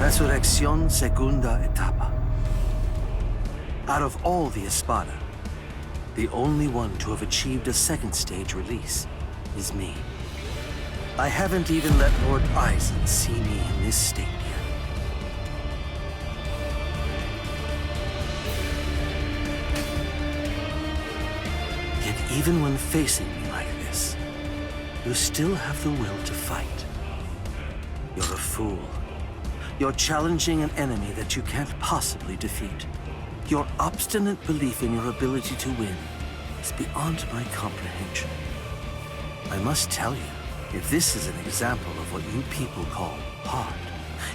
Resurrección Segunda Etapa. Out of all the Espada, the only one to have achieved a second stage release is me. I haven't even let Lord Eisen see me in this state yet. Yet even when facing me like this, you still have the will to fight. You're a fool. You're challenging an enemy that you can't possibly defeat. Your obstinate belief in your ability to win is beyond my comprehension. I must tell you, if this is an example of what you people call heart,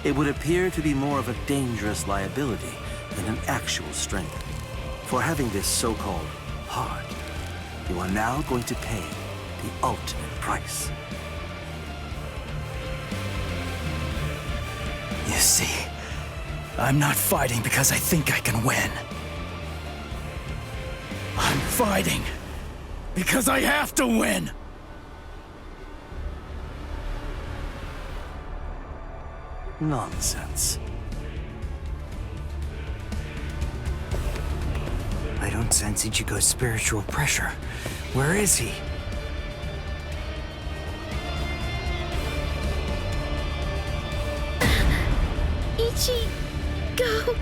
it would appear to be more of a dangerous liability than an actual strength. For having this so-called heart, you are now going to pay the ultimate price. You see, I'm not fighting because I think I can win. I'm fighting because I have to win! Nonsense. I don't sense Ichigo's spiritual pressure. Where is he? Ichigo...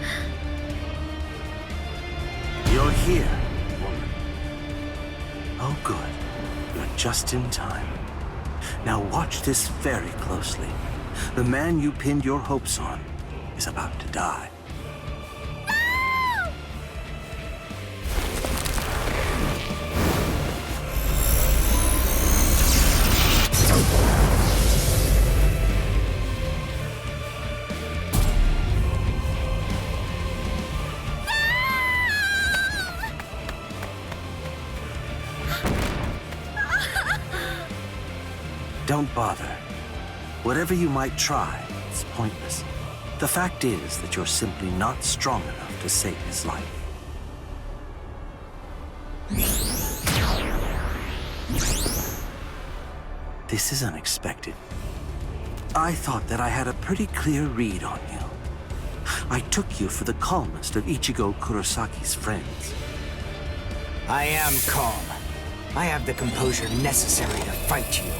You're here, woman. Oh, good. You're just in time. Now watch this very closely. The man you pinned your hopes on is about to die. Don't bother. Whatever you might try, it's pointless. The fact is that you're simply not strong enough to save his life. This is unexpected. I thought that I had a pretty clear read on you. I took you for the calmest of Ichigo Kurosaki's friends. I am calm. I have the composure necessary to fight you.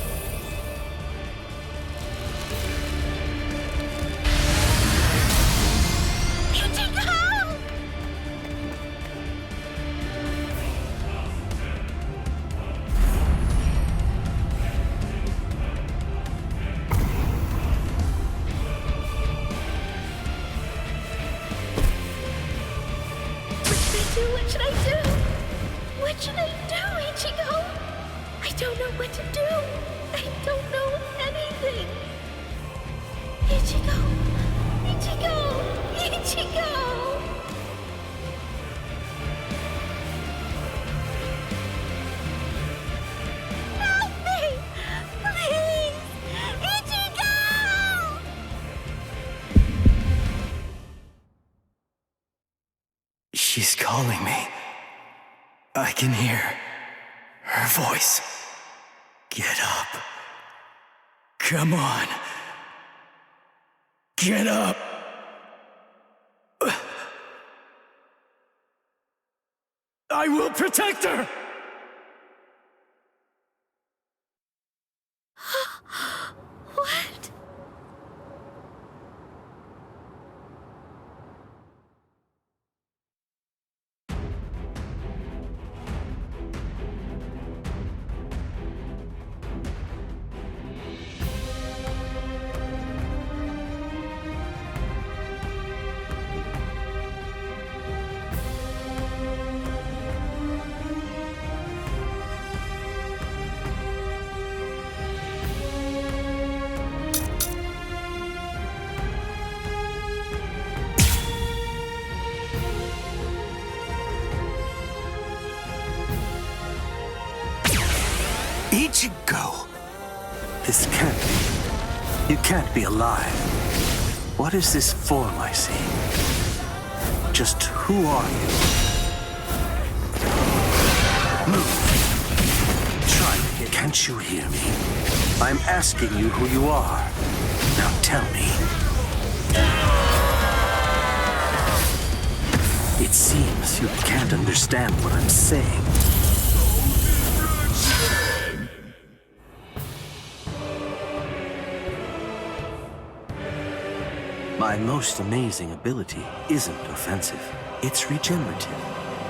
What should I do, Ichigo? I don't know what to do. I don't know anything. Ichigo! Ichigo! Ichigo! Help me! Please! Ichigo! She's calling me. I can hear her voice. Get up. Come on. Get up. I will protect her! What? Ichigo! This can't be. You can't be alive. What is this form I see? Just who are you? Move. Try to hit. Can't you hear me? I'm asking you who you are. Now tell me. It seems you can't understand what I'm saying. My most amazing ability isn't offensive. It's regenerative.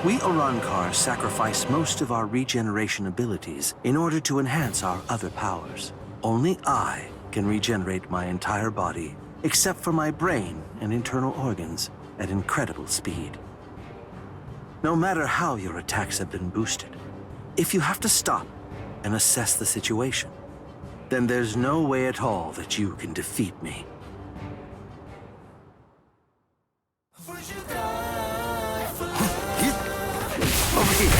We Arankar sacrifice most of our regeneration abilities in order to enhance our other powers. Only I can regenerate my entire body, except for my brain and internal organs, at incredible speed. No matter how your attacks have been boosted, if you have to stop and assess the situation, then there's no way at all that you can defeat me. Over here.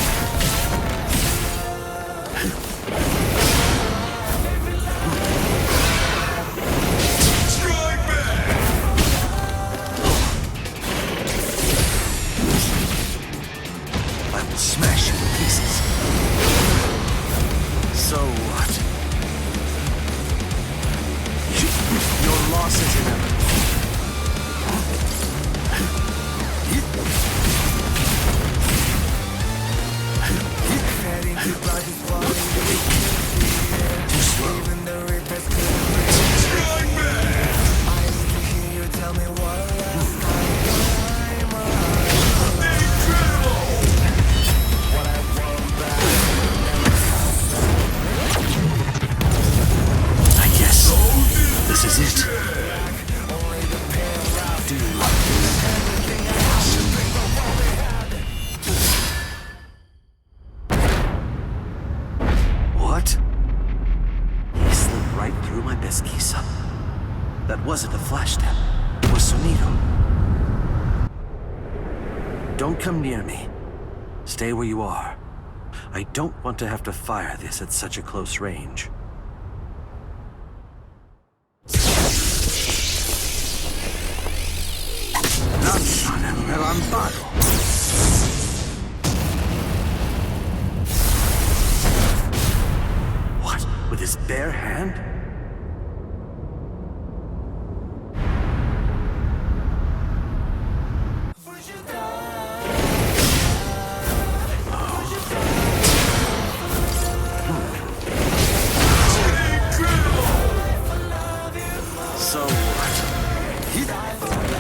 Strike back! I will smash you to pieces. So what? Your loss is inevitable. I guess this is it. Do you like this? What? He slipped right through my pesquisa. That wasn't a flash step. It was Sonido. Don't come near me. Stay where you are. I don't want to have to fire this at such a close range. Lanzan el relámpago. What? With his bare hand? So what? In agony.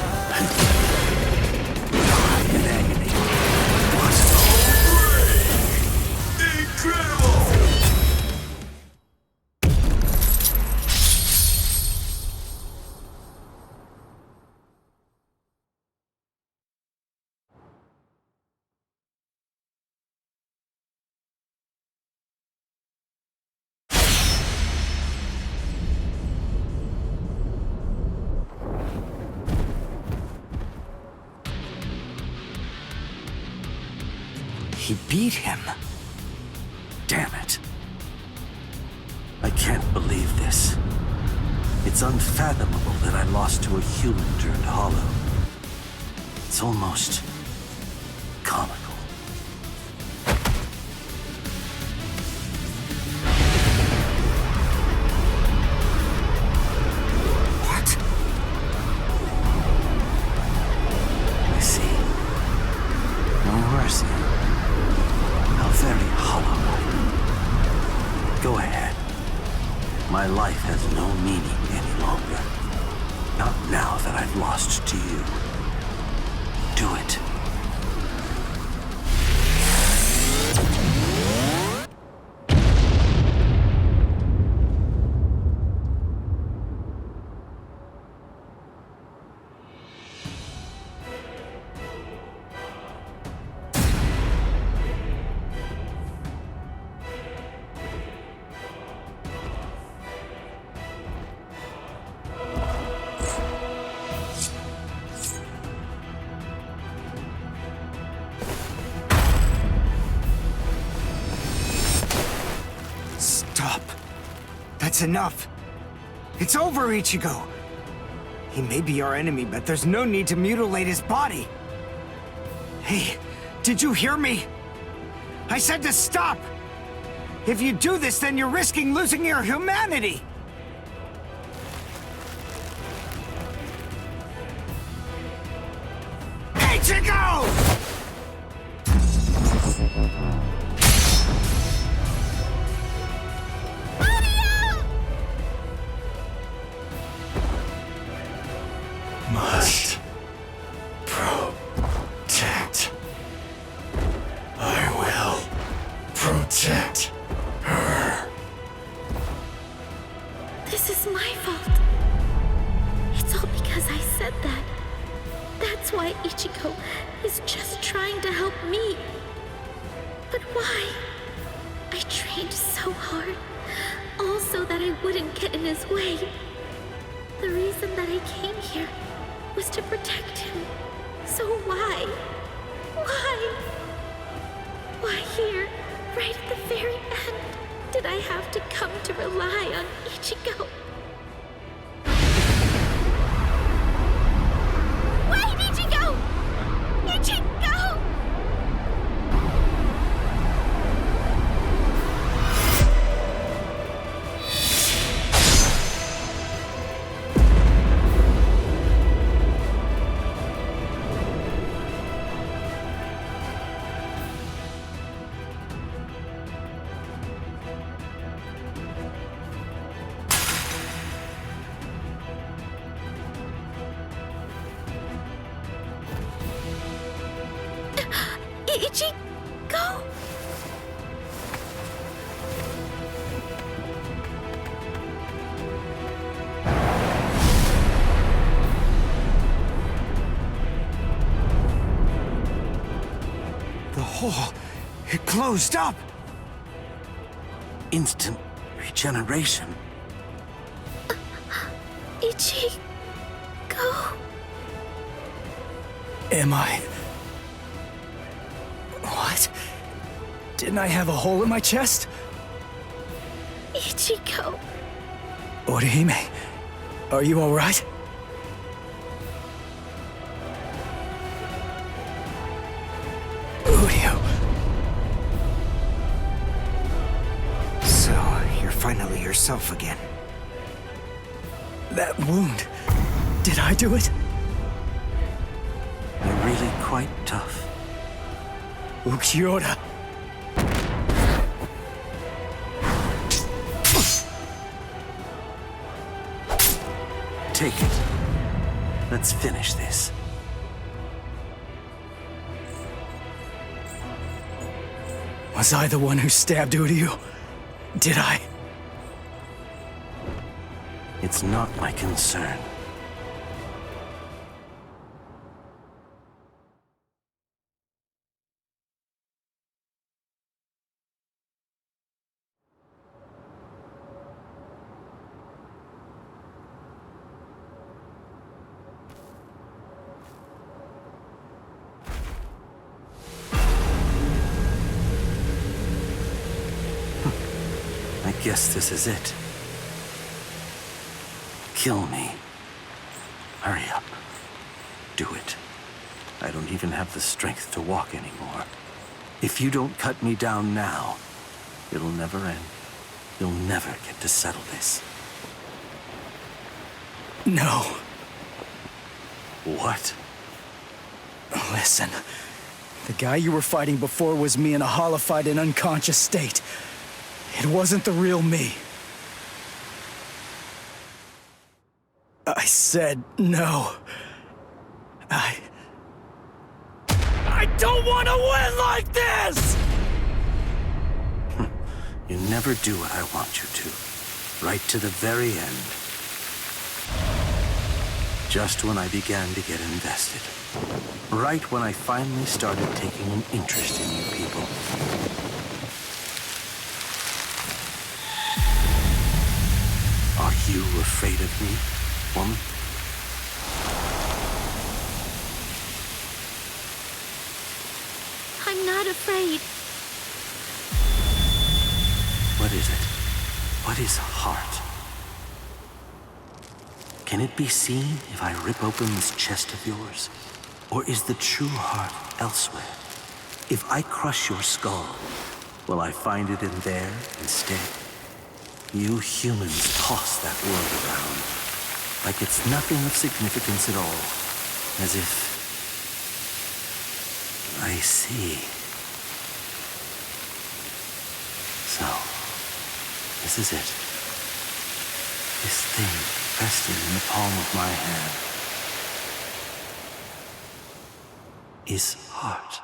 What? Incredible! He beat him. Damn it. I can't believe this. It's unfathomable that I lost to a human turned hollow. It's almost comical. What? I see. No mercy. How very hollow. Go ahead. My life has no meaning any longer. Not now that I've lost to you. Do it. Stop. That's enough. It's over, Ichigo. He may be our enemy, but there's no need to mutilate his body. Hey, did you hear me? I said to stop! If you do this, then you're risking losing your humanity! Ichigo! Must protect. I will protect her. This is my fault. It's all because I said that. That's why Ichigo is just trying to help me. But why? I trained so hard, all so that I wouldn't get in his way. The reason that I came here was to protect him. So why? Why? Why here, right at the very end, did I have to come to rely on Ichigo? Wait, Ichigo! Ichigo! Ichigo? The hole, it closed up. Instant regeneration. Ichigo? Am I? What? Didn't I have a hole in my chest? Ichigo. Orihime, are you alright? Uryu. So, you're finally yourself again. That wound, did I do it? You're really quite tough. Ukiura. Take it. Let's finish this. Was I the one who stabbed Uryu? Did I? It's not my concern. I guess this is it. Kill me. Hurry up. Do it. I don't even have the strength to walk anymore. If you don't cut me down now, it'll never end. You'll never get to settle this. No. What? Listen, the guy you were fighting before was me in a hollified and unconscious state. It wasn't the real me. I said no. I don't want to win like this! You never do what I want you to. Right to the very end. Just when I began to get invested. Right when I finally started taking an interest in you people. Are you afraid of me, woman? I'm not afraid. What is it? What is heart? Can it be seen if I rip open this chest of yours? Or is the true heart elsewhere? If I crush your skull, will I find it in there instead? You humans toss that world around, like it's nothing of significance at all, as if... I see. This is it. This thing resting in the palm of my hand is heart.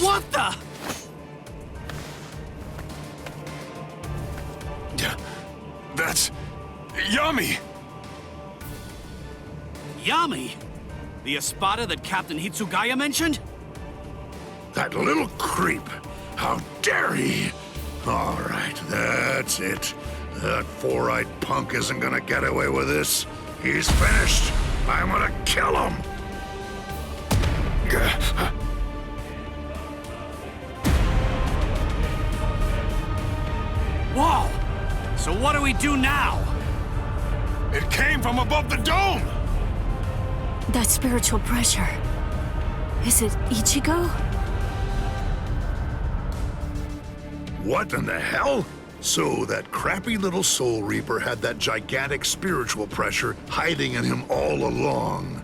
What the? That's... Yami! Yami? The Espada that Captain Hitsugaya mentioned? That little creep! How dare he! All right, that's it. That four-eyed punk isn't gonna get away with this. He's finished. I'm gonna kill him! Whoa! So what do we do now? It came from above the dome! That spiritual pressure. Is it Ichigo? What in the hell? So that crappy little Soul Reaper had that gigantic spiritual pressure hiding in him all along.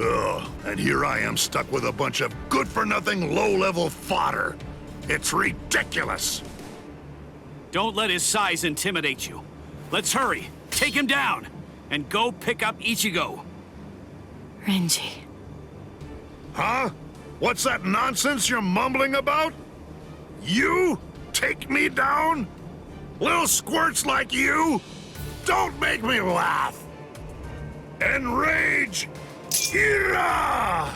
Ugh, and here I am stuck with a bunch of good-for-nothing, low-level fodder. It's ridiculous! Don't let his size intimidate you. Let's hurry, take him down, and go pick up Ichigo. Renji. Huh? What's that nonsense you're mumbling about? You? Take me down? Little squirts like you? Don't make me laugh! Enrage! Ira!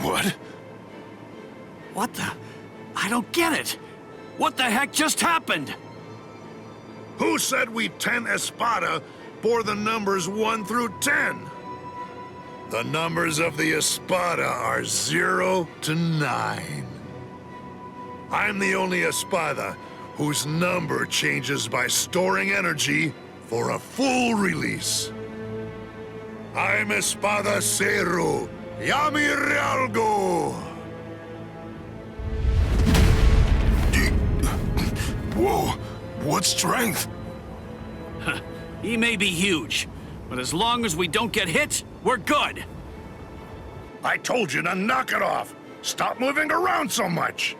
What? What the? I don't get it. What the heck just happened? Who said we 10 Espada bore the numbers 1 through 10? The numbers of the Espada are 0 to 9. I'm the only Espada whose number changes by storing energy for a full release. I'm Espada Zero, Yami Realgo! Whoa! What strength? He may be huge, but as long as we don't get hit, we're good. I told you to knock it off! Stop moving around so much!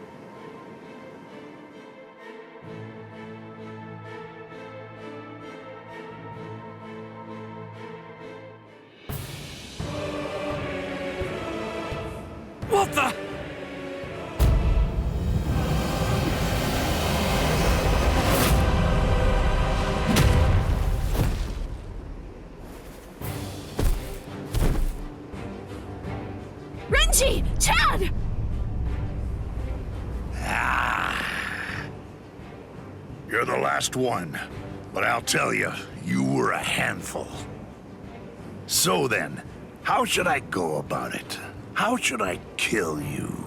What the? Renji! Chad! You're the last one, but I'll tell you, you were a handful. So then, how should I go about it? How should I kill you?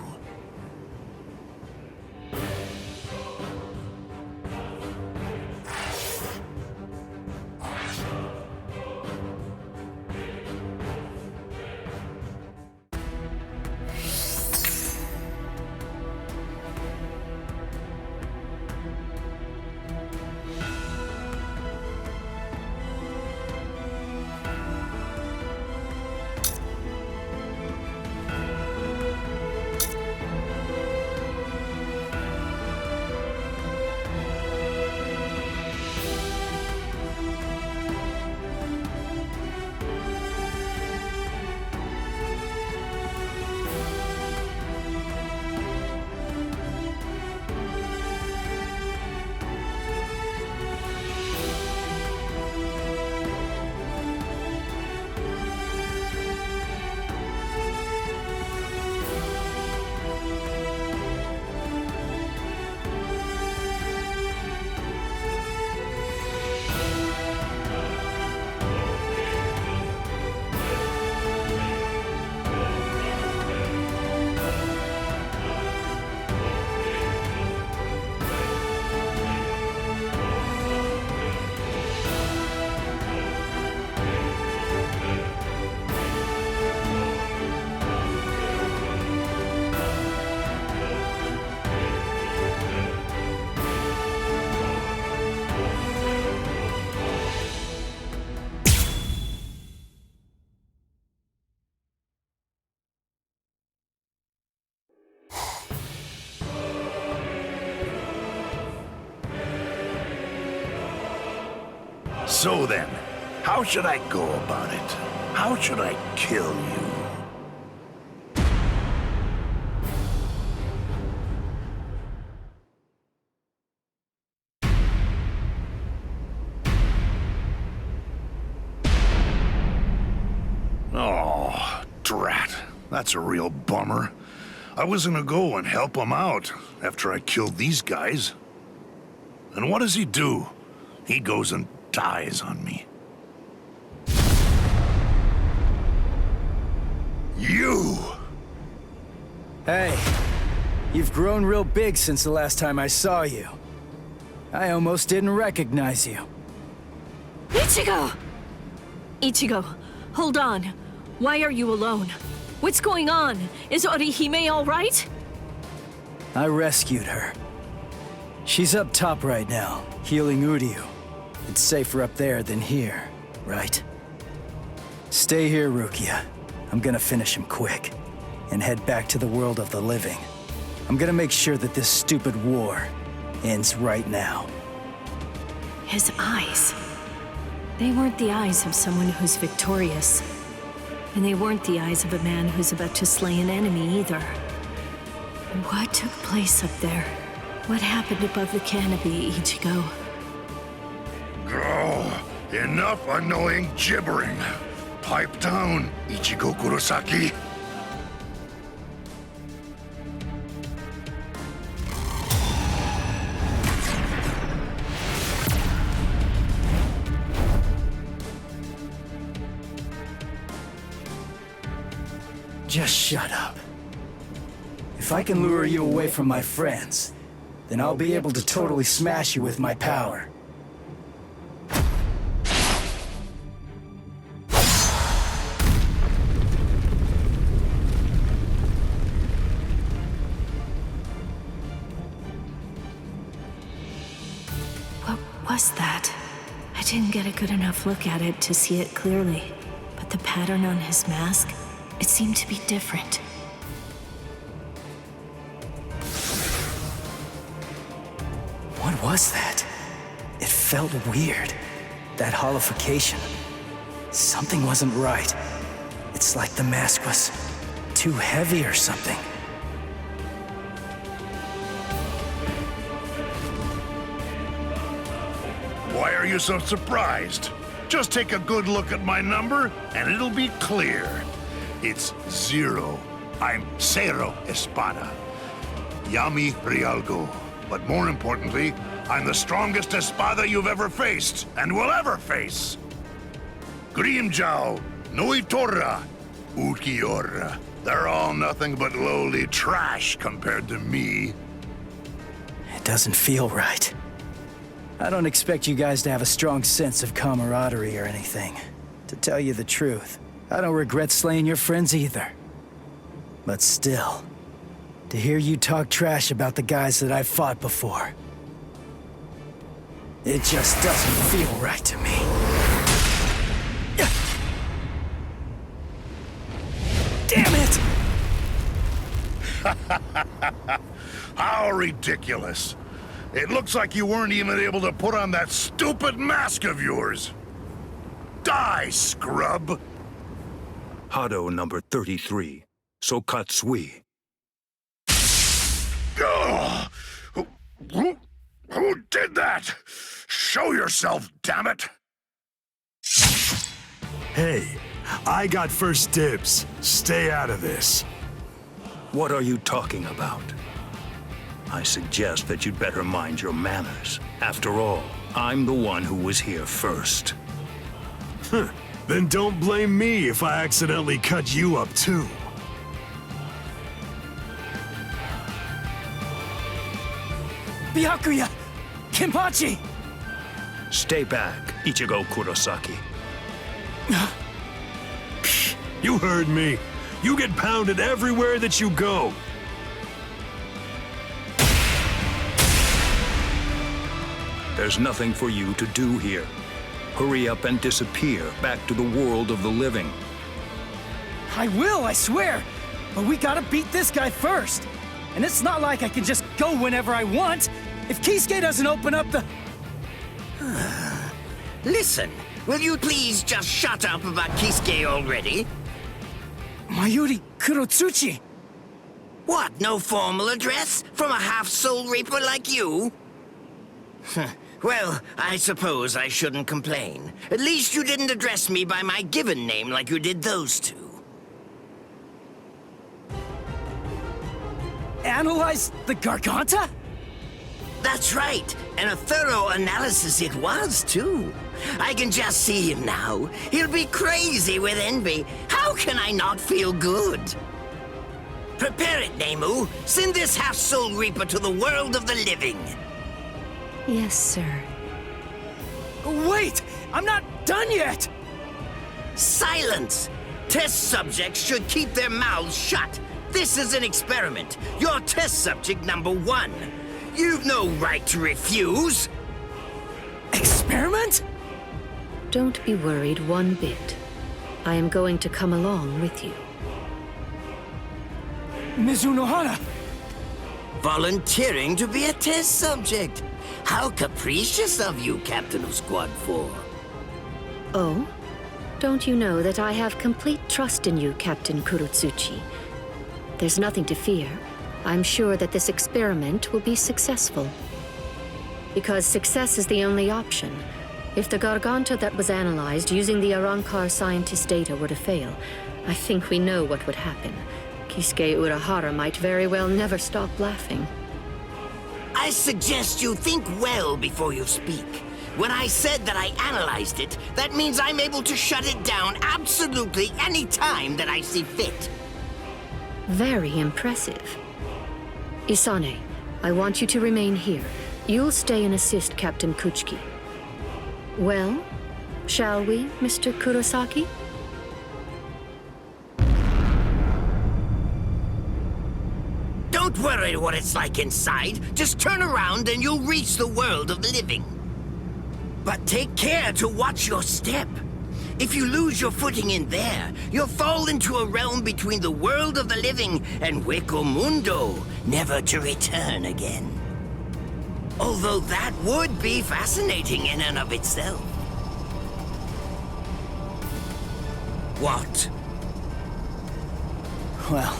So then, how should I go about it? How should I kill you? Oh, drat. That's a real bummer. I was gonna go and help him out after I killed these guys. And what does he do? He goes and dies on me. You! Hey, you've grown real big since the last time I saw you. I almost didn't recognize you. Ichigo! Ichigo, hold on. Why are you alone? What's going on? Is Orihime all right? I rescued her. She's up top right now, healing Uryu. It's safer up there than here, right? Stay here, Rukia. I'm gonna finish him quick, and head back to the world of the living. I'm gonna make sure that this stupid war ends right now. His eyes. They weren't the eyes of someone who's victorious. And they weren't the eyes of a man who's about to slay an enemy either. What took place up there? What happened above the canopy, Ichigo? Oh, enough annoying gibbering. Pipe down, Ichigo Kurosaki. Just shut up. If I can lure you away from my friends, then I'll be able to totally smash you with my power. What was that? I didn't get a good enough look at it to see it clearly, but the pattern on his mask, it seemed to be different. What was that? It felt weird. That holification. Something wasn't right. It's like the mask was too heavy or something. Why are you so surprised? Just take a good look at my number, and it'll be clear. It's 0. I'm Cero Espada. Yami Rialgo. But more importantly, I'm the strongest Espada you've ever faced, and will ever face. Grimmjow, Noitora, Ukiora. They're all nothing but lowly trash compared to me. It doesn't feel right. I don't expect you guys to have a strong sense of camaraderie or anything. To tell you the truth, I don't regret slaying your friends either. But still, to hear you talk trash about the guys that I've fought before, it just doesn't feel right to me. Damn it! How ridiculous. It looks like you weren't even able to put on that stupid mask of yours. Die, scrub! Hado number 33, Sokatsui. Who did that? Show yourself, damn it! Hey, I got first dibs. Stay out of this. What are you talking about? I suggest that you'd better mind your manners. After all, I'm the one who was here first. Then don't blame me if I accidentally cut you up too. Byakuya! Kenpachi! Stay back, Ichigo Kurosaki. You heard me. You get pounded everywhere that you go. There's nothing for you to do here. Hurry up and disappear back to the world of the living. I will, I swear! But we gotta beat this guy first! And it's not like I can just go whenever I want! If Kisuke doesn't open up the... Listen, will you please just shut up about Kisuke already? Mayuri Kurotsuchi! What, no formal address from a half-soul reaper like you? Well, I suppose I shouldn't complain. At least you didn't address me by my given name like you did those two. Analyze the Garganta? That's right, and a thorough analysis it was, too. I can just see him now. He'll be crazy with envy. How can I not feel good? Prepare it, Nemu. Send this half-soul reaper to the world of the living. Yes, sir. Wait! I'm not done yet! Silence! Test subjects should keep their mouths shut. This is an experiment. You're test subject number 1. You've no right to refuse. Experiment? Don't be worried one bit. I am going to come along with you. Mizunohara! Volunteering to be a test subject. How capricious of you, Captain of Squad 4. Oh? Don't you know that I have complete trust in you, Captain Kurotsuchi? There's nothing to fear. I'm sure that this experiment will be successful. Because success is the only option. If the Garganta that was analyzed using the Arrancar scientist data were to fail, I think we know what would happen. Kisuke Urahara might very well never stop laughing. I suggest you think well before you speak. When I said that I analyzed it, that means I'm able to shut it down absolutely any time that I see fit. Very impressive. Isane, I want you to remain here. You'll stay and assist Captain Kuchiki. Well, shall we, Mr. Kurosaki? Don't worry what it's like inside. Just turn around and you'll reach the world of the living. But take care to watch your step. If you lose your footing in there, you'll fall into a realm between the world of the living and Hueco Mundo, never to return again. Although that would be fascinating in and of itself. What? Well,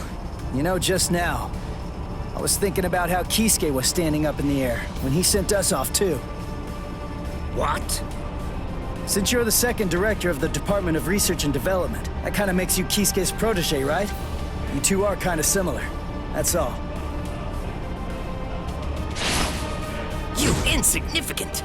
you know, just now, I was thinking about how Kisuke was standing up in the air when he sent us off too. What? Since you're the second director of the Department of Research and Development, that kind of makes you Kisuke's protege, right? You two are kind of similar. That's all. You insignificant!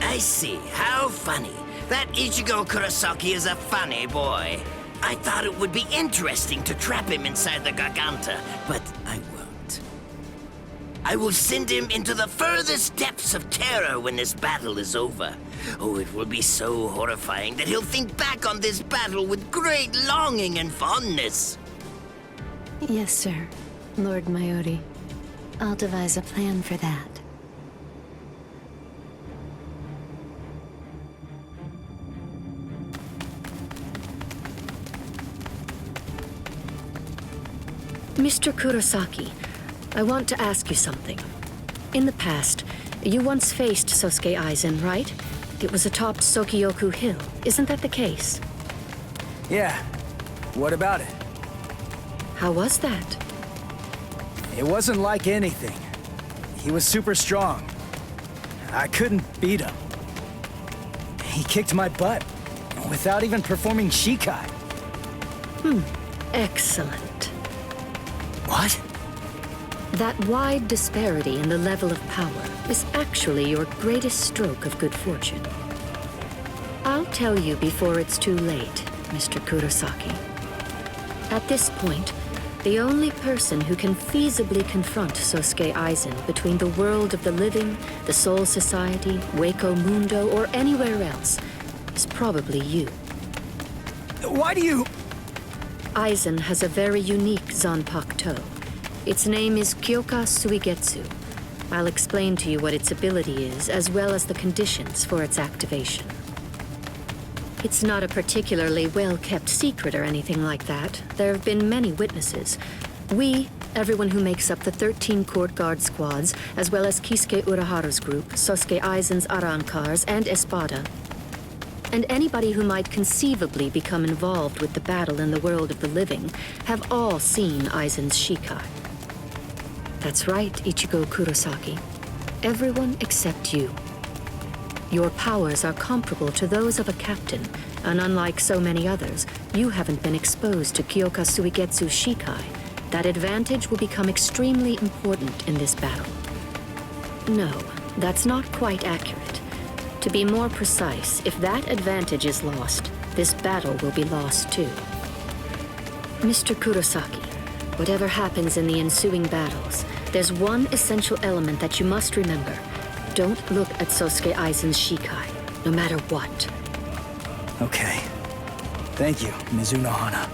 I see. How funny. That Ichigo Kurosaki is a funny boy. I thought it would be interesting to trap him inside the Garganta, but I won't. I will send him into the furthest depths of terror when this battle is over. Oh, it will be so horrifying that he'll think back on this battle with great longing and fondness. Yes, sir. Lord Mayuri. I'll devise a plan for that. Mr. Kurosaki, I want to ask you something. In the past, you once faced Sosuke Aizen, right? It was atop Sokyoku Hill. Isn't that the case? Yeah. What about it? How was that? It wasn't like anything. He was super strong. I couldn't beat him. He kicked my butt without even performing Shikai. Excellent. What? That wide disparity in the level of power is actually your greatest stroke of good fortune. I'll tell you before it's too late, Mr. Kurosaki. At this point, the only person who can feasibly confront Sosuke Aizen between the world of the living, the Soul Society, Hueco Mundo, or anywhere else is probably you. Why do you... Aizen has a very unique Zanpakuto. Its name is Kyoka Suigetsu. I'll explain to you what its ability is, as well as the conditions for its activation. It's not a particularly well-kept secret or anything like that. There have been many witnesses, We, everyone who makes up the 13 court guard squads, as well as Kisuke Urahara's group, Sosuke Aizen's Arankars, and Espada, and anybody who might conceivably become involved with the battle in the world of the living, have all seen Aizen's Shikai. That's right, Ichigo Kurosaki. Everyone except you. Your powers are comparable to those of a captain, and unlike so many others, you haven't been exposed to Kyoka Suigetsu's Shikai. That advantage will become extremely important in this battle. No, that's not quite accurate. To be more precise, if that advantage is lost, this battle will be lost too. Mr. Kurosaki, whatever happens in the ensuing battles, there's one essential element that you must remember. Don't look at Sosuke Aizen's Shikai, no matter what. Okay. Thank you, Mizuno Hana.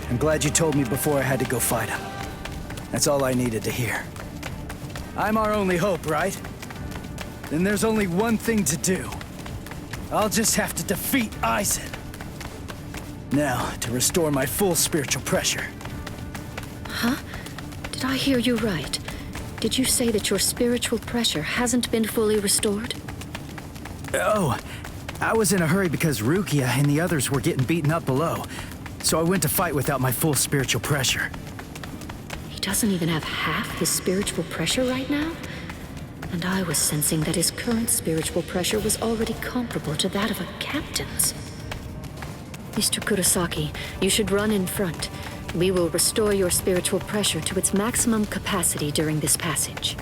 I'm glad you told me before I had to go fight him. That's all I needed to hear. I'm our only hope, right? Then there's only one thing to do. I'll just have to defeat Aizen. Now, to restore my full spiritual pressure. Huh? Did I hear you right? Did you say that your spiritual pressure hasn't been fully restored? Oh, I was in a hurry because Rukia and the others were getting beaten up below. So I went to fight without my full spiritual pressure. He doesn't even have half his spiritual pressure right now? And I was sensing that his current spiritual pressure was already comparable to that of a captain's. Mr. Kurosaki, you should run in front. We will restore your spiritual pressure to its maximum capacity during this passage.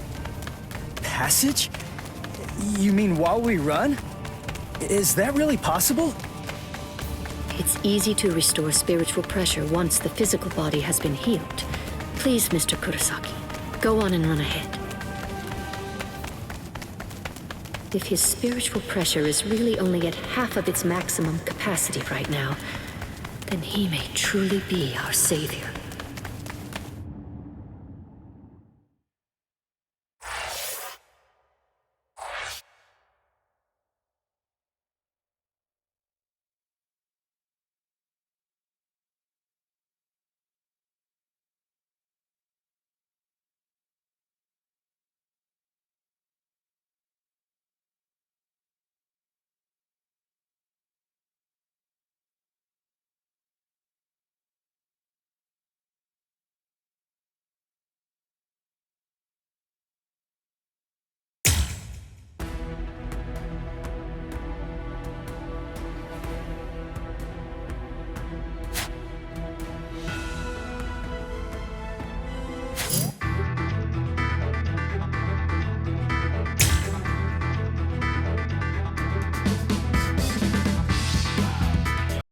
Passage? You mean while we run? Is that really possible? It's easy to restore spiritual pressure once the physical body has been healed. Please, Mr. Kurosaki, go on and run ahead. If his spiritual pressure is really only at half of its maximum capacity right now, then he may truly be our savior.